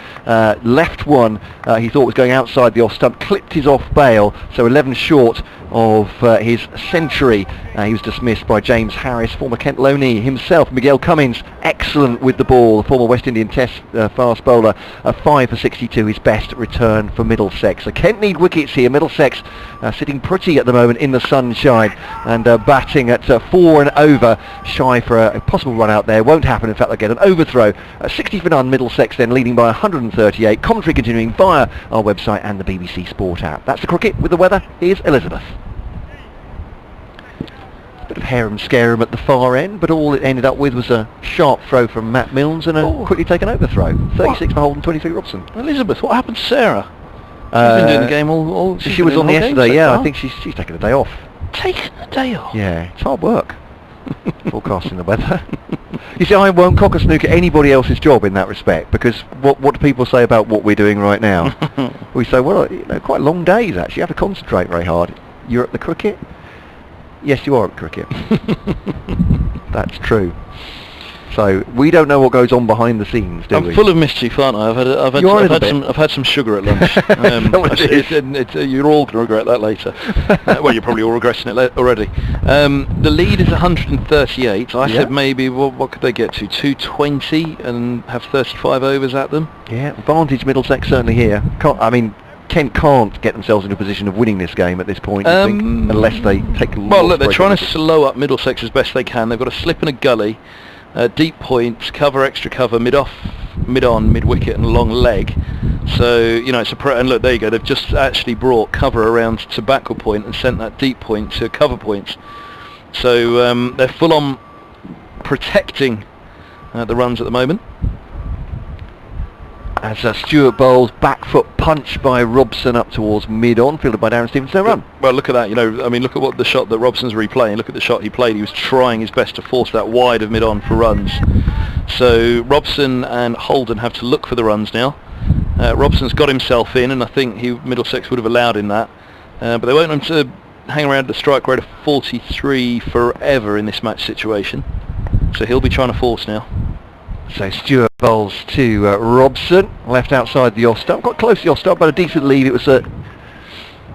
left one he thought was going outside the off stump, clipped his off bail, so 11 short of his century. He was dismissed by James Harris, former Kent loanee himself. Miguel Cummins, excellent with the ball, the former West Indian Test fast bowler, 5 for 62, his best return for Middlesex. So Kent need wickets here. Middlesex sitting pretty at the moment in the sunshine, and batting at 4 and over, shy for a possible run out there. Won't happen, in fact they'll get an overthrow. 60 for none, Middlesex then leading by 138. Commentary continuing via our website and the BBC Sport app. That's the cricket. With the weather, here's Elizabeth. bit of harem scarum at the far end, but all it ended up with was a sharp throw from Matt Milnes and a quickly taken over throw. 36 for Holden, 23 Robson.
Elizabeth, what happened to Sarah? She's been doing the game all
She was on the yesterday, yeah. I think she's taken a day off.
Taking a day off?
Yeah, it's hard work. Forecasting the weather. You see, I won't cock a snook at anybody else's job in that respect, because what do people say about what we're doing right now? We say, well, quite long days actually. You have to concentrate very hard. You're at the cricket? Yes, you are at cricket. That's true. So we don't know what goes on behind the scenes, do we?
I'm full of mischief, aren't I? I've had some sugar at lunch. You're all going to regret that later. Well, you're probably all regretting it already. The lead is 138. I said maybe what could they get to? 220 and have 35 overs at them. Yeah, advantage Middlesex certainly here. Kent can't get themselves into a position of winning this game at this point, you think, unless they take a well, look, they're trying to slow up Middlesex as best they can. They've got a slip in a gully, deep points, cover, extra cover, mid-off, mid-on, mid-wicket and long leg. So, it's and look, there you go. They've just actually brought cover around to backward point and sent that deep point to cover points. So they're full on protecting the runs at the moment. As Stewart bowls, back foot punch by Robson up towards mid-on, fielded by Darren Stevens, no run. Well, look at that, look at what the shot that Robson's replaying. Look at the shot he played. He was trying his best to force that wide of mid-on for runs. So Robson and Holden have to look for the runs now. Robson's got himself in, and I think Middlesex would have allowed him that. But they won't want him to hang around at the strike rate of 43 forever in this match situation. So he'll be trying to force now. So Stewart bowls to Robson, left outside the off stump, quite close to the off stump, but a decent lead. It was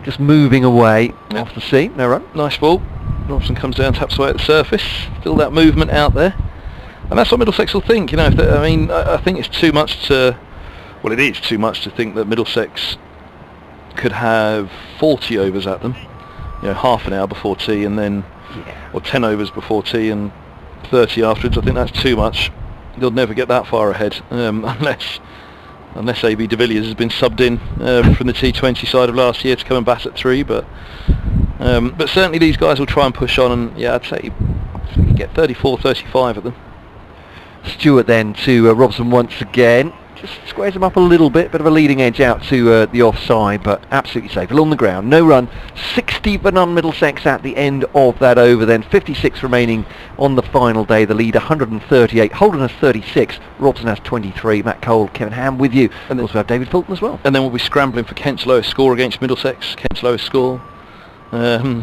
just moving away off the seam, no run. Nice ball. Robson comes down, taps away at the surface, still that movement out there. And that's what Middlesex will think, I think it's too much to, well, it is too much to think that Middlesex could have 40 overs at them, half an hour before tea and then, or 10 overs before tea and 30 afterwards. I think that's too much. They'll never get that far ahead unless AB de Villiers has been subbed in from the T20 side of last year to come and bat at 3. But certainly these guys will try and push on, and I'd say you can get 34, 35 at them. Stewart then to Robson once again. Just squares him up a little bit of a leading edge out to the offside, but absolutely safe. Along the ground, no run, 60 for none Middlesex at the end of that over then. 56 remaining on the final day. The lead 138. Holden has 36. Robson has 23. Matt Cole, Kevin Ham with you. And also have David Fulton as well. And then we'll be scrambling for Kent's lowest score against Middlesex. Kent's lowest score. But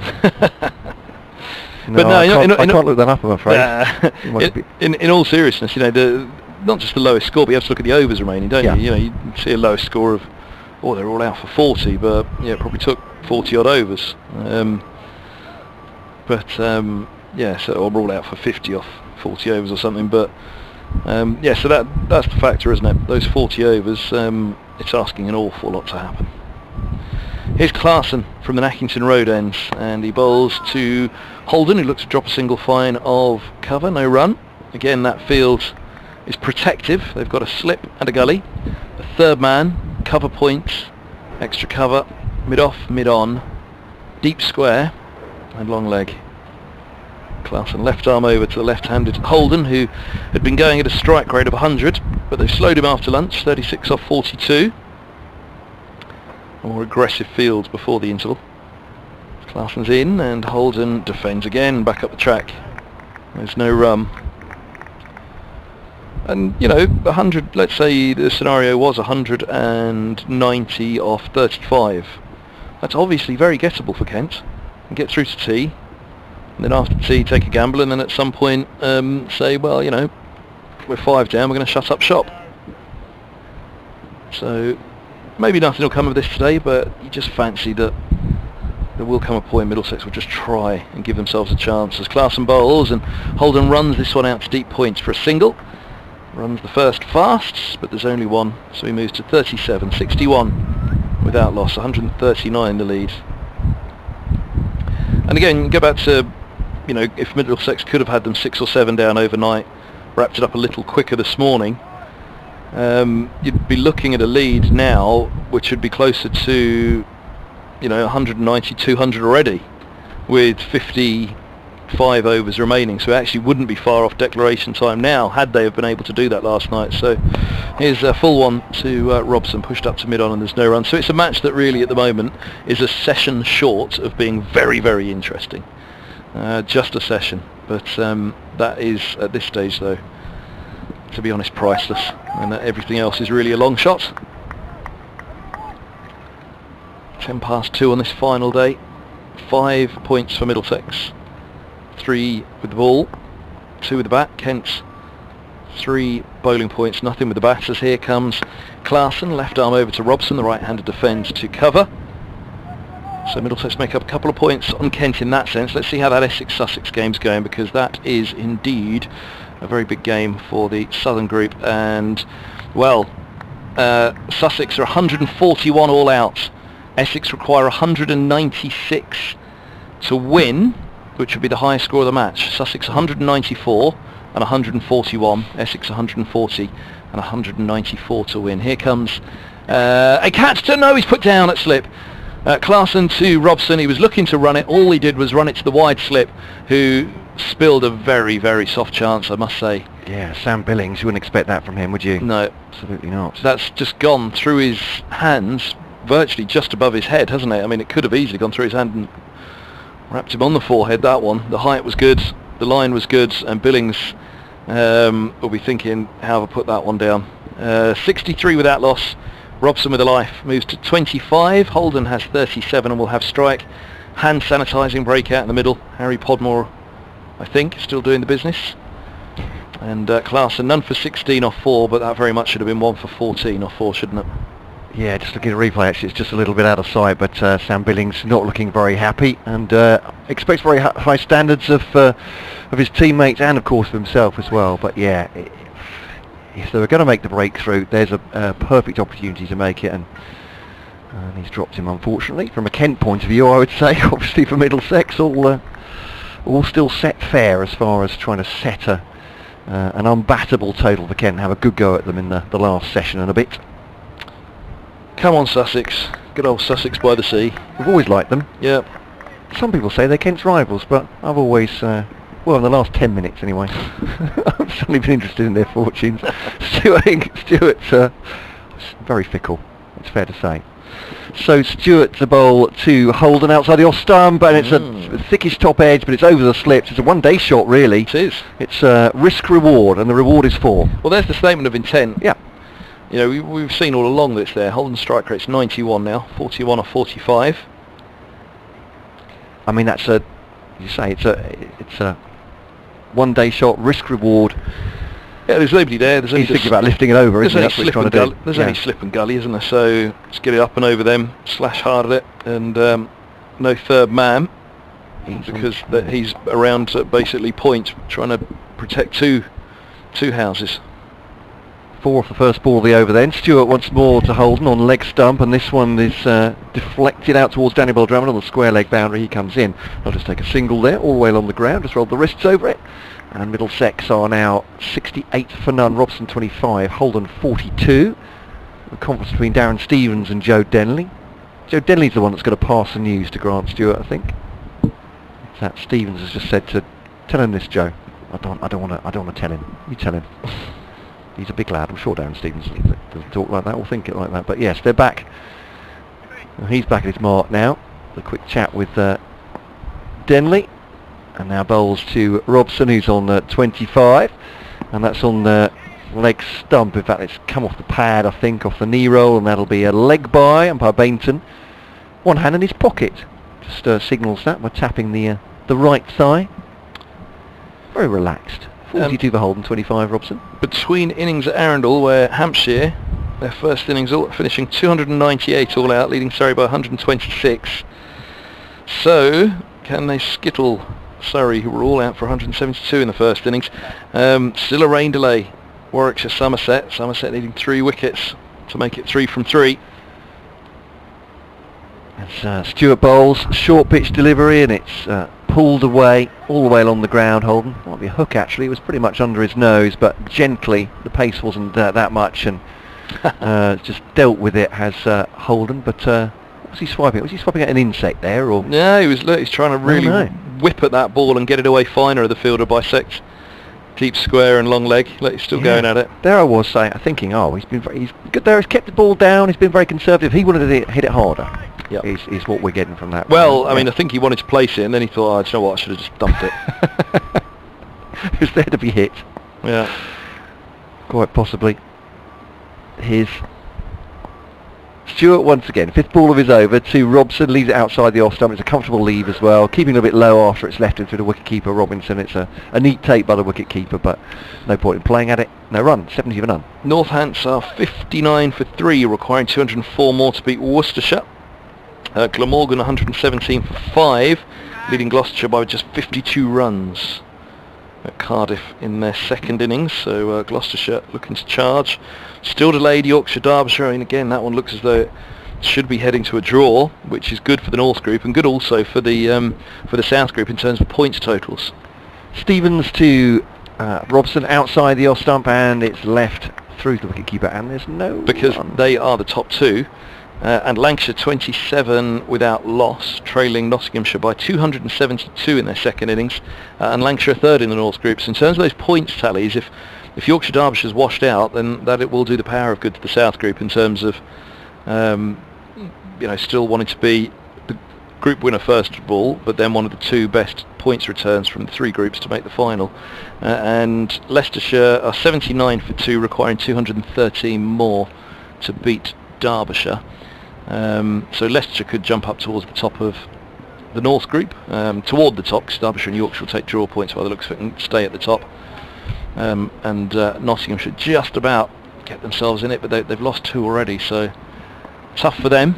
no, I can't look that up, I'm afraid. In all seriousness, not just the lowest score, but you have to look at the overs remaining, don't you? You see a lowest score of, they're all out for 40, but it probably took 40 odd overs. So we're all out for 50 off 40 overs or something. But so that's the factor, isn't it? Those 40 overs, it's asking an awful lot to happen. Here's Clarkson from the Nackington Road ends, and he bowls to Holden, who looks to drop a single fine of cover, no run. Again, that field is protective. They've got a slip and a gully. The third man, cover points, extra cover, mid-off, mid-on, deep square and long leg. Clarkson left arm over to the left-handed Holden, who had been going at a strike rate of 100, but they've slowed him after lunch, 36 off 42. More aggressive fields before the interval. Clarkson's in and Holden defends again, back up the track. There's no run. And 100, let's say the scenario was 190 off 35. That's obviously very gettable for Kent. And get through to tea, and then after tea take a gamble, and then at some point say, well, we're 5 down, we're going to shut up shop. So maybe nothing will come of this today, but you just fancy that there will come a point Middlesex will just try and give themselves a chance. As Clarkson bowls and Holden runs this one out to deep points for a single. Runs the first fast, but there's only one, so he moves to 37, 61 without loss, 139 the lead. And again, go back to, if Middlesex could have had them 6 or 7 down overnight, wrapped it up a little quicker this morning, you'd be looking at a lead now which would be closer to 190, 200 already, with 50 5 overs remaining, so it actually wouldn't be far off declaration time now had they have been able to do that last night. So here's a full one to Robson, pushed up to mid-on, and there's no run. So it's a match that really at the moment is a session short of being very, very interesting. Just a session, but that is at this stage, though, to be honest, priceless, and everything else is really a long shot. 10 past 2 on this final day. 5 points for Middlesex, 3 with the ball, 2 with the bat. Kent 3 bowling points, nothing with the batters. Here comes Clarkson, left arm over to Robson, the right-hander defends to cover. So Middlesex make up a couple of points on Kent in that sense. Let's see how that Essex-Sussex game's going, because that is indeed a very big game for the Southern group. And, well, Sussex are 141 all out. Essex require 196 to win, which would be the highest score of the match. Sussex 194 and 141. Essex 140 and 194 to win. Here comes a catch to... No, he's put down at slip. Clarkson to Robson. He was looking to run it. All he did was run it to the wide slip, who spilled a very, very soft chance, I must say.
Yeah, Sam Billings, you wouldn't expect that from him, would you?
No.
Absolutely not.
That's just gone through his hands, virtually just above his head, hasn't it? I mean, it could have easily gone through his hand and wrapped him on the forehead, that one. The height was good, the line was good, and Billings will be thinking, how have I put that one down? 63 with that loss. Robson with a life moves to 25. Holden has 37 and will have strike. Hand sanitising breakout in the middle. Harry Podmore, I think, still doing the business. And Clarkson, none for 16 off 4, but that very much should have been 1 for 14 off 4, shouldn't it?
Yeah, just looking at the replay, actually, it's just a little bit out of sight, but Sam Billings not looking very happy, and expects very high standards of his teammates and, of course, of himself as well. But yeah, if they were going to make the breakthrough, there's a perfect opportunity to make it, and he's dropped him, unfortunately. From a Kent point of view, I would say, obviously for Middlesex, all still set fair as far as trying to set an unbattable total for Kent and have a good go at them in the last session and a bit.
Come on, Sussex. Good old Sussex by the sea.
We've always liked them.
Yeah.
Some people say they're Kent's rivals, but I've always, well, in the last 10 minutes anyway, I've certainly been interested in their fortunes. Stuart's very fickle, it's fair to say. So Stewart to bowl to Holden outside the off stump, and it's a thickish top edge, but it's over the slips. It's a one-day shot, really.
It is.
It's risk-reward, and the reward is 4.
Well, there's the statement of intent.
Yeah.
You know, we've seen all along that it's there. Holden's strike rate's 91 now, 41 or 45.
I mean, it's a one-day shot, risk-reward.
Yeah, there's nobody there. There's
He's thinking about lifting it over, isn't he? That's what he's trying to do.
There's only slip and gully, isn't there? So let's get it up and over them, slash hard at it, and no third man, because he's around basically point, trying to protect two houses.
4 off the first ball of the over then. Stewart once more to Holden on leg stump, and this one is deflected out towards Daniel Drummond on the square leg boundary. He comes in. They'll just take a single there, all the way along the ground, just roll the wrists over it. And Middlesex are now 68 for none. Robson 25, Holden 42. The conference between Darren Stevens and Joe Denley. Joe Denley's the one that's going to pass the news to Grant Stewart, I think. That Stevens has just said to tell him this, Joe. I don't want to tell him. You tell him. He's a big lad. I'm sure Darren Stevens doesn't talk like that or think it like that. But yes, they're back. He's back at his mark now. A quick chat with Denley. And now bowls to Robson, who's on 25. And that's on the leg stump. In fact, it's come off the pad, I think, off the knee roll. And that'll be a leg by umpire Bainton. One hand in his pocket. Just signals that by tapping the right thigh. Very relaxed. 42 for Holden, 25 Robson.
Between innings at Arundel, where Hampshire, their first innings, finishing 298 all out, leading Surrey by 126. So, can they skittle Surrey, who were all out for 172 in the first innings? Still a rain delay. Warwickshire, Somerset. Somerset needing 3 wickets to make it 3 from 3.
As Stewart bowls, short pitch delivery, and it's pulled away all the way along the ground. Holden, might be a hook actually, it was pretty much under his nose, but gently. The pace wasn't that much, and just dealt with it has Holden. But what was he swiping? Was he swiping at an insect there, or?
Yeah, he's trying to really whip at that ball and get it away finer of the fielder by Six. Deep square and long leg, he's still going at it.
There I was thinking, he's good there, he's kept the ball down, he's been very conservative, he wanted to hit it harder.
Yep.
Is what we're getting from that.
Well, I mean, I think he wanted to place it and then he thought, do you know what, I should have just dumped it.
It was there to be hit.
Yeah.
Quite possibly. Here's Stewart once again, 5th ball of his over to Robson, leaves it outside the off stump. It's a comfortable leave as well, keeping it a bit low after it's left into the wicket-keeper Robinson. It's a neat take by the wicket-keeper, but no point in playing at it. No run, 70 for none.
Northants are 59 for 3, requiring 204 more to beat Worcestershire. Glamorgan 117 for 5, leading Gloucestershire by just 52 runs. At Cardiff in their second innings, so Gloucestershire looking to charge. Still delayed Yorkshire Derbyshire, and again that one looks as though it should be heading to a draw, which is good for the North group and good also for the South group in terms of points totals.
Stevens to Robson outside the off stump, and it's left through to the wicketkeeper, and there's no
because
run.
They are the top two. And Lancashire 27 without loss, trailing Nottinghamshire by 272 in their second innings, and Lancashire third in the North group. So in terms of those points tallies, if Yorkshire Derbyshire's washed out, then that it will do the power of good to the South group in terms of still wanting to be the group winner first of all, but then one of the two best points returns from the three groups to make the final. And Leicestershire are 79 for 2, requiring 213 more to beat Derbyshire. So Leicestershire could jump up towards the top of the North group, toward the top, because Derbyshire and Yorkshire will take draw points by the looks of it and stay at the top. And Nottingham should just about get themselves in it, but they've lost 2 already, so tough for them.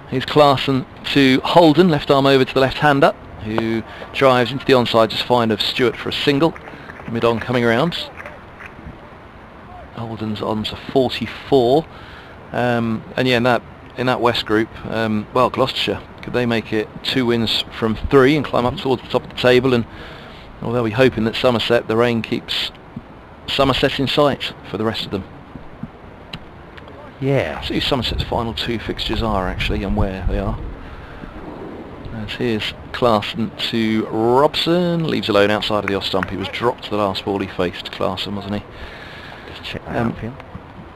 Here's Clarkson to Holden, left arm over to the left-hander, who drives into the onside just fine of Stewart for a single. Mid-on coming around. Holden's on to 44. And yeah, in that West group, Gloucestershire, could they make it 2 wins from 3 and climb up towards the top of the table? And they'll be hoping that Somerset, the rain keeps Somerset in sight for the rest of them.
Yeah.
See who Somerset's final 2 fixtures are actually, and where they are. As here's Clarkson to Robson, leaves alone outside of the off stump. He was dropped to the last ball he faced, Clarkson, wasn't he?
Just check that out for you.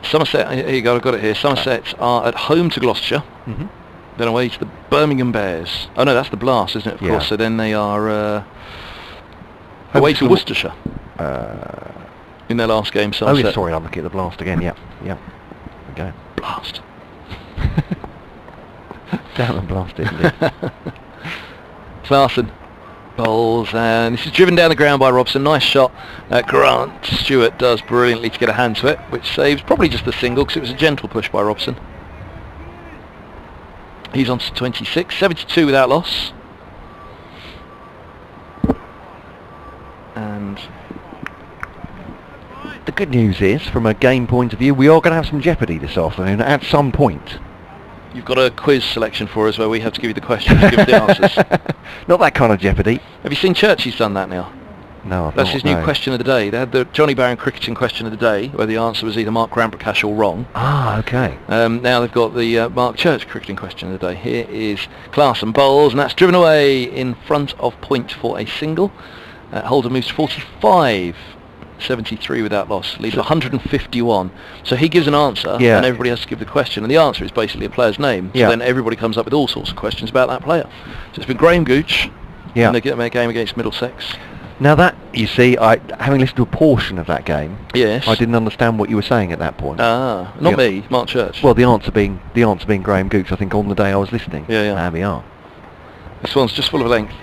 Somerset, here you go, I've got it here. Somerset are at home to Gloucestershire, then away to the Birmingham Bears. Oh no, that's the Blast, isn't it? Of course. So then they are away to Worcestershire in their last game. Somerset.
Oh yeah, sorry, I'm looking at the Blast again. Yep. Okay.
Blast.
Down and blasted. Indeed.
Clarkson bowls, and this is driven down the ground by Robson. Nice shot. Grant Stewart does brilliantly to get a hand to it, which saves probably just the single because it was a gentle push by Robson. He's on to 26, 72 without loss. And
the good news is, from a game point of view, we are going to have some jeopardy this afternoon at some point.
You've got a quiz selection for us where we have to give you the questions, give the answers.
Not that kind of jeopardy.
Have you seen Churchy's done that now?
No, I've
That's
not,
his new
no.
question of the day. They had the Johnny Barron cricketing question of the day, where the answer was either Mark Ramprakash or wrong.
Ah, okay.
Now they've got the Mark Church cricketing question of the day. Here is Clarkson bowls, and that's driven away in front of point for a single. Holden moves to 45. 73 without loss, leaves 151. So he gives an answer, and everybody has to give the question, and the answer is basically a player's name. So then everybody comes up with all sorts of questions about that player. So it's been Graham Gooch in the game against Middlesex.
Now that, you see, having listened to a portion of that game,
yes,
I didn't understand what you were saying at that point.
Not me, Mark Church.
Well, the answer being Graham Gooch, I think, on the day I was listening. There we are.
This one's just full of length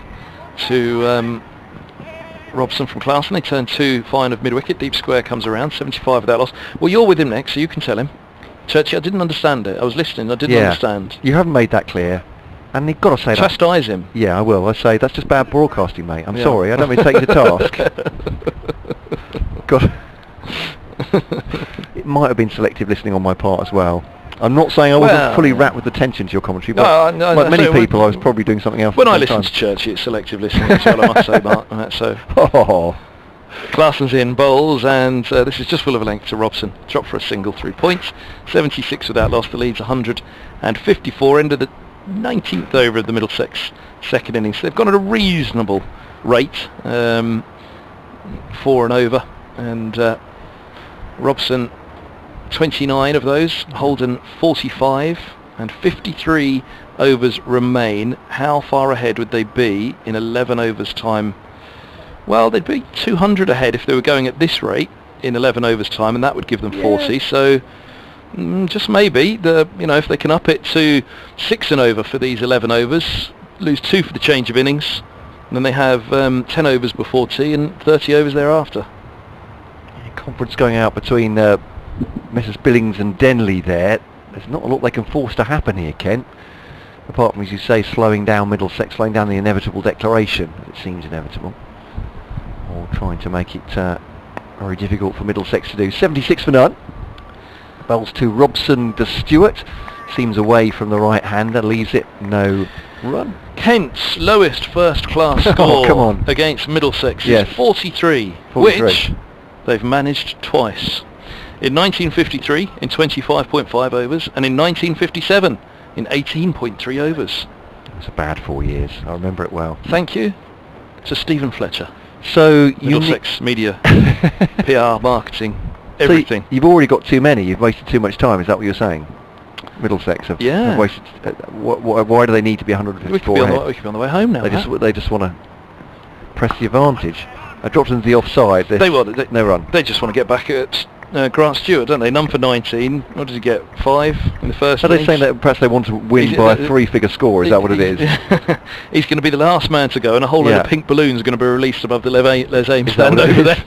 to Robson from Clarkson. They turn 2 fine of mid-wicket. Deep square comes around, 75 without loss. Well, you're with him next, so you can tell him. Churchy, I didn't understand it. I was listening, I didn't understand.
You haven't made that clear. And you've got to say that.
Chastise him.
Yeah, I will. I say that's just bad broadcasting, mate. I'm sorry. I don't mean to take you to task. God. It might have been selective listening on my part as well. I'm not saying I wasn't fully wrapped with attention to your commentary, but like many people, I was probably doing something else.
When I listen to Churchy, it's selective listening as well, I must say, Mark. Clarkson's in bowls, and this is just full of a length to Robson. Drop for a single, 3 points. 76 without loss. The lead's 154. End of the 19th over of the Middlesex second innings. So they've gone at a reasonable rate, 4 and over, and Robson 29 of those, Holden 45, and 53 overs remain. How far ahead would they be in 11 overs time? Well, they'd be 200 ahead if they were going at this rate in 11 overs time, and that would give them 40. So just maybe if they can up it to 6 and over for these 11 overs, lose 2 for the change of innings, and then they have 10 overs before tea and 30 overs thereafter.
Conference going out between Messrs Billings and Denley there. There's not a lot they can force to happen here, Kent, apart from, as you say, slowing down Middlesex, slowing down the inevitable declaration. It seems inevitable, or trying to make it very difficult for Middlesex to do. 76 for none. Bowls to Robson to Stewart. Seems away from the right-hander, leaves it no run.
Kent's lowest first-class score
come on.
against Middlesex
Yes.
is 43,
43,
which they've managed twice. In 1953 in 25.5 overs, and in 1957 in 18.3 overs.
It was a bad 4 years. I remember it well.
Thank you to Stephen Fletcher.
So
Middlesex media, PR, marketing, everything.
So you've already got too many. You've wasted too much time. Is that what you're saying? Middlesex have wasted. Why do they need to be 154
we could be on the way home now.
They just want to press the advantage. Dropped into the offside. No run.
They just want to get back at Grant Stewart, don't they? None for 19. What did he get? 5 in the first.
Are they saying that perhaps they want to win by a 3-figure score? Is that what it is?
He's going to be the last man to go, and a whole load of pink balloons are going to be released above the Les Ames stand over there.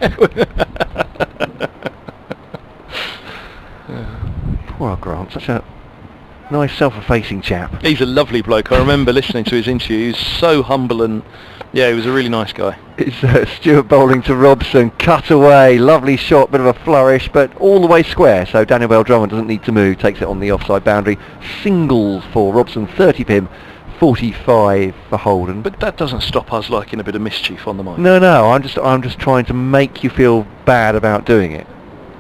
Poor old Grant, such a nice self-effacing chap.
He's a lovely bloke. I remember listening to his interview. He was so humble, and he was a really nice guy.
It's Stewart bowling to Robson, cut away, lovely shot, bit of a flourish, but all the way square, so Daniel Bell-Drummond doesn't need to move, takes it on the offside boundary. Singles for Robson, 30 pim, 45 for Holden.
But that doesn't stop us liking a bit of mischief on the mic.
No, I'm just trying to make you feel bad about doing it.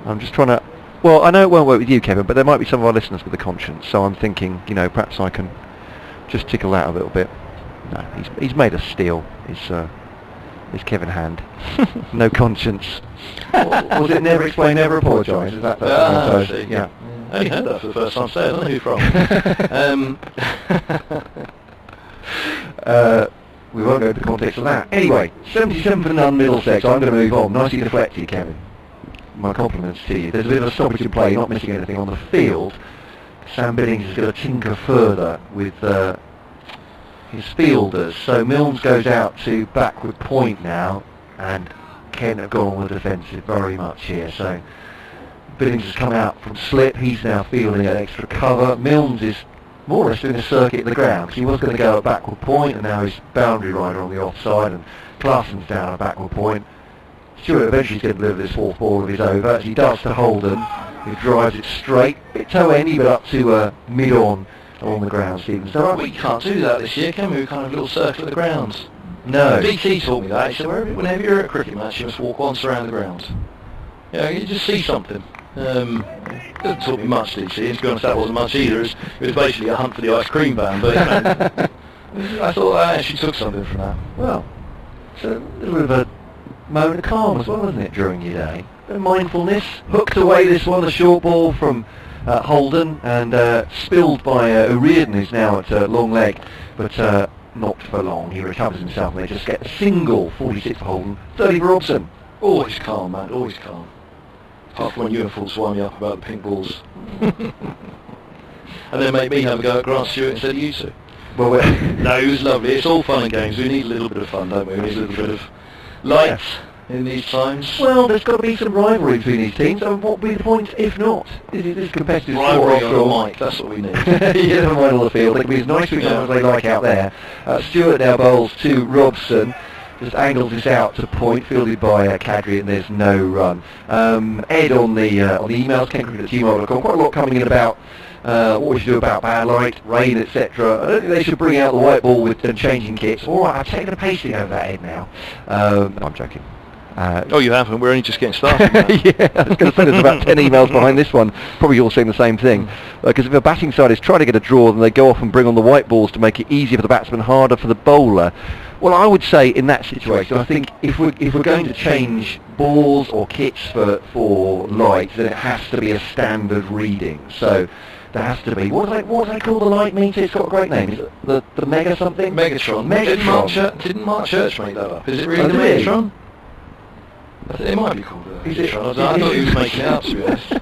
I'm just trying to. Well, I know it won't work with you, Kevin, but there might be some of our listeners with a conscience, so I'm thinking, perhaps I can just tickle that a little bit. No, he's made us steal. Is Kevin Hand. No conscience. Was it never explain, never apologise? Is that
yeah. I only heard that for the first time today. I don't know who from.
We won't go into the context of that. Anyway, 77 for none Middlesex. I'm going to move on. Nicely deflected, Kevin. My compliments to you. There's a bit of a stoppage in play, not missing anything on the field. Sam Billings is going to tinker further with his fielders. So Milnes goes out to backward point now, and Kent have gone on the defensive very much here. So Billings has come out from slip. He's now fielding at extra cover. Milnes is more or less doing a circuit of the ground. He was going to go at backward point, and now he's boundary rider on the offside, and Claessen's down at backward point. Stewart eventually is going to deliver this 4th ball of his over, as he does to Holden, who drives it straight, bit toe-endy, but up to mid-on along the ground, Stephen. So
we can't do that this year, can we? We can't have a little circle of the ground.
No.
BT taught me that. He said, whenever you're at a cricket match, you must walk once around the ground. You just see something. Doesn't taught me much, DC, and to be honest, that wasn't much either. It was basically a hunt for the ice cream van, but I thought I actually took something from that.
Well, it's a little bit of a moment of calm as well, isn't it, during your day? A mindfulness. Hooked away this one, a short ball from Holden, and spilled by O'Riordan, who's now at long leg, but not for long. He recovers himself, and they just get a single. 46 for Holden, 30 for Robson.
Always calm, man, always calm. Apart from when you and Full swam me up about the pink balls. And then make me have a go at Grant Stewart instead of you two.
Well,
no, it was lovely. It's all fun and games. We need a little bit of fun, don't we? We need a little bit of light in these times.
Well, there's got to be some rivalry between these teams, and what would be the point if not? This is competitive
rivalry on the mic, that's what we need.
Yeah, never mind on the field. They can be as nice to each other as they like out there. Stewart now bowls to Robson. Just angles this out to point, fielded by Kadri, and there's no run. Ed on the emails, kencricket@gmail.com, quite a lot coming in about what we should do about bad light, rain, etc. I don't think they should bring out the white ball with changing kits. All right, I've taken a pasting over that, Ed, now. No, I'm joking.
You haven't. We're only just getting started. Now.
Yeah, I was going to say there's about 10 emails behind this one. Probably all saying the same thing. Because if a batting side is trying to get a draw, then they go off and bring on the white balls to make it easier for the batsman, harder for the bowler. Well, I would say in that situation, I think if we're going to change balls or kits for lights, then it has to be a standard reading. So there has to be, what do they call the light meter? It's got a great name. Is it the Mega something?
Megatron. Didn't Mark Church make that up? Is it really the
did he?
Megatron? It might be called the Megatron. I thought he was making it up, to be honest.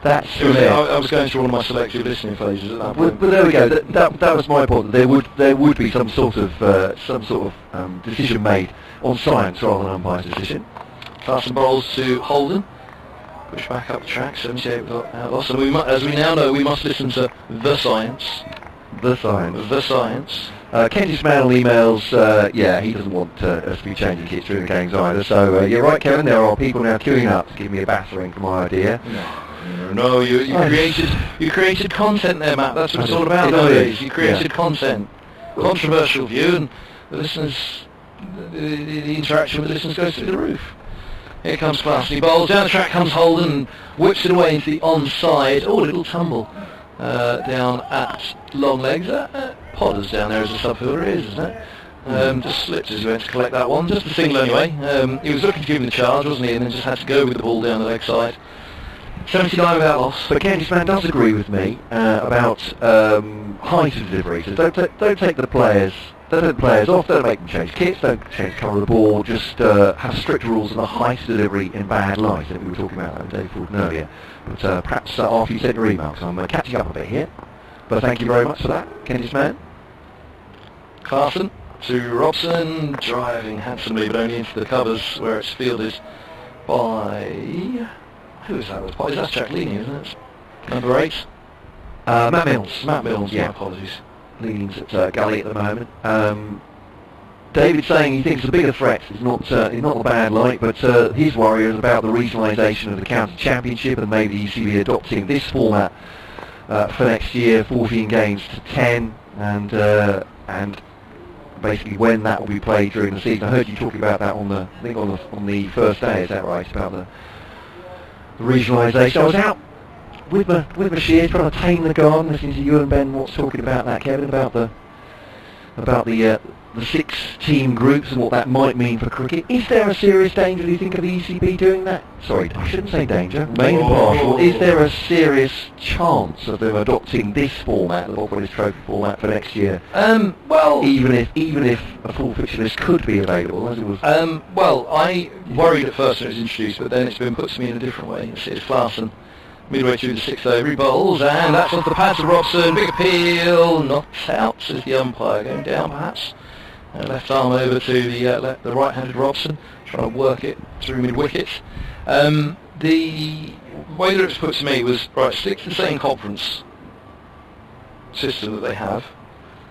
I was going through one of my selective listening phases at that point.
But there we go. That was my point. There would be some sort of decision made on science rather than umpire's decision.
Carson bowls to Holden. Push back up the track. 78 without loss. And as we now know, we must listen to the science.
The science.
The science.
Kentish Mann emails, he doesn't want us to be changing kits during the games either. So you're right, Kevin. There are people now queuing up to give me a battering for my idea.
No, you created content there, Matt. That's what it's all about nowadays. You created content, controversial view, and the listeners, the interaction with the listeners goes through the roof. Here comes Classy bowls down the track comes Holden, and whips it away into the onside. Oh, a little tumble down at long legs. Podders down there as a sub-fielder is, isn't it? Just slipped as he went to collect that one. Just a single anyway. He was looking to give him the charge, wasn't he? And then just had to go with the ball down the leg side. 79 without loss.
But Kentish Mann does agree with me about height of delivery. So don't take the players. Don't take the players off. Don't make them change kits. Don't change colour of the ball. Just have strict rules on the height of delivery in bad light. That we were talking about that with Dave Fulton earlier. But perhaps after you sent your email, because I'm catching up a bit here. But thank you very much for that, Kentish Mann.
Carson to Robson, driving handsomely, but only into the covers where it's fielded by. Who is that? That's Jack Leaney, isn't it? Number 8.
Matt Mills.
Matt Mills,
yeah.
My apologies.
Leaning's at Gully at the moment. David's saying he thinks the bigger threat is not the bad light, but his worry is about the regionalisation of the county championship and maybe ECB adopting this format for next year, 14 games to 10, and basically when that will be played during the season. I heard you talking about that on the first day. Is that right? About the regionalisation. I was out with my shears trying to tame the garden, listening to you and Ben Watts talking about that, Kevin, about the 6-team groups and what that might mean for cricket. Is there a serious danger, do you think, of the ECB doing that? Sorry, I shouldn't say danger. Main impartial. Is there a serious chance of them adopting this format, the Bob Willis Trophy format, for next year?
Well,
even if a full fixture list could be available, as it was.
Well, I worried at first when it was introduced, but then it's been put to me in a different way. It's Clarkson. Midway through the 6th over, he bowls, and that's off the pads of Robson. Big appeal, not out, says the umpire, going down perhaps. Left arm over to the right-handed Robson, trying to work it through mid-wicket. The way that it was put to me was, right, stick to the same conference system that they have,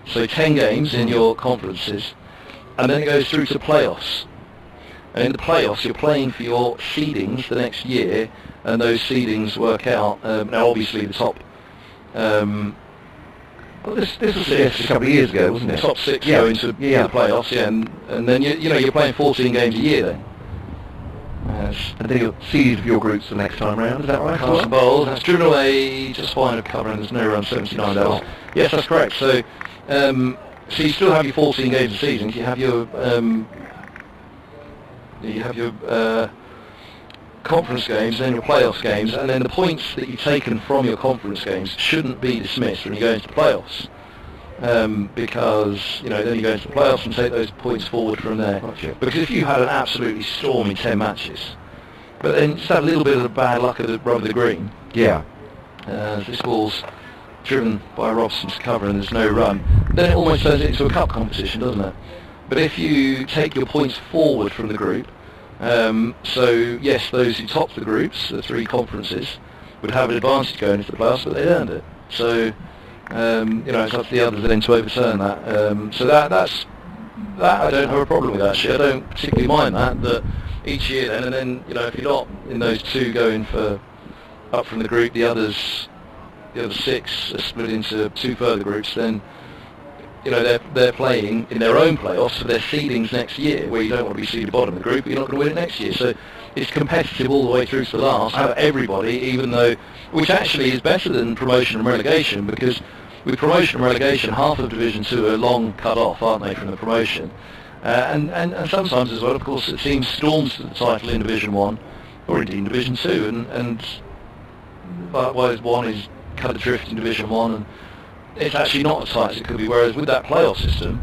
so 10 games in your conferences, and then it goes through to playoffs. And in the playoffs, you're playing for your seedings the next year, and those seedings work out. Now, obviously, the top.
Well, this was suggested a couple of years ago, wasn't it?
The top 6 go into the playoffs, and then you're playing 14 games a year then.
And then you're seeded for your groups the next time round. Is that right?
Carson bowls, that's driven away just fine of cover, and there's no run, 79 dollars. Yes, that's correct. So, you still have your 14 games of seasons. You have your conference games, then your playoffs games, and then the points that you've taken from your conference games shouldn't be dismissed when you go into the playoffs, because then you go into the playoffs and take those points forward from there.
Gotcha.
Because if you had an absolutely stormy 10 matches, but then just have a little bit of the bad luck of the rub of the green.
Yeah.
This ball's driven by Robson's cover and there's no run, then it almost turns it into a cup competition, doesn't it? But if you take your points forward from the group, so yes, those who top the groups, the 3 conferences, would have an advantage going into the playoffs, but they earned it. So it's up to the others then to overturn that. So that I don't have a problem with actually. I don't particularly mind that each year then, and then if you're not in those 2 going for up from the group, the other 6 are split into 2 further groups, then they're playing in their own playoffs for their seedings next year, where you don't want to be seeded bottom of the group, but you're not going to win it next year. So it's competitive all the way through to the last. Have everybody, even though, which actually is better than promotion and relegation, because with promotion and relegation, half of Division 2 are long cut off, aren't they, from the promotion? And sometimes as well, of course, it seems storms to the title in Division 1, or indeed in Division 2, and likewise one is cut adrift in Division 1, and it's actually not as tight as it could be, whereas with that playoff system,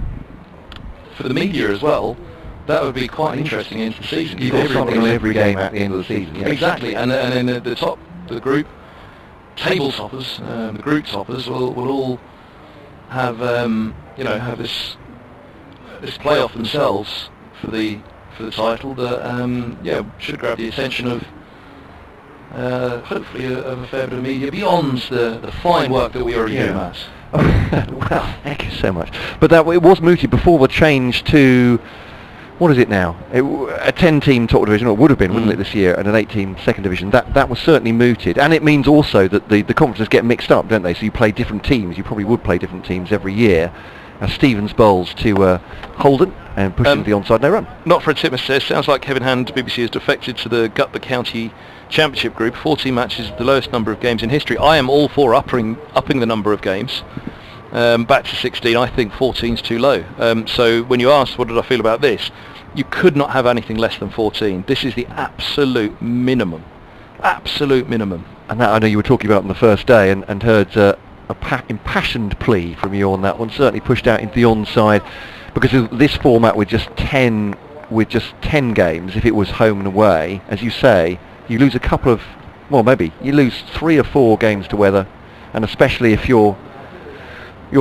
for the media as well, that would be quite an interesting end to the season.
You've got something on every game at the end of the season. Yeah.
Exactly, and then the top, the group table toppers, the group toppers will all have have this playoff themselves for the title that should grab the attention of hopefully of a fair bit of media beyond the fine work that we already do, Matt.
Well, thank you so much. But it was mooted before the change to, what is it now? A 10-team top division, or it would have been, wouldn't it, this year, and an 8-team second division. That was certainly mooted, and it means also that the conferences get mixed up, don't they? So you play different teams. You probably would play different teams every year. Stevens bowls to Holden and pushing the onside no run.
Not for a tip, says. Sounds like Kevin Hand, BBC, has defected to the Gutber County Championship group. 14 matches, the lowest number of games in history. I am all for upping the number of games back to 16. I think 14's too low. So when you asked what did I feel about this, you could not have anything less than 14. This is the absolute minimum. Absolute minimum.
And that I know you were talking about on the first day, and heard a impassioned plea from you on that one, certainly pushed out into the onside, because of this format with just 10 games, if it was home and away, as you say, you lose a couple of, well, maybe you lose 3 or 4 games to weather, and especially if you're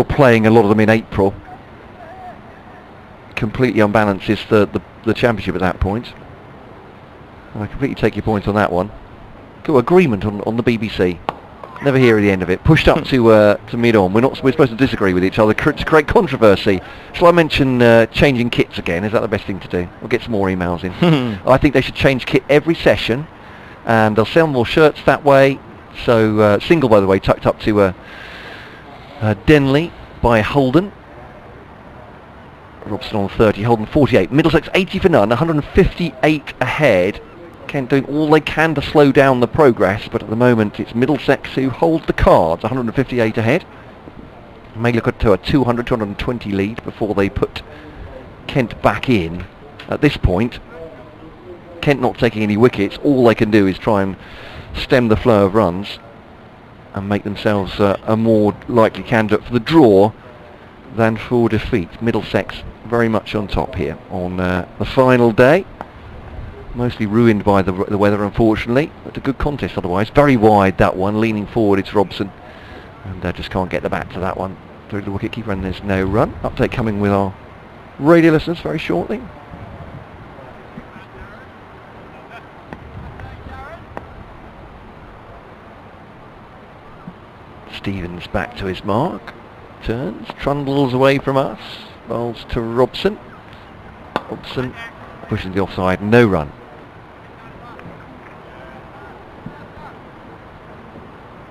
playing a lot of them in April, completely unbalances the championship at that point. And I completely take your point on that one. Good agreement on the BBC. Never hear the end of it. Pushed up to mid-on. We're supposed to disagree with each other to create controversy. Shall I mention changing kits again? Is that the best thing to do? We'll get some more emails in. I think they should change kit every session, and they'll sell more shirts that way. So single, by the way, tucked up to Denley by Holden. Robson on 30, Holden 48. Middlesex 80 for none, 158 ahead. Kent doing all they can to slow down the progress, but at the moment it's Middlesex who hold the cards, 158 ahead. May look to a 220 lead before they put Kent back in. At this point, Kent not taking any wickets, all they can do is try and stem the flow of runs and make themselves a more likely candidate for the draw than for defeat. Middlesex very much on top here on the final day. Mostly ruined by the weather, unfortunately, but a good contest otherwise. Very wide, that one. Leaning forward, it's Robson, and just can't get the bat to that one through the wicketkeeper, and there's no run. Update coming with our radio listeners very shortly. Stevens back to his mark, turns, trundles away from us, bowls to Robson. Robson pushing the offside, no run.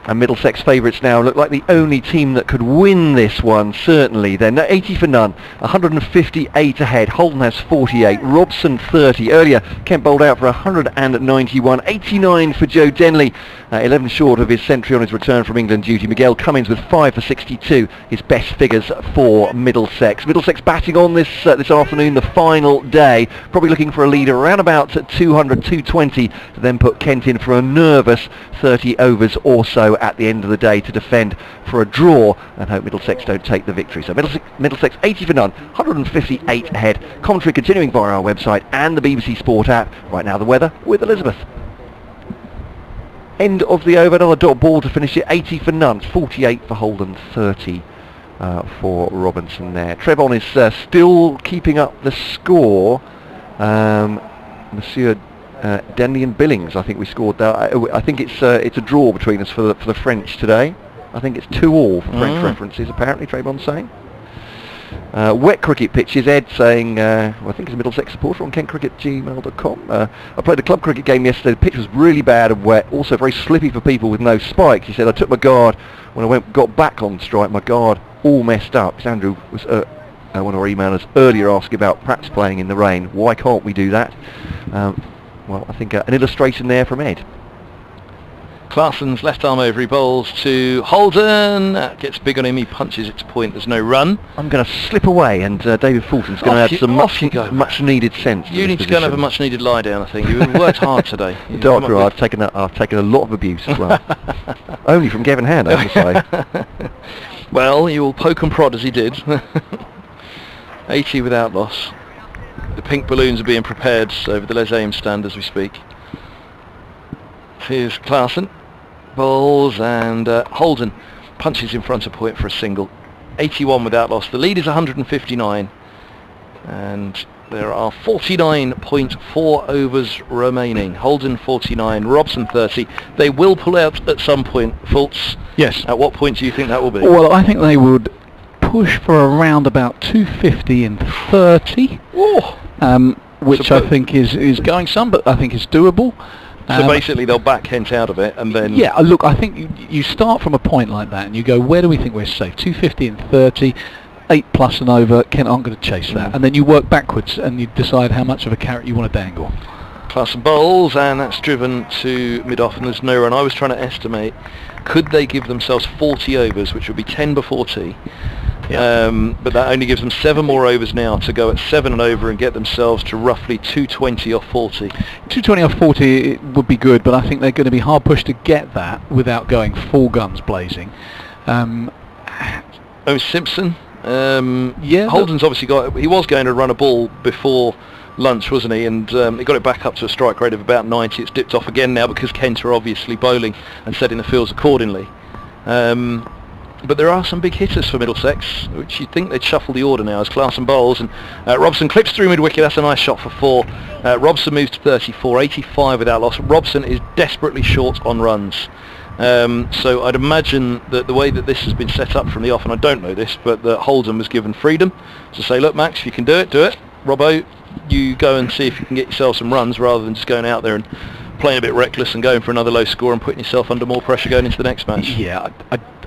And Middlesex favourites now look like the only team that could win this one, certainly. They're 80 for none, 158 ahead. Holden has 48, Robson 30. Earlier, Kent bowled out for 191, 89 for Joe Denley, 11 short of his century on his return from England duty. Miguel Cummins with 5 for 62, his best figures for Middlesex. Middlesex batting on this afternoon, the final day, probably looking for a lead around about 200, 220, to then put Kent in for a nervous 30 overs or so at the end of the day to defend for a draw and hope Middlesex don't take the victory. So Middlesex 80 for none, 158 ahead. Commentary continuing via our website and the BBC Sport app. Right now the weather with Elizabeth. End of the over, another dot ball to finish it, 80 for none, 48 for Holden, 30 for Robinson there. Trevon is still keeping up the score. Monsieur Denley and Billings, I think we scored that. I think it's a draw between us for the French today. I think it's 2-2 for French references, apparently, Trayvon's saying. Wet cricket pitches, Ed saying, I think he's a Middlesex supporter on kentcricket@gmail.com. I played a club cricket game yesterday, the pitch was really bad and wet, also very slippy for people with no spikes. He said, I took my guard when I got back on strike, my guard all messed up. 'Cause Andrew was one of our emailers earlier asking about perhaps playing in the rain. Why can't we do that? Well, I think an illustration there from Ed.
Clarkson's left arm over, he bowls to Holden, gets big on him, he punches it to point, there's no run.
I'm going to slip away, and David Fulton's going to add some much needed sense.
You need to go and have a much needed lie down, I think. You've worked hard today.
The doctor, I've taken a lot of abuse as well. Only from Gavin Hand, I have to say.
Well, you will poke and prod as he did. 80 without loss. The pink balloons are being prepared over the Les Ames stand as we speak. Here's Clarkson. Bowls, and Holden punches in front of point for a single. 81 without loss. The lead is 159, and there are 49.4 overs remaining. Holden 49, Robson 30. They will pull out at some point. Fultz,
Yes.
at what point do you think that will be?
Well, I think they would push for around about 250 and 30, which
So
I think is going some, but I think is doable.
So basically they'll back Kent out of it, and then...
Yeah, look, I think you start from a point like that and you go, where do we think we're safe? 250 and 30, 8 plus and over, Kent aren't going to chase that. And then you work backwards and you decide how much of a carrot you want to dangle.
Clarkson bowls, and that's driven to mid-off, and there's no run. I was trying to estimate, could they give themselves 40 overs, which would be 10 before tea?
Yeah.
But that only gives them 7 more overs now to go at 7 and over and get themselves to roughly 220 off 40.
220 off 40 would be good, but I think they're going to be hard pushed to get that without going full guns blazing.
Simpson.
Yeah.
Holden's obviously he was going to run a ball before lunch, wasn't he? And he got it back up to a strike rate of about 90. It's dipped off again now because Kent are obviously bowling and setting the fields accordingly. But there are some big hitters for Middlesex, which you'd think they'd shuffle the order now as Clarkson bowls, and Robson clips through mid-wicket. That's a nice shot for 4. Robson moves to 34, 85 without loss. Robson is desperately short on runs. So I'd imagine that the way that this has been set up from the off, and I don't know this, but that Holden was given freedom to say, look Max, if you can do it, do it. Robbo, you go and see if you can get yourself some runs rather than just going out there and playing a bit reckless and going for another low score and putting yourself under more pressure going into the next match.
Yeah,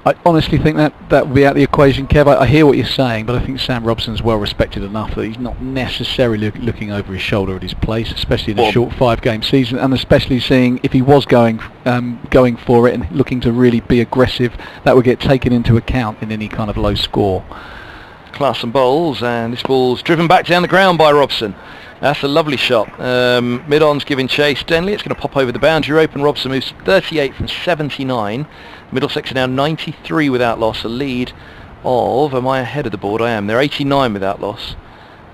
I honestly think that would be out of the equation, Kev. I hear what you're saying, but I think Sam Robson's well respected enough that he's not necessarily looking over his shoulder at his place, especially in a short 5-game season, and especially seeing if he was going for it and looking to really be aggressive, that would get taken into account in any kind of low score.
Clarkson bowls, and this ball's driven back down the ground by Robson. That's a lovely shot. Mid-on's giving chase. Denley, it's going to pop over the boundary rope, and Robson moves to 38 from 79. Middlesex are now 93 without loss, a lead of, am I ahead of the board? I am. They're 89 without loss,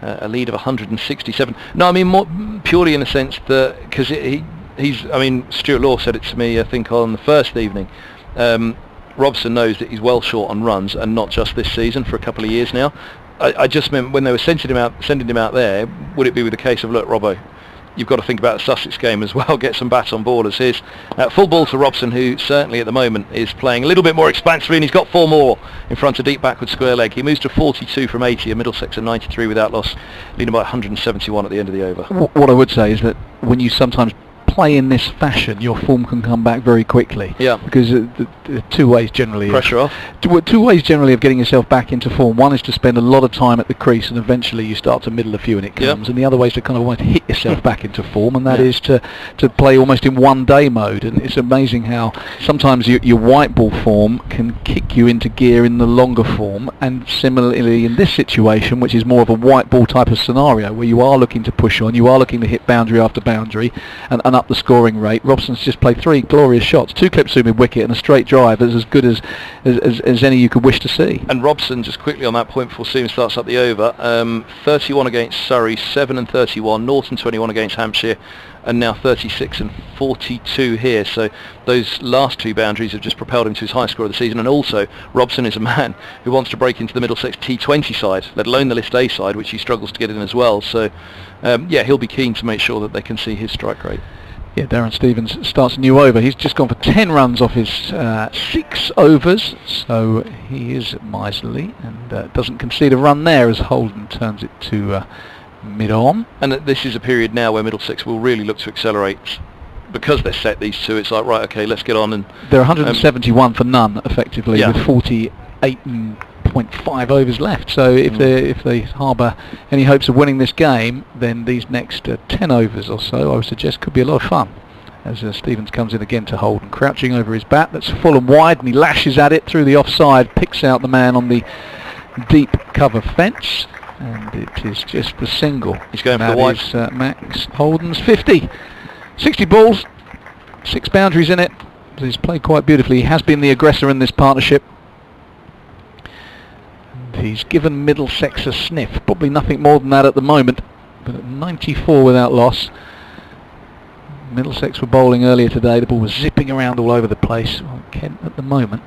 a lead of 167. No, I mean more purely in the sense that, because Stuart Law said it to me, I think, on the first evening. Robson knows that he's well short on runs, and not just this season, for a couple of years now. I just meant when they were sending him out there, would it be with a case of, look, Robbo, you've got to think about the Sussex game as well, get some bats on board as his. Full ball to Robson, who certainly at the moment is playing a little bit more expansively, and he's got 4 more in front of deep backward square leg. He moves to 42 from 80, and Middlesex are 93 without loss, leading by 171 at the end of the over.
What I would say is that when you sometimes play in this fashion, your form can come back very quickly.
Yeah.
Because the 2 ways generally...
Pressure off.
2 ways generally of getting yourself back into form. One is to spend a lot of time at the crease and eventually you start to middle a few and it comes. And the other way is to kind of want to hit yourself back into form, and that is to play almost in one-day mode. And it's amazing how sometimes your white ball form can kick you into gear in the longer form, and similarly in this situation, which is more of a white ball type of scenario where you are looking to push on, you are looking to hit boundary after boundary and up the scoring rate. Robson's just played 3 glorious shots, 2 clips through mid-wicket and a straight drive as good as any you could wish to see.
And Robson, just quickly on that point before Seaman starts up the over, 31 against Surrey, 7 and 31, Norton 21 against Hampshire, and now 36 and 42 here. So those last 2 boundaries have just propelled him to his highest score of the season. And also, Robson is a man who wants to break into the Middlesex T20 side, let alone the List A side, which he struggles to get in as well. So, he'll be keen to make sure that they can see his strike rate.
Yeah, Darren Stevens starts a new over. He's just gone for 10 runs off his 6 overs, so he is miserly and doesn't concede a run there as Holden turns it to mid-on.
And this is a period now where Middlesex will really look to accelerate because they're set these 2. It's like, right, okay, let's get on. And
they're 171 for none, effectively,
yeah.
with 48 0.5 overs left. So if they harbour any hopes of winning this game, then these next 10 overs or so, I would suggest, could be a lot of fun. As Stevens comes in again to Holden, crouching over his bat, that's full and wide, and he lashes at it through the offside, picks out the man on the deep cover fence, and it is just the single.
He's going for the wide.
That is Max Holden's 50. 60 balls, 6 boundaries in it. He's played quite beautifully. He has been the aggressor in this partnership. And he's given Middlesex a sniff. Probably nothing more than that at the moment. But at 94 without loss. Middlesex were bowling earlier today. The ball was zipping around all over the place. Well, Kent at the moment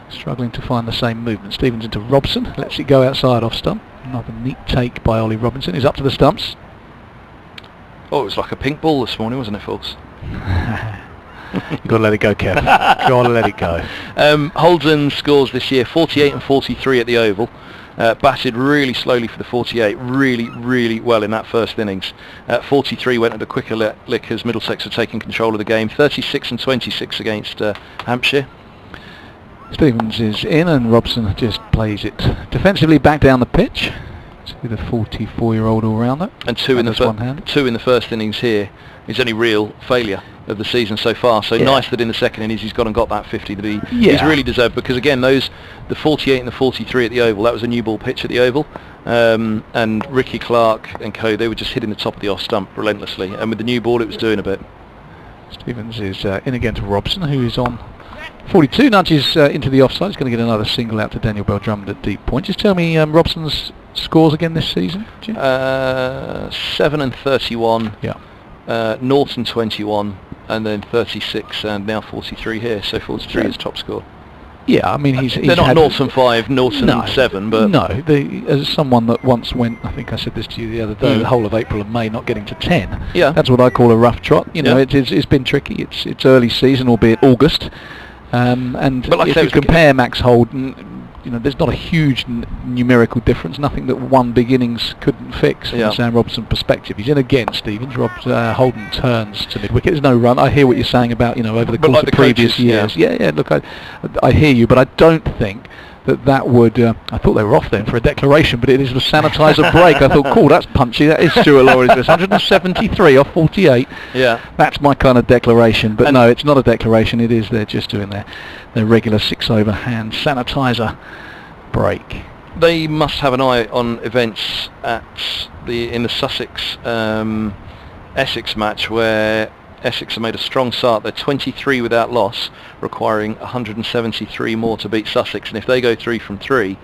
struggling to find the same movement. Stevens into Robson. Lets it go outside off stump. Another neat take by Ollie Robinson. He's up to the stumps.
Oh, it was like a pink ball this morning, wasn't it, folks?
You've got to let it go, Kev. Got to let it go.
Holden scores this year 48 and 43 at the Oval. Batted really slowly for the 48, really well in that first innings. 43 went at a quicker lick as Middlesex had taken control of the game. 36 and 26 against Hampshire.
Stevens is in and Robson just plays it defensively back down the pitch to the 44-year-old all-rounder.
And two in the first innings here. His only real failure of the season so far. So nice that in the second innings he's gone and got that 50 that he's really deserved, because again the 48 and the 43 at the Oval, that was a new ball pitch at the Oval, and Ricky Clark and co, they were just hitting the top of the off stump relentlessly, and with the new ball it was doing a bit.
Stevens is in again to Robson, who is on 42, nudges into the offside. He's going to get another single out to Daniel Bell Drummond at deep point. Just tell me Robson's scores again this season, Jim?
7 and 31.
Yeah.
Norton 21, and then 36, and now 43 here. So 43 is top score.
Yeah, I mean he's
they're not Norton 5, Norton 7, but
no. As someone that once went, I think I said this to you the other day, the whole of April and May not getting to 10.
Yeah,
that's what I call a rough trot. You know, it's been tricky. It's early season, albeit August. And
but like
if you compare Max Holden, you know, there's not a huge numerical difference, nothing that one big innings couldn't fix from Sam Robson's perspective. He's in again, Stevens. Holden turns to mid-wicket. There's no run. I hear what you're saying about, you know, over the course of previous years. Yeah, look, I hear you, but I don't think that would... I thought they were off then for a declaration, but it is a sanitizer break. I thought, cool, that's punchy. That is Stuart Laurie's 173 off 48.
Yeah.
That's my kind of declaration. But no, it's not a declaration. It is they're just doing their regular 6-over hand sanitizer break.
They must have an eye on events in the Sussex Essex match, where Essex have made a strong start. They're 23 without loss, requiring 173 more to beat Sussex, and if they go 3 from 3,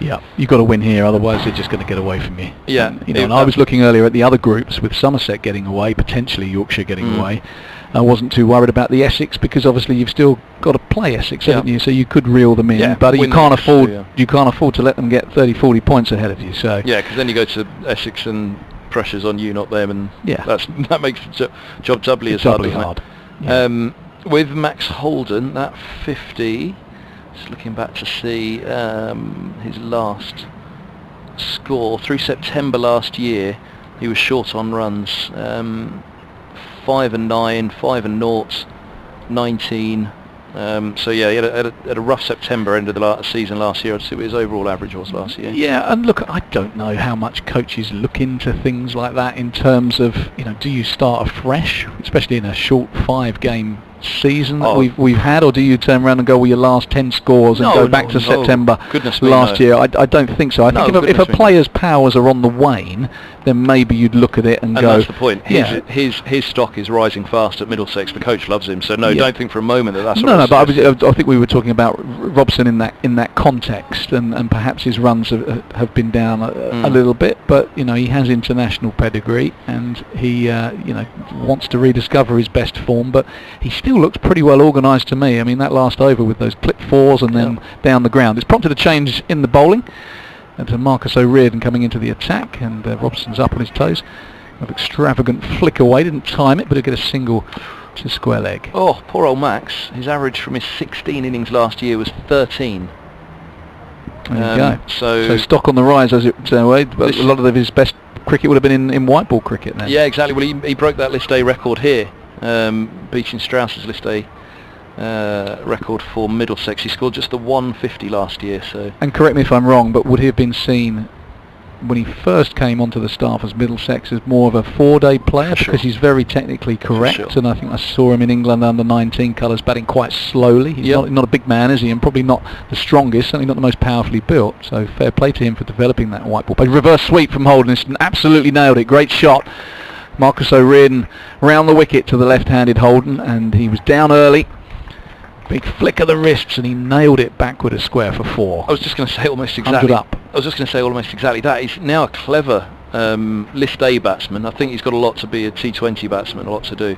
you've got to win here, otherwise they're just going to get away from you.
And
I was looking earlier at the other groups with Somerset getting away, potentially Yorkshire getting away. I wasn't too worried about the Essex, because obviously you've still got to play Essex, haven't you? So you could reel them in, but you can't afford to let them get 30-40 points ahead of you. So
because then you go to Essex and pressure's on you, not them, and that makes the job doubly as hard. With Max Holden, that 50, just looking back to see his last score through September last year, he was short on runs, 5 and 9, 5 and 0, 19. So he had a rough September end of the season last year. I'd see what his overall average was last year.
Yeah, and look, I don't know how much coaches look into things like that in terms of, you know, do you start afresh, especially in a short 5-game season that we've had, or do you turn around and go with your last 10 scores and go back to September last year? I don't think so. I think if a player's powers are on the wane, then maybe you'd look at it and go...
And that's the point. His stock is rising fast at Middlesex. The coach loves him, so don't think for a moment that's what
but I think we were talking about Robson in that context, and perhaps his runs have been down a little bit, but you know, he has international pedigree, and he wants to rediscover his best form, but he still looks pretty well organised to me. I mean, that last over with those clip 4s and then down the ground, it's prompted a change in the bowling, and to Marcus O'Riordan coming into the attack, and Robson's up on his toes. An extravagant flick away, didn't time it, but he'll get a single to square leg.
Oh, poor old Max. His average from his 16 innings last year was 13.
There you go. So stock on the rise, as it were, but a lot of his best cricket would have been in white ball cricket then.
Yeah, exactly. Well, he broke that List A record here, beating Strauss's List A record for Middlesex. He scored just the 150 last year. So.
And correct me if I'm wrong, but would he have been seen when he first came onto the staff as Middlesex as more of a 4-day player?
Sure.
Because he's very technically correct,
Sure.
and I think I saw him in England under 19 colours batting quite slowly. He's not a big man, is he? And probably not the strongest, certainly not the most powerfully built. So fair play to him for developing that white ball. But reverse sweep from Holden, it's absolutely nailed it. Great shot. Marcus O'Riordan round the wicket to the left-handed Holden, and he was down early. Big flick of the wrists, and he nailed it backward as square for 4.
I was just going to say almost exactly.
100 up.
I was just going to say almost exactly that. He's now a clever List A batsman. I think he's got a lot to be a T20 batsman, a lot to do.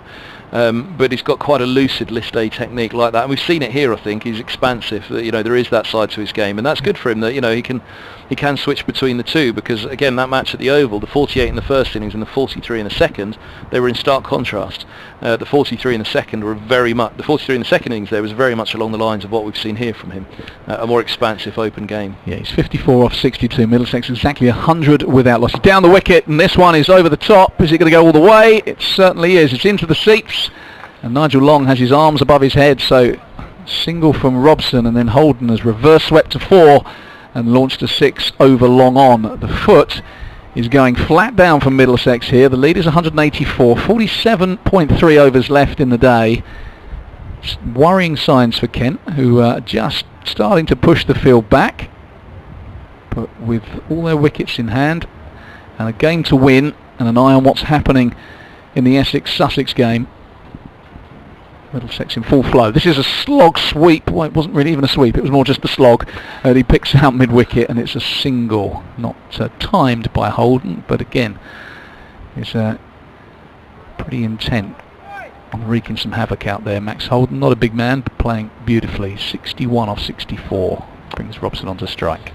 But he's got quite a lucid List A technique like that, and we've seen it here. I think he's expansive. You know, there is that side to his game, and that's good for him. That, you know, he can switch between the two, because again, that match at the Oval, the 48 in the first innings and the 43 in the second, they were in stark contrast. The 43 in the second were the 43 in the second innings there was very much along the lines of what we've seen here from him, a more expansive, open game.
Yeah, he's 54 off 62. Middlesex exactly 100 without loss. Down the wicket, and this one is over the top. Is it going to go all the way? It certainly is. It's into the seats, and Nigel Long has his arms above his head. So single from Robson, and then Holden has reverse swept to 4 and launched a 6 over Long on. The foot is going flat down from Middlesex here. The lead is 184, 47.3 overs left in the day. Worrying signs for Kent, who are just starting to push the field back, but with all their wickets in hand and a game to win and an eye on what's happening in the Essex-Sussex game, Middlesex in full flow. This is a slog sweep. Well, it wasn't really even a sweep, it was more just a slog. He picks out mid-wicket, and it's a single, not timed by Holden, but again, it's pretty intent on wreaking some havoc out there. Max Holden, not a big man, but playing beautifully. 61 off 64, brings Robson onto strike.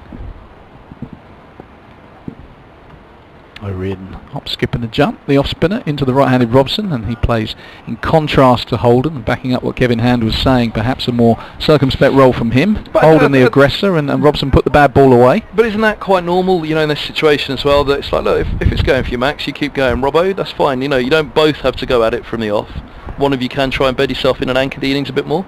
O'Riordan hop, skip and a jump, the off spinner into the right-handed Robson, and he plays in contrast to Holden, and backing up what Kevin Hand was saying, perhaps a more circumspect role from him. But Holden the aggressor, and Robson put the bad ball away.
But isn't that quite normal, you know, in this situation as well, that it's like, look, if it's going for you, Max, you keep going. Robbo, that's fine, you know, you don't both have to go at it from the off. One of you can try and bed yourself in and anchor the innings a bit more.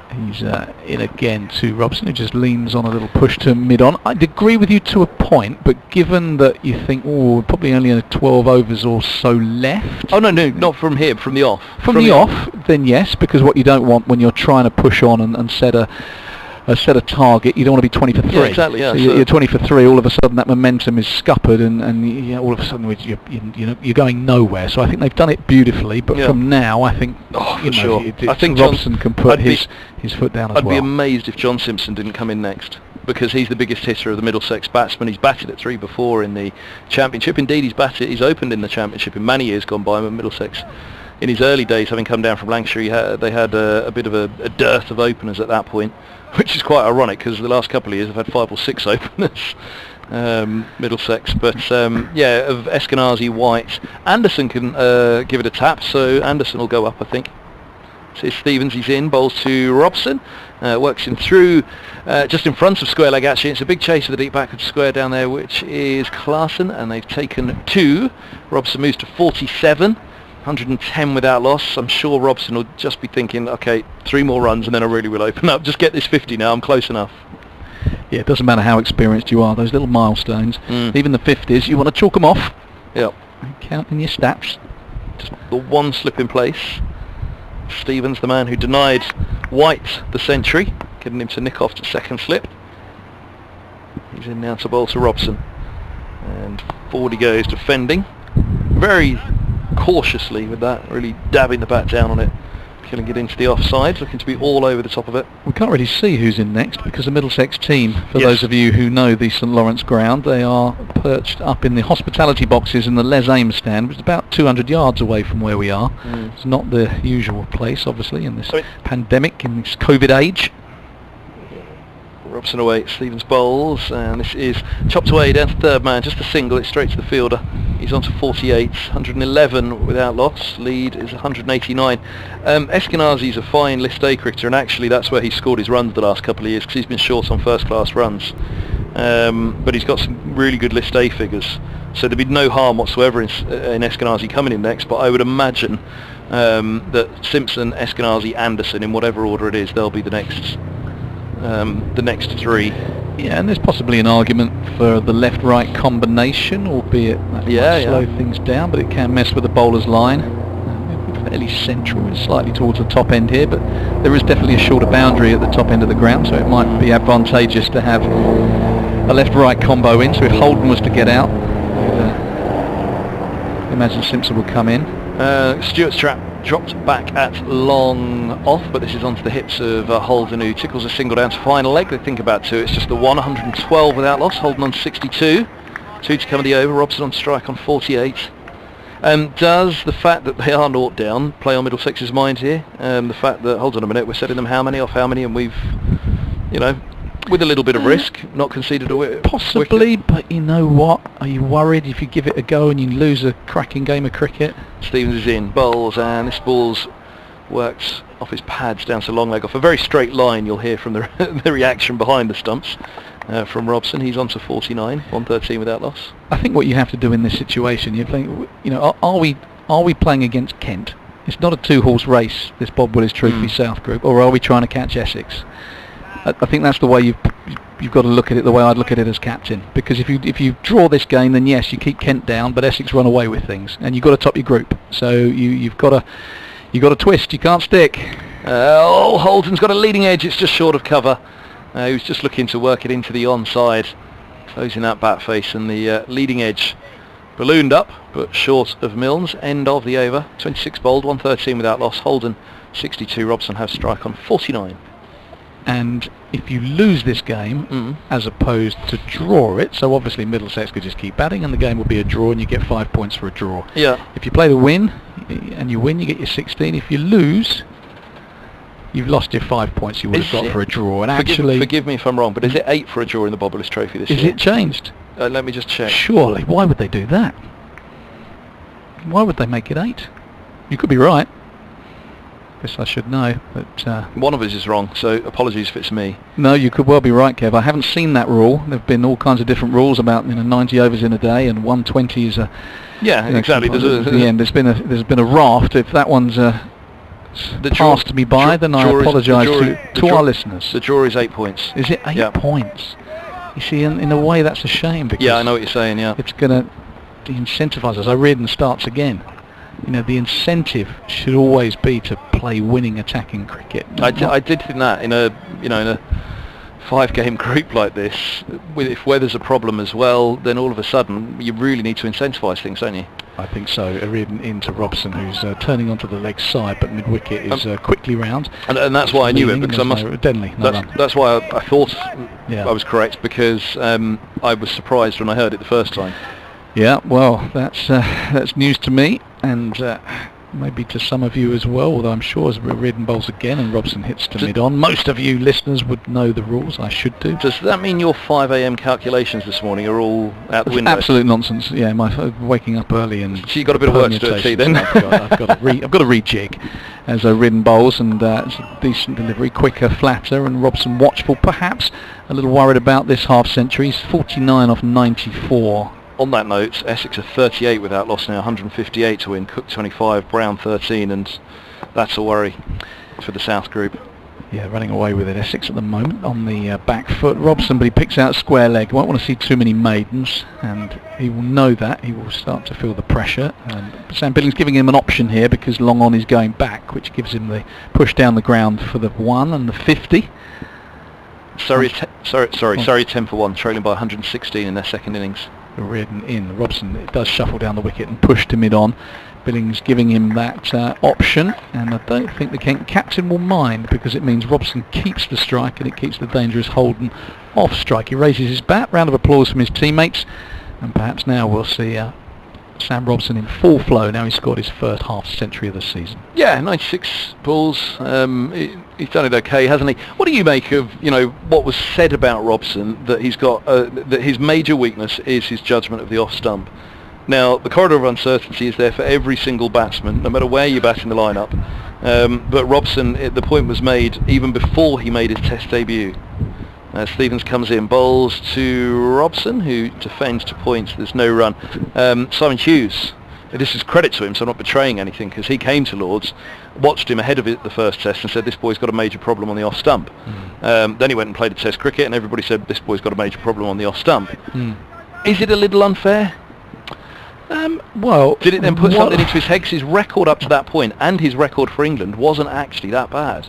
He's in again to Robson, who just leans on a little push to mid-on. I'd agree with you to a point, but given that you think, oh, probably only 12 overs or so left.
Oh, no, not from here, from the off.
From the off, then yes, because what you don't want when you're trying to push on and set a target, you don't want to be 20 for 3.
Yeah, exactly, yeah.
So you're 20 for 3, all of a sudden that momentum is scuppered, and all of a sudden you're going nowhere. So I think they've done it beautifully, but from now I think, I think Robson can put his foot down as well.
I'd be amazed if John Simpson didn't come in next, because he's the biggest hitter of the Middlesex batsmen. He's batted at 3 before in the Championship. Indeed, he's opened in the Championship in many years gone by, with Middlesex. In his early days, having come down from Lancashire, they had a bit of a dearth of openers at that point, which is quite ironic, because the last couple of years I've had 5 or 6 openers, Middlesex. But of Eskenazi, White, Anderson can give it a tap, so Anderson will go up, I think. So Stevens, he's in, bowls to Robson, works him through just in front of square leg actually. It's a big chase of the deep backward square down there, which is Clarkson, and they've taken 2. Robson moves to 47. 110 without loss. I'm sure Robson will just be thinking, okay, 3 more runs and then I really will open up. Just get this 50 now, I'm close enough.
Yeah, it doesn't matter how experienced you are, those little milestones, even the 50s, you want to chalk them off.
Yep.
And count in your stats.
Just the one slip in place. Stevens, the man who denied White the century, getting him to nick off the second slip. He's in now to bowl to Robson. And forward he goes, defending. Very cautiously with that, really dabbing the bat down on it, killing it into the offside, looking to be all over the top of it.
We can't really see who's in next, because the Middlesex team, for those of you who know the St Lawrence ground, they are perched up in the hospitality boxes in the Les Ames stand, which is about 200 yards away from where we are. It's not the usual place, obviously, in this pandemic, in this COVID age.
Robson away, Stevens bowls, and this is chopped away down to third man, just a single, it's straight to the fielder. He's on to 48, 111 without loss, lead is 189. Eskenazi's a fine List A cricketer, and actually that's where he scored his runs the last couple of years, because he's been short on first class runs. But he's got some really good List A figures, so there'd be no harm whatsoever in Eskenazi coming in next, but I would imagine that Simpson, Eskenazi, Anderson, in whatever order it is, they'll be the next three.
Yeah, and there's possibly an argument for the left-right combination, albeit that might slow things down, but it can mess with the bowler's line. Fairly central, it's slightly towards the top end here, but there is definitely a shorter boundary at the top end of the ground, so it might be advantageous to have a left-right combo in. So if Holden was to get out, imagine Simpson would come in.
Stewart's trap dropped back at long off, but this is onto the hips of Holden, who tickles a single down to final leg. They think about two. It's just the 112 without loss. Holden on 62. 2 to come of the over. Robson on strike on 48. Does the fact that they are 0 down play on Middlesex's mind here? The fact that, hold on a minute, we're setting them how many off how many, and we've, with a little bit of risk, not conceded a wicket.
Possibly, but you know what? Are you worried if you give it a go and you lose a cracking game of cricket?
Stevens is in, bowls, and this ball's worked off his pads down to long leg off a very straight line. You'll hear from the reaction behind the stumps from Robson. He's on to 49, 113 without loss.
I think what you have to do in this situation, you're playing. Are we playing against Kent? It's not a 2-horse race, this Bob Willis Trophy South Group, or are we trying to catch Essex? I think that's the way you've got to look at it, the way I'd look at it as captain. Because if you draw this game, then yes, you keep Kent down, but Essex run away with things, and you've got to top your group. So you've got to twist. You can't stick.
Holden's got a leading edge. It's just short of cover. He was just looking to work it into the onside, closing that bat face, and the leading edge ballooned up, but short of Milnes. End of the over. 26 bowled, 113 without loss. Holden 62. Robson has strike on 49.
And if you lose this game, as opposed to draw it, so obviously Middlesex could just keep batting and the game will be a draw and you get 5 points for a draw.
Yeah.
If you play the win and you win, you get your 16. If you lose, you've lost your 5 points you would have got for a draw. And
forgive me if I'm wrong, but is it 8 for a draw in the Bob Willis Trophy this year?
Is it changed?
Let me just check.
Surely. Why would they do that? Why would they make it 8? You could be right. Guess I should know, but
one of us is wrong, so apologies if it's me.
No, you could well be right, Kev. I haven't seen that rule. There've been all kinds of different rules about 90 overs in a day, and 120 is a
exactly.
There's been a raft. If that one's passed me by, then I apologise to our listeners.
The draw is 8 points.
Is it 8 points? You see, in a way, that's a shame because
I know what you're saying. Yeah,
it's going to de-incentivise us. Reardon starts again. The incentive should always be to play winning attacking cricket.
I did think that in a 5-game group like this, if weather's a problem as well, then all of a sudden you really need to incentivise things, don't you?
I think so. Reardon into Robson, who's turning onto the leg side, but mid-wicket is quickly round.
And that's why I knew it, because that's why I thought I was correct, because I was surprised when I heard it the first time.
Yeah, well, that's news to me, and maybe to some of you as well, although I'm sure as Reardon bowls again and Robson hits to mid-on, most of you listeners would know the rules. I should do.
Does that mean your 5 a.m. calculations this morning are all out the window?
Absolute nonsense. Yeah, my waking up early and
so you got a bit of work to do, see, then.
I've got to rejig as Reardon bowls, and it's a decent delivery, quicker, flatter, and Robson watchful, perhaps a little worried about this half century. He's 49 off 94.
On that note, Essex are 38 without loss now, 158 to win, Cook 25, Brown 13, and that's a worry for the South group.
Yeah, running away with it. Essex at the moment on the back foot. Robson, but he picks out square leg. Won't want to see too many maidens, and he will know that. He will start to feel the pressure. And Sam Billings giving him an option here because long on is going back, which gives him the push down the ground for the 1 and the 50.
Surrey 10 for 1, trailing by 116 in their second innings.
Reardon in. Robson does shuffle down the wicket and push to mid-on. Billings giving him that option, and I don't think the Kent captain will mind because it means Robson keeps the strike and it keeps the dangerous Holden off strike. He raises his bat. Round of applause from his teammates, and perhaps now we'll see Sam Robson in full flow. Now he's scored his first half century of the season.
Yeah, 96 balls. He's done it okay, hasn't he? What do you make of what was said about Robson, that he's got that his major weakness is his judgment of the off stump? Now the corridor of uncertainty is there for every single batsman, no matter where you bat in the lineup. But Robson, the point was made even before he made his Test debut. Stevens comes in, bowls to Robson, who defends to points. There's no run. Simon Hughes this is credit to him, so I'm not betraying anything, because he came to Lords, watched him ahead of the first test and said, this boy's got a major problem on the off stump. Then he went and played a test cricket and everybody said, this boy's got a major problem on the off stump. Is it a little unfair?
Well,
did it then put something into his head? 'Cause his record up to that point and his record for England wasn't actually that bad.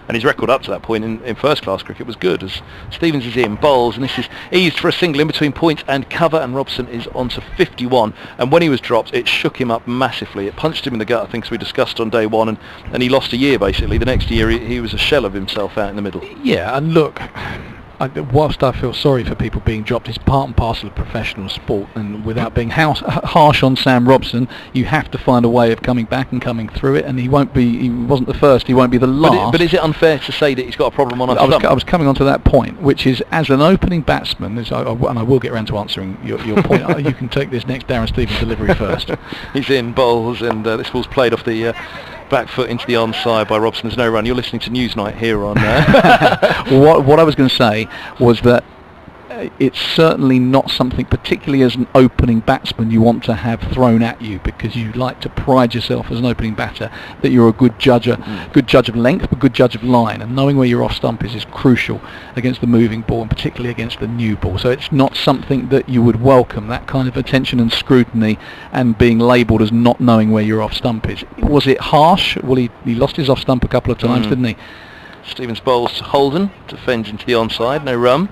And his record up to that point in first-class cricket was good, as Stevens is in, bowls, and this is eased for a single in between points and cover, and Robson is on to 51. And when he was dropped, it shook him up massively. It punched him in the gut, I think, as we discussed on day one, and he lost a year, basically. The next year, he was a shell of himself out in the middle.
Yeah, and look, whilst I feel sorry for people being dropped, it's part and parcel of professional sport, and without being harsh on Sam Robson, you have to find a way of coming back and coming through it, and he wasn't the first, he won't be the last.
But is it unfair to say that he's got a problem on a stump?
I was coming on to that point, which is, as an opening batsman, and I will get around to answering your point, you can take this next Darren Stevens delivery first.
He's in, bowls, and this ball's played off the back foot into the onside by Robson. There's no run. You're listening to Newsnight here on...
What I was going to say was that it's certainly not something, particularly as an opening batsman, you want to have thrown at you, because you like to pride yourself as an opening batter that you're a good judge of length, but good judge of line, and knowing where your off stump is crucial against the moving ball, and particularly against the new ball. So it's not something that you would welcome, that kind of attention and scrutiny and being labelled as not knowing where your off stump is. Was it harsh? Well, he lost his off stump a couple of times, didn't he?
Stevens bowls to Holden, defends into the onside, no run.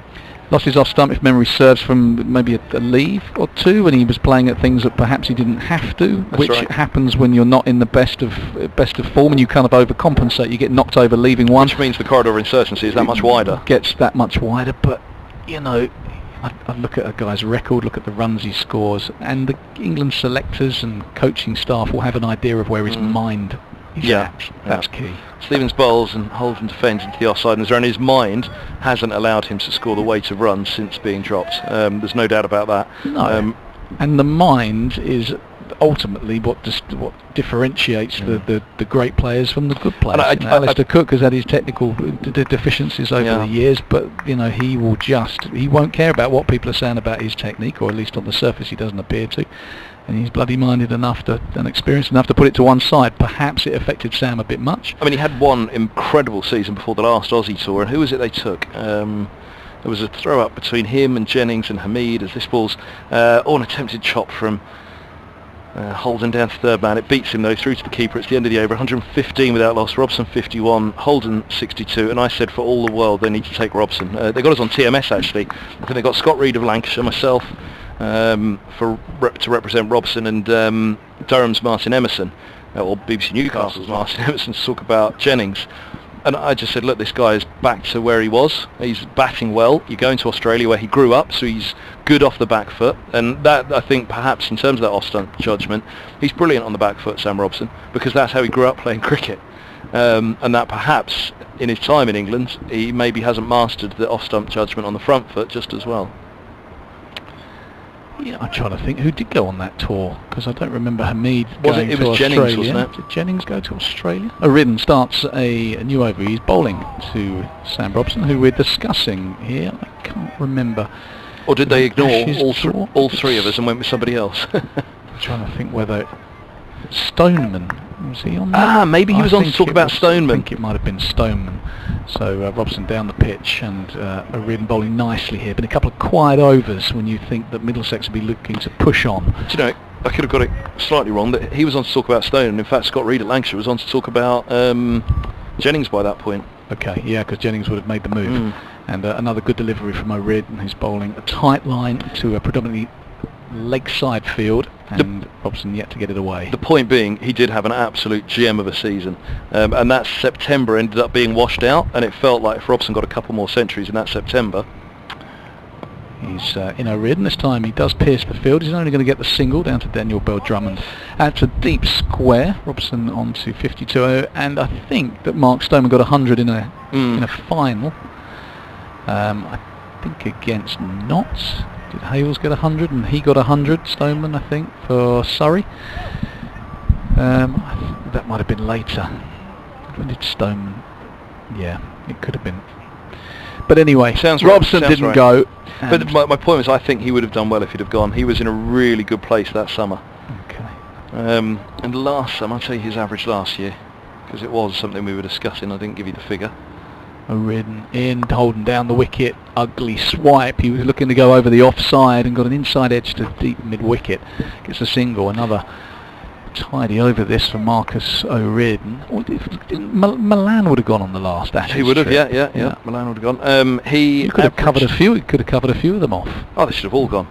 Lost his off stump, if memory serves, from maybe a leave or two, when he was playing at things that perhaps he didn't have to, which happens when you're not in the best of form, and you kind of overcompensate. You get knocked over leaving one,
which means the corridor of insurgency is that much wider.
Gets that much wider, but you know, I look at a guy's record, look at the runs he scores, and the England selectors and coaching staff will have an idea of where his mind is at. That's key.
Stevens bowls and Holden defends into the offside, and his mind hasn't allowed him to score the weight of runs since being dropped. There's no doubt about that.
No. And the mind is ultimately what differentiates the great players from the good players. Alistair Cook has had his technical deficiencies over the years, but you know, he won't care about what people are saying about his technique, or at least on the surface he doesn't appear to. And he's bloody minded enough and experienced enough to put it to one side. Perhaps it affected Sam a bit much.
I mean, he had one incredible season before the last Aussie tour, and who was it they took? There was a throw up between him and Jennings and Hamid, as this ball's an attempted chop from Holden down to third man. It beats him though through to the keeper. It's the end of the over. 115 without loss. Robson 51, Holden 62, and I said for all the world they need to take Robson. They got us on TMS actually. I think they got Scott Reed of Lancashire, myself, to represent Robson, and Durham's Martin Emerson, or BBC Newcastle's Martin Emerson, to talk about Jennings. And I just said, look, this guy is back to where he was. He's batting well. You're going to Australia where he grew up, so he's good off the back foot. And that, I think, perhaps in terms of that off-stump judgment, he's brilliant on the back foot, Sam Robson, because that's how he grew up playing cricket. And that perhaps in his time in England, he maybe hasn't mastered the off-stump judgment on the front foot just as well.
Yeah, I'm trying to think who did go on that tour, because I don't remember Hamid going to Australia.
It was Jennings, wasn't it?
Did Jennings go to Australia? O'Riordan starts a new over. He's bowling to Sam Robson, who we're discussing here. I can't remember.
Or did they ignore all three of us and went with somebody else?
I'm trying to think whether Stoneman, was he on that?
Maybe he was on to talk about Stoneman.
I think it might have been Stoneman. So Robson down the pitch, and O'Riordan bowling nicely here. Been a couple of quiet overs when you think that Middlesex will be looking to push on.
Do you know, I could have got it slightly wrong, that he was on to talk about Stoneman. In fact, Scott Reed at Lancashire was on to talk about Jennings by that point.
Okay, yeah, because Jennings would have made the move. And another good delivery from O'Riordan, who's bowling a tight line to a predominantly leg side field, and Robson yet to get it away. The
point being, he did have an absolute gem of a season, and that September ended up being washed out, and it felt like if Robson got a couple more centuries in that September.
He's in O'Riordan this time. He does pierce the field. He's only going to get the single down to Daniel Bell-Drummond. That's a deep square. Robson on to 52, and I think that Mark Stoneman got 100 in a final. I think against Notts. Did Hales get 100 and he got 100, Stoneman, I think, for Surrey? That might have been later. When did Stoneman? Yeah, it could have been. But anyway, Robson didn't go.
But my point was, I think he would have done well if he'd have gone. He was in a really good place that summer.
Okay.
And last time, I'll tell you his average last year, because it was something we were discussing. I didn't give you the figure.
O'Riordan in, Holden down the wicket, ugly swipe. He was looking to go over the offside and got an inside edge to deep mid-wicket. Gets a single, another tidy over this for Marcus O'Riordan. Milan would have gone on the last Ashes.
He would have,
trip.
yeah. Milan would have gone. He
could have covered a few. He could have covered a few of them off.
Oh, they should have all gone.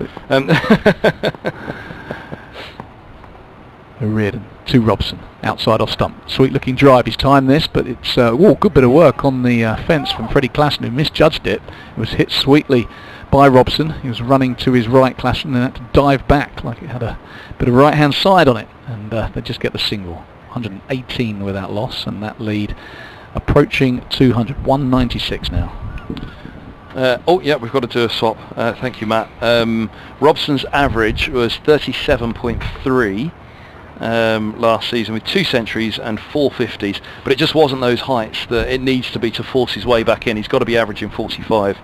O'Riordan to Robson, outside off stump. Sweet looking drive. He's timed this, but it's good bit of work on the fence from Freddie Klassen, who misjudged it. It was hit sweetly by Robson. He was running to his right, Klassen, and then had to dive back like it had a bit of right hand side on it, and they just get the single. 118 without loss, and that lead approaching 200. 196 now.
We've got to do a swap. Thank you, Matt. Robson's average was 37.3 last season with 2 centuries and 4 50s, but it just wasn't those heights that it needs to be to force his way back in. He's got to be averaging 45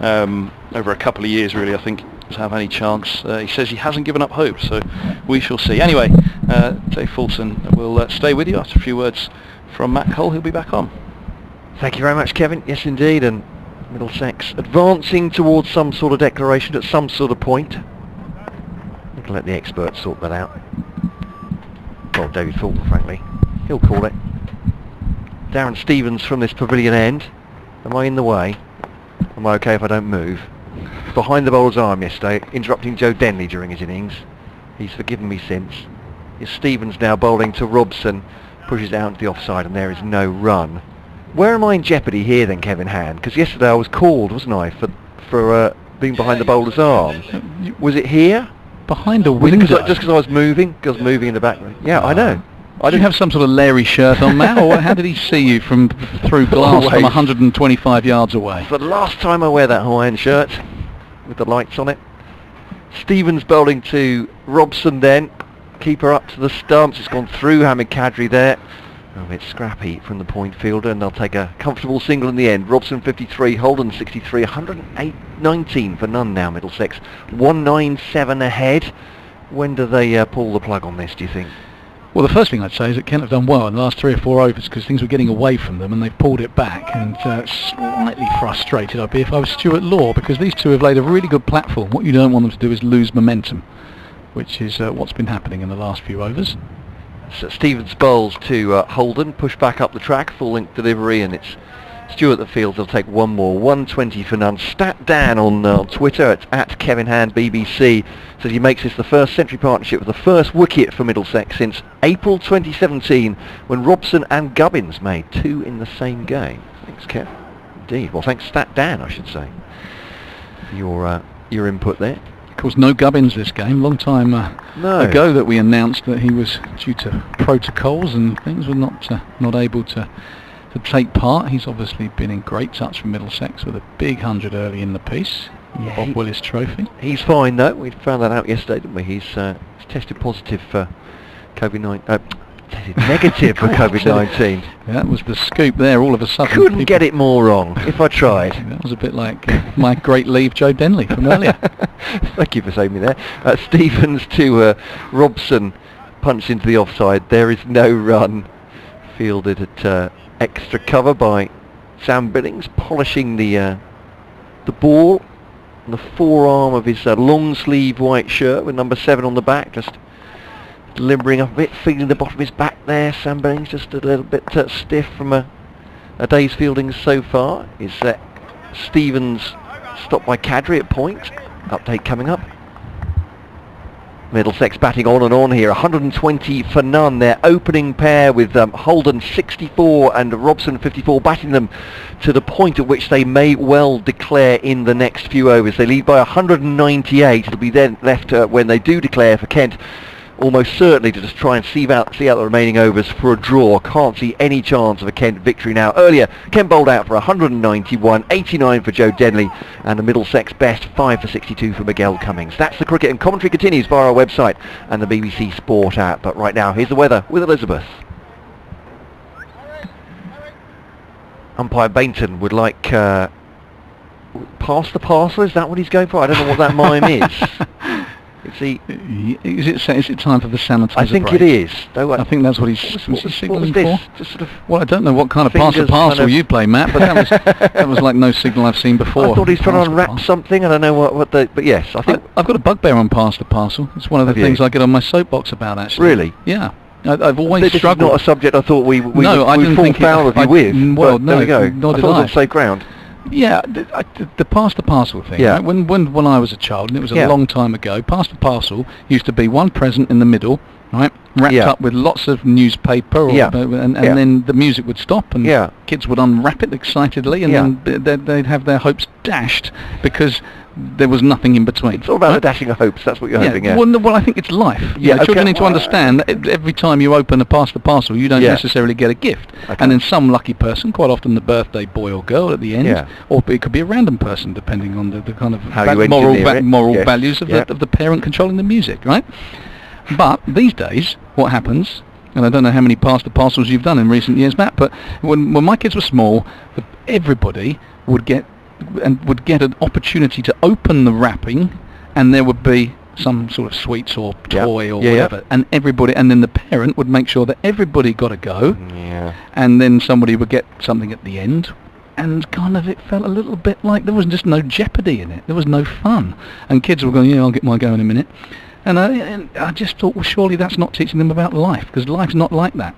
over a couple of years, really, I think, to have any chance. He says he hasn't given up hope, so we shall see. Anyway, Dave Fulton will stay with you after a few words from Matt Cole. He'll be back on.
Thank you very much, Kevin. Yes, indeed, and Middlesex advancing towards some sort of declaration at some sort of point. We can let the experts sort that out. Well, David Fulton, frankly. He'll call it. Darren Stevens from this pavilion end. Am I in the way? Am I okay if I don't move? Behind the bowler's arm yesterday, interrupting Joe Denley during his innings. He's forgiven me since. Is Stevens now bowling to Robson, pushes it out to the offside, and there is no run. Where am I in jeopardy here then, Kevin Hand? Because yesterday I was called, wasn't I, for being behind the bowler's arm. Was it here?
Behind a
Was
window.
it just because I was moving? Because I was moving in the background. Yeah, I know.
Did you have some sort of Larry shirt on, Matt, or how did he see you through glass from 125 yards away?
For the last time I wear that Hawaiian shirt with the lights on it. Stevens bowling to Robson then. Keeper up to the stumps. It's gone through Hamid Kadri there. A bit scrappy from the point fielder, and they'll take a comfortable single in the end. Robson 53, Holden 63, 108.19 for none now, Middlesex. 197 ahead. When do they pull the plug on this, do you think?
Well, the first thing I'd say is that Kent have done well in the last 3 or 4 overs because things were getting away from them and they've pulled it back, and slightly frustrated I'd be if I was Stuart Law, because these two have laid a really good platform. What you don't want them to do is lose momentum, which is what's been happening in the last few overs.
So Stevens bowls to Holden, push back up the track, full length delivery, and it's Stewart that fields. They'll take one more. 120 for none. Stat Dan on Twitter, it's at Kevin Hand BBC, says he makes this the first century partnership with the first wicket for Middlesex since April 2017, when Robson and Gubbins made 2 in the same game. Thanks, Kev. Indeed. Well, thanks, Stat Dan, I should say. Your input there.
Of course, no Gubbins this game. Long time ago that we announced that he was, due to protocols and things, were not able to take part. He's obviously been in great touch with Middlesex with a big 100 early in the piece. Yeah, Bob Willis Trophy.
He's fine though. We found that out yesterday, didn't we? He's tested positive for COVID-19. Tested negative for COVID-19.
That was the scoop there. All of a sudden,
couldn't get it more wrong if I tried.
That was a bit like my great leave Joe Denley from earlier.
Thank you for saving me there. Stevens to Robson, punched into the offside. There is no run. Fielded at extra cover by Sam Billings, polishing the ball on the forearm of his long sleeve white shirt with number 7 on the back, just limbering up a bit, feeling the bottom of his back there. Sam Billings just a little bit stiff from a day's fielding so far. Is Stevens stopped by Kadri at point? Update coming up. Middlesex batting on and on here, 120 for none. Their opening pair with Holden 64 and Robson 54, batting them to the point at which they may well declare in the next few overs. They lead by 198. It'll be then left when they do declare for Kent, almost certainly to just try and see out the remaining overs for a draw. Can't see any chance of a Kent victory now. Earlier, Kent bowled out for 191, 89 for Joe Denley, and the Middlesex best 5 for 62 for Miguel Cummings. That's the cricket, and commentary continues via our website and the BBC Sport app. But right now, here's the weather with Elizabeth. Umpire Bainton would like pass the parcel. Is that what he's going for? I don't know what that mime is. See,
is it time for the sanitizer
I think
break?
it is. Though,
I think that's what he's
what was
signalling
this?
for.
Just sort of.
Well, I don't know what kind of pass the
Fingers
parcel
kind of-
you play, Matt, but that was like no signal I've seen before.
I thought he's trying
Pass
to
the
unwrap
parcel.
something. I don't know what the. But yes, I think.
I've got a bugbear on pass the parcel. It's one of the
Have you?
things I get on my soapbox about, actually.
Really?
Yeah. I've always
This is
struggled.
not a subject I thought we
No, I
would
didn't
fall
think it-
foul of you with.
well,
but there we
no,
go.
nor
I
did
thought it was
I.
on safe ground.
Yeah, the pass the parcel thing.
Yeah.
Right? When I was a child, and it was a
Yeah.
long time ago, pass the parcel used to be one present in the middle, right, wrapped
Yeah.
up with lots of newspaper, or,
Yeah.
and
Yeah.
then the music would stop, and
Yeah.
kids would unwrap it excitedly, and
Yeah.
then they'd have their hopes dashed because there was nothing in between.
It's all about the
right?
dashing of hopes. That's what you're hoping. Yeah.
Well, no, well, I think it's life.
Yeah,
Children
okay.
need to understand that every time you open a pass the parcel, you don't
Yeah.
necessarily get a gift.
Okay.
And then some lucky person, quite often the birthday boy or girl at the end,
Yeah.
or it could be a random person, depending on the kind of
How you engineer it.
moral
Yes.
values of,
Yeah.
the parent controlling the music, right? But these days, what happens? And I don't know how many pass the parcels you've done in recent years, Matt, but when my kids were small, everybody would get an opportunity to open the wrapping, and there would be some sort of sweets or
Yeah.
toy or
Yeah, yeah.
whatever, and then the parent would make sure that everybody got a go,
Yeah.
and then somebody would get something at the end, and kind of it felt a little bit like there was just no jeopardy in it. There was no fun, and kids were going, yeah, I'll get my go in a minute. And I just thought, well, surely that's not teaching them about life, because life's not like that.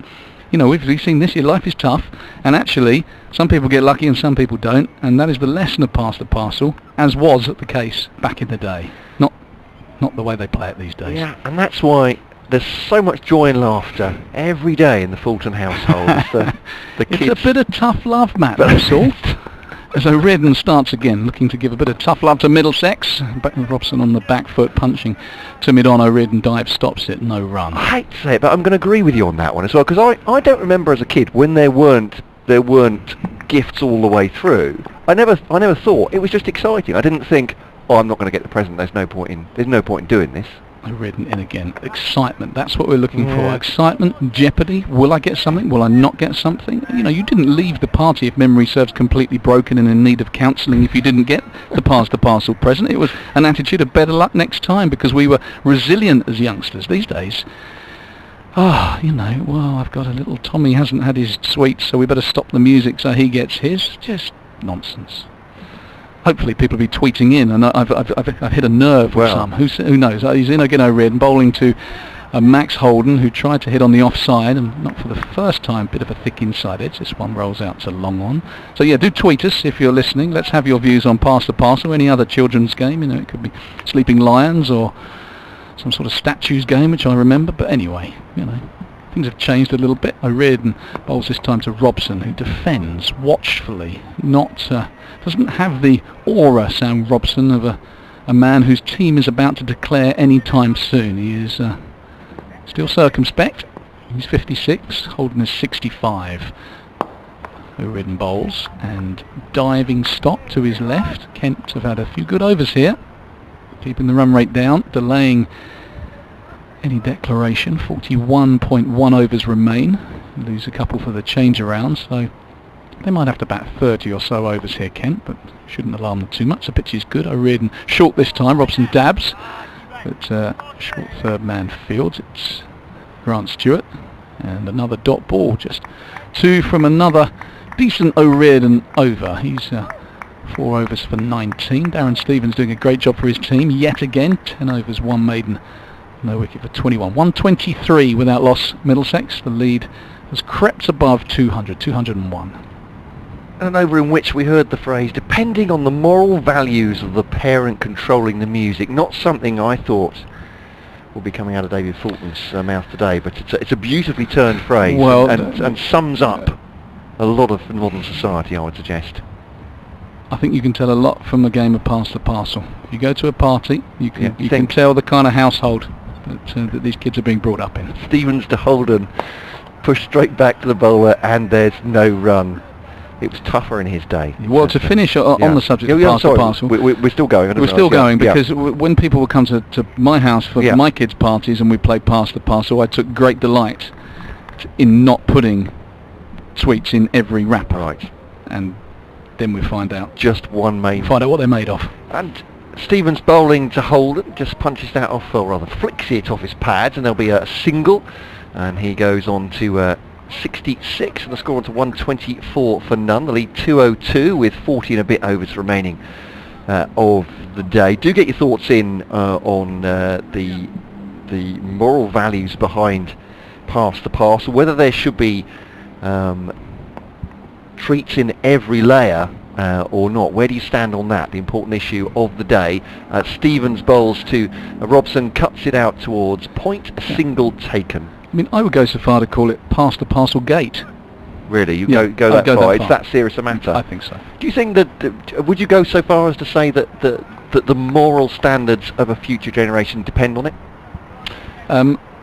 You know, we've seen this year, life is tough, and actually, some people get lucky and some people don't, and that is the lesson of pass the parcel, as was the case back in the day. Not the way they play it these days.
Yeah, and that's why there's so much joy and laughter every day in the Fulton household. the
It's
kids.
a bit of tough love, Matt, that's all. As O'Riordan starts again, looking to give a bit of tough love to Middlesex. Robson on the back foot, punching to mid-on. O'Riordan dives, stops it, no run.
I hate to say it, but I'm going to agree with you on that one as well, because I don't remember as a kid when there weren't gifts all the way through. I never thought it was just exciting. I didn't think, oh, I'm not going to get the present. There's no point in doing this.
O'Riordan in again. Excitement. That's what we're looking for.
Yeah.
Excitement, jeopardy. Will I get something? Will I not get something? You know, you didn't leave the party, if memory serves, completely broken and in need of counselling if you didn't get the pass the parcel present. It was an attitude of better luck next time, because we were resilient as youngsters. These days, you know, well, I've got a little Tommy hasn't had his sweets, so we better stop the music so he gets his. Just nonsense. Hopefully people will be tweeting in, and I've hit a nerve with
Well.
some. Who knows? He's in again, O'Riordan, bowling to Max Holden, who tried to hit on the offside, and not for the first time. Bit of a thick inside edge. This one rolls out to long on. So yeah, do tweet us if you're listening. Let's have your views on Pass the Parcel, any other children's game. You know, it could be Sleeping Lions or some sort of statues game, which I remember. But anyway, you know, things have changed a little bit. O'Riordan bowls this time to Robson, who defends watchfully, doesn't have the aura, Sam Robson, of a man whose team is about to declare any time soon. He is still circumspect. He's 56, Holden is 65. O'Riordan bowls, and diving stop to his left. Kent have had a few good overs here, keeping the run rate down, delaying any declaration. 41.1 overs remain. Lose a couple for the change around, so they might have to bat 30 or so overs here, Kent, but shouldn't alarm them too much. The pitch is good. O'Riordan short this time. Robson dabs, but short third man fields. It's Grant Stewart, and another dot ball. Just two from another decent O'Riordan over. He's 4 overs for 19. Darren Stevens doing a great job for his team yet again. 10 overs, 1 maiden, no wicket for 21. 123 without loss. Middlesex, the lead has crept above 200, 201.
And over in which we heard the phrase, depending on the moral values of the parent controlling the music. Not something I thought will be coming out of David Fulton's mouth today, but it's a beautifully turned phrase,
Well,
and sums up a lot of modern society, I would suggest.
I think you can tell a lot from a game of Pass the Parcel. If you go to a party, you can
think-
tell the kind of household that these kids are being brought up in.
Stevens to Holden, pushed straight back to the bowler, and there's no run. It was tougher in his day.
Well, to finish on the subject of
I'm
Pass the
sorry,
Parcel,
we're still going. I didn't
we're still
realise,
going because when people would come to my house for
Yeah.
my kids' parties and we played Pass the Parcel, I took great delight in not putting sweets in every wrapper.
Right.
And then we find out
Just one main.
what they're made of.
And Stevens bowling to Holden, just punches that off, or rather flicks it off his pads, and there'll be a single, and he goes on to 66, and the score on to 124 for none. The lead 202 with 40 and a bit overs remaining of the day. Do get your thoughts in on the moral values behind Pass the Parcel, whether there should be treats in every layer or not. Where do you stand on that, the important issue of the day? Stevens bowls to Robson, cuts it out towards point, a single taken.
I mean, I would go so far to call it Pass the Parcel gate.
Really? You
Yeah,
go
I'd
that
go
far?
that
It's
far.
that serious a matter?
I think so.
Do you think that, would you go so far as to say that the moral standards of a future generation depend on it?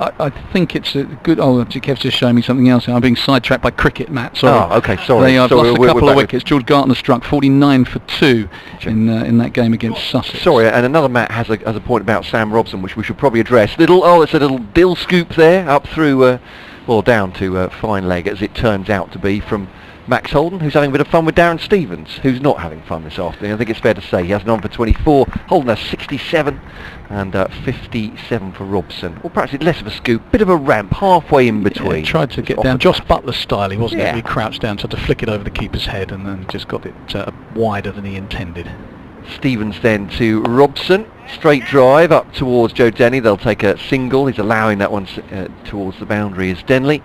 I think it's a good... Oh, Kev's just showing me something else. I'm being sidetracked by cricket, Matt. Sorry.
Oh, okay, sorry.
They have
Sorry,
lost a
we're
couple
back
of
with-
wickets. George Gartner struck 49 for 2 in that game against Sussex.
Sorry, and another Matt has a point about Sam Robson, which we should probably address. It's a little dill scoop there, up through, down to fine leg, as it turns out to be, from Max Holden, who's having a bit of fun with Darren Stevens, who's not having fun this afternoon. I think it's fair to say he has 9 for 24. Holden has 67 and 57 for Robson. Or perhaps it's less of a scoop, bit of a ramp halfway in between.
Yeah, tried to get
Off
down
the
Joss
track.
Butler style, he wasn't
Yeah.
it? He crouched down, tried to flick it over the keeper's head, and then just got it wider than he intended.
Stevens then to Robson, straight drive up towards Joe Denny. They'll take a single. He's allowing that one towards the boundary as Denley.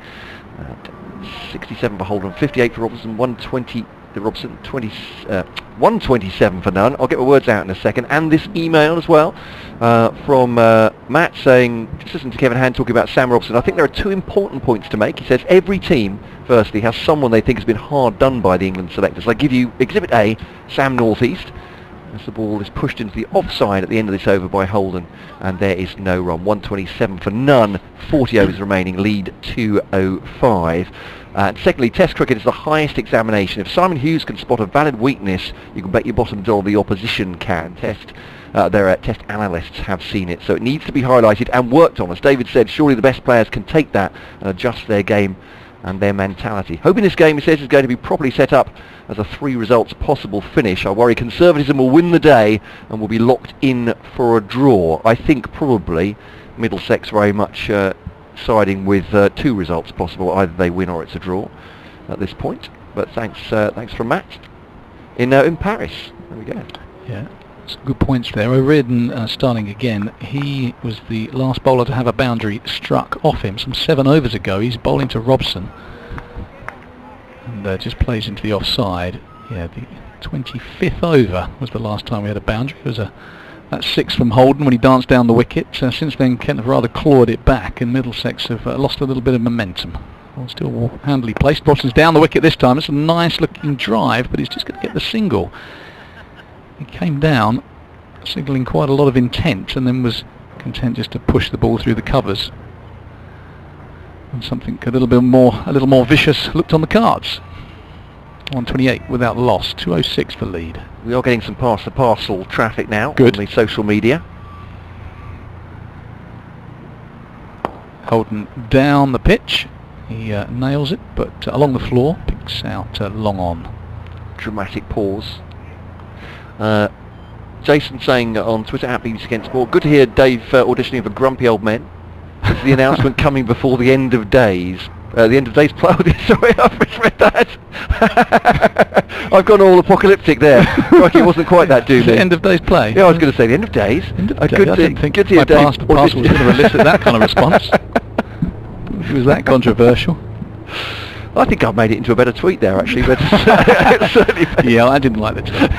67 for Holden, 58 for Robson, 120 the Robson, 127 for none. I'll get my words out in a second. And this email as well from Matt saying, just listen to Kevin Hand talking about Sam Robson. I think there are two important points to make. He says every team, firstly, has someone they think has been hard done by the England selectors. I give you Exhibit A, Sam Northeast, as the ball is pushed into the offside at the end of this over by Holden, and there is no run. 127 for none, 40 overs remaining, lead 205. Secondly, Test cricket is the highest examination. If Simon Hughes can spot a valid weakness, you can bet your bottom dollar the opposition can. Test analysts have seen it, so it needs to be highlighted and worked on. As David said, surely the best players can take that and adjust their game and their mentality. Hoping this game, he says, is going to be properly set up as a 3 results possible finish. I worry conservatism will win the day and will be locked in for a draw. I think probably Middlesex very much siding with 2 results possible. Either they win or it's a draw at this point. But thanks from Matt in Paris. There we go.
Yeah, some good points there. O'Riordan starting again. He was the last bowler to have a boundary struck off him some 7 overs ago. He's bowling to Robson and just plays into the offside. Yeah, the 25th over was the last time we had a boundary. It was that 6 from Holden when he danced down the wicket. Since then, Kent have rather clawed it back, and Middlesex have lost a little bit of momentum. Well, still handily placed. Robson's down the wicket this time. It's a nice looking drive, but he's just going to get the single. He came down, signalling quite a lot of intent, and then was content just to push the ball through the covers. And something a little more vicious looked on the cards. 128 without loss, 206 for lead.
We are getting some Pass the Parcel traffic now
Good.
on the social media.
Holden down the pitch. He nails it, but along the floor, picks out long on.
Dramatic pause. Jason saying on Twitter at BBC Kent Sport, good to hear Dave auditioning for Grumpy Old Men. Is the announcement coming before the end of days? The end of days play. Sorry, I've misread that. I've gone all apocalyptic there. Like, it wasn't quite that doomy.
The end of day's play.
Yeah, I was going to say the end of days.
End of
I
day. I didn't think
good to hear
my
Dave
Pass the Parcel was going to elicit that kind of response. It was that controversial.
I think I've made it into a better tweet there, actually. But it's certainly better.
Yeah, I didn't like the tweet.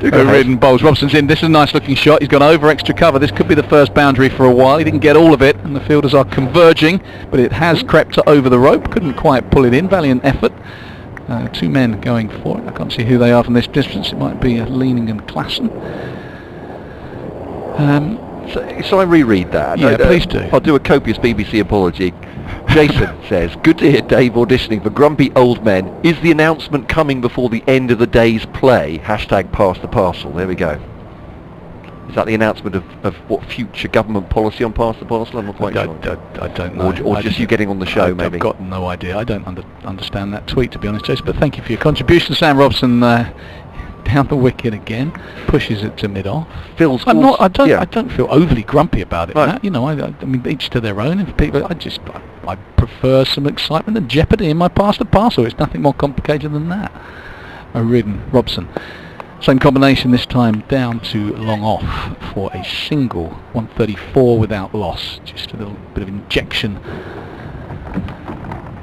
Do go ahead.
O'Riordan bowls. Robson's in. This is a nice looking shot. He's gone over extra cover. This could be the first boundary for a while. He didn't get all of it, and the fielders are converging, but it has crept over the rope. Couldn't quite pull it in. Valiant effort. 2 men going for it. I can't see who they are from this distance. It might be Leaning and Klassen.
Shall I reread that?
Yeah, please do.
I'll do a copious BBC apology. Jason says, good to hear Dave auditioning for Grumpy Old Men. Is the announcement coming before the end of the day's play? Hashtag Pass the Parcel. There we go. Is that the announcement of what future government policy on Pass the Parcel? I'm not quite sure.
I don't know.
Or just you getting on the show, maybe.
I've got no idea. I don't understand that tweet, to be honest, Jason, but thank you for your contribution. Sam Robson down the wicket again, pushes it to mid-off.
Phil's
I
yeah.
don't feel overly grumpy about it.
Right.
Matt. You know, I mean, each to their own. If people, I prefer some excitement and jeopardy in my pass to parcel. It's nothing more complicated than that. O'Riordan, Robson. Same combination this time, down to long off for a single, 134 without loss. Just a little bit of injection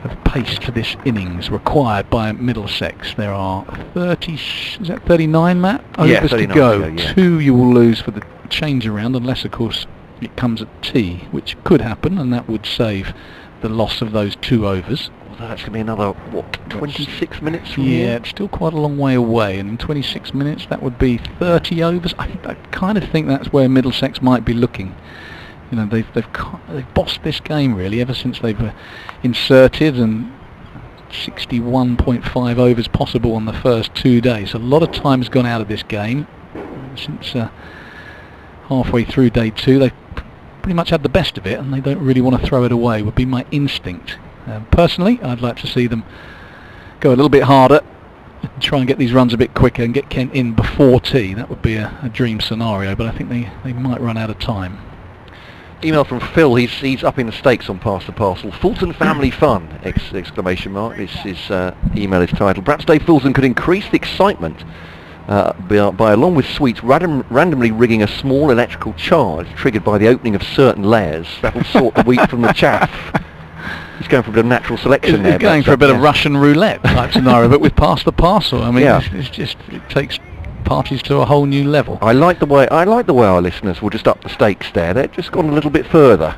of pace to this innings required by Middlesex. There are 39, Matt?
Yeah,
overs
39
to go.
yeah.
2 you will lose for the change around, unless of course it comes at tea, which could happen, and that would save the loss of those 2 overs.
Although that's going to be another, what, 26 minutes from
Yeah,
here?
it's still quite a long way away, and in 26 minutes that would be 30 overs. I kind of think that's where Middlesex might be looking. You know, they've bossed this game really ever since they've inserted, and 61.5 overs possible on the first 2 days. A lot of time has gone out of this game since halfway through day 2. They've pretty much had the best of it, and they don't really want to throw it away, would be my instinct. Personally, I'd like to see them go a little bit harder, try and get these runs a bit quicker and get Kent in before tea. That would be a dream scenario, but I think they might run out of time.
Email from Phil, he's up in the stakes on Pass the Parcel. Fulton Family Fun, exclamation mark. His email is titled, perhaps Dave Fulton could increase the excitement by along with sweets randomly rigging a small electrical charge triggered by the opening of certain layers. That will sort the wheat from the chaff. He's going for a bit of natural selection there.
He's going for a bit of Russian roulette type scenario, but with Pass the Parcel. I mean, it takes parties to a whole new level.
I like the way our listeners will just up the stakes there. They've just gone a little bit further.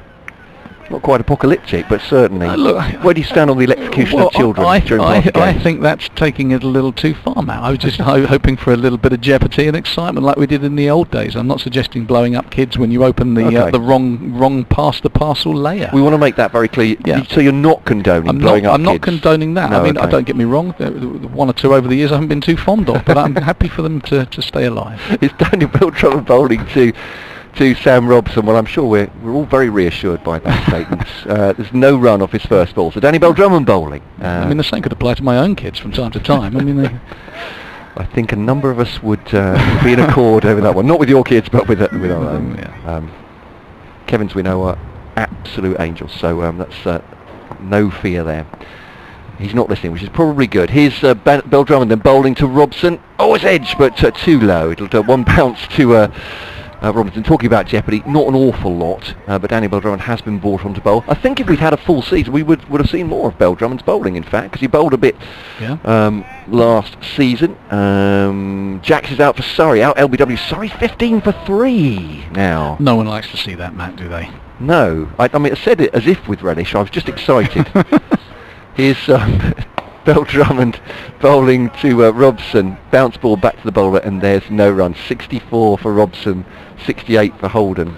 Not quite apocalyptic, but certainly.
Look,
where do you stand on the electrocution of children during party
I
games?
think that's taking it a little too far, Matt. I was just hoping for a little bit of jeopardy and excitement like we did in the old days. I'm not suggesting blowing up kids when you open the wrong Pass the Parcel layer.
We want to make that very clear.
Yeah.
So you're not condoning blowing up
I'm not
kids?
condoning that.
No,
I mean,
okay.
don't get me wrong. 1 or 2 over the years I haven't been too fond of, but I'm happy for them to stay alive.
It's Daniel Beltram bowling to Sam Robson. Well, I'm sure we're all very reassured by that statement. There's no run off his first ball. So Danny Beltram bowling.
I mean, the same could apply to my own kids from time to time. I mean,
I think a number of us would be in accord over that one. Not with your kids, but with our own.
Yeah.
Kevin's, we know, are absolute angels. So that's no fear there. He's not listening, which is probably good. Here's Beltram and then bowling to Robson. Oh, it's edge, but too low. It'll do 1 bounce to Robinson. Talking about jeopardy, not an awful lot, but Danny Beltram has been brought on to bowl. I think if we'd had a full season, we would have seen more of Beltram's bowling, in fact, because he bowled a bit last season. Jacks is out for Surrey, out LBW. Surrey 15 for 3 now.
No one likes to see that, Matt, do they?
No, I mean, I said it as if with relish. I was just excited. Here's Beltram bowling to Robson. Bounce ball back to the bowler, and there's no run. 64 for Robson, 68 for Holden.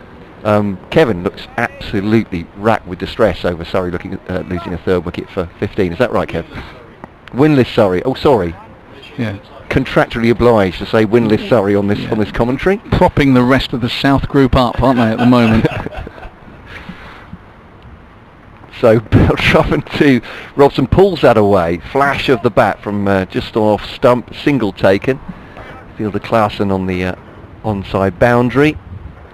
Kevin looks absolutely racked with distress over Surrey losing a 3rd wicket for 15. Is that right, Kev? Winless Surrey. Oh, sorry.
Yeah.
Contractually obliged to say winless Surrey on this commentary.
Propping the rest of the South group up, aren't they, at the moment?
So Beltram to Robson pulls that away. Flash of the bat from just off stump. Single taken. Fielder Clausen on the onside boundary.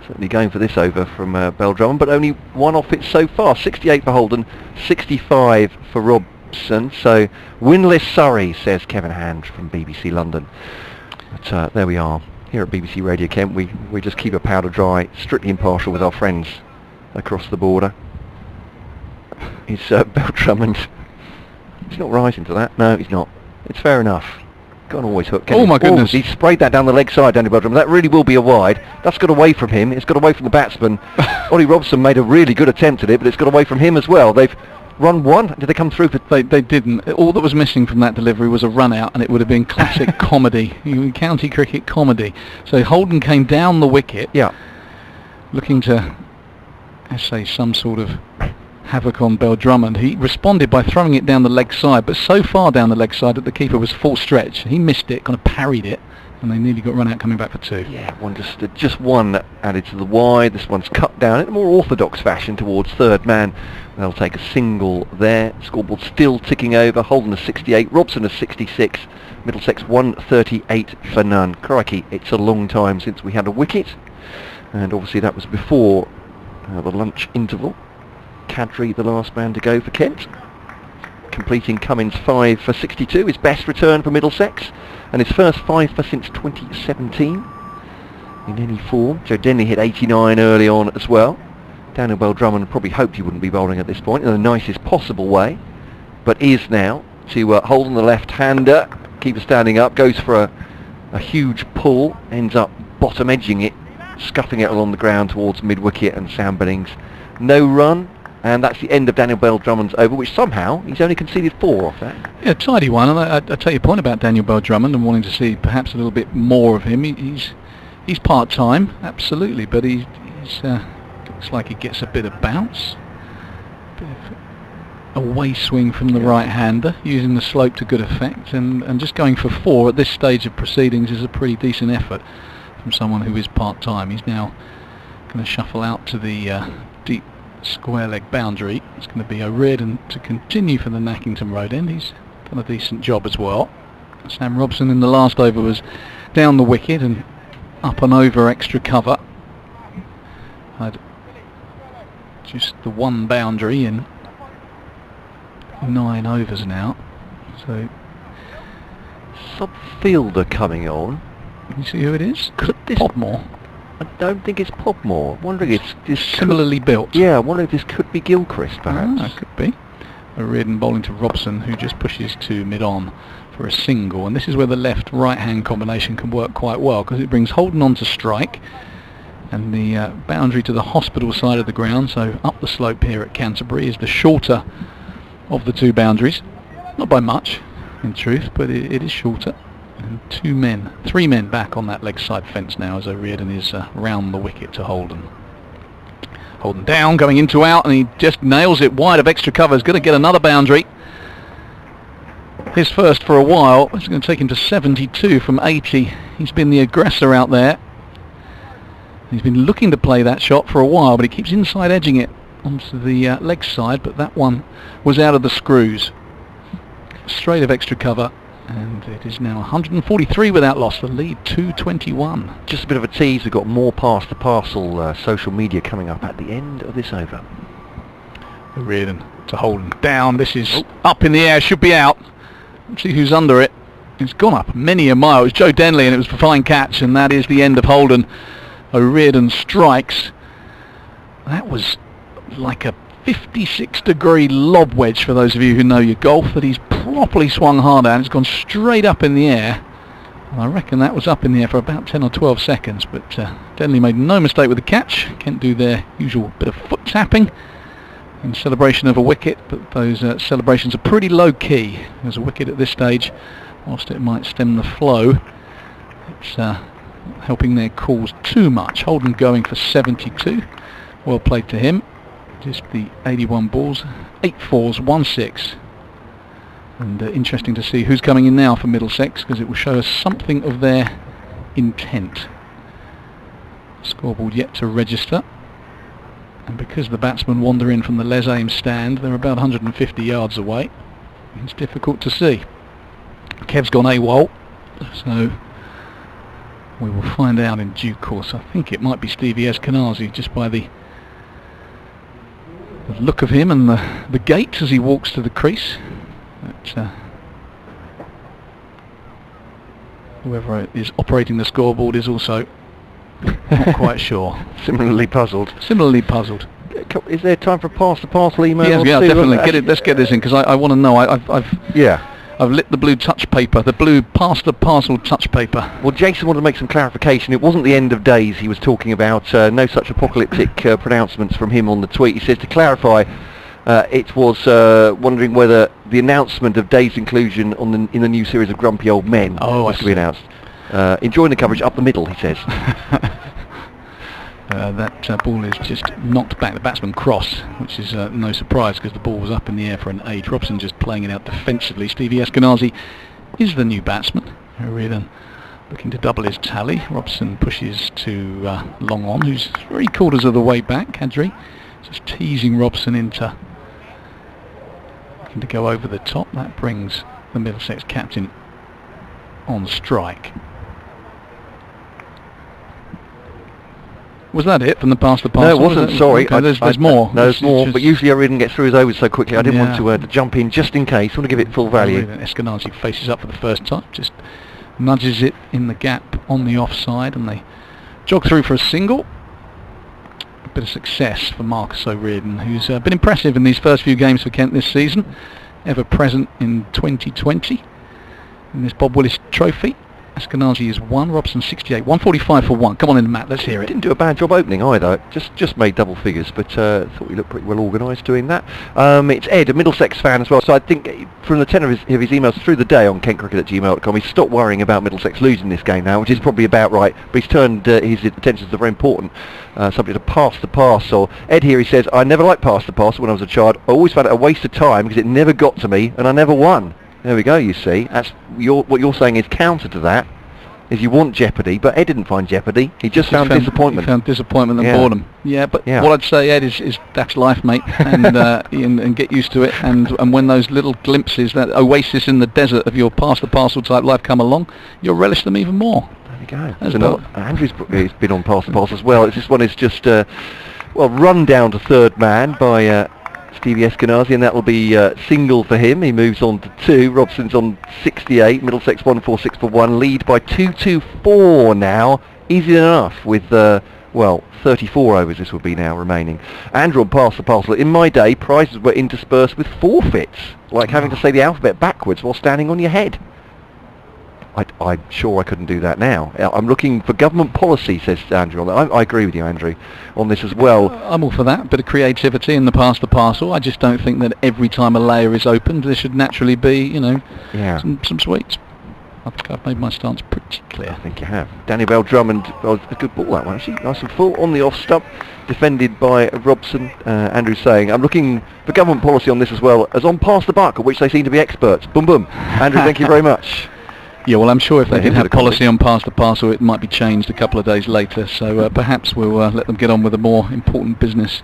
Certainly going for this over from Beltram, but only 1 off it so far. 68 for Holden, 65 for Robson. So winless Surrey, says Kevin Hand from BBC London. But there we are. Here at BBC Radio Kent, we just keep a powder dry, strictly impartial with our friends across the border. It's Beltram, and he's not rising to that. No, he's not. It's fair enough. Can't always hook.
Oh my goodness!
He sprayed that down the leg side, Danny Beltram. That really will be a wide. That's got away from him. It's got away from the batsman. Ollie Robson made a really good attempt at it, but it's got away from him as well. They've run 1. Did they come through for?
They didn't. All that was missing from that delivery was a run out, and it would have been classic comedy, county cricket comedy. So Holden came down the wicket, looking to, let's say, some sort of havoc on Beltram. He responded by throwing it down the leg side, but so far down the leg side that the keeper was full stretch. He missed it, kind of parried it, and they nearly got run out coming back for 2.
Yeah, just one added to the wide. This one's cut down in a more orthodox fashion towards third man. They'll take a single there. Scoreboard still ticking over. Holden a 68, Robson a 66, Middlesex 138 for none. Crikey, it's a long time since we had a wicket, and obviously that was before the lunch interval. Cadry the last man to go for Kent, completing Cummins 5 for 62, his best return for Middlesex, and his first 5 for since 2017 in any form. Joe Denley hit 89 early on as well. Daniel Bell-Drummond probably hoped he wouldn't be bowling at this point in the nicest possible way, but is now to hold on the left-hander. Keeper standing up, goes for a huge pull, ends up bottom edging it, scuffing it along the ground towards mid-wicket, and Sam Bennings no run. And that's the end of Daniel Bell-Drummond's over, which somehow he's only conceded 4 off that.
Yeah, tidy one. And I take your point about Daniel Bell-Drummond and wanting to see perhaps a little bit more of him. He's part-time, absolutely, but he's looks like he gets a bit of bounce. Bit of away swing from the right-hander, using the slope to good effect, and just going for 4 at this stage of proceedings is a pretty decent effort from someone who is part-time. He's now going to shuffle out to the deep square leg boundary. It's going to be O'Riordan to continue for the Nackington Road end. He's done a decent job as well. Sam Robson in the last over was down the wicket and up and over extra cover. Had just the 1 boundary in 9 overs now. So
Sub-fielder coming on.
can you see who it is?
Could this...
Podmore.
I don't think it's Podmore. I'm wondering if this
Similarly built.
Yeah, I'm wondering if this could be Gilchrist, perhaps.
Could be. O'Riordan bowling to Robson, who just pushes to mid-on for a single, and this is where the left-right hand combination can work quite well, because it brings Holden on to strike, and the boundary to the hospital side of the ground, so up the slope here at Canterbury, is the shorter of the 2 boundaries. Not by much, in truth, but it is shorter. And 3 men back on that leg side fence now as O'Riordan is round the wicket to Holden. Holden down, going into out, and he just nails it wide of extra cover. He's going to get another boundary. His first for a while. It's going to take him to 72 from 80. He's been the aggressor out there. He's been looking to play that shot for a while, but he keeps inside edging it onto the leg side, but that one was out of the screws. Straight of extra cover. And it is now 143 without loss, the lead 221.
Just a bit of a tease, we've got more Pass the Parcel social media coming up at the end of this over.
O'Riordan to Holden, down, this is up in the air, should be out. Let's see who's under it. It's gone up many a mile. It was Joe Denley and it was a fine catch, and that is the end of Holden. O'Riordan strikes. That was like a 56-degree lob wedge for those of you who know your golf, that he's properly swung hard at. It's gone straight up in the air. And I reckon that was up in the air for about 10 or 12 seconds, but Denley made no mistake with the catch. Kent do their usual bit of foot tapping in celebration of a wicket, but those celebrations are pretty low key. There's a wicket at this stage, whilst it might stem the flow, it's helping their cause too much. Holden going for 72. Well played to him. Just the 81 balls, 8 fours, 1 6. And interesting to see who's coming in now for Middlesex, because it will show us something of their intent. Scoreboard yet to register. And because the batsmen wander in from the Les Ames stand, they're about 150 yards away. It's difficult to see. Kev's gone AWOL, so we will find out in due course. I think it might be Stevie Eskenazi, just by the look of him and the gait as he walks to the crease. But, whoever is operating the scoreboard is also not quite sure.
Similarly puzzled. Is there time for a Pass the Parcel email?
Yes, yeah, definitely. Let's get this in, because I want to know. I've lit the blue touch paper, the blue Pass the Parcel touch paper.
Well, Jason wanted to make some clarification. It wasn't the end of days he was talking about. No such apocalyptic pronouncements from him on the tweet. He says, to clarify, it was wondering whether the announcement of Dave's inclusion in the new series of Grumpy Old Men was to be announced. Enjoying the coverage up the middle, he says.
That ball is just knocked back. The batsman crossed, which is no surprise, because the ball was up in the air for an age. Robson just playing it out defensively. Stevie Eskenazi is the new batsman. O'Riordan looking to double his tally. Robson pushes to long on, who's 3/4 of the way back. Kadri just teasing Robson into looking to go over the top. That brings the Middlesex captain on strike. Was that it from the past the parcel?
No, it wasn't. Sorry,
Okay, there's more.
No, there's more. But usually I didn't get through his overs so quickly. I didn't want to jump in just in case. I want to give it full value.
Eskenazi faces up for the first time, just nudges it in the gap on the offside, and they jog through for a single. A bit of success for Marcus O'Riordan, who's been impressive in these first few games for Kent this season, ever present in 2020 in this Bob Willis Trophy. Eskenazi is 1, Robson 68, 145 for 1. Come on in, Matt, let's hear it.
Didn't do a bad job opening either, just made double figures, but thought he looked pretty well organised doing that. It's Ed, a Middlesex fan as well, so I think from the tenor of his emails through the day on kentcricket@gmail.com, he's stopped worrying about Middlesex losing this game now, which is probably about right, but he's turned his attention to the very important subject of pass the parcel. Ed here, he says, I never liked pass the parcel when I was a child. I always found it a waste of time because it never got to me and I never won. There we go, you see. That's what you're saying is counter to that, is you want jeopardy, but Ed didn't find jeopardy. He just found disappointment.
He found disappointment and boredom. Yeah, but what I'd say, Ed, is that's life, mate, and get used to it. And when those little glimpses, that oasis in the desert of your pass the parcel type life come along, you'll relish them even more.
There we go. Andrew's been on pass the parcel as well. This one is just run down to third man by Stevie Eskenazi, and that will be single for him. He moves on to 2. Robson's on 68. Middlesex 146 for 1. Lead by 224 now. Easy enough with 34 overs this would be now remaining. Andrew on pass the parcel. In my day, prizes were interspersed with forfeits, like having to say the alphabet backwards while standing on your head. I'm sure I couldn't do that now. I'm looking for government policy, says Andrew. On that. I agree with you, Andrew, on this as well.
I'm all for that. Bit of creativity in the pass the parcel. I just don't think that every time a layer is opened, there should naturally be, some sweets. I think I've made my stance pretty clear.
I think you have. Daniel Bell Drummond, a good ball that one actually. Nice and full on the off stump, defended by Robson. Andrew saying, I'm looking for government policy on this as well as on pass the buck, at which they seem to be experts. Boom, boom. Andrew, thank you very much.
Yeah, well, I'm sure if they did have policy on pass the parcel, it might be changed a couple of days later. So perhaps we'll let them get on with the more important business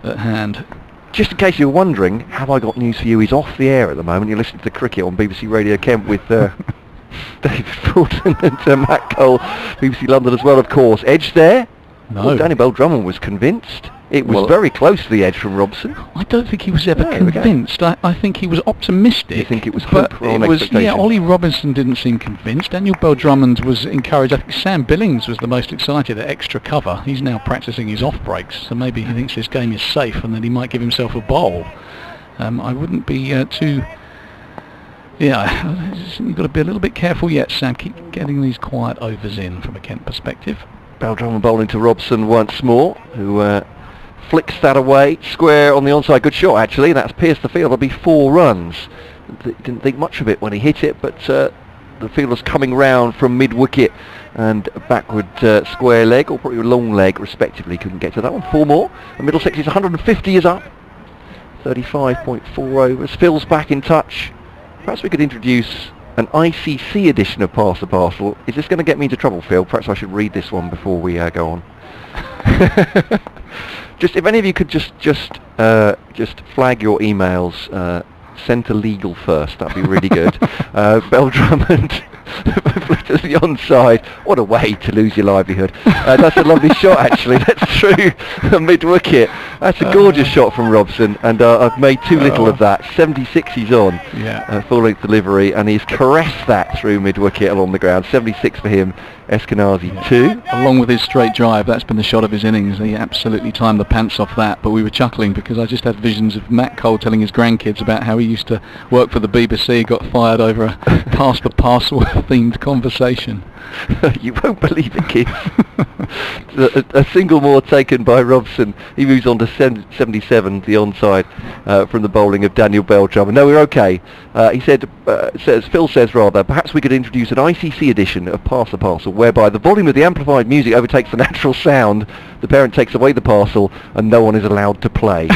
at hand.
Just in case you're wondering, Have I Got News For You is off the air at the moment. You're listening to Cricket on BBC Radio Kent with David Fulton and Matt Cole, BBC London as well, of course. Edge there?
No.
Well, Danny Bell Drummond was convinced. It was very close to the edge from Robson.
I don't think he was ever convinced. I think he was optimistic.
You think it was hope or expectation?
Yeah, Ollie Robinson didn't seem convinced. Daniel Bell Drummond was encouraged. I think Sam Billings was the most excited at extra cover. He's now practising his off breaks, so maybe he thinks this game is safe and that he might give himself a bowl. I wouldn't be too... Yeah, you've got to be a little bit careful yet, Sam. Keep getting these quiet overs in from a Kent perspective.
Bell Drummond bowling to Robson once more, who flicks that away, square on the onside. Good shot actually, that's pierced the field. There'll be 4 runs. Didn't think much of it when he hit it, but the fielder's coming round from mid-wicket and backward square leg, or probably long leg respectively. Couldn't get to that one. 4 more, and Middlesex is 150 is up. 35.4 overs. Phil's back in touch. Perhaps we could introduce an ICC edition of Pass the Parcel. Is this going to get me into trouble, Phil? Perhaps I should read this one before we go on. Just if any of you could just flag your emails, send to legal first. That'd be really good. Bell Drummond to the onside. What a way to lose your livelihood. That's a lovely shot actually. That's true. Mid wicket. That's a gorgeous shot from Robson, and I've made too little of that. 76 he's on.
Yeah.
Full length delivery, and he's caressed that through mid wicket along the ground. 76 for him. Eskenazi 2.
Along with his straight drive, that's been the shot of his innings. He absolutely timed the pants off that, but we were chuckling because I just had visions of Matt Cole telling his grandkids about how he used to work for the BBC, got fired over a pass the parcel themed conversation.
You won't believe it, kids. A single more taken by Robson. He moves on to 77, the onside from the bowling of Daniel Bell Drummond. No, we're okay. He said, Phil says rather, perhaps we could introduce an ICC edition of Pass the Parcel, whereby the volume of the amplified music overtakes the natural sound, the parent takes away the parcel, and no one is allowed to play.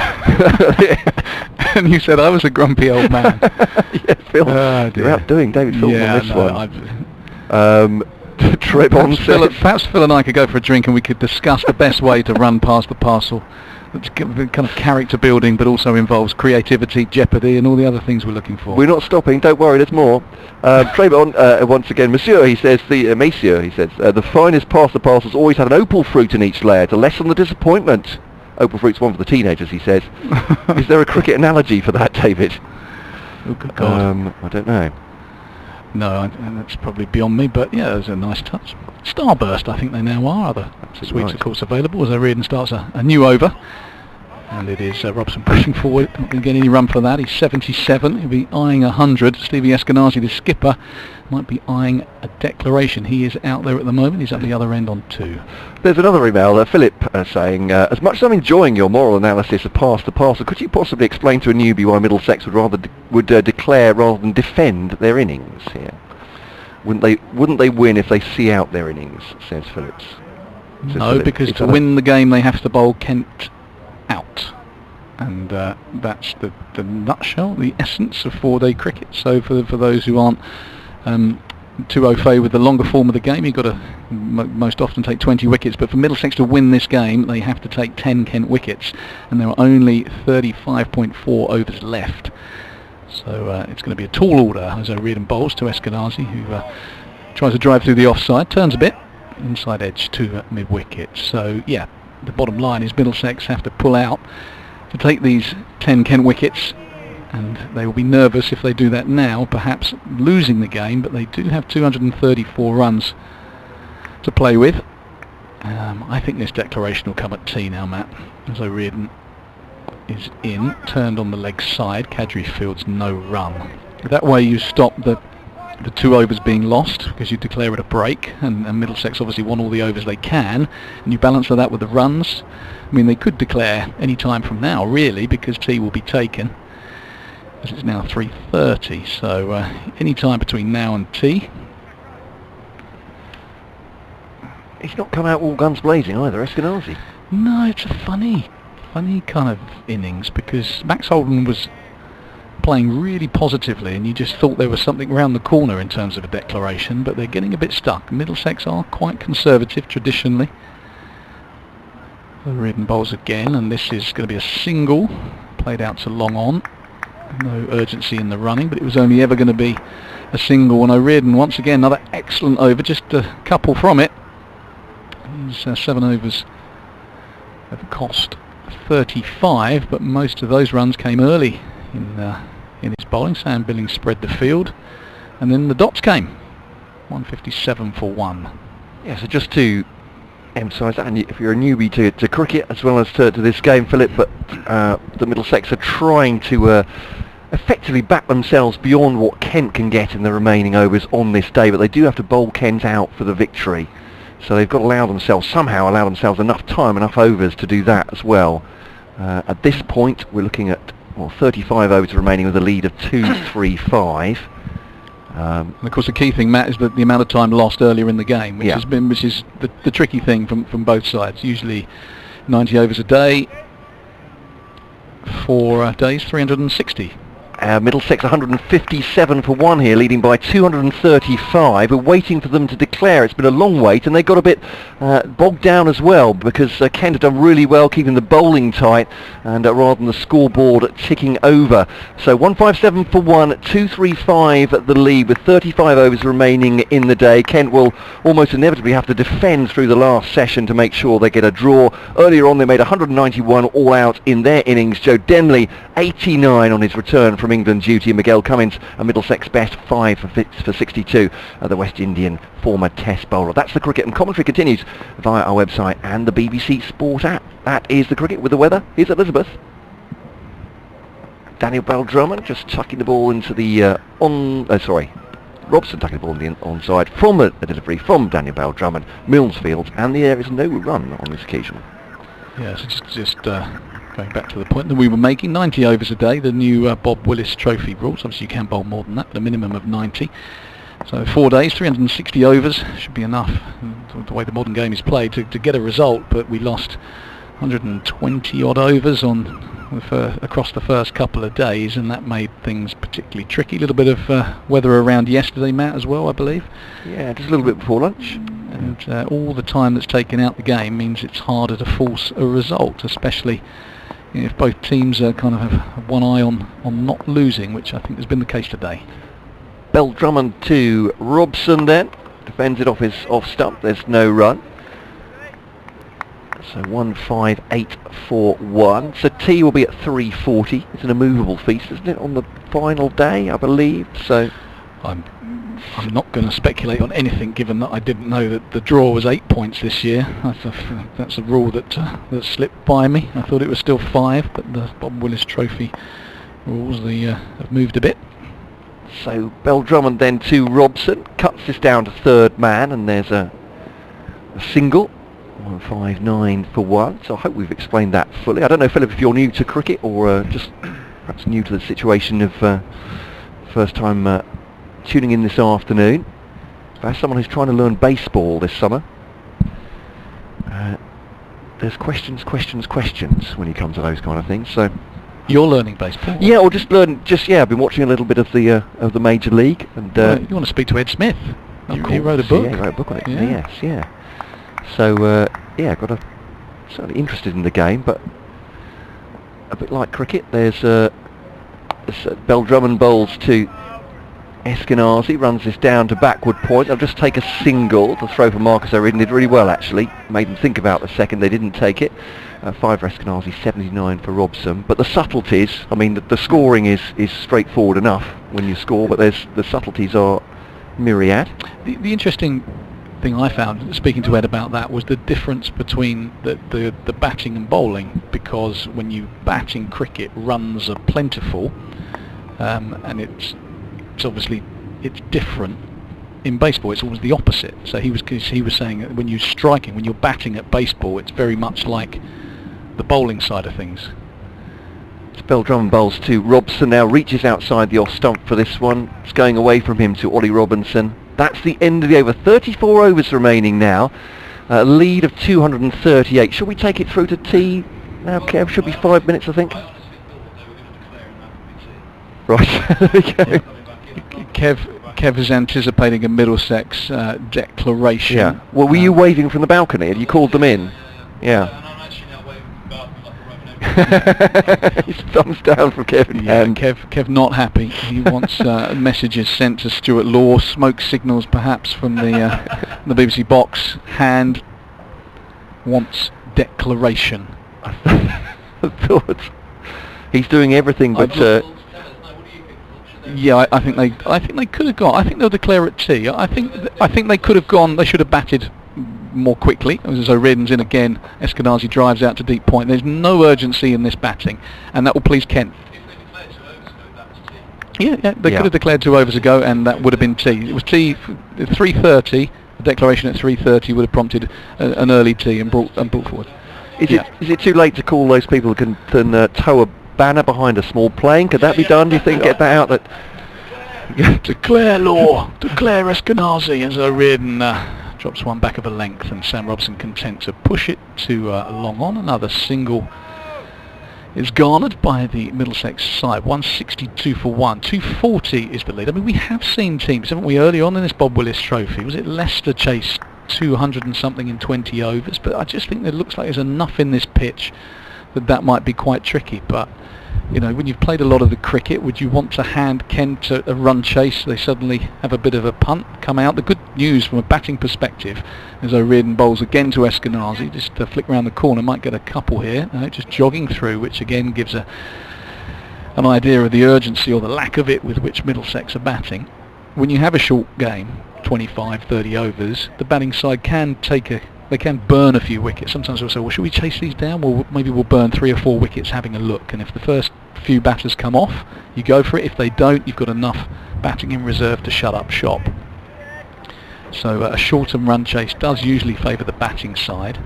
And you said I was a grumpy old man.
Yeah, Phil, you're outdoing David Phil on this one. Trebon says.
Perhaps Phil and I could go for a drink and we could discuss the best way to run past the parcel. It's kind of character building, but also involves creativity, jeopardy, and all the other things we're looking for.
We're not stopping. Don't worry. There's more. Trebon once again, Monsieur. He says Messieurs. He says the finest past the parcels always have an opal fruit in each layer to lessen the disappointment. Opal fruit's one for the teenagers, he says. Is there a cricket analogy for that, David?
Oh, good God.
I don't know.
No, that's probably beyond me, but yeah, it was a nice touch. Starburst, I think they now are. Other sweets,
right.
of course, available as O'Riordan starts a new over. And it is Robson pushing forward. Not going to get any run for that. He's 77. He'll be eyeing 100. Stevie Eskenazi, the skipper, might be eyeing a declaration. He is out there at the moment. He's at the other end on 2.
There's another email, Philip, saying, as much as I'm enjoying your moral analysis of past the parcel, could you possibly explain to a newbie why Middlesex would declare rather than defend their innings here? Wouldn't they win if they see out their innings, says Phillips.
No, because to win the game they have to bowl Kent out. And that's the nutshell, the essence of 4-day cricket. So for those who aren't too au fait with the longer form of the game, you've got to most often take 20 wickets, but for Middlesex to win this game they have to take 10 Kent wickets, and there are only 35.4 overs left. So it's going to be a tall order as O'Riordan bowls to Eskenazi, who tries to drive through the offside, turns a bit, inside edge to mid-wicket. So yeah, the bottom line is Middlesex have to pull out to take these 10 Kent wickets, and they will be nervous if they do that now, perhaps losing the game, but they do have 234 runs to play with. I think this declaration will come at tea now, Matt, as O'Riordan is in, turned on the leg side. Kadri fields no run. That way you stop the 2 overs being lost, because you declare it a break, and Middlesex obviously won all the overs they can, and you balance that with the runs. I mean, they could declare any time from now, really, because tea will be taken, as it's now 3:30, so any time between now and tea.
He's not come out all guns blazing either, Eskenazi.
No, it's a funny kind of innings, because Max Holden was playing really positively and you just thought there was something round the corner in terms of a declaration, but they're getting a bit stuck. Middlesex are quite conservative traditionally. O'Riordan bowls again, and this is going to be a single, played out to long on. No urgency in the running, but it was only ever going to be a single, and O'Riordan once again another excellent over, just a couple from it. His 7 overs have cost 35, but most of those runs came early in his bowling. Sam Billings spread the field, and then the dots came. 157 for 1.
Yeah, so just to emphasise that, and if you're a newbie to cricket as well as to this game, Philip, but the Middlesex are trying to effectively back themselves beyond what Kent can get in the remaining overs on this day, but they do have to bowl Kent out for the victory. So they've got to somehow allow themselves enough time, enough overs to do that as well. At this point, we're looking at 35 overs remaining with a lead of 2-3-5.
And of course, the key thing, Matt, is that the amount of time lost earlier in the game, which is the tricky thing from both sides. Usually 90 overs a day, 4 days, 360.
Middlesex 157 for 1 here, leading by 235. We're waiting for them to declare. It's been a long wait, and they got a bit bogged down as well, because Kent have done really well keeping the bowling tight, and rather than the scoreboard ticking over. So 157 for 1, 235 at the lead with 35 overs remaining in the day. Kent will almost inevitably have to defend through the last session to make sure they get a draw. Earlier on they made 191 all out in their innings. Joe Denley 89 on his return from England duty. Miguel Cummins, a Middlesex best, 5 for 62, the West Indian former test bowler. That's the cricket, and commentary continues via our website and the BBC Sport app. That is the cricket with the weather. Here's Elizabeth. Daniel Bell-Drummond just tucking the ball into the Robson tucking the ball in the onside from a delivery from Daniel Bell-Drummond, Millsfield, and there is no run on this occasion.
Yes, just going back to the point that we were making, 90 overs a day, the new Bob Willis Trophy rules. Obviously you can bowl more than that, but a minimum of 90. So 4 days, 360 overs should be enough, the way the modern game is played, to get a result. But we lost 120 odd overs on across the first couple of days, and that made things particularly tricky. A little bit of weather around yesterday, Matt, as well, I believe.
Yeah, just a little bit before lunch.
And all the time that's taken out the game means it's harder to force a result, especially if both teams kind of have one eye on not losing, which I think has been the case today.
Drummond to Robson then. Defends it off his off stump. There's no run. So 15841. So T will be at 340. It's an immovable feast, isn't it, on the final day, I believe? So
I'm not going to speculate on anything, given that I didn't know that the draw was 8 points this year. That's a rule that slipped by me. I thought it was still 5, but the Bob Willis Trophy rules have moved a bit.
So Drummond then to Robson, cuts this down to third man, and there's a single. 159 for 1. So I hope we've explained that fully. I don't know, Philip, if you're new to cricket or just perhaps new to the situation of first time tuning in this afternoon. But as someone who's trying to learn baseball this summer, there's questions when you come to those kind of things. So
you're learning baseball?
Yeah, or just learn. I've been watching a little bit of the Major League. And
you want to speak to Ed Smith? He wrote a book.
Yeah, he wrote a book on it. Yeah. Yes, yeah. So certainly interested in the game, but a bit like cricket. There's Drummond bowls to Eskenazi, runs this down to backward point. They'll just take a single. The throw for Marcus O'Riordan did really well, actually. Made them think about the second. They didn't take it. 5 for Eskenazi, 79 for Robson. But the subtleties, I mean, the scoring is straightforward enough when you score, but the subtleties are myriad.
The interesting thing I found, speaking to Ed about that, was the difference between the batting and bowling, because when you bat in cricket, runs are plentiful, and it's obviously different in baseball. It's always the opposite. So he was saying that when you're batting at baseball, it's very much like the bowling side of things.
Drummond bowls to Robson, now reaches outside the off stump for this one. It's going away from him to Ollie Robinson. That's the end of the over. 34 overs remaining now. Lead of 238. Should we take it through to T now, Kev? Should be 5 minutes, I think. Right, there we go.
Kev is anticipating a Middlesex declaration.
Yeah. Well, were you waving from the balcony? Had you called them in? Yeah. His thumbs down from Kevin.
Yeah, Kev not happy. He wants messages sent to Stuart Law, smoke signals perhaps from the BBC box. Hand wants declaration.
I thought he's doing everything but.
Yeah, I think they could have gone. I think they'll declare at T. I think they could have gone. They should have batted more quickly. As O'Riordan's in again, Eskenazi drives out to deep point. There's no urgency in this batting, and that will please Kent. Yeah, they could have declared 2 overs ago, and that would have been T. It was T 3:30. The declaration at 3:30 would have prompted an early T and brought forward.
Is it too late to call those people who can tow a banner behind a small plane? Could that be done? Do you think? Get that out. That
declare Law, declare Eskenazi, as O'Riordan drops one back of a length, and Sam Robson content to push it to long on. Another single is garnered by the Middlesex side. 162 for 1. 240 is the lead. I mean, we have seen teams, haven't we, early on in this Bob Willis Trophy? Was it Leicester chased 200 and something in 20 overs? But I just think it looks like there's enough in this pitch that might be quite tricky. But you know, when you've played a lot of the cricket, would you want to hand Kent a run chase? They suddenly have a bit of a punt come out. The good news from a batting perspective is O'Riordan bowls again to Eskenazi, just to flick round the corner, might get a couple here, just jogging through, which again gives an idea of the urgency or the lack of it with which Middlesex are batting. When you have a short game, 25, 30 overs, the batting side can they can burn a few wickets. Sometimes we'll say, well, should we chase these down? Well, maybe we'll burn 3 or 4 wickets having a look. And if the first few batters come off, you go for it. If they don't, you've got enough batting in reserve to shut up shop. So a short-term run chase does usually favour the batting side.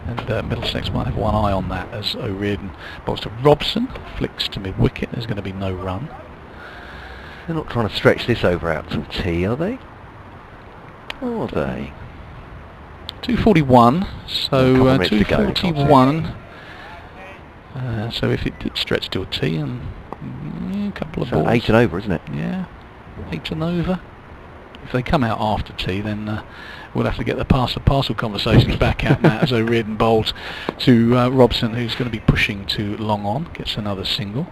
And Middlesex might have one eye on that as O'Riordan bowls to Robson, flicks to mid-wicket. There's going to be no run.
They're not trying to stretch this over out to T, are they? Or are they?
241, so 241. So if it did stretch to a T and a couple of balls.
8 and over, isn't it?
Yeah, 8 and over. If they come out after tea, then we'll have to get the parcel conversations back out now as O'Riordan bowls to Robson, who's going to be pushing to long on, gets another single.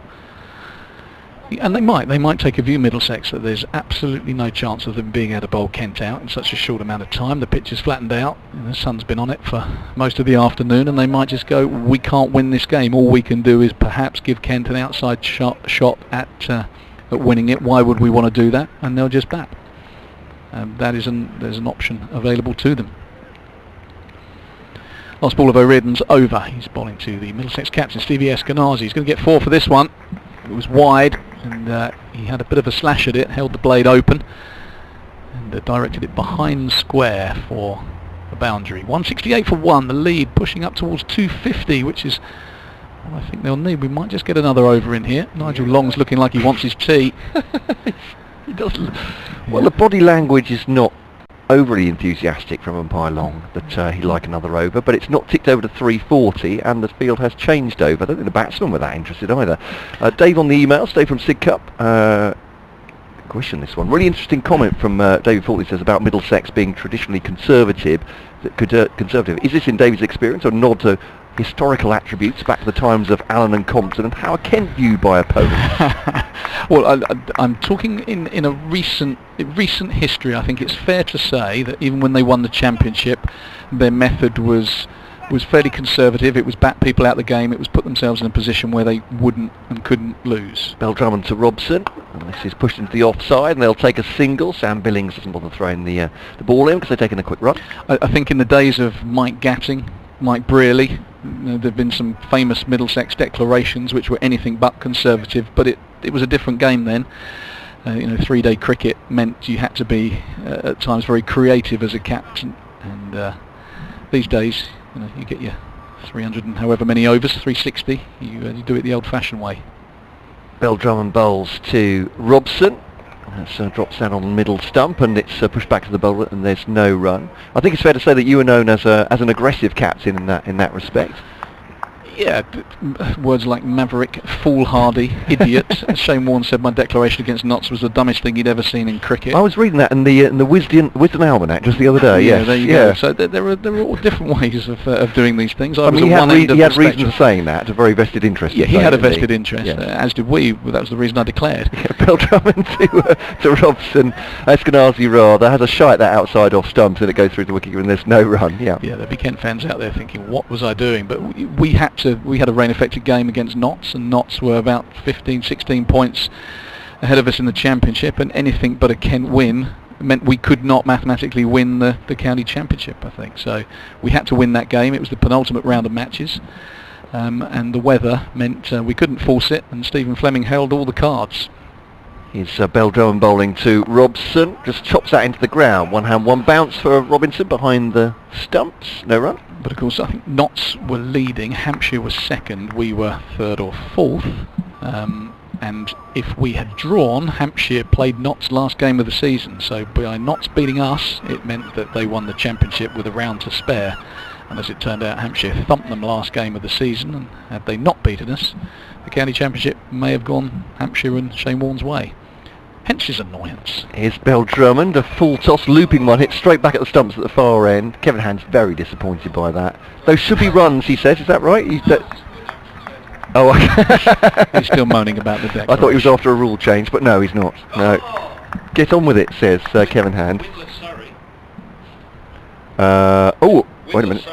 And they might take a view, Middlesex, that there's absolutely no chance of them being able to bowl Kent out in such a short amount of time. The pitch is flattened out, and the sun's been on it for most of the afternoon, and they might just go, we can't win this game. All we can do is perhaps give Kent an outside shot at winning it. Why would we want to do that? And they'll just bat. There's an option available to them. Last ball of O'Riordan's over. He's bowling to the Middlesex captain, Stevie Eskenazi. He's going to get 4 for this one. It was wide, and he had a bit of a slash at it, held the blade open, and directed it behind square for the boundary. 168 for 1, the lead pushing up towards 250, which is what I think they'll need. We might just get another over in here. Nigel Long's looking like he wants his tea.
He does. Well, the body language is not overly enthusiastic from umpire Long that he'd like another over, but it's not ticked over to 340, and the field has changed over. I don't think the batsmen were that interested either. Dave on the emails, Dave from Sidcup. Question this one. Really interesting comment from David Fawley, says about Middlesex being traditionally conservative. Conservative. Is this in David's experience or a nod to historical attributes back to the times of Allen and Compton, and how are Kent viewed by opponents?
Well, I'm talking in a recent history. I think it's fair to say that even when they won the championship, their method was fairly conservative. It was bat people out the game. It was put themselves in a position where they wouldn't and couldn't lose.
Beldrummond to Robson, and this is pushed into the offside, and they'll take a single. Sam Billings doesn't bother throwing the ball in because they're taking a quick run.
I think in the days of Mike Gatting, Mike Brearley, there have been some famous Middlesex declarations which were anything but conservative, but it was a different game then. 3-day cricket meant you had to be at times very creative as a captain, and these days you get your 300 and however many overs, 360, you do it the old-fashioned way.
Beldrummond bowls to Robson. That's drops down on the middle stump, and it's pushed back to the bowler, and there's no run. I think it's fair to say that you were known as an aggressive captain in that respect. Yeah,
words like maverick, foolhardy, idiot. Shane Warne said my declaration against Notts was the dumbest thing he'd ever seen in cricket.
I was reading that in the Wisden Almanac just the other day.
Yeah, there you go. So there are all different ways of doing these things.
I mean, he had reason for saying that, a very vested interest.
Yeah, he had a vested interest, as did we. That was the reason I declared.
Yeah, Beldrummond to Robson. Eskenazi rather has a shy at that outside off stump, and it goes through the wicket, and there's no run. Yeah,
there'll be Kent fans out there thinking, what was I doing? But we had a rain-affected game against Notts, and Notts were about 15, 16 points ahead of us in the championship, and anything but a Kent win meant we could not mathematically win the county championship, I think. So we had to win that game. It was the penultimate round of matches, and the weather meant we couldn't force it, and Stephen Fleming held all the cards.
Here's Beldrummond bowling to Robson, just chops that into the ground. One hand, one bounce for Robinson behind the stumps, no run.
But of course I think Notts were leading, Hampshire was second, we were third or fourth, and if we had drawn, Hampshire played Notts' last game of the season, so by Notts beating us, it meant that they won the championship with a round to spare, and as it turned out, Hampshire thumped them last game of the season, and had they not beaten us, the county championship may have gone Hampshire and Shane Warne's way. Hence his annoyance.
Here's Beldrummond, a full toss, looping one, hit straight back at the stumps at the far end. Kevin Hand's very disappointed by that. Those should be runs, he says, is that right?
He's still moaning about the declaration.
I thought he was after a rule change, but no, he's not. No. Get on with it, says Kevin Hand. Wait a minute.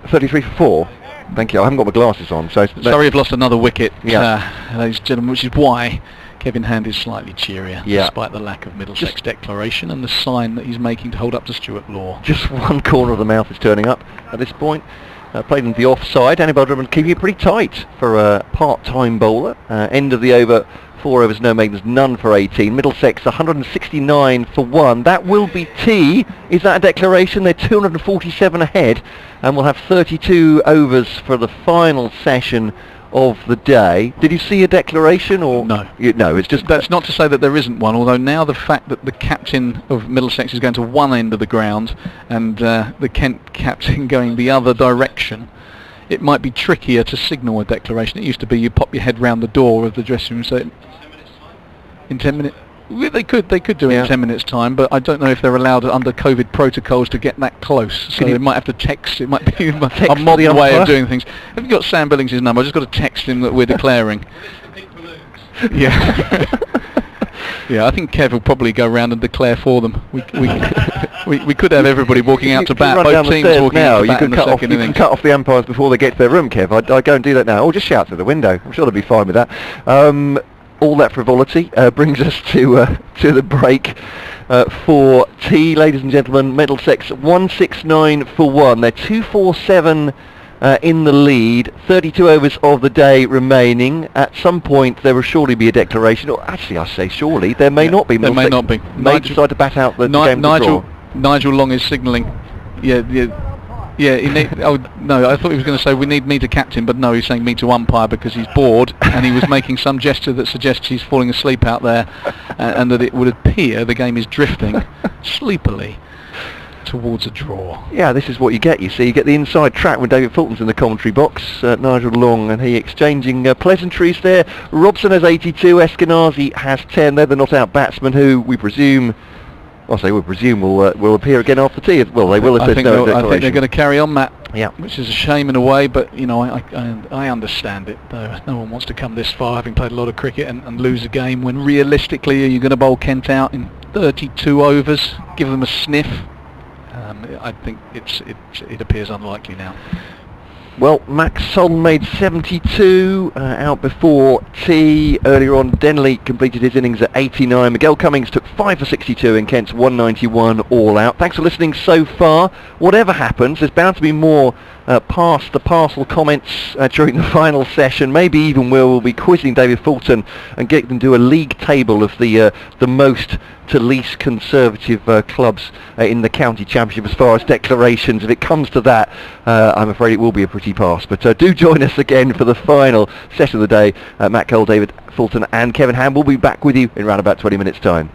33 for 4. Thank you, I haven't got my glasses on. So
Surrey have lost another wicket, ladies and gentlemen, which is why Kevin Hand is slightly cheerier, despite the lack of Middlesex declaration and the sign that he's making to hold up to Stuart Law.
Just one corner of the mouth is turning up at this point. Played into the offside. Danny Beldrummond keeping it pretty tight for a part-time bowler. End of the over, 4 overs, no maidens, none for 18. Middlesex 169 for 1. That will be tea. Is that a declaration? They're 247 ahead, and we'll have 32 overs for the final session of the day. Did you see a declaration or
no?
No, it's just
that's not to say that there isn't one. Although now the fact that the captain of Middlesex is going to one end of the ground and the Kent captain going the other direction it might be trickier to signal a declaration. It used to be you pop your head round the door of the dressing room. So in 10 minutes. Well, they could do it in 10 minutes time, but I don't know if they're allowed under COVID protocols to get that close. So they might have to text. It might be a modern way of doing things. Have you got Sam Billings' number? I've just got to text him that we're declaring. Yeah. Yeah, I think Kev will probably go around and declare for them. We could have everybody walking out to bat. Both teams walking out to bat in the second innings.
You can cut off the umpires before they get to their room, Kev. I'd go and do that now. Or just shout through the window. I'm sure they'll be fine with that. All that frivolity brings us to the break for tea, ladies and gentlemen. Middlesex 169 for 1. They're 247 in the lead. 32 overs of the day remaining. At some point there will surely be a declaration. Or actually, I say surely. There may not be.
There may not be.
May decide to bat out the game.
Nigel Long is signalling. Yeah, no, I thought he was going to say we need me to captain, but no, he's saying me to umpire because he's bored, and he was making some gesture that suggests he's falling asleep out there, and that it would appear the game is drifting sleepily towards a draw.
Yeah, this is what you get, you see. You get the inside track when David Fulton's in the commentary box, Nigel Long and he exchanging pleasantries there. Robson has 82, Eskenazi has 10. They're the not-out batsmen who we presume... will appear again after tea. Well, they will if there's no declaration.
I think they're going to carry on, Matt.
Yeah.
Which is a shame in a way, but you know, I understand it. No one wants to come this far, having played a lot of cricket, and lose a game when realistically you're going to bowl Kent out in 32 overs, give them a sniff. I think it appears unlikely now.
Well, Max Son made 72 out before tea. Earlier on, Denley completed his innings at 89. Miguel Cummings took 5 for 62 in Kent's 191 all out. Thanks for listening so far. Whatever happens, there's bound to be more past the parcel comments during the final session. Maybe even we'll be quizzing David Fulton and get them to do a league table of the most to least conservative clubs in the county championship as far as declarations. If it comes to that, I'm afraid it will be a pretty pass. But do join us again for the final session of the day. Matt Cole, David Fulton and Kevin Ham will be back with you in around about 20 minutes time.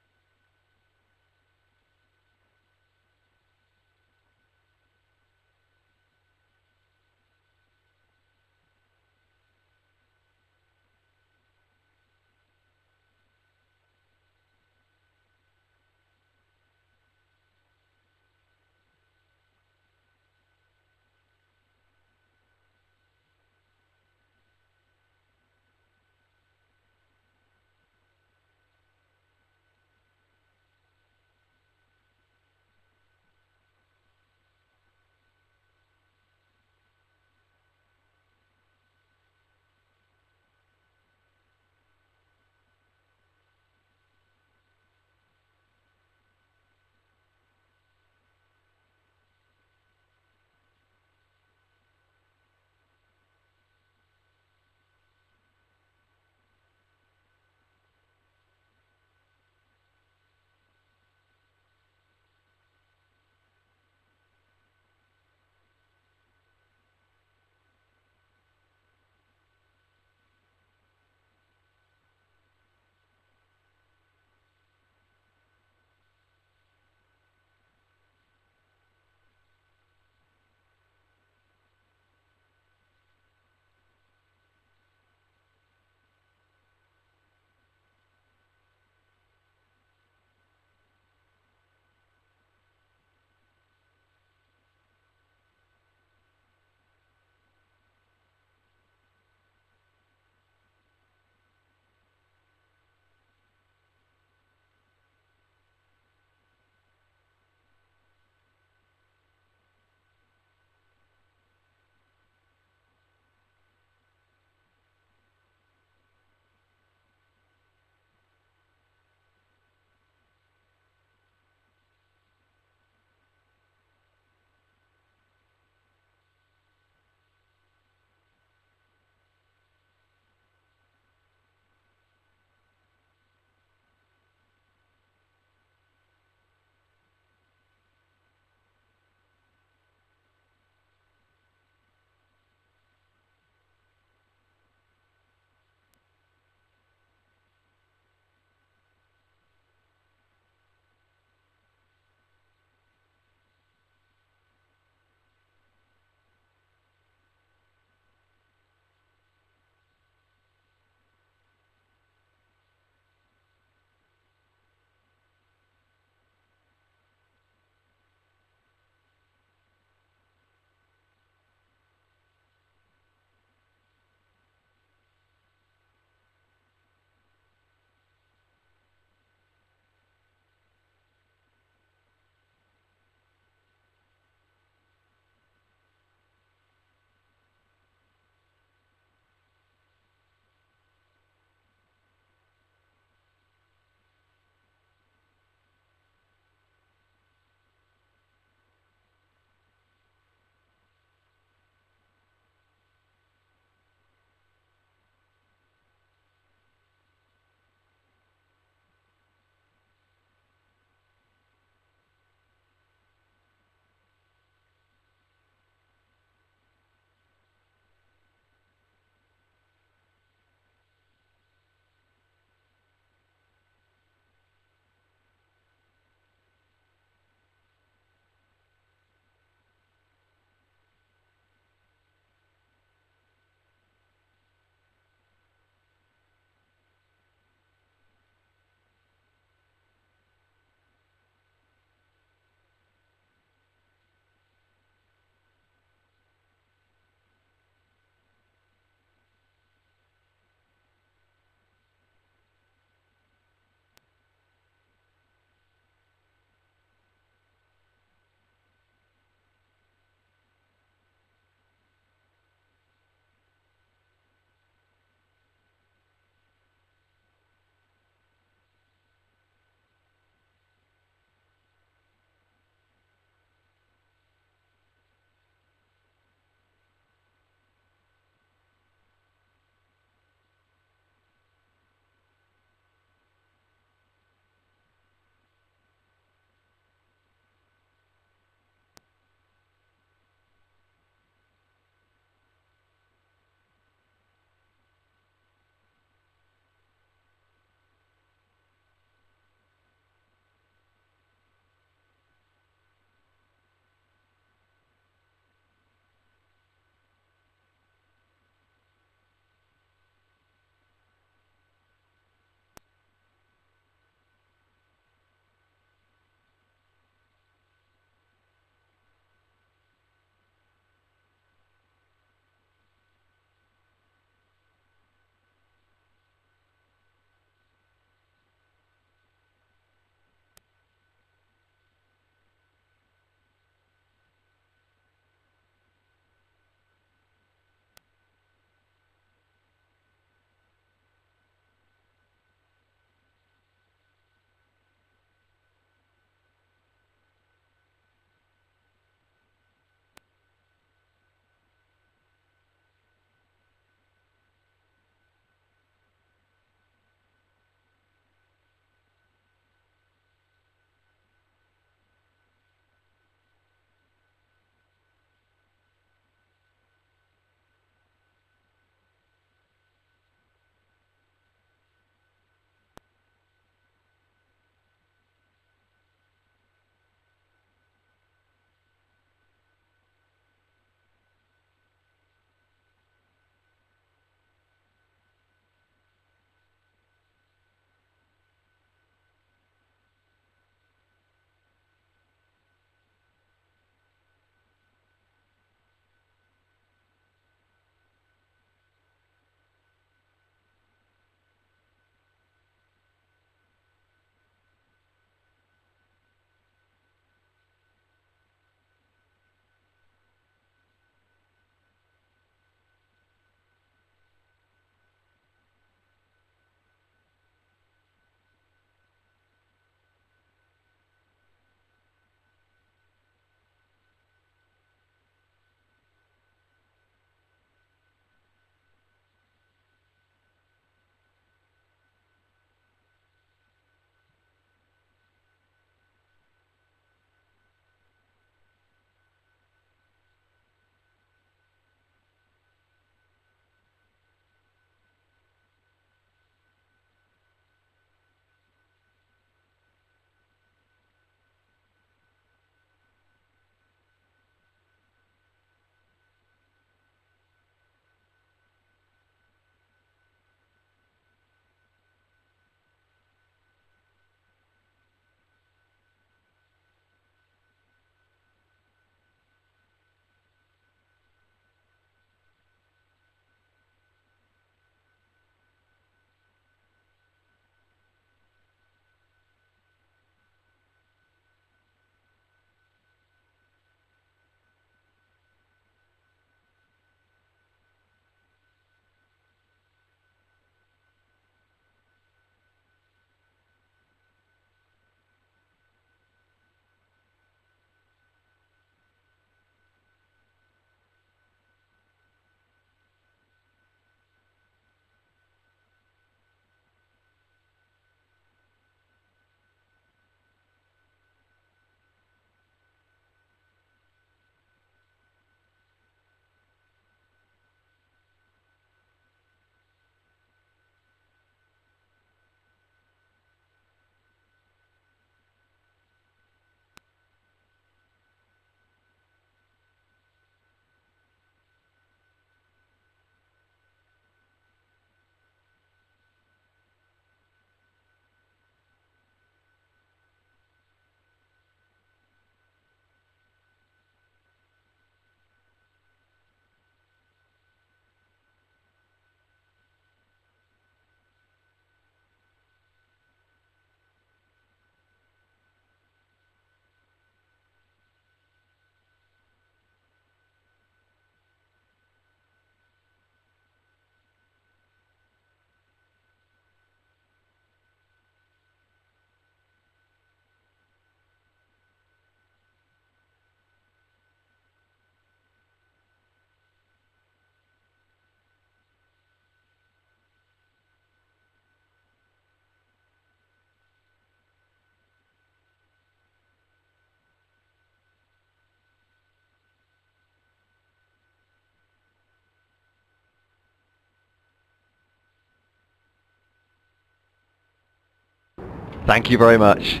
Thank you very much.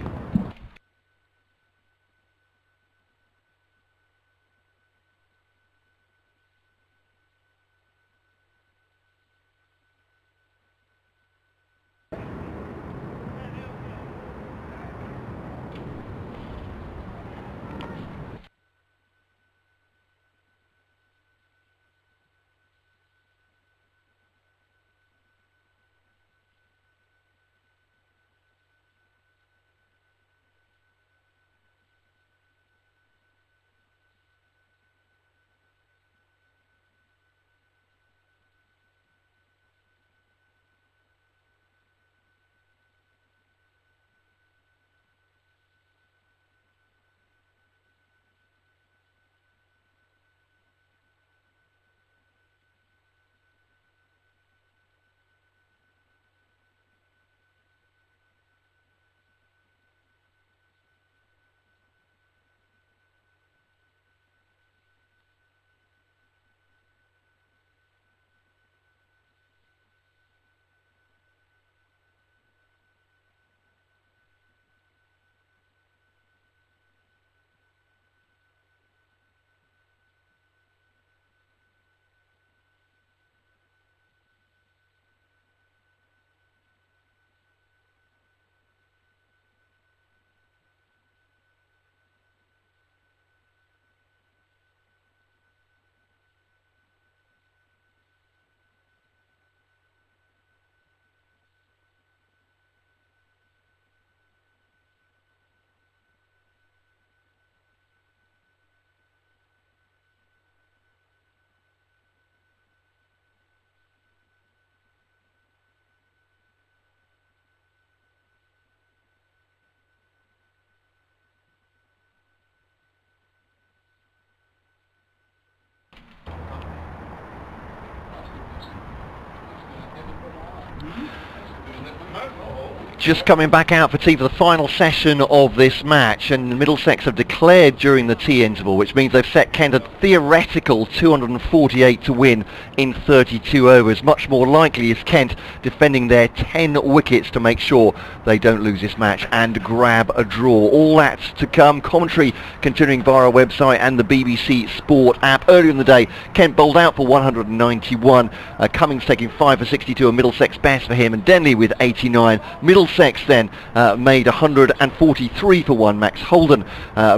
Just coming back out for tea for the final session of this match, and Middlesex have declared during the tea interval, which means they've set Kent a theoretical 248 to win in 32 overs. Much more likely is Kent defending their 10 wickets to make sure they don't lose this match and grab a draw. All that's to come. Commentary continuing via our website and the BBC Sport app. Earlier in the day, Kent bowled out for 191. Cummings taking 5 for 62, a Middlesex best for him, and Denley with 89. Middlesex then made 143 for 1. Max Holden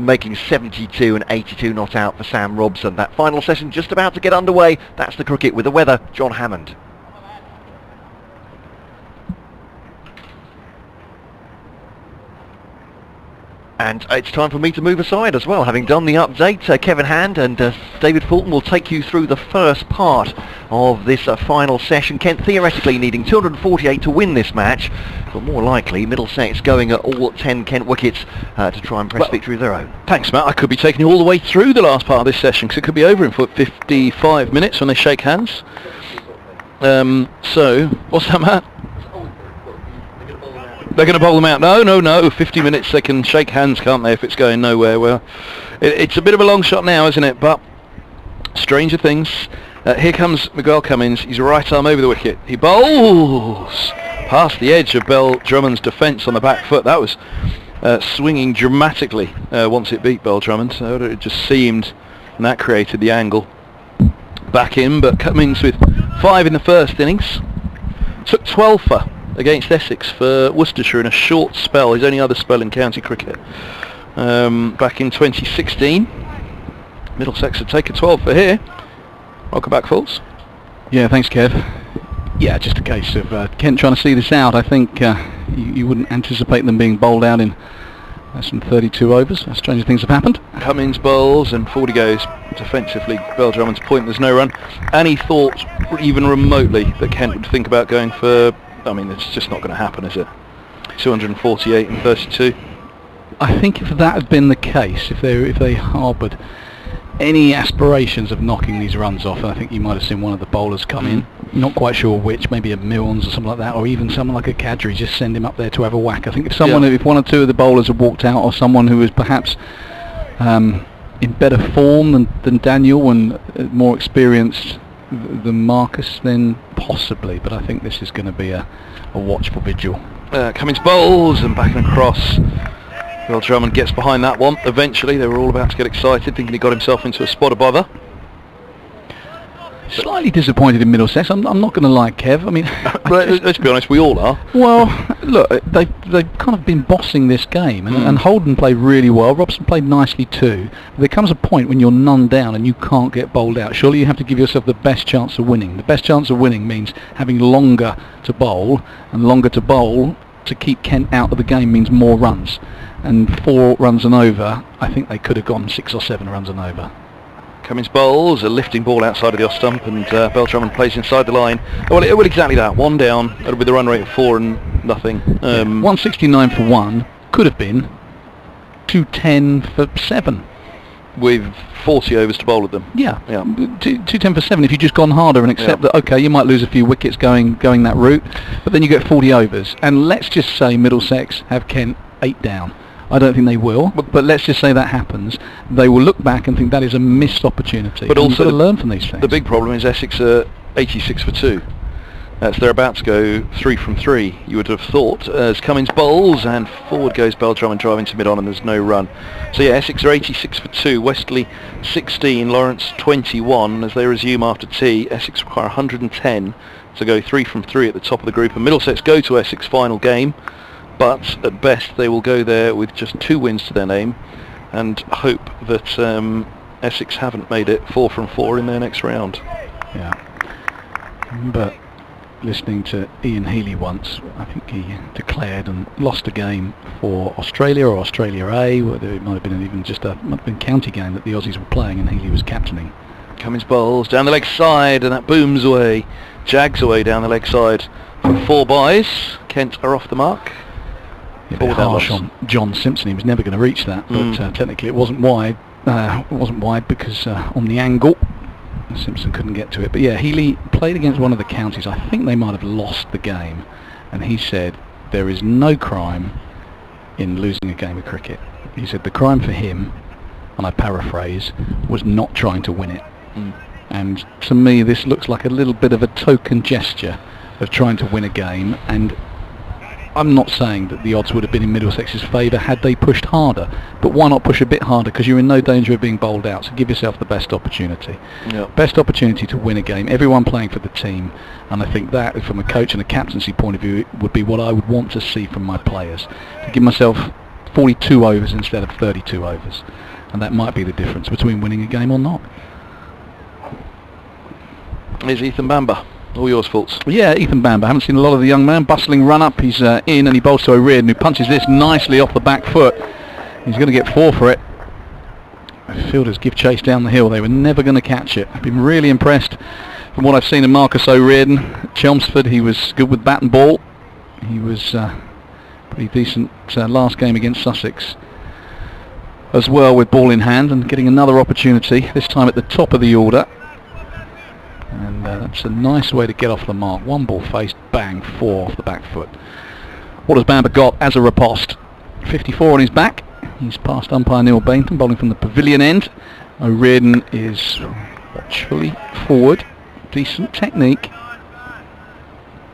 making 72 and 82 not out for Sam Robson. That final session just about to get underway. That's the cricket with the weather. John Hammond. And it's time for me to move aside as well. Having done the update, Kevin Hand and David Fulton will take you through the first part of this final session. Kent theoretically needing 248 to win this match, but more likely Middlesex going at all 10 Kent wickets to try and press victory of their own.
Thanks, Matt. I could be taking you all the way through the last part of this session, because it could be over in 55 minutes when they shake hands. So, what's that, Matt? They're going to bowl them out. No. 50 minutes they can shake hands, can't they, if it's going nowhere? Well, it's a bit of a long shot now, isn't it? But stranger things. Here comes Miguel Cummins. He's right arm over the wicket. He bowls past the edge of Bell Drummond's defence on the back foot. That was swinging dramatically once it beat Bell Drummond. So it just seemed, and that created the angle back in. But Cummins with 5 in the first innings. Took 12 for against Essex for Worcestershire in a short spell, his only other spell in county cricket, back in 2016. Middlesex would take a 12 for here. Welcome back, Fulls.
Yeah, thanks, Kev. Yeah, just a case of Kent trying to see this out. I think you wouldn't anticipate them being bowled out in less than 32 overs. Stranger things have happened.
Cummins bowls and 40 goes defensively. Bell Drummond's point, there's no run. And he thought even remotely that Kent would think about going for, I mean, it's just not going to happen, is it? 248 and 32.
I think if that had been the case, if they harboured any aspirations of knocking these runs off, and I think you might have seen one of the bowlers come in, not quite sure which, maybe a Milnes or something like that, or even someone like a Kadri, just send him up there to have a whack. I think if one or two of the bowlers had walked out, or someone who was perhaps in better form than Daniel and more experienced than Marcus, then possibly, but I think this is going to be a watchful vigil.
Cummins bowls and back and across. Well, Drummond gets behind that one. Eventually, they were all about to get excited, thinking he got himself into a spot of bother.
Slightly disappointed in Middlesex. I'm not going to lie, Kev. I mean,
let's be honest, we all are.
Well, look, they've kind of been bossing this game, and Holden played really well. Robson played nicely too. There comes a point when you're none down and you can't get bowled out. Surely you have to give yourself the best chance of winning. The best chance of winning means having longer to bowl, and longer to bowl to keep Kent out of the game means more runs. And 4 runs and over, I think they could have gone 6 or 7 runs and over.
Cummins bowls, a lifting ball outside of the off stump, and Drummond plays inside the line. Well, exactly that. 1 down with a run rate of 4 and nothing.
169 for 1 could have been 210 for 7.
With 40 overs to bowl at them.
Yeah. 210 for 7 if you've just gone harder and accept that, okay, you might lose a few wickets going that route, but then you get 40 overs. And let's just say Middlesex have Kent 8 down. I don't think they will, but let's just say that happens. They will look back and think that is a missed opportunity. But also learn from these things.
The big problem is Essex are 86 for 2. They're about to go 3 from 3, you would have thought, as Cummins bowls and forward goes Drummond driving to mid-on and there's no run. So yeah, Essex are 86 for 2, Westley 16, Lawrence 21. As they resume after tea, Essex require 110 to go 3 from 3 at the top of the group, and Middlesex go to Essex final game. But at best they will go there with just 2 wins to their name and hope that Essex haven't made it 4 from 4 in their next round.
Yeah. But listening to Ian Healy once, I think he declared and lost a game for Australia or Australia A, whether it might have been even just might have been county game that the Aussies were playing and Healy was captaining.
Cummins bowls down the leg side and that booms away, jags away down the leg side for 4 byes. Kent are off the mark.
A bit harsh on John Simpson. He was never going to reach that, but technically it wasn't wide. It wasn't wide because on the angle, Simpson couldn't get to it. But yeah, Healy played against one of the counties. I think they might have lost the game, and he said there is no crime in losing a game of cricket. He said the crime for him, and I paraphrase, was not trying to win it. And to me, this looks like a little bit of a token gesture of trying to win a game, and I'm not saying that the odds would have been in Middlesex's favour had they pushed harder, but why not push a bit harder, because you're in no danger of being bowled out, so give yourself the best opportunity. Best opportunity to win a game, everyone playing for the team, and I think that from a coach and a captaincy point of view would be what I would want to see from my players, to give myself 42 overs instead of 32 overs, and that might be the difference between winning a game or not.
Here's Ethan Bamber. All yours, Faults.
Yeah, Ethan Bamber. Haven't seen a lot of the young man. Bustling run up. He's in and he bowls to O'Riordan, who punches this nicely off the back foot. He's going to get 4 for it. Fielders give chase down the hill. They were never going to catch it. I've been really impressed from what I've seen of Marcus O'Riordan. At Chelmsford, he was good with bat and ball. He was pretty decent last game against Sussex as well with ball in hand, and getting another opportunity, this time at the top of the order. And that's a nice way to get off the mark. 1 ball faced, bang, 4 off the back foot. What has Bamber got as a riposte? 54 on his back. He's past umpire Neil Bainton, bowling from the pavilion end. O'Riordan is watchfully forward. Decent technique.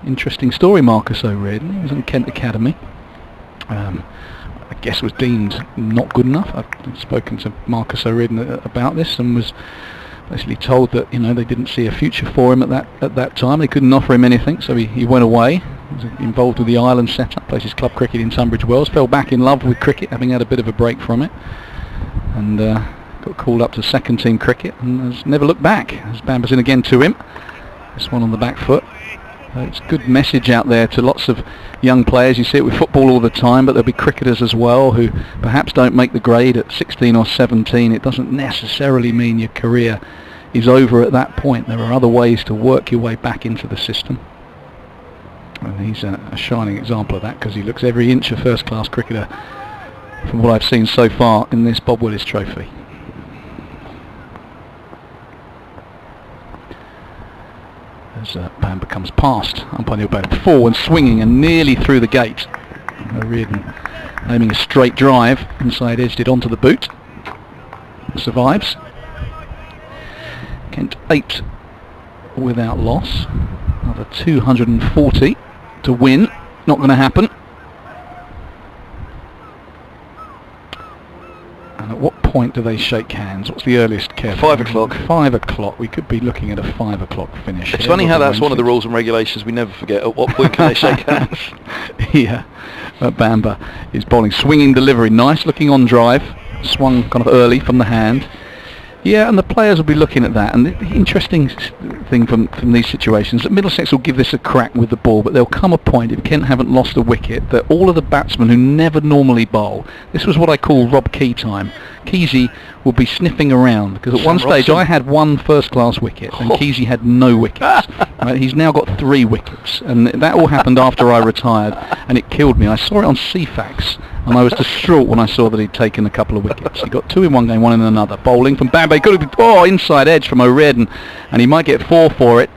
Interesting story, Marcus O'Riordan. He was in Kent Academy. I guess was deemed not good enough. I've spoken to Marcus O'Riordan about this and was basically told that they didn't see a future for him at that time. They couldn't offer him anything, so he went away. He was involved with the Ireland setup, plays his club cricket in Tunbridge Wells, fell back in love with cricket, having had a bit of a break from it, and got called up to second team cricket and has never looked back. As Bamber's in again to him, this one on the back foot. It's a good message out there to lots of young players. You see it with football all the time, but there'll be cricketers as well who perhaps don't make the grade at 16 or 17. It doesn't necessarily mean your career is over at that point. There are other ways to work your way back into the system. And he's a shining example of that, because he looks every inch a first-class cricketer from what I've seen so far in this Bob Willis Trophy. As Bamber comes past umpire Neil Bainton, 4 and swinging and nearly through the gate. O'Riordan aiming a straight drive, inside edged it onto the boot. Survives. Kent 8 without loss. Another 240 to win. Not going to happen. point do they shake hands? What's the earliest, Kev?
5 o'clock.
5 o'clock. We could be looking at a 5 o'clock finish.
It's funny how that's one of the rules and regulations we never forget. At what point can they shake hands?
Yeah. Bamber is bowling. Swinging delivery. Nice looking on drive. Swung kind of early from the hand. Yeah, and the players will be looking at that. And the interesting thing from these situations, that Middlesex will give this a crack with the ball, but there'll come a point, if Kent haven't lost a wicket, that all of the batsmen who never normally bowl, this was what I call Rob Key time. Keysy will be sniffing around, because at one stage I had one first-class wicket, and Keysy had no wickets. Right? He's now got 3 wickets, and that all happened after I retired, and it killed me. I saw it on CFAX, and I was distraught when I saw that he'd taken a couple of wickets. He got 2 in one game, 1 in another. Bowling from Bamber, could have been, inside edge from O'Riordan, and he might get 4 for it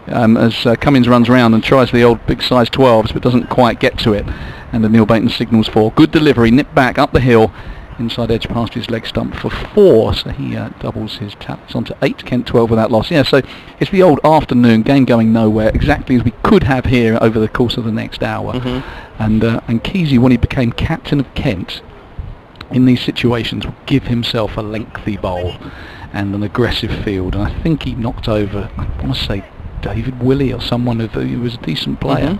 as Cummins runs round and tries the old big size 12s, but doesn't quite get to it. And the Neil Baton signals 4. Good delivery, nip back up the hill, inside edge past his leg stump for 4, so he doubles his taps onto 8. Kent 12 without loss. Yeah, so it's the old afternoon game going nowhere, exactly as we could have here over the course of the next hour. And Keysy, when he became captain of Kent, in these situations, would give himself a lengthy bowl and an aggressive field. And I think he knocked over, I want to say, David Willey or someone who was a decent player.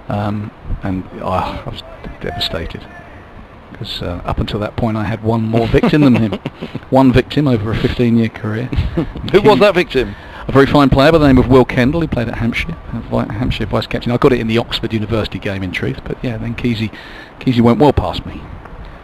And I was devastated. Because up until that point I had one more victim than him. One victim over a 15-year career.
Who was that victim?
A very fine player by the name of Will Kendall. He played at Hampshire, Hampshire vice captain. I got it in the Oxford University game, in truth. But yeah, then Keysy went well past me.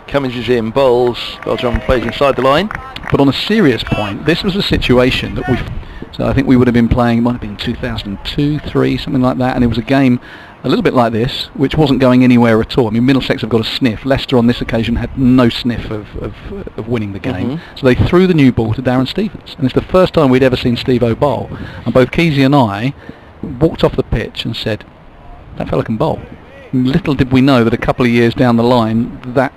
Cummins is in, bowls, Belgium plays inside the line.
But on a serious point, this was a situation that so I think we would have been playing, it might have been 2002, 3, something like that, and it was a game a little bit like this, which wasn't going anywhere at all. I mean, Middlesex have got a sniff. Leicester on this occasion had no sniff of winning the game. So they threw the new ball to Darren Stevens. And it's the first time we'd ever seen Steve-O bowl. And both Keysy and I walked off the pitch and said, that fella can bowl. Little did we know that a couple of years down the line, that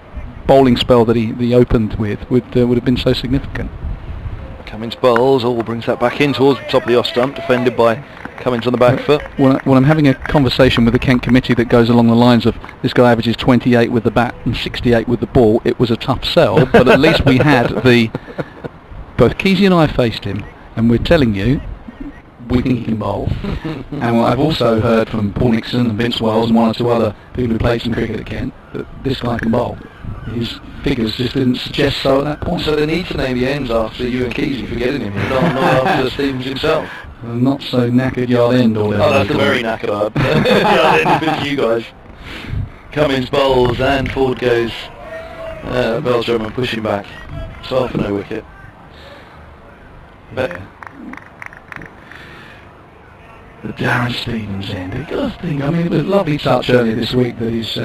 bowling spell that he opened with would have been so significant.
Cummins bowls, brings that back in towards the top of the off stump, defended by Cummins on the back foot.
When I'm having a conversation with the Kent committee that goes along the lines of this guy averages 28 with the bat and 68 with the ball, it was a tough sell, but at least we had both Keysy and I faced him, and we're telling you, we think he can bowl. And I've also heard from Paul Nixon and Vince Wells and 1 or 2 other people who played some cricket at Kent that this guy can bowl. His figures just didn't suggest so at that point.
So they need to name the ends after you and Keysy for getting him, not after Stevens himself.
Not so knackered yard end all
that's a very knackered yard end for you guys. Cummins bowls and forward goes Belgium pushing back. 12 for no wicket.
Yeah. The Darren Stevens end. It does think. I mean, it was a lovely touch earlier this week that he's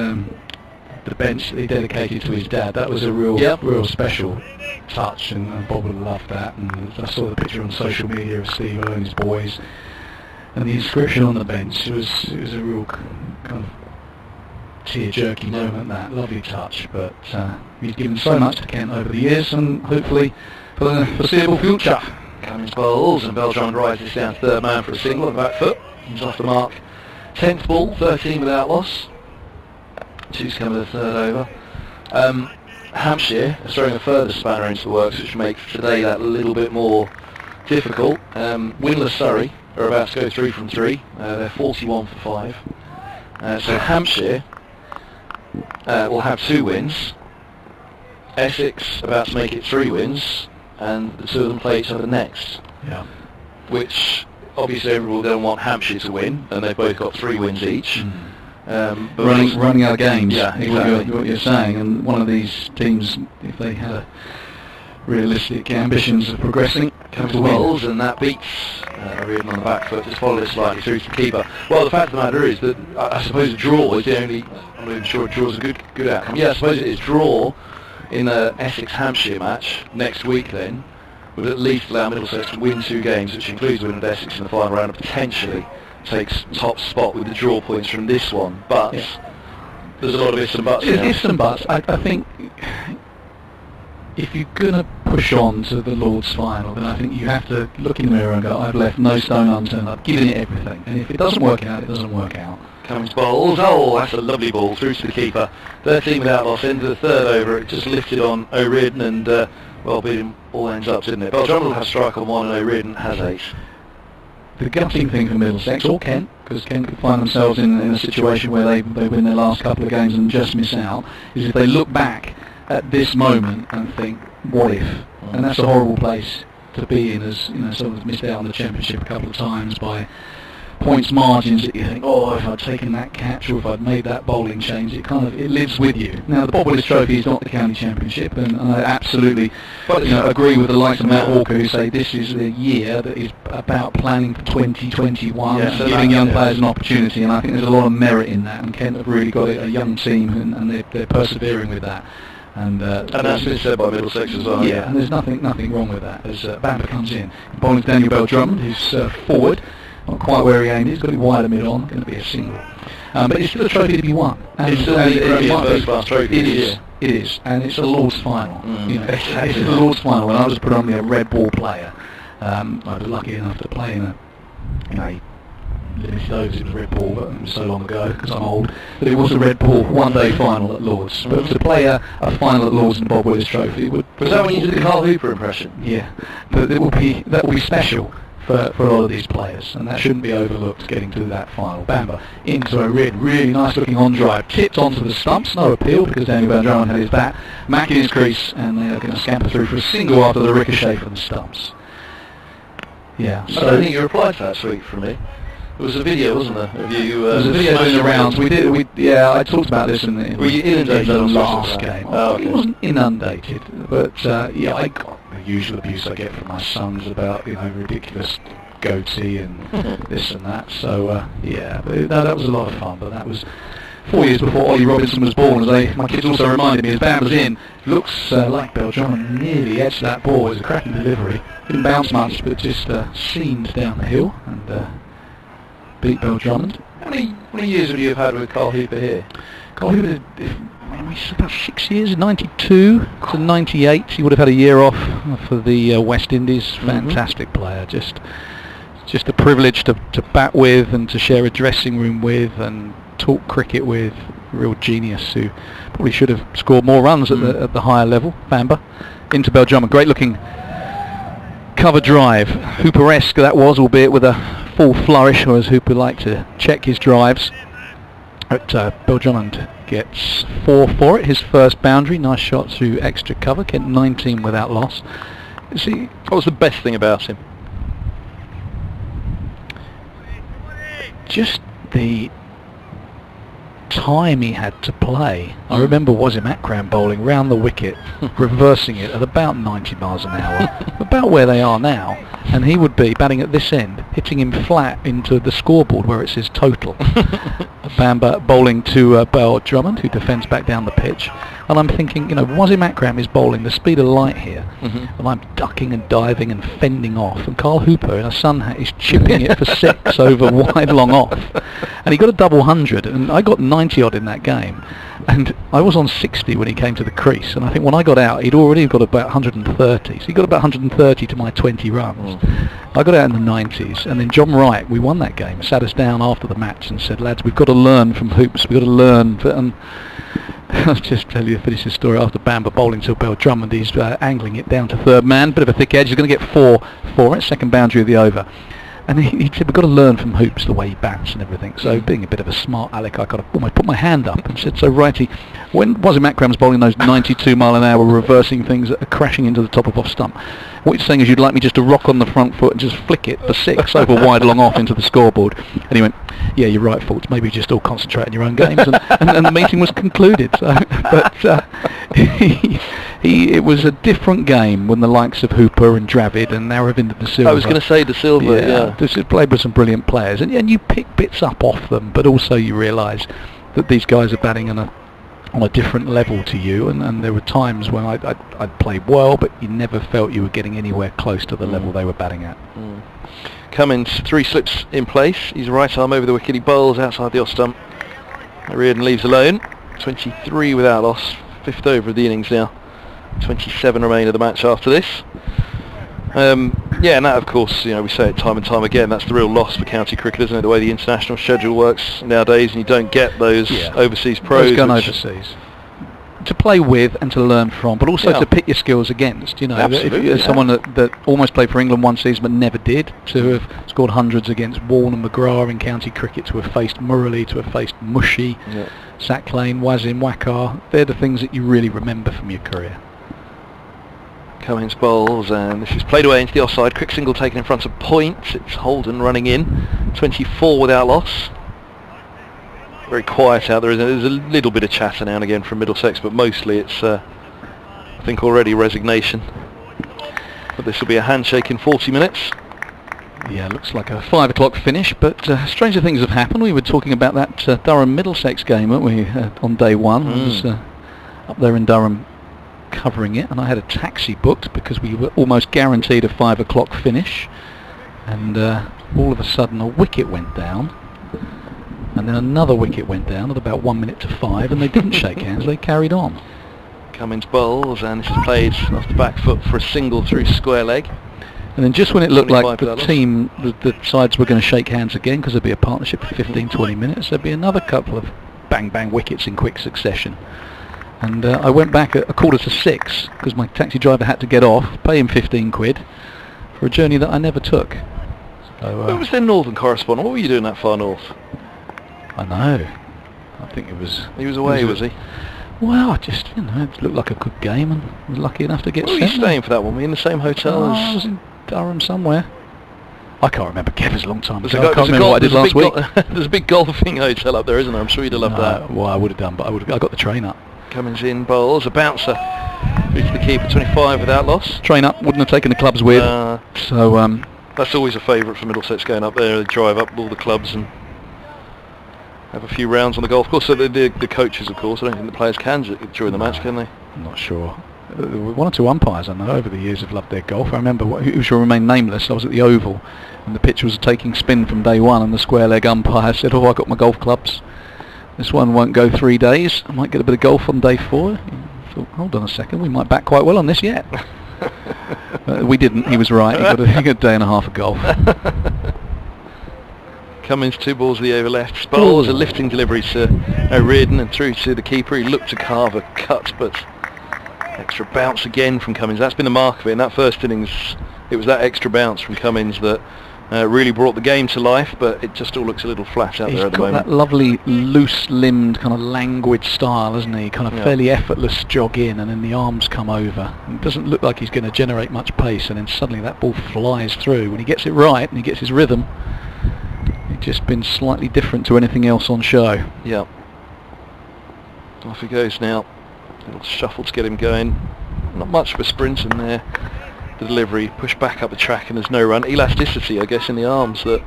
the bench that he dedicated to his dad. That was a real special touch, and Bob would have loved that. And I saw the picture on social media of Steve and his boys, and the inscription on the bench. It was a real kind of tear-jerky moment. That lovely touch, but he's given so much to Kent over the years, and hopefully for the foreseeable future.
Cummins bowls and Belgium rises down to 3rd man for a single on the back foot. He's off the mark. 10th ball, 13 without loss. 2's coming to the 3rd over. Hampshire is throwing a further spanner into the works, which makes today that a little bit more difficult. Winless Surrey are about to go 3 from 3. They're 41 for 5. So Hampshire will have 2 wins. Essex about to make it 3 wins. And the 2 of them play each other next.
Yeah.
Which obviously everyone don't want Hampshire to win, and they've both got 3 wins each.
But running out of games.
Yeah, exactly.
What you're saying, and one of these teams, if they had realistic ambitions of progressing,
comes to Wells, and that beats O'Riordan on the back foot, just followed it slightly through to the keeper. Well, the fact of the matter is that I suppose a draw is the only. I'm not even sure a draw is a good outcome. Yeah, I suppose it is. Draw in a Essex-Hampshire match next week then would at least allow Middlesex to win 2 games, which includes winning at Essex in the final round, and potentially takes top spot with the draw points from this one. But there's a lot of ifs and buts.
Ifs and buts. I think if you're going to push on to the Lord's final, then I think you have to look in the mirror and go, I've left no stone unturned, I've given it everything. And if it doesn't work out, it doesn't work out.
Cummins bowls. Oh, that's a lovely ball through to the keeper. 13 without loss, into the third over. It just lifted on O'Riordan and, well, beat him all ends up, didn't it? Beltran will have strike on 1 and O'Riordan has ace.
The gutting thing for Middlesex, or Kent, because Kent could find themselves in a situation where they win their last couple of games and just miss out, is if they look back at this moment and think, what if? And that's a horrible place to be in, as someone's missed out on the championship a couple of times by points margins that you think, oh, if I'd taken that catch or if I'd made that bowling change, it lives with you. Now, the Bob Willis Trophy is not the county championship, and I absolutely agree with the likes of Matt Hawker, who say this is the year that is about planning for 2021, giving young players an opportunity, and I think there's a lot of merit in that, and Kent have really got a young team, and they're persevering with that. And
that's been said by Middlesex as well.
Yeah, and there's nothing wrong with that. As Bamber comes in, bowling Daniel Bell Drummond, who's forward. Not quite where he aimed. He's got to be wider mid-on. Going to be a single. But it's still a trophy to be won. And
it's still the first-class trophy.
It is, and it's a Lord's final. It's a Lord's final. When I was predominantly a red ball player, I was lucky enough to play in a limited overs. It was red ball, but it was so long ago because I'm old. But it was a red ball one-day final at Lord's. But to play a final at Lord's and Bob Willis Trophy
was that when you did the Carl Hooper impression?
Yeah, but that will be special for a lot of these players, and that shouldn't be overlooked getting to that final. Bamber into a really nice looking on drive, tipped onto the stumps, no appeal because Daniel Bell Drummond had his bat, Mack in his crease, and they are going to scamper through for a single after the ricochet from the stumps. Yeah,
so I don't think you replied to that tweet from me. There was a video, wasn't there, of you?
There was a video doing the rounds. I talked about this in the last game.
Oh, okay.
It wasn't inundated, but I got the usual abuse I get from my sons about ridiculous goatee and this and that. So that was a lot of fun. But that was 4 years before Ollie Robinson was born. My kids also reminded me, as Bamber's in, looks like Bell Drummond nearly edged that ball. It was a cracking delivery. Didn't bounce much, but just seamed down the hill and beat Bell Drummond.
How many years have you had with Carl Hooper here?
Carl Hooper, about 6 years, 92 to 98. He would have had a year off for the West Indies. Fantastic player, just a privilege to bat with and to share a dressing room with and talk cricket with. Real genius who probably should have scored more runs at the higher level. Bamber into Bell Drummond, great looking cover drive, Hooper-esque that was, albeit with a full flourish, or as Hooper liked to check his drives. But Bell Drummond gets 4 for it, his first boundary. Nice shot through extra cover. Kent 19 without loss.
See, what was the best thing about him?
Just the time he had to play. I remember Wasim Akram bowling round the wicket, reversing it at about 90 miles an hour, about where they are now, and he would be batting at this end, hitting him flat into the scoreboard where it says total. Bamber bowling to Bell Drummond, who defends back down the pitch, and I'm thinking, Wasim Akram is bowling the speed of light here, and I'm ducking and diving and fending off, and Carl Hooper in a sun hat is chipping it for 6 over wide long off, and he got a double 100, and I got 90 odd in that game, and I was on 60 when he came to the crease, and I think when I got out he'd already got about 130, so he got about 130 to my 20 runs. I got out in the 90s, and then John Wright, we won that game, sat us down after the match and said, lads, we've got to learn from Hoops, we've got to learn, and I'll just tell you, finish this story. After Bamber bowling to Bell Drummond, he's angling it down to third man, bit of a thick edge, he's going to get 4 for it, second boundary of the over. And he said, we've got to learn from Hoops the way he bats and everything. So being a bit of a smart aleck, I got to almost put my hand up and said, so righty, when Wasim Akram's bowling those 92 mile an hour reversing things that are crashing into the top of off stump, what you're saying is you'd like me just to rock on the front foot and just flick it for 6 over wide long off into the scoreboard. And he went, yeah, you're right, Fultz, maybe just all concentrate on your own games. And the meeting was concluded. So, but it was a different game when the likes of Hooper and Dravid and now Ravinder De Silva.
I was going to say De Silva, yeah.
They played with some brilliant players, and you pick bits up off them, but also you realise that these guys are batting on a different level to you, and there were times when I'd played well, but you never felt you were getting anywhere close to the level they were batting at.
Cummins, 3 slips in place, he's right arm over the wicket, he bowls outside the off stump. O'Riordan leaves alone, 23 without loss, 5th over of the innings now, 27 remain of the match after this. Yeah, and that, of course, we say it time and time again, that's the real loss for county cricket, isn't it? The way the international schedule works nowadays, and you don't get those overseas pros.
Those going overseas. To play with and to learn from, but also to pit your skills against.
Absolutely,
if someone that almost played for England one season but never did, to have scored hundreds against Warne and McGrath in county cricket, to have faced Murali, to have faced Mushy, Zach Lane, Wazim, Wakar, they're the things that you really remember from your career.
Cummins bowls, and this is played away into the offside. Quick single taken in front of point. It's Holden running in, 24 without loss. Very quiet out there. There's a little bit of chatter now and again from Middlesex, but mostly it's, I think, already resignation. But this will be a handshake in 40 minutes.
Yeah, looks like a 5 o'clock finish, but stranger things have happened. We were talking about that Durham Middlesex game, weren't we, on day one. I was up there in Durham covering it, and I had a taxi booked because we were almost guaranteed a 5 o'clock finish, and all of a sudden a wicket went down. And then another wicket went down at about 1 minute to 5, and they didn't shake hands, they carried on.
Cummins bowls, and this is played off the back foot for a single through square leg.
And then just when it looked like the team, the sides were going to shake hands again, because there'd be a partnership for 15-20 minutes, there'd be another couple of bang-bang wickets in quick succession. And I went back at 5:45, because my taxi driver had to get off, pay him 15 quid, for a journey that I never took. So,
where was their northern correspondent? What were you doing that far north?
I know. I think it was...
He was away, was he?
Well, I just, it looked like a good game, and was lucky enough to get
Where were you staying for that one? Were you in the same hotel as...
I was in Durham somewhere. I can't remember. Kev, was a long time ago.
I
can't remember what I did last week.
There's a big golfing hotel up there, isn't there? I'm sure you'd have loved that.
Well, I would have done, but I got the train up.
Cummins in bowls, a bouncer. Through to the keeper, 25 without loss.
Train up, wouldn't have taken the clubs with. So
that's always a favourite for Middlesex, going up there. They drive up all the clubs and have a few rounds on the golf course. So the coaches, of course, I don't think the players can during the match, can they?
I'm not sure. One or two umpires I know over the years have loved their golf. I remember, who shall remain nameless, I was at the Oval and the pitch was taking spin from day one, and the square leg umpire said, I got my golf clubs. This one won't go 3 days. I might get a bit of golf on day 4. I thought, hold on a second, we might bat quite well on this yet. We didn't, he was right. He got a day and a half of golf.
Cummins, 2 balls of the over left. Bowls a lifting delivery to Reardon and through to the keeper. He looked to carve a cut, but extra bounce again from Cummins. That's been the mark of it. In that first innings, it was that extra bounce from Cummins that really brought the game to life, but it just all looks a little flat out there at the moment.
He's got that lovely loose-limbed kind of languid style, hasn't he? Kind of fairly effortless jog in, and then the arms come over. It doesn't look like he's going to generate much pace, and then suddenly that ball flies through. When he gets it right and he gets his rhythm, it's just been slightly different to anything else on show.
Yeah. Off he goes now. Little shuffle to get him going. Not much of a sprint in there. The delivery, push back up the track, and there's no run. Elasticity, I guess, in the arms or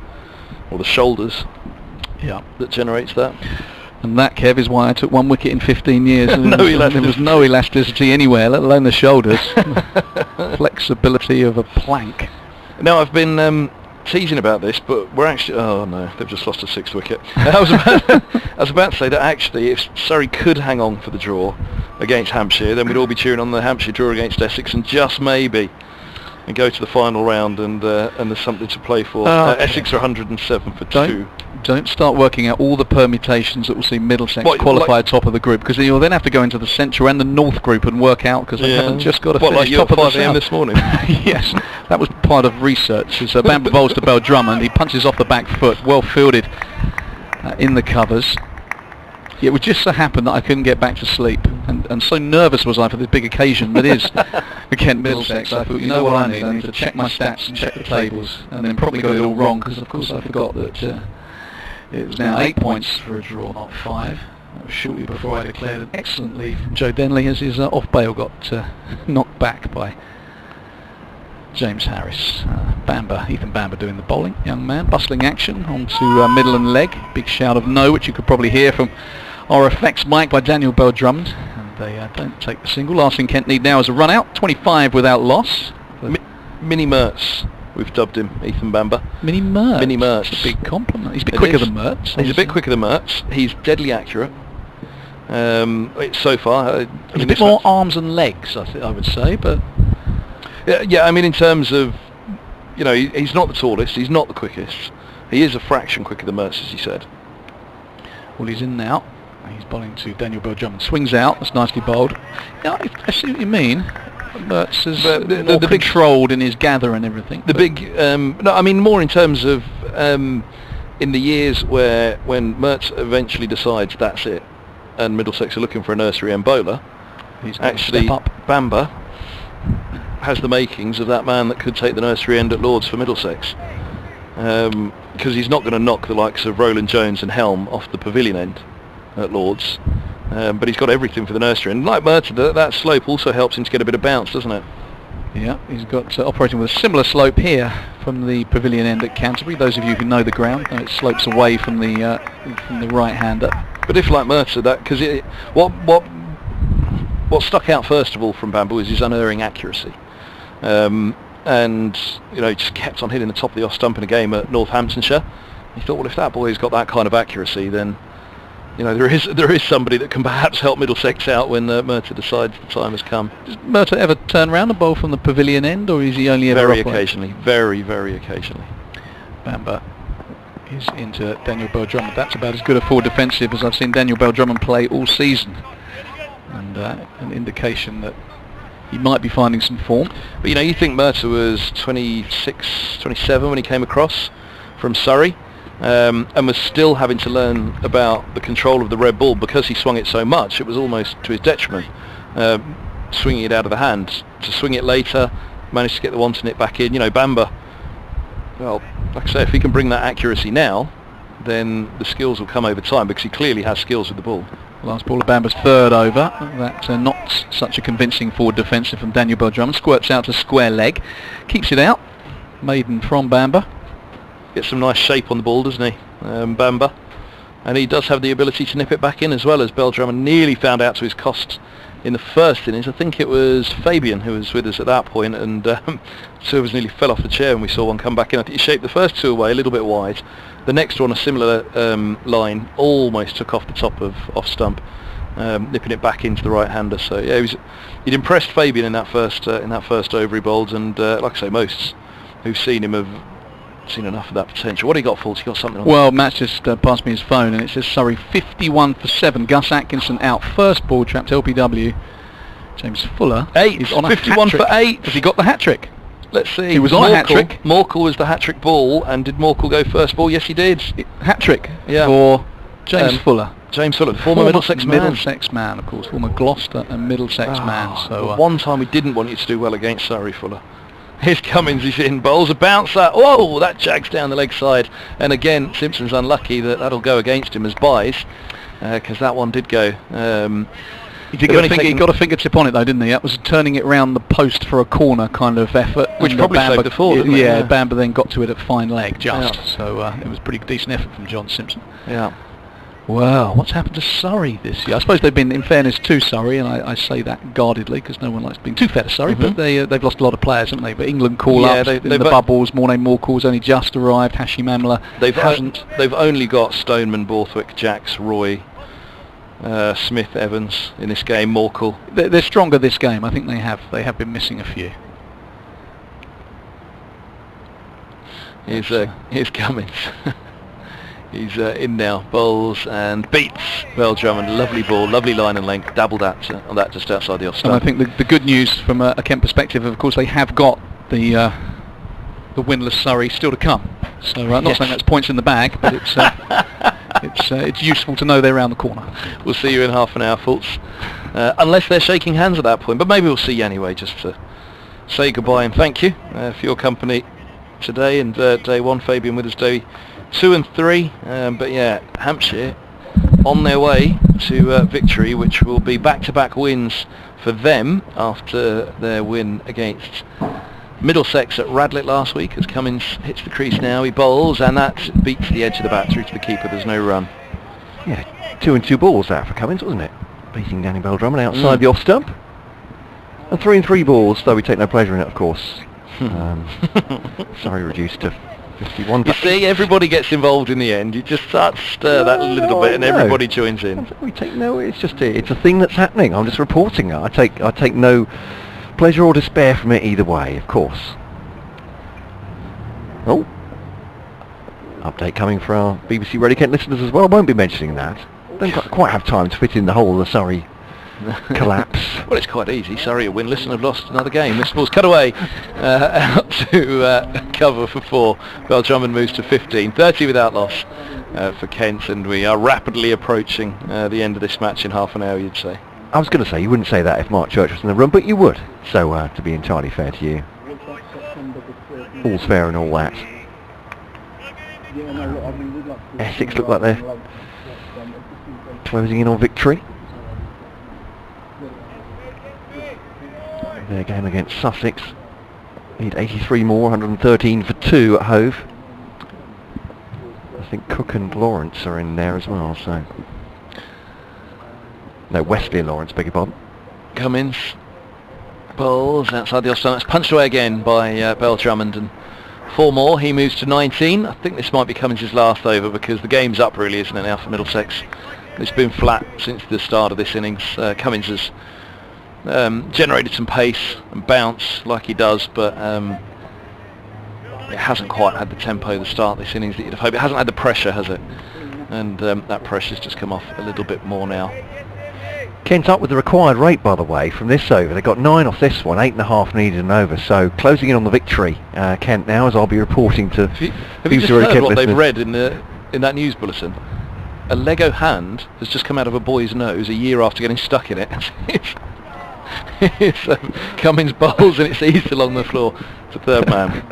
the shoulders, that generates that.
And that, Kev, is why I took 1 wicket in 15 years.
There
was no elasticity anywhere, let alone the shoulders. Flexibility of a plank.
Now, I've been teasing about this, but we're actually... Oh no, they've just lost a 6th wicket. I was about to say that actually, if Surrey could hang on for the draw against Hampshire, then we'd all be cheering on the Hampshire draw against Essex, and just maybe and go to the final round, and there's something to play for. Essex are 107 for 2.
Don't start working out all the permutations that will see Middlesex qualify top of the group, because you'll then have to go into the central and the north group and work out, because they haven't just got to finish top of the
5 a.m. this morning.
Yes, that was part of research. As Bamber bowls to Bell Drummond, he punches off the back foot, well fielded in the covers. It would just so happen that I couldn't get back to sleep, and so nervous was I for this big occasion that is Kent Middlesex. I thought, you know what I need to check my stats and check the tables, and then probably got it all wrong, because of course I forgot that it was now 8 points for a draw, not 5. That was shortly before I declared an excellent lead from Joe Denley as his off bail got knocked back by James Harris. Ethan Bamber doing the bowling. Young man, bustling action onto middle and leg. Big shout of no, which you could probably hear from our effects mic by Daniel Bell Drummond. And they don't take the single. Last thing Kent need now is a run out. 25 without loss.
Mini Mertz, we've dubbed him, Ethan Bamber.
Mini Mertz.
Mini Mertz.
That's a big compliment. He's a bit quicker than Mertz.
He's a bit quicker than Mertz. He's deadly accurate. So far.
He's a bit more arms and legs, I would say, but...
Yeah, I mean, in terms of you know, he's not the tallest, he's not the quickest. He is a fraction quicker than Mertz, as he said.
Well, he's in now. He's bowling to Daniel Bell-Drummond. Swings out. That's nicely bowled. Yeah, I see what you mean. Mertz is more controlled in his gather and everything.
The big, no, I mean more in terms of in the years when Mertz eventually decides that's it, and Middlesex are looking for a nursery end bowler.
He's
actually
step up.
Bamber has the makings of that man that could take the nursery end at Lords for Middlesex, because he's not going to knock the likes of Roland Jones and Helm off the pavilion end at Lords, but he's got everything for the nursery end. Like Merton, that slope also helps him to get a bit of bounce, doesn't it?
Yeah, he's got operating with a similar slope here from the pavilion end at Canterbury. Those of you who know the ground, it slopes away from the right-hander.
But if like Merton, that because what stuck out first of all from Bamber was his unerring accuracy, and you know, he just kept on hitting the top of the off stump in a game at Northamptonshire. He thought, well, if that boy's got that kind of accuracy, then you know, there is somebody that can perhaps help Middlesex out when Merton decides the time has come.
Does Merton ever turn around a bowl from the pavilion end, or is he only ever
very occasionally? Very, very occasionally.
Bamber is into Daniel Bell-Drummond. That's about as good a forward defensive as I've seen Daniel Bell-Drummond play all season, and an indication that he might be finding some form.
But you know, you think Merton was 26, 27 when he came across from Surrey. And was still having to learn about the control of the red ball because he swung it so much. It was almost to his detriment, swinging it out of the hand. To swing it later, managed to get the one to nip back in. You know, Bamber, well, like I say, if he can bring that accuracy now, then the skills will come over time, because he clearly has skills with the ball.
Last ball of Bamber's third over. That's not such a convincing forward defensive from Daniel Bell-Drummond. Squirts out to square leg, keeps it out. Maiden from Bamber.
Gets some nice shape on the ball, doesn't he, Bamber? And he does have the ability to nip it back in as well, as Bell-Drummond nearly found out to his cost in the first innings. I think it was Fabian who was with us at that point, and two of us nearly fell off the chair when we saw one come back in. I think he shaped the first two away a little bit wide. The next one, a similar line, almost took off the top of off stump, nipping it back into the right-hander. So yeah, he'd impressed Fabian in that first over he bowled, and like I say, most who've seen him have seen enough of that potential. What do you got, Fultz? You got something on?
Well, Matt's just passed me his phone, and it says Surrey 51 for 7. Gus Atkinson out first ball, trapped LPW. James Fuller
8.
He's on
51 for 8.
Has he got the hat-trick?
Let's see.
He was on a hat-trick.
Morkel was the hat-trick ball, and did Morkel go first ball? Yes, he did.
Hat-trick,
yeah,
for James Fuller.
James Fuller, former Middlesex man.
Middlesex man, of course. Former Gloucester and Middlesex man. So
one time we didn't want you to do well against Surrey, Fuller. Here's Cummins, he's in, bowls a bouncer. Whoa, that jags down the leg side. And again, Simpson's unlucky that'll go against him as buys, because that one did go.
He got a fingertip on it though, didn't he? That was turning it round the post for a corner kind of effort.
Which probably saved the fall, didn't it?
Yeah, Bamber then got to it at fine leg just. Yeah. So it was a pretty decent effort from John Simpson.
Yeah.
Wow, what's happened to Surrey this year? I suppose they've been, in fairness to Surrey, and I say that guardedly because no one likes being too fair to Surrey, but they've lost a lot of players, haven't they? But England call-ups in the bubbles, Mornay Morkel's only just arrived, Hashim Amla hasn't.
They've only got Stoneman, Borthwick, Jacks, Roy, Smith, Evans in this game, Morkel.
They're stronger this game. I think they have been missing a few.
Here's Cummins. He's in now, bowls and beats Bell-Drummond. Lovely ball, lovely line and length, dabbled on that just outside the off stump.
And I think the good news from a Kent perspective, of course, they have got the winless Surrey still to come. So not saying that's points in the bag, but it's useful to know they're around the corner.
We'll see you in half an hour, Fultz. Unless they're shaking hands at that point, but maybe we'll see you anyway, just to say goodbye and thank you for your company today, and day one, Fabian with us, day 2 and 3, but yeah, Hampshire on their way to victory, which will be back-to-back wins for them after their win against Middlesex at Radlett last week, as Cummins hits the crease now, he bowls, and that beats the edge of the bat through to the keeper. There's no run.
Yeah, 2 and 2 balls that for Cummins, wasn't it? Beating Danny Bell-Drummond outside the off stump. And 3 and 3 balls, though we take no pleasure in it, of course. Sorry, reduced to 51.
You see, everybody gets involved in the end. You just start to stir that a little bit, and everybody joins in.
We take no. It's just it's a thing that's happening. I'm just reporting it. I take no pleasure or despair from it either way, of course. Oh, update coming for our BBC Radio Kent listeners as well. I won't be mentioning that. Don't quite have time to fit in the whole of the Surrey collapse.
Well, it's quite easy. Surrey are winless and have lost another game. This ball's cut away out to cover for 4. Bell Drummond moves to 15. 30 without loss for Kent, and we are rapidly approaching the end of this match in half an hour, you'd say.
I was going to say, you wouldn't say that if Mark Church was in the room, but you would. So, to be entirely fair to you, all's fair and all that. Essex look like they're closing in on victory. Their game against Sussex. Need 83 more, 113 for 2 at Hove. I think Cook and Lawrence are in there as well, so... No, Wesley and Lawrence, beg your pardon.
Cummins bowls outside the off stump. It's punched away again by Bell Drummond, and 4 more. He moves to 19. I think this might be Cummins' last over, because the game's up really, isn't it, now for Middlesex? It's been flat since the start of this innings. Cummins has generated some pace and bounce like he does, but it hasn't quite had the tempo the start of this innings that you'd have hoped. It hasn't had the pressure, has it? And that pressure's just come off a little bit more now.
Kent up with the required rate, by the way, from this over. They got 9 off this one, 8.5 needed and over, so closing in on the victory, Kent now, as I'll be reporting to...
Have you just heard what they've read in that news bulletin? A Lego hand has just come out of a boy's nose a year after getting stuck in it. It's Cummins bowls and it's eased along the floor to third man.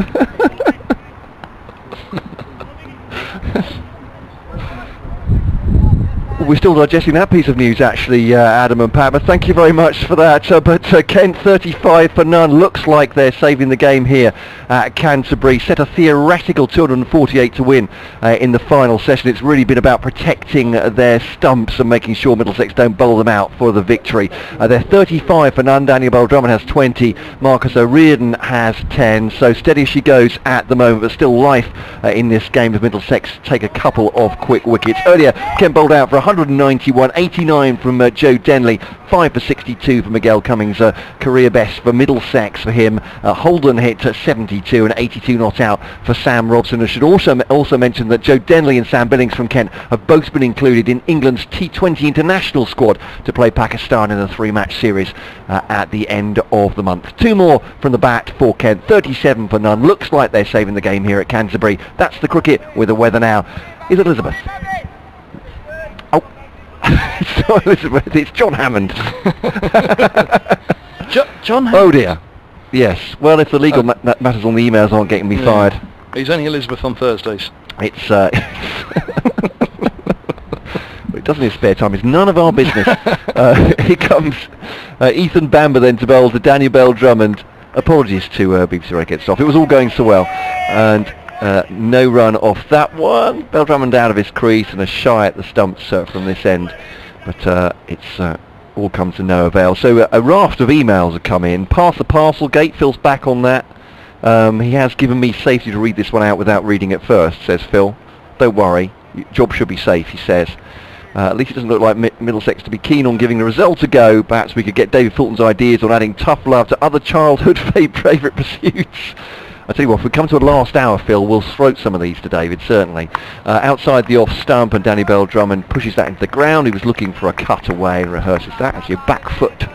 We're still digesting that piece of news, actually, Adam and Pat, but thank you very much for that. But Kent 35 for none. Looks like they're saving the game here at Canterbury. Set a theoretical 248 to win in the final session. It's really been about protecting their stumps and making sure Middlesex don't bowl them out for the victory. They're 35 for none. Daniel Bell Drummond has 20. Marcus O'Riordan has 10. So steady as she goes at the moment, but still life in this game as Middlesex take a couple of quick wickets. Earlier, Kent bowled out for 191, 89 from Joe Denley, 5 for 62 for Miguel Cummings, career best for Middlesex for him. Holden hit 72 and 82 not out for Sam Robson. I should also mention that Joe Denley and Sam Billings from Kent have both been included in England's T20 international squad to play Pakistan in a 3-match series at the end of the month. 2 more from the bat for Kent, 37 for none. Looks like they're saving the game here at Canterbury. That's the cricket with the weather now. Is it Elizabeth? It's not Elizabeth, it's John Hammond.
John Hammond?
Oh dear. Yes. Well, if the legal matters on the emails aren't getting me fired.
He's only Elizabeth on Thursdays.
It's... well, it does in his spare time. It's none of our business. Here comes Ethan Bamber then to bowl to Daniel Bell Drummond. Apologies to BBC Radio Kent staff. It was all going so well. And... no run off that one. Bell Drummond out of his crease and a shy at the stumps from this end, but it's all come to no avail. So a raft of emails have come in. Pass the parcel gate. Phil's back on that. He has given me safety to read this one out without reading it first, says Phil. Don't worry, your job should be safe, he says. At least it doesn't look like Middlesex to be keen on giving the result a go. Perhaps we could get David Fulton's ideas on adding tough love to other childhood favourite pursuits. I tell you what, if we come to a last hour, Phil, we'll throat some of these to David, certainly. Outside the off stump, and Danny Bell Drummond pushes that into the ground. He was looking for a cutaway and rehearses that. Actually, a back foot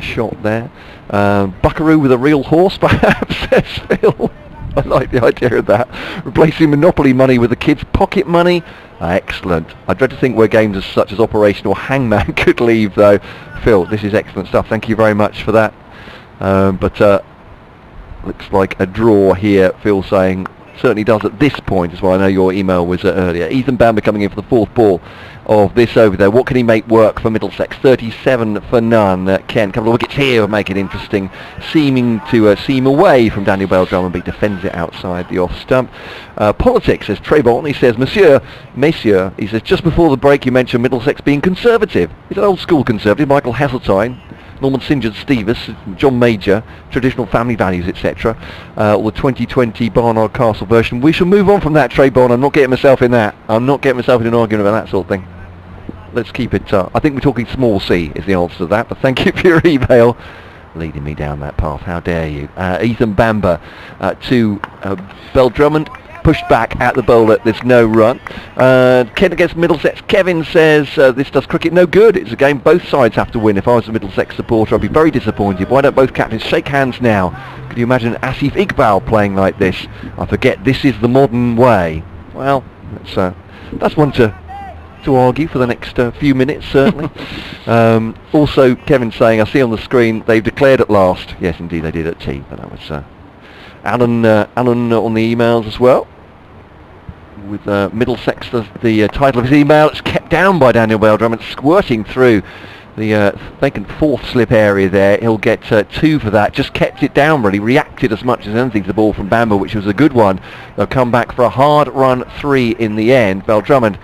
shot there. Buckaroo with a real horse, perhaps, says Phil. I like the idea of that. Replacing Monopoly money with the kids' pocket money. Excellent. I dread to think where games such as Operation or Hangman could leave, though. Phil, this is excellent stuff. Thank you very much for that. Looks like a draw here, Phil saying. Certainly does at this point, as well. I know your email was earlier. Ethan Bamber coming in for the 4th ball of this over there. What can he make work for Middlesex? 37 for none. Ken, couple of wickets here will make it interesting. Seeming to seem away from Daniel Bell Drummond, but he defends it outside the off stump. Politics, says Trey Bolton. He says, Messieurs, he says, just before the break you mentioned Middlesex being conservative. He's an old school conservative, Michael Heseltine, Norman St. John Stevens, John Major, traditional family values, etc. Or the 2020 Barnard Castle version. We shall move on from that, Trey Bond. I'm not getting myself in that. I'm not getting myself in an argument about that sort of thing. Let's keep it... I think we're talking small C is the answer to that, but thank you for your email. leading me down that path. How dare you? Ethan Bamber to Drummond. Pushed back at the bowler, there's no run. Kent against Middlesex. Kevin says this does cricket no good. It's a game both sides have to win. If I was a Middlesex supporter, I'd be very disappointed. Why don't both captains shake hands now? Could you imagine Asif Iqbal playing like this? I forget this is the modern way. Well, that's one to argue for the next few minutes, certainly. Also, Kevin saying, I see on the screen they've declared at last. Yes, indeed, they did at tea, but that was Alan on the emails as well. With Middlesex, the title of his email, it's kept down by Daniel Drummond, squirting through the vacant fourth slip area there. He'll get 2 for that. Just kept it down, really. Reacted as much as anything to the ball from Bamber, which was a good one. They'll come back for a hard run 3 in the end. Drummond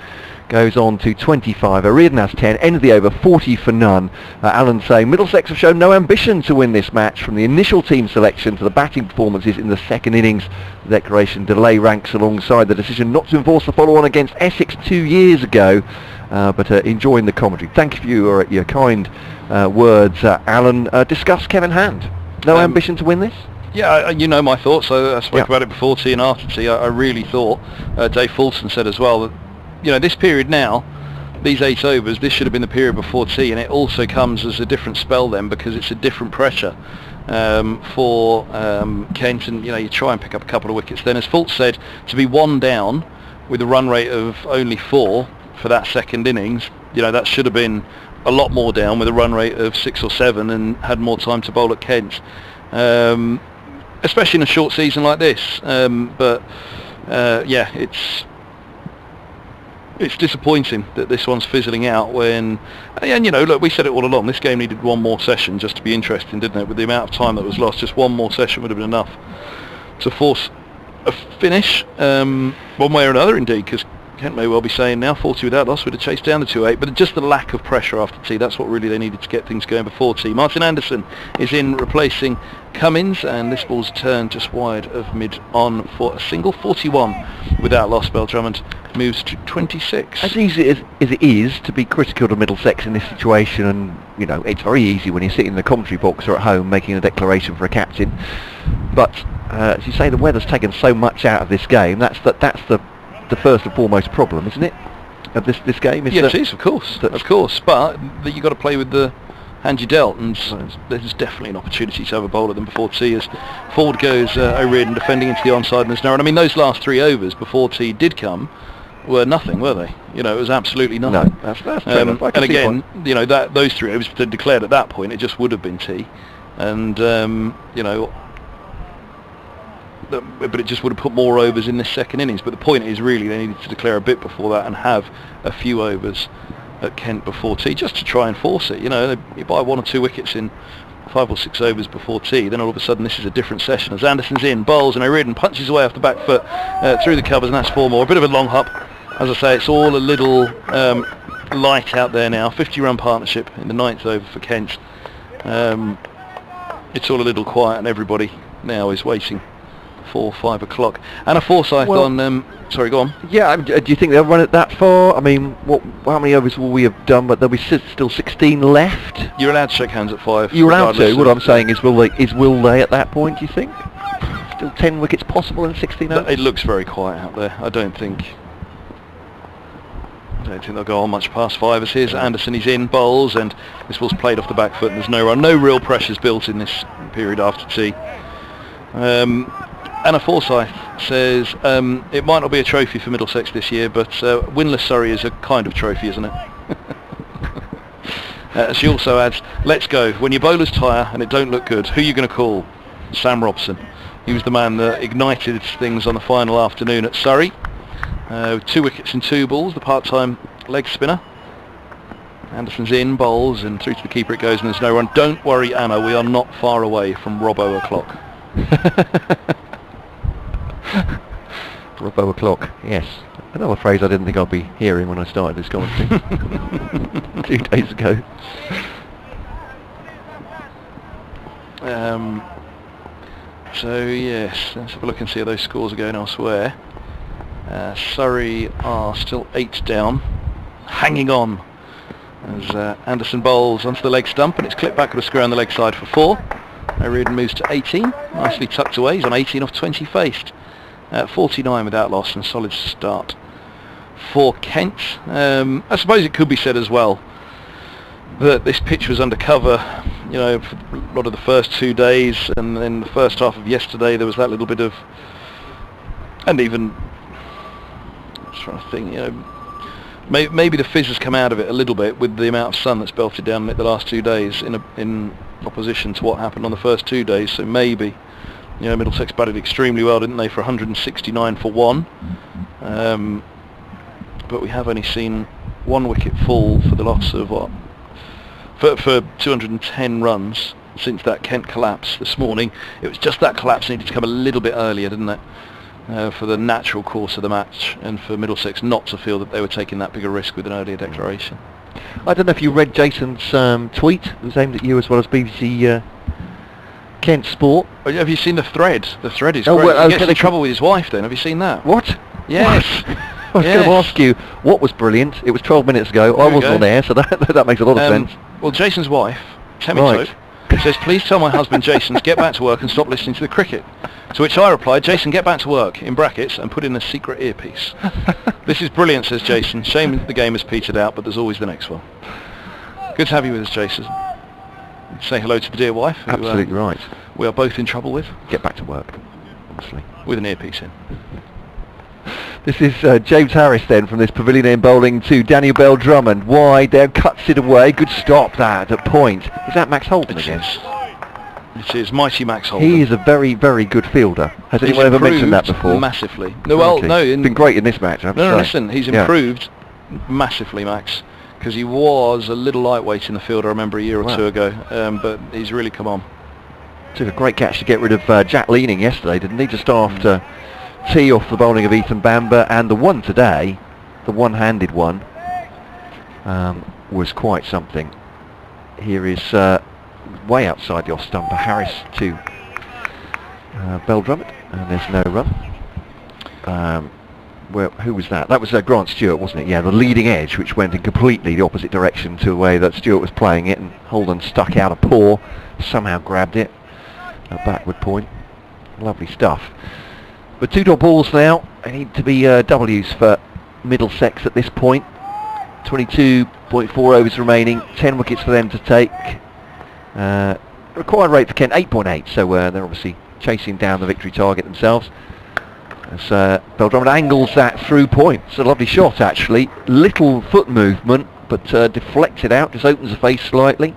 goes on to 25. O'Riordan has 10. End of the over, 40 for none. Alan saying Middlesex have shown no ambition to win this match, from the initial team selection to the batting performances in the second innings. The declaration delay ranks alongside the decision not to enforce the follow-on against Essex 2 years ago. But enjoying the commentary. Thank you for your kind words, Alan. Discuss Kevin Hand. No ambition to win this?
Yeah, you know my thoughts. I spoke about it before tea and after tea. I really thought, Dave Fulton said as well, that this period now, these 8 overs, this should have been the period before tea, and it also comes as a different spell then, because it's a different pressure for Kent, and you try and pick up a couple of wickets. Then, as Fulton said, to be 1 down with a run rate of only 4 for that second innings, that should have been a lot more down with a run rate of 6 or 7 and had more time to bowl at Kent, especially in a short season like this. Yeah, it's disappointing that this one's fizzling out when, and look, we said it all along, this game needed 1 more session just to be interesting, didn't it? With the amount of time that was lost, just 1 more session would have been enough to force a finish, one way or another indeed, because Kent may well be saying now 40 without loss would have chased down the 2-8, but just the lack of pressure after tea, that's what really they needed to get things going before tea. Martin Anderson is in replacing Cummins, and this ball's turned just wide of mid-on for a single. 41 without loss. Drummond moves to 26.
As easy as it is to be critical to Middlesex in this situation, and it's very easy when you're sitting in the commentary box or at home making a declaration for a captain, but as you say, the weather's taken so much out of this game. That's the first and foremost problem, isn't it, of this game?
Yes, it is, of course, but you've got to play with the hand you dealt, and there's definitely an opportunity to have a bowl at them before tea, as forward goes O'Riordan defending into the onside, and there's no run. I mean, those last 3 overs before tea did come were nothing, were they? It was absolutely nothing.
No, that's fair enough.
And again, those 3 overs declared at that point, it just would have been tea, and but it just would have put more overs in this second innings. But the point is, really, they needed to declare a bit before that and have a few overs at Kent before tea, just to try and force it. You buy 1 or 2 wickets in 5 or 6 overs before tea, then all of a sudden this is a different session. As Anderson's in, bowls, and O'Riordan punches away off the back foot through the covers, and that's 4 more. A bit of a long hop. As I say, it's all a little light out there now. 50-run partnership in the 9th over for Kent. It's all a little quiet, and everybody now is waiting for 5 o'clock. And a Forsyth on... sorry, go on.
Yeah, do you think they'll run it that far? I mean, how many overs will we have done? But there'll be still 16 left.
You're allowed to shake hands at 5.
You're allowed to. What I'm saying is, will they at that point, do you think? Still 10 wickets possible in 16 overs?
It looks very quiet out there. I don't think they'll go on much past 5 as here's Anderson. He's in, bowls, and this ball's played off the back foot, and there's no run. No real pressures built in this period after tea. Anna Forsyth says it might not be a trophy for Middlesex this year, but winless Surrey is a kind of trophy, isn't it? She also adds, let's go. When your bowlers tire and it don't look good, who are you going to call? Sam Robson. He was the man that ignited things on the final afternoon at Surrey. 2 wickets and 2 balls, the part-time leg spinner. Anderson's in, bowls, and through to the keeper it goes, and there's no run. Don't worry, Anna, we are not far away from Robbo o'clock.
Robbo o'clock, yes. Another phrase I didn't think I'd be hearing when I started this commentary 2 days ago.
So yes, let's have a look and see how those scores are going elsewhere. Surrey are still 8 down, hanging on as Anderson bowls onto the leg stump, and it's clipped back with a square on the leg side for 4. O'Riordan moves to 18, nicely tucked away. He's on 18 off 20 faced. 49 without loss and solid start for Kent. I suppose it could be said as well that this pitch was undercover, for a lot of the first 2 days, and then the first half of yesterday there was that little bit of, and even, I'm trying to think, maybe the fizz has come out of it a little bit with the amount of sun that's belted down it the last 2 days in opposition to what happened on the first 2 days. So maybe, Middlesex batted extremely well, didn't they, for 169 for 1. But we have only seen 1 wicket fall for the loss of for 210 runs since that Kent collapse this morning. It was just that collapse needed to come a little bit earlier, didn't it? For the natural course of the match, and for Middlesex not to feel that they were taking that bigger risk with an earlier declaration.
I don't know if you read Jason's tweet. It was aimed at you as well as BBC Kent Sport.
Oh, have you seen the thread? The thread is great.
Well,
he gets in trouble with his wife then. Have you seen that?
What?
Yes.
I was going to ask you what was brilliant. It was 12 minutes ago. I wasn't on air, so that makes a lot of sense.
Well, Jason's wife, Temitope, says, please tell my husband Jason to get back to work and stop listening to the cricket. To which I replied, Jason, get back to work, in brackets, and put in a secret earpiece. This is brilliant, says Jason. Shame the game has petered out, but there's always the next one. Good to have you with us, Jason. Say hello to the dear wife, who,
Absolutely right.
we are both in trouble with.
Get back to work, obviously.
With an earpiece in.
This is James Harris then from this pavilion end bowling to Daniel Bell-Drummond. Wide there, cuts it away. Good stop that at point. Is that Max Holden again?
It is mighty Max Holden.
He is a very, very good fielder. Has anyone ever mentioned that before?
Massively. No, well,
Okay.
no.
He's been great in this match, I have to say.
Listen, he's improved massively, Max, because he was a little lightweight in the field, I remember, a year or two ago, but he's really come on.
Took a great catch to get rid of Jack Leaning yesterday, didn't he? Just after tee off the bowling of Ethan Bamber, and the one today, the one-handed one, was quite something. Here is way outside the off stumper, Harris to Bell-Drummond, and there's no run. Who was that? That was Grant Stewart, wasn't it? Yeah, the leading edge, which went in completely the opposite direction to the way that Stewart was playing it, and Holden stuck out a paw, somehow grabbed it, a backward point. Lovely stuff. But 2 dot balls now. They need to be W's for Middlesex at this point. 22.4 overs remaining, 10 wickets for them to take. Required rate for Kent 8.8, so they're obviously chasing down the victory target themselves. As Bell-Drummond angles that through point. It's a lovely shot actually. Little foot movement, but deflected out, just opens the face slightly.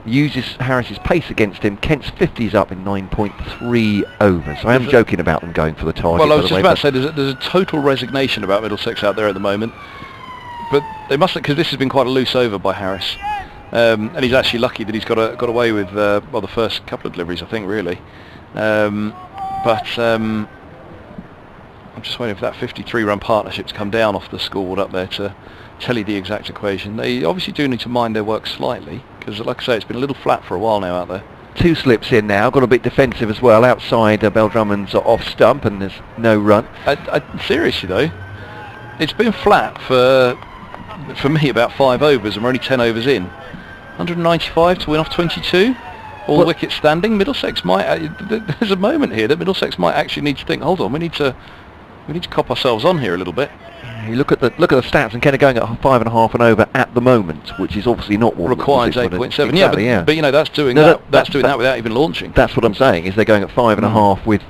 Uses Harris's pace against him. Kent's 50's up in 9.3 overs. I am joking about them going for the target.
Well, I was just about to say there's a total resignation about Middlesex out there at the moment. But they must, because this has been quite a loose over by Harris. And he's actually lucky that he's got away with the first couple of deliveries, I think, really. I'm just waiting for that 53-run partnership to come down off the scoreboard up there to tell you the exact equation. They obviously do need to mind their work slightly, because like I say, it's been a little flat for a while now out there.
2 slips in now, got a bit defensive as well, outside Bell-Drummond's off stump, and there's no run.
Seriously though, it's been flat for me about 5 overs, and we're only 10 overs in. 195 to win off 22, all wickets standing. Middlesex might, there's a moment here that Middlesex might actually need to think, hold on, we need to cop ourselves on here a little bit.
You look at the stats, and Kent are going at 5.5 and over at the moment, which is obviously not what
requires 8.7.
Exactly,
but that's doing that without even launching.
That's what I'm saying. Is they're going at 5.5 with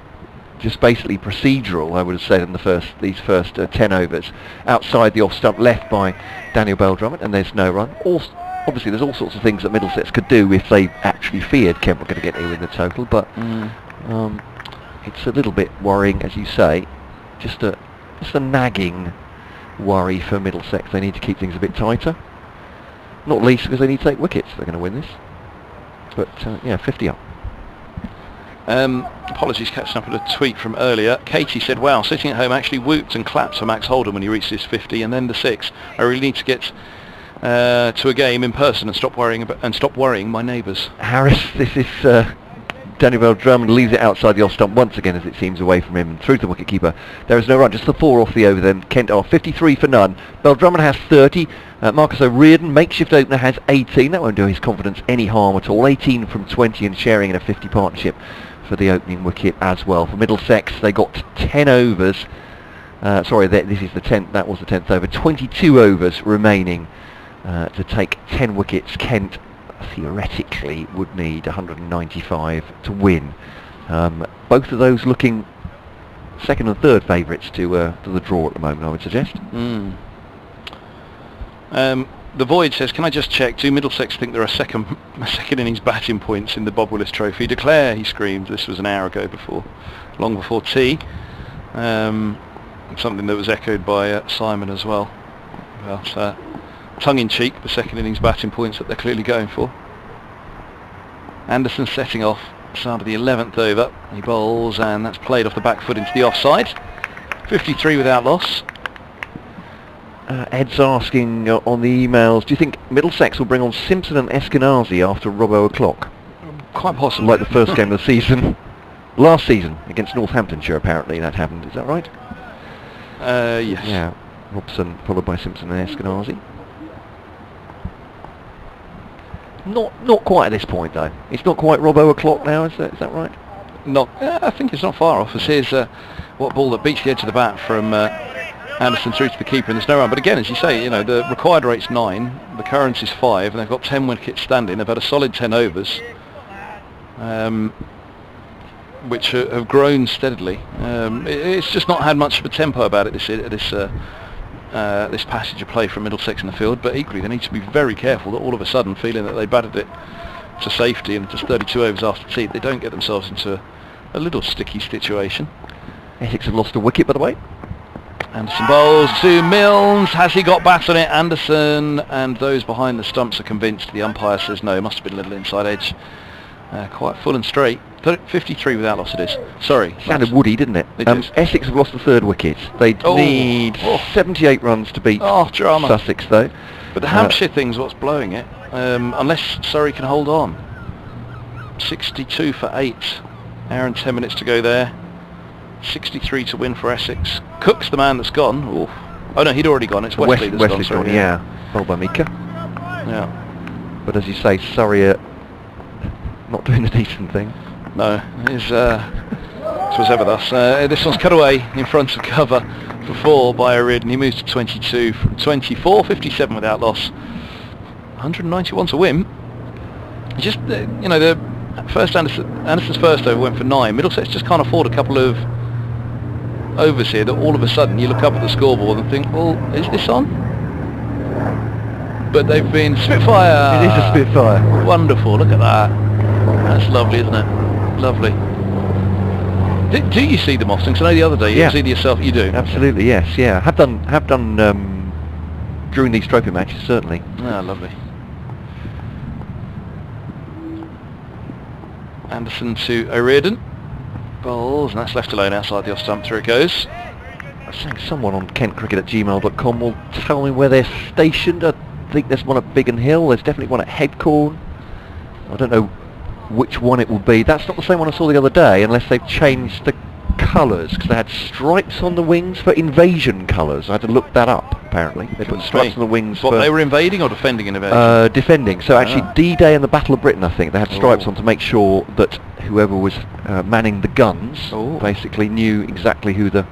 just basically procedural, I would have said, in these first 10 overs, outside the off stump left by Daniel Bell-Drummond, and there's no run. Obviously, there's all sorts of things that Middlesex could do if they actually feared Kent were going to get here in the total, but it's a little bit worrying, as you say. Just a nagging worry for Middlesex. They need to keep things a bit tighter, not least because they need to take wickets if they're going to win this. But 50 up.
Apologies, catching up with a tweet from earlier. Katie said, wow, sitting at home actually whooped and clapped for Max Holden when he reached his 50 and then the 6. I really need to get to a game in person and stop worrying my neighbours.
Harris, this is Daniel Bell-Drummond leaves it outside the off stump once again, as it seems, away from him and through to the wicketkeeper. There is no run, just the 4 off the over then. Kent are 53 for none. Bell-Drummond has 30. Marcus O'Riordan, makeshift opener, has 18. That won't do his confidence any harm at all. 18 from 20 and sharing in a 50 partnership for the opening wicket as well. For Middlesex, they got 10 overs. This is the 10th. That was the 10th over. 22 overs remaining to take 10 wickets. Kent theoretically would need 195 to win. Both of those looking second and third favourites to the draw at the moment, I would suggest.
The Void says, can I just check, do Middlesex think there are second innings batting points in the Bob Willis Trophy? Declare, he screamed. This was an hour ago, long before tea. Something that was echoed by Simon as well. Well, tongue-in-cheek, the second innings batting points that they're clearly going for. Anderson setting off, start of the 11th over. He bowls, and that's played off the back foot into the offside. 53 without loss.
Ed's asking on the emails, do you think Middlesex will bring on Simpson and Eskenazi after Robbo o'clock?
Quite possibly.
Like the first game of the season. Last season, against Northamptonshire, apparently that happened. Is that right?
Yes.
Yeah. Robson followed by Simpson and Eskenazi. Not quite at this point, though. It's not quite Robbo o'clock now, is that right?
I think it's not far off. Here's what ball that beats the edge of the bat from Anderson through to the keeper, and there's no run. But again, as you say, the required rate's 9, the current is 5, and they've got 10 wickets standing. They've had a solid 10 overs, which have grown steadily. It's just not had much of a tempo about it this passage of play from Middlesex in the field. But equally, they need to be very careful that all of a sudden, feeling that they batted it to safety and just 32 overs after tea, they don't get themselves into a little sticky situation.
Essex have lost a wicket, by the way.
Anderson bowls to Milnes. Has he got bat on it? Anderson, and those behind the stumps are convinced. The umpire says no, it must have been a little inside edge. Quite full and straight. 53 without loss it is. Sorry.
Sounded woody, didn't it? Essex have lost the third wicket. They need 78 runs to beat Sussex, though.
But the Hampshire thing's what's blowing it. Unless Surrey can hold on. 62 for 8. Hour and 10 minutes to go there. 63 to win for Essex. Cook's the man that's gone. Ooh. Oh no, he'd already gone. It's Wesley that's
Wesley's
gone.
Sorry, yeah. Bowled by Mika.
Yeah.
But as you say, Surrey are not doing a decent thing.
No, this was ever thus. This one's cut away in front of cover for 4 by O'Riordan. He moves to 22 from 24, 57 without loss. 191 to win. Just the first Anderson's first over went for 9. Middlesex just can't afford a couple of overs here that all of a sudden you look up at the scoreboard and think, well, is this on? But they've been Spitfire.
It is a Spitfire.
Wonderful. Look at that. That's lovely, isn't it? Lovely. Do you see them often? Because I know the other day you see it yourself. You do.
Absolutely, yes. Yeah, have done during these trophy matches, certainly.
Ah, lovely. Anderson to O'Riordan. Bowls, and that's left alone outside the off stump. Through it goes.
I think someone on kentcricket@gmail.com will tell me where they're stationed. I think there's one at Biggin Hill. There's definitely one at Headcorn. I don't know which one it will be. That's not the same one I saw the other day, unless they've changed the colours, because they had stripes on the wings for invasion colours. I had to look that up, apparently. They put stripes on the wings
for... they were invading or defending invasion?
Defending. So actually D-Day and the Battle of Britain, I think, they had stripes on to make sure that whoever was manning the guns basically knew exactly who the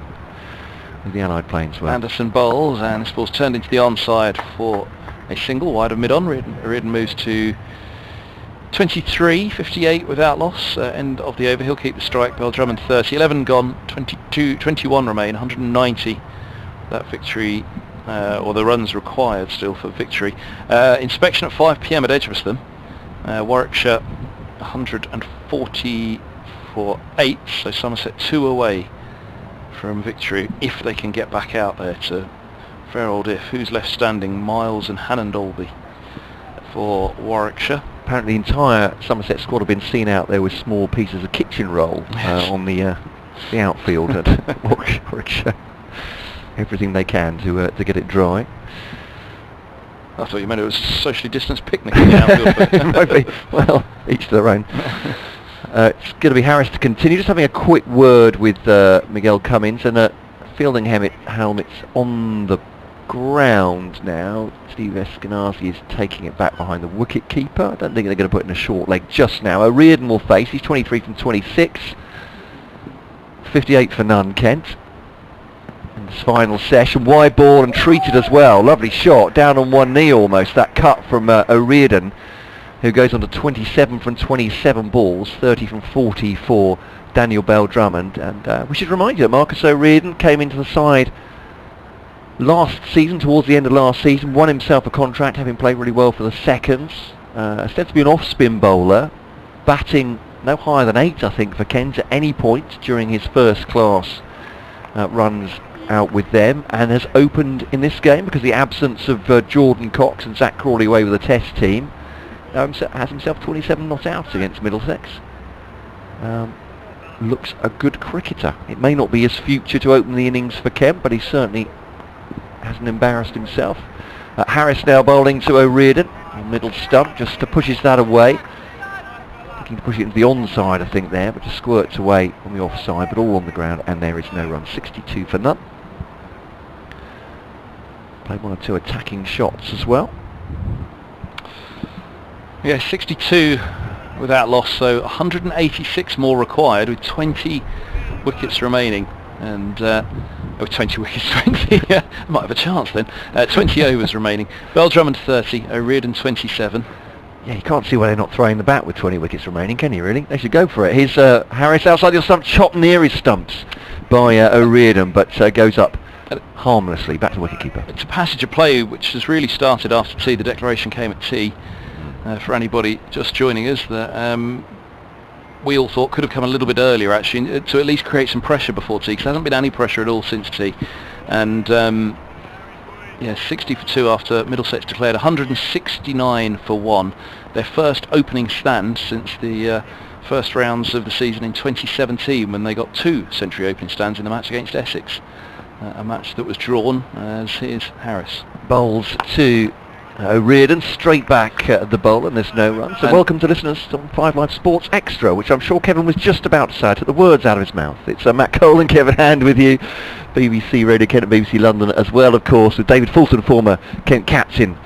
Allied planes were.
Anderson bowls, and this ball's turned into the onside for a single wide of mid-on. O'Riordan moves to 23, 58 without loss. End of the over. He'll keep the strike. Bell-Drummond 30, 11 gone, 21 remain, 190. That victory, or the runs required still for victory. Inspection at 5 p.m. at Edgbaston. Warwickshire 140 for 8, so Somerset 2 away from victory if they can get back out there to fair old if. Who's left standing? Miles and Hannon Dolby for Warwickshire.
Apparently the entire Somerset squad have been seen out there with small pieces of kitchen roll on the outfield at Warwickshire. Everything they can to get it dry.
I thought you meant it was a socially distanced picnic in the outfield.
Maybe. Well, each to their own. It's going to be Harris to continue. Just having a quick word with Miguel Cummins, and fielding helmet's on the ground now. Steve Eskenazi is taking it back behind the wicket keeper. I don't think they're going to put in a short leg just now. O'Riordan will face. He's 23 from 26. 58 for none, Kent. In this final session, wide ball and treated as well. Lovely shot, down on one knee almost. That cut from O'Riordan, who goes on to 27 from 27 balls, 30 from 40 for Daniel Bell-Drummond. And we should remind you that Marcus O'Riordan came into the side last season, towards the end of last season, won himself a contract, having played really well for the Seconds. Said to be an off-spin bowler, batting no higher than 8, I think, for Kent at any point during his first class runs out with them, and has opened in this game because the absence of Jordan Cox and Zach Crawley away with the Test team. Has himself 27 not out against Middlesex. Looks a good cricketer. It may not be his future to open the innings for Kent, but he certainly hasn't embarrassed himself. Harris now bowling to O'Riordan on middle stump, just pushes that away. Looking to push it into the onside, I think, there, but just squirts away on the offside, but all on the ground, and there is no run. 62 for none. Played 1 or 2 attacking shots as well.
Yeah, 62 without loss, so 186 more required with 20 wickets remaining. And with 20 wickets, 20, might have a chance then. 20 overs remaining. Bell-Drummond 30, O'Riordan 27.
Yeah, you can't see why they're not throwing the bat with 20 wickets remaining, can you really? They should go for it. Here's Harris outside your stump, chopped near his stumps by O'Riordan, but goes up harmlessly back to wicketkeeper.
It's a passage of play which has really started after tea. The declaration came at tea. For anybody just joining us, that we all thought could have come a little bit earlier, actually, to at least create some pressure before tea, because there hasn't been any pressure at all since tea. And yeah, 60 for 2 after Middlesex declared 169 for 1. Their first opening stand since the first rounds of the season in 2017, when they got 2 century opening stands in the match against Essex. A match that was drawn, as here's Harris.
Bowls to O'Riordan, straight back at the bowl, and there's no run. So welcome to listeners on 5 Live Sports Extra, which I'm sure Kevin was just about to say. I took the words out of his mouth. It's Matt Cole and Kevin Hand with you. BBC Radio Kent and BBC London as well, of course, with David Fulton, former Kent captain,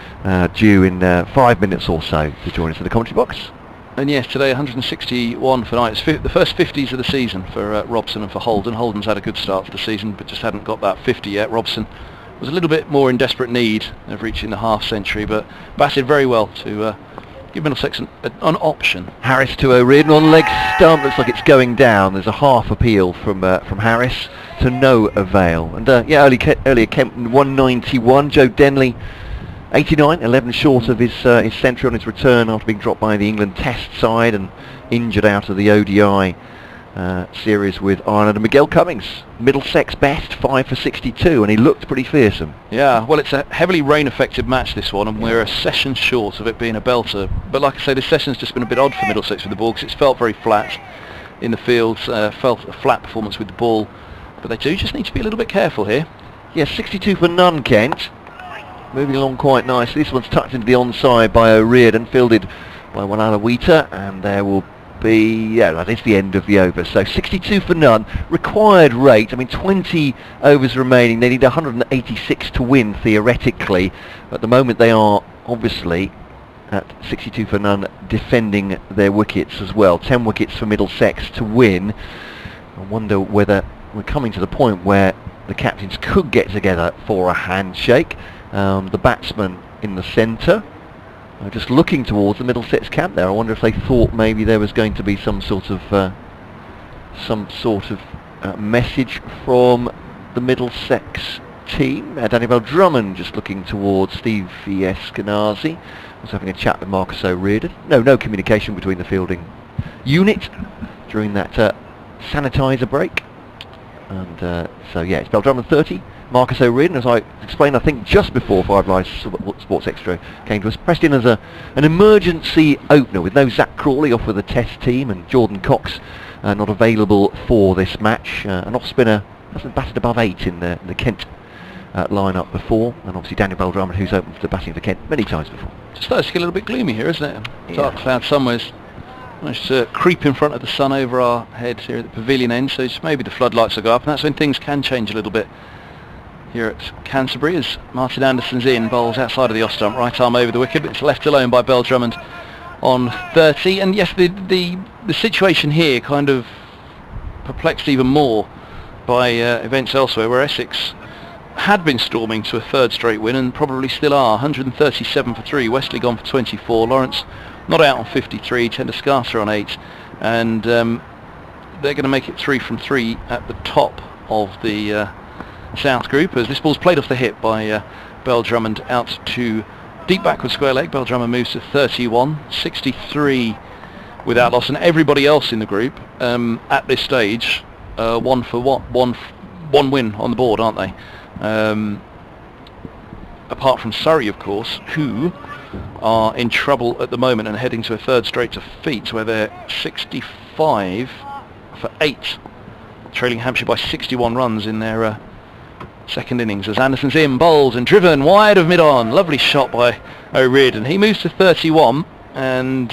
due in 5 minutes or so to join us in the commentary box.
And yes, today 161 for 9. It's the first 50s of the season for Robson and for Holden. Holden's had a good start to the season, but just hadn't got that 50 yet. Robson was a little bit more in desperate need of reaching the half century, but batted very well to give Middlesex an option.
Harris to O'Riordan on leg stump. Looks like it's going down. There's a half appeal from Harris to no avail. And yeah, earlier Kent 191. Joe Denley 89, 11 short of his century on his return after being dropped by the England Test side and injured out of the ODI series with Ireland. And Miguel Cummins, Middlesex best, 5 for 62, and he looked pretty fearsome.
Yeah, well, it's a heavily rain-affected match, this one, and we're a session short of it being a belter. But like I say, this session's just been a bit odd for Middlesex with the ball, because it's felt very flat in the field, felt a flat performance with the ball. But they do just need to be a little bit careful here.
Yeah, 62 for none, Kent. Moving along quite nicely. This one's tucked into the onside by O'Riordan, fielded by one Alawita, and there will be, yeah, that is the end of the over. So 62 for none, required rate. I mean, 20 overs remaining. They need 186 to win, theoretically. At the moment, they are obviously at 62 for none, defending their wickets as well. 10 wickets for Middlesex to win. I wonder whether we're coming to the point where the captains could get together for a handshake. The batsman in the centre, just looking towards the Middlesex camp there. I wonder if they thought maybe there was going to be some sort of message from the Middlesex team. Daniel Bell-Drummond just looking towards Steve Eskenazi. Was having a chat with Marcus O'Riordan. No communication between the fielding unit during that sanitizer break. And so yeah, it's Bell-Drummond 30. Marcus O'Riordan, as I explained, I think just before 5 Live Sports Extra came to us, pressed in as an emergency opener with no Zach Crawley off with the Test team and Jordan Cox not available for this match. An off-spinner hasn't batted above 8 in the Kent line-up before, and obviously Daniel Bell-Drummond, who's opened for the batting for Kent many times before.
Just starts to get a little bit gloomy here, isn't it?
Yeah.
Dark cloud somewheres Managed to creep in front of the sun over our head here at the pavilion end, so just maybe the floodlights will go up, and that's when things can change a little bit here at Canterbury, as Martin Anderson's in, bowls outside of the off stump, right arm over the wicket, but it's left alone by Bell Drummond on 30. And yes, the situation here kind of perplexed even more by events elsewhere, where Essex had been storming to a third straight win and probably still are. 137 for 3, Wesley gone for 24, Lawrence not out on 53, Tendaskasa on 8, and they're going to make it 3 from 3 at the top of the South group, as this ball's played off the hip by Bell Drummond out to deep backward square leg. Bell Drummond moves to 31, 63 without loss, and everybody else in the group at this stage one win on the board, aren't they? Apart from Surrey, of course, who are in trouble at the moment and heading to a third straight defeat, where they're 65 for 8, trailing Hampshire by 61 runs in their second innings, as Anderson's in, bowled and driven wide of mid-on. Lovely shot by O'Riordan. He moves to 31, and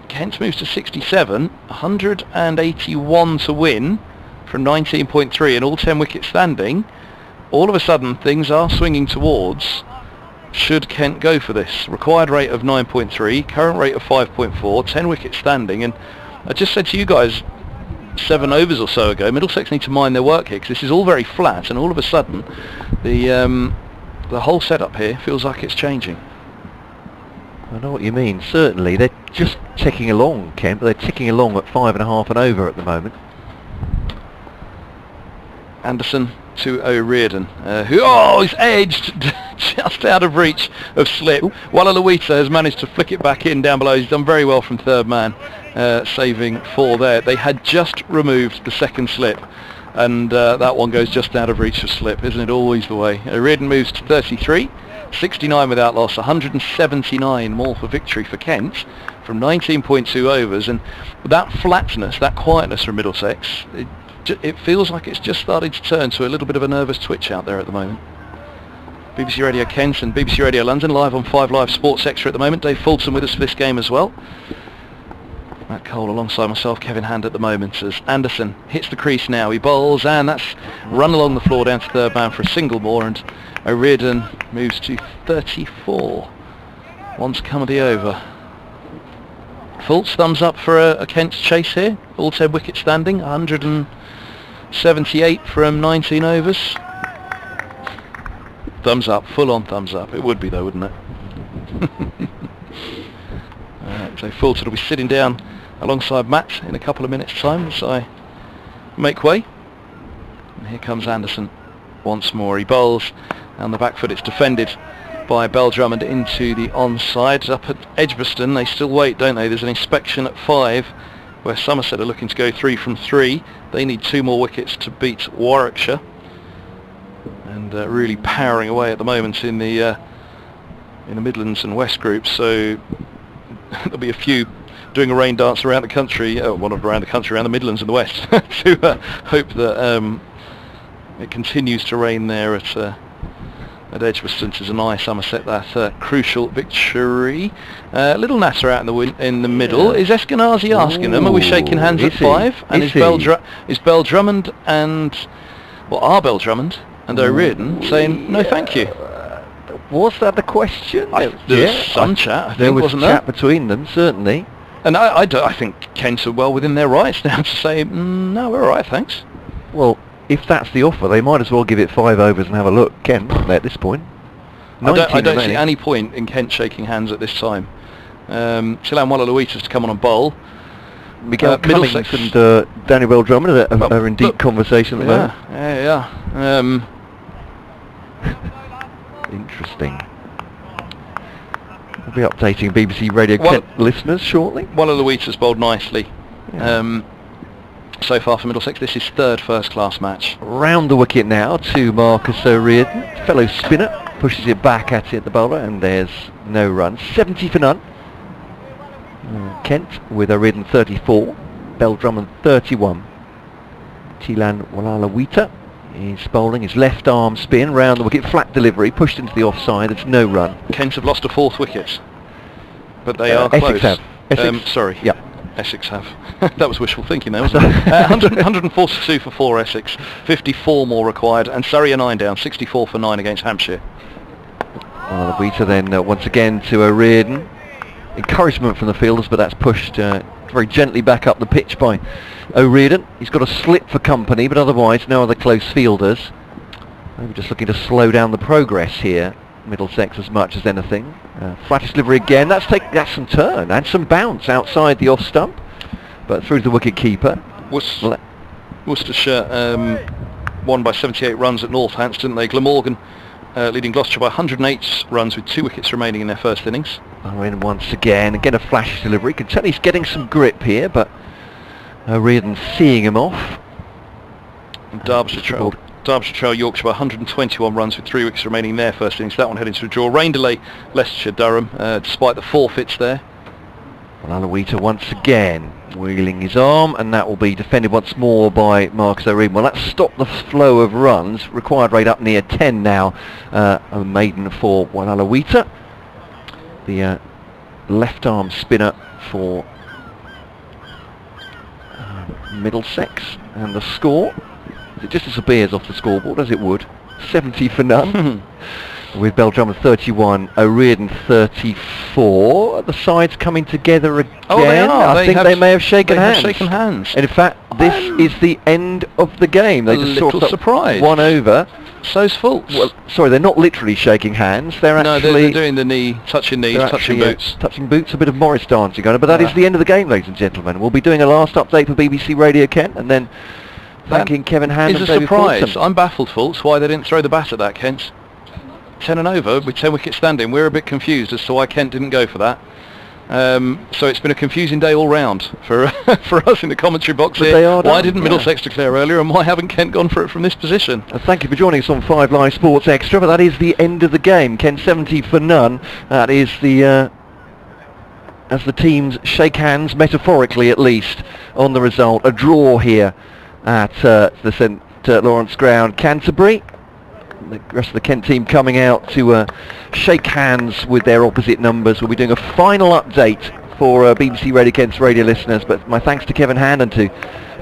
Kent moves to 67. 181 to win from 19.3 and all 10 wickets standing. All of a sudden things are swinging towards, should Kent go for this, required rate of 9.3, current rate of 5.4, 10 wickets standing. And I just said to you guys 7 overs or so ago, Middlesex need to mind their work here, because this is all very flat, and all of a sudden the whole setup here feels like it's changing.
I know what you mean, certainly. They're just ticking along, Kent, but they're ticking along at 5.5 and over at the moment.
Anderson to O'Riordan, who is edged just out of reach of slip. Walla Luita has managed to flick it back in down below. He's done very well from third man, saving 4 there. They had just removed the second slip, and that one goes just out of reach of slip. Isn't it always the way? O'Riordan moves to 33, 69 without loss, 179 more for victory for Kent from 19.2 overs. And that flatness, that quietness from Middlesex, it feels like it's just starting to turn to a little bit of a nervous twitch out there at the moment. BBC Radio Kent and BBC Radio London live on 5 Live Sports Extra at the moment. Dave Fulton with us for this game as well. Matt Cole alongside myself, Kevin Hand at the moment, as Anderson hits the crease now. He bowls, and that's run along the floor down to third man for a single more, and O'Riordan moves to 34. Once comedy over. Fultz, thumbs up for a Kent chase here. All 10 wickets standing, 178 from 19 overs. Thumbs up, full on thumbs up. It would be though, wouldn't it? So Fulton will be sitting down alongside Matt in a couple of minutes' time as I make way. And here comes Anderson once more. He bowls on the back foot. It's defended by Bell Drummond into the onside. Up at Edgbaston they still wait, don't they? There's an inspection at 5 where Somerset are looking to go 3 from 3. They need 2 more wickets to beat Warwickshire, and really powering away at the moment in the Midlands and West groups. So there'll be a few doing a rain dance around the country, around the Midlands and the West, to hope that it continues to rain there at Edgbaston to deny Somerset that crucial victory. Little natter out in the middle. Is Eskenazi asking them? Are we shaking hands at 5? And is Bell Drummond and are Bell Drummond and O'Riordan saying no, thank you?
Was that the question?
There was some chat.
There was
wasn't
chat
there?
between them, certainly.
And I think Kent are well within their rights now to say no, we're all right, thanks.
Well, if that's the offer, they might as well give it 5 overs and have a look, Kent, at this point.
I don't see any point in Kent shaking hands at this time. Chilan Walla Luita's to come on and bowl.
Miguel Cummings and Daniel Bell Drummond are in deep conversation at the moment.
Yeah.
Interesting. We'll be updating BBC Radio Kent listeners shortly.
Walla Luita's bowled nicely.
Yeah.
So far for Middlesex, this is 3rd first-class match.
Round the wicket now to Marcus O'Riordan. Fellow spinner pushes it back at it, the bowler, and there's no run. 70 for none. Kent with O'Riordan 34. Bell Drummond 31. Chilan Walla Luita is bowling his left arm spin round the wicket, flat delivery, pushed into the offside. It's no run.
Kent have lost a 4th wicket, but they are close.
Essex have.
Sorry.
Yeah.
Essex have. That was wishful thinking there, wasn't it? 142 for 4 Essex, 54 more required, and Surrey are 9 down, 64 for 9 against Hampshire.
Well, the beater then once again to O'Riordan. Encouragement from the fielders, but that's pushed very gently back up the pitch by O'Riordan. He's got a slip for company, but otherwise no other close fielders. Maybe just looking to slow down the progress here, Middlesex, as much as anything. Flattish delivery again. That's some turn and some bounce outside the off stump, but through to the wicket keeper.
Worcestershire won by 78 runs at Northants, didn't they? Glamorgan leading Gloucestershire by 108 runs with 2 wickets remaining in their first innings.
In once again a flash delivery. Can tell he's getting some grip here, but O'Riordan seeing him off.
Derbyshire Trail Yorkshire by 121 runs with 3 wickets remaining in their first innings. That one heading to a draw. Rain delay Leicestershire Durham despite the forfeits there.
Well, Aloita once again wheeling his arm, and that will be defended once more by Marcus O'Riordan. Well, that's stopped the flow of runs. Required rate up near 10 now. A maiden for Aloita. The left arm spinner for Middlesex, and the score, it just disappears off the scoreboard as it would. 70 for none. With Belldrummond 31, O'Riordan 34. The sides coming together again.
Oh, they are.
I think they may have shaken hands.
And
in fact, this is the end of the game. They just
little surprised.
One over.
So's faults.
Well, sorry, they're not literally shaking hands. They're actually
they're doing the knee, touching knees, touching boots.
Touching boots, a bit of Morris dancing on it. But that is the end of the game, ladies and gentlemen. We'll be doing a last update for BBC Radio Kent, and then thanking Kevin Hand and David
surprise.
Fulton.
I'm baffled, Fultz, why they didn't throw the bat at that, Kent. 10 and over with 10 wickets standing. We're a bit confused as to why Kent didn't go for that. So it's been a confusing day all round for us in the commentary box here. Why didn't Middlesex declare earlier, and why haven't Kent gone for it from this position?
Thank you for joining us on 5 Live Sports Extra, but that is the end of the game. Kent 70 for none. That is the as the teams shake hands, metaphorically at least, on the result. A draw here at the St Lawrence Ground, Canterbury. The rest of the Kent team coming out to shake hands with their opposite numbers. We'll be doing a final update for BBC Radio Kent's radio listeners, but my thanks to Kevin Hand and to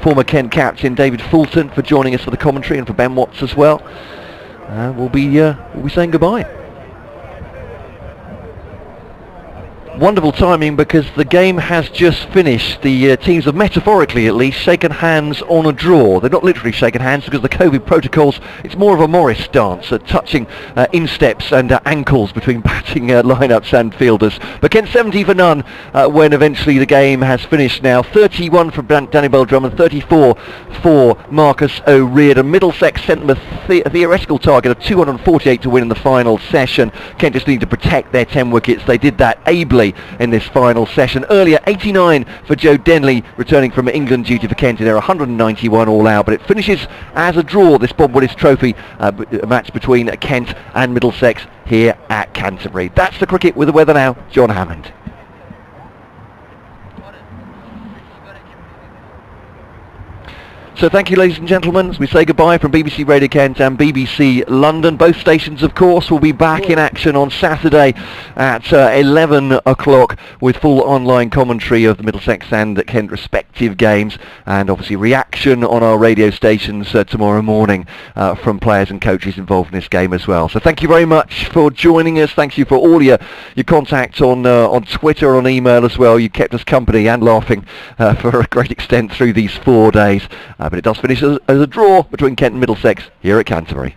former Kent captain David Fulton for joining us for the commentary, and for Ben Watts as well. We'll be saying goodbye. Wonderful timing, because the game has just finished. The teams have metaphorically at least shaken hands on a draw. They're not literally shaken hands because of the COVID protocols. It's more of a Morris dance, touching insteps and ankles between batting lineups and fielders. But Kent 70 for none when eventually the game has finished now. 31 for Danny Belldrummond, 34 for Marcus O'Riordan. Middlesex sent them a theoretical target of 248 to win in the final session. Kent just need to protect their 10 wickets. They did that ably in this final session. Earlier, 89 for Joe Denley, returning from England duty for Kent in their 191 all out, but it finishes as a draw, this Bob Willis Trophy match between Kent and Middlesex here at Canterbury. That's the cricket with the weather now. John Hammond. So thank you, ladies and gentlemen, as we say goodbye from BBC Radio Kent and BBC London. Both stations, of course, will be back in action on Saturday at 11 o'clock with full online commentary of the Middlesex and Kent respective games, and obviously reaction on our radio stations tomorrow morning from players and coaches involved in this game as well. So thank you very much for joining us. Thank you for all your contact on Twitter, on email as well. You kept us company and laughing for a great extent through these 4 days. But it does finish as a draw between Kent and Middlesex here at Canterbury.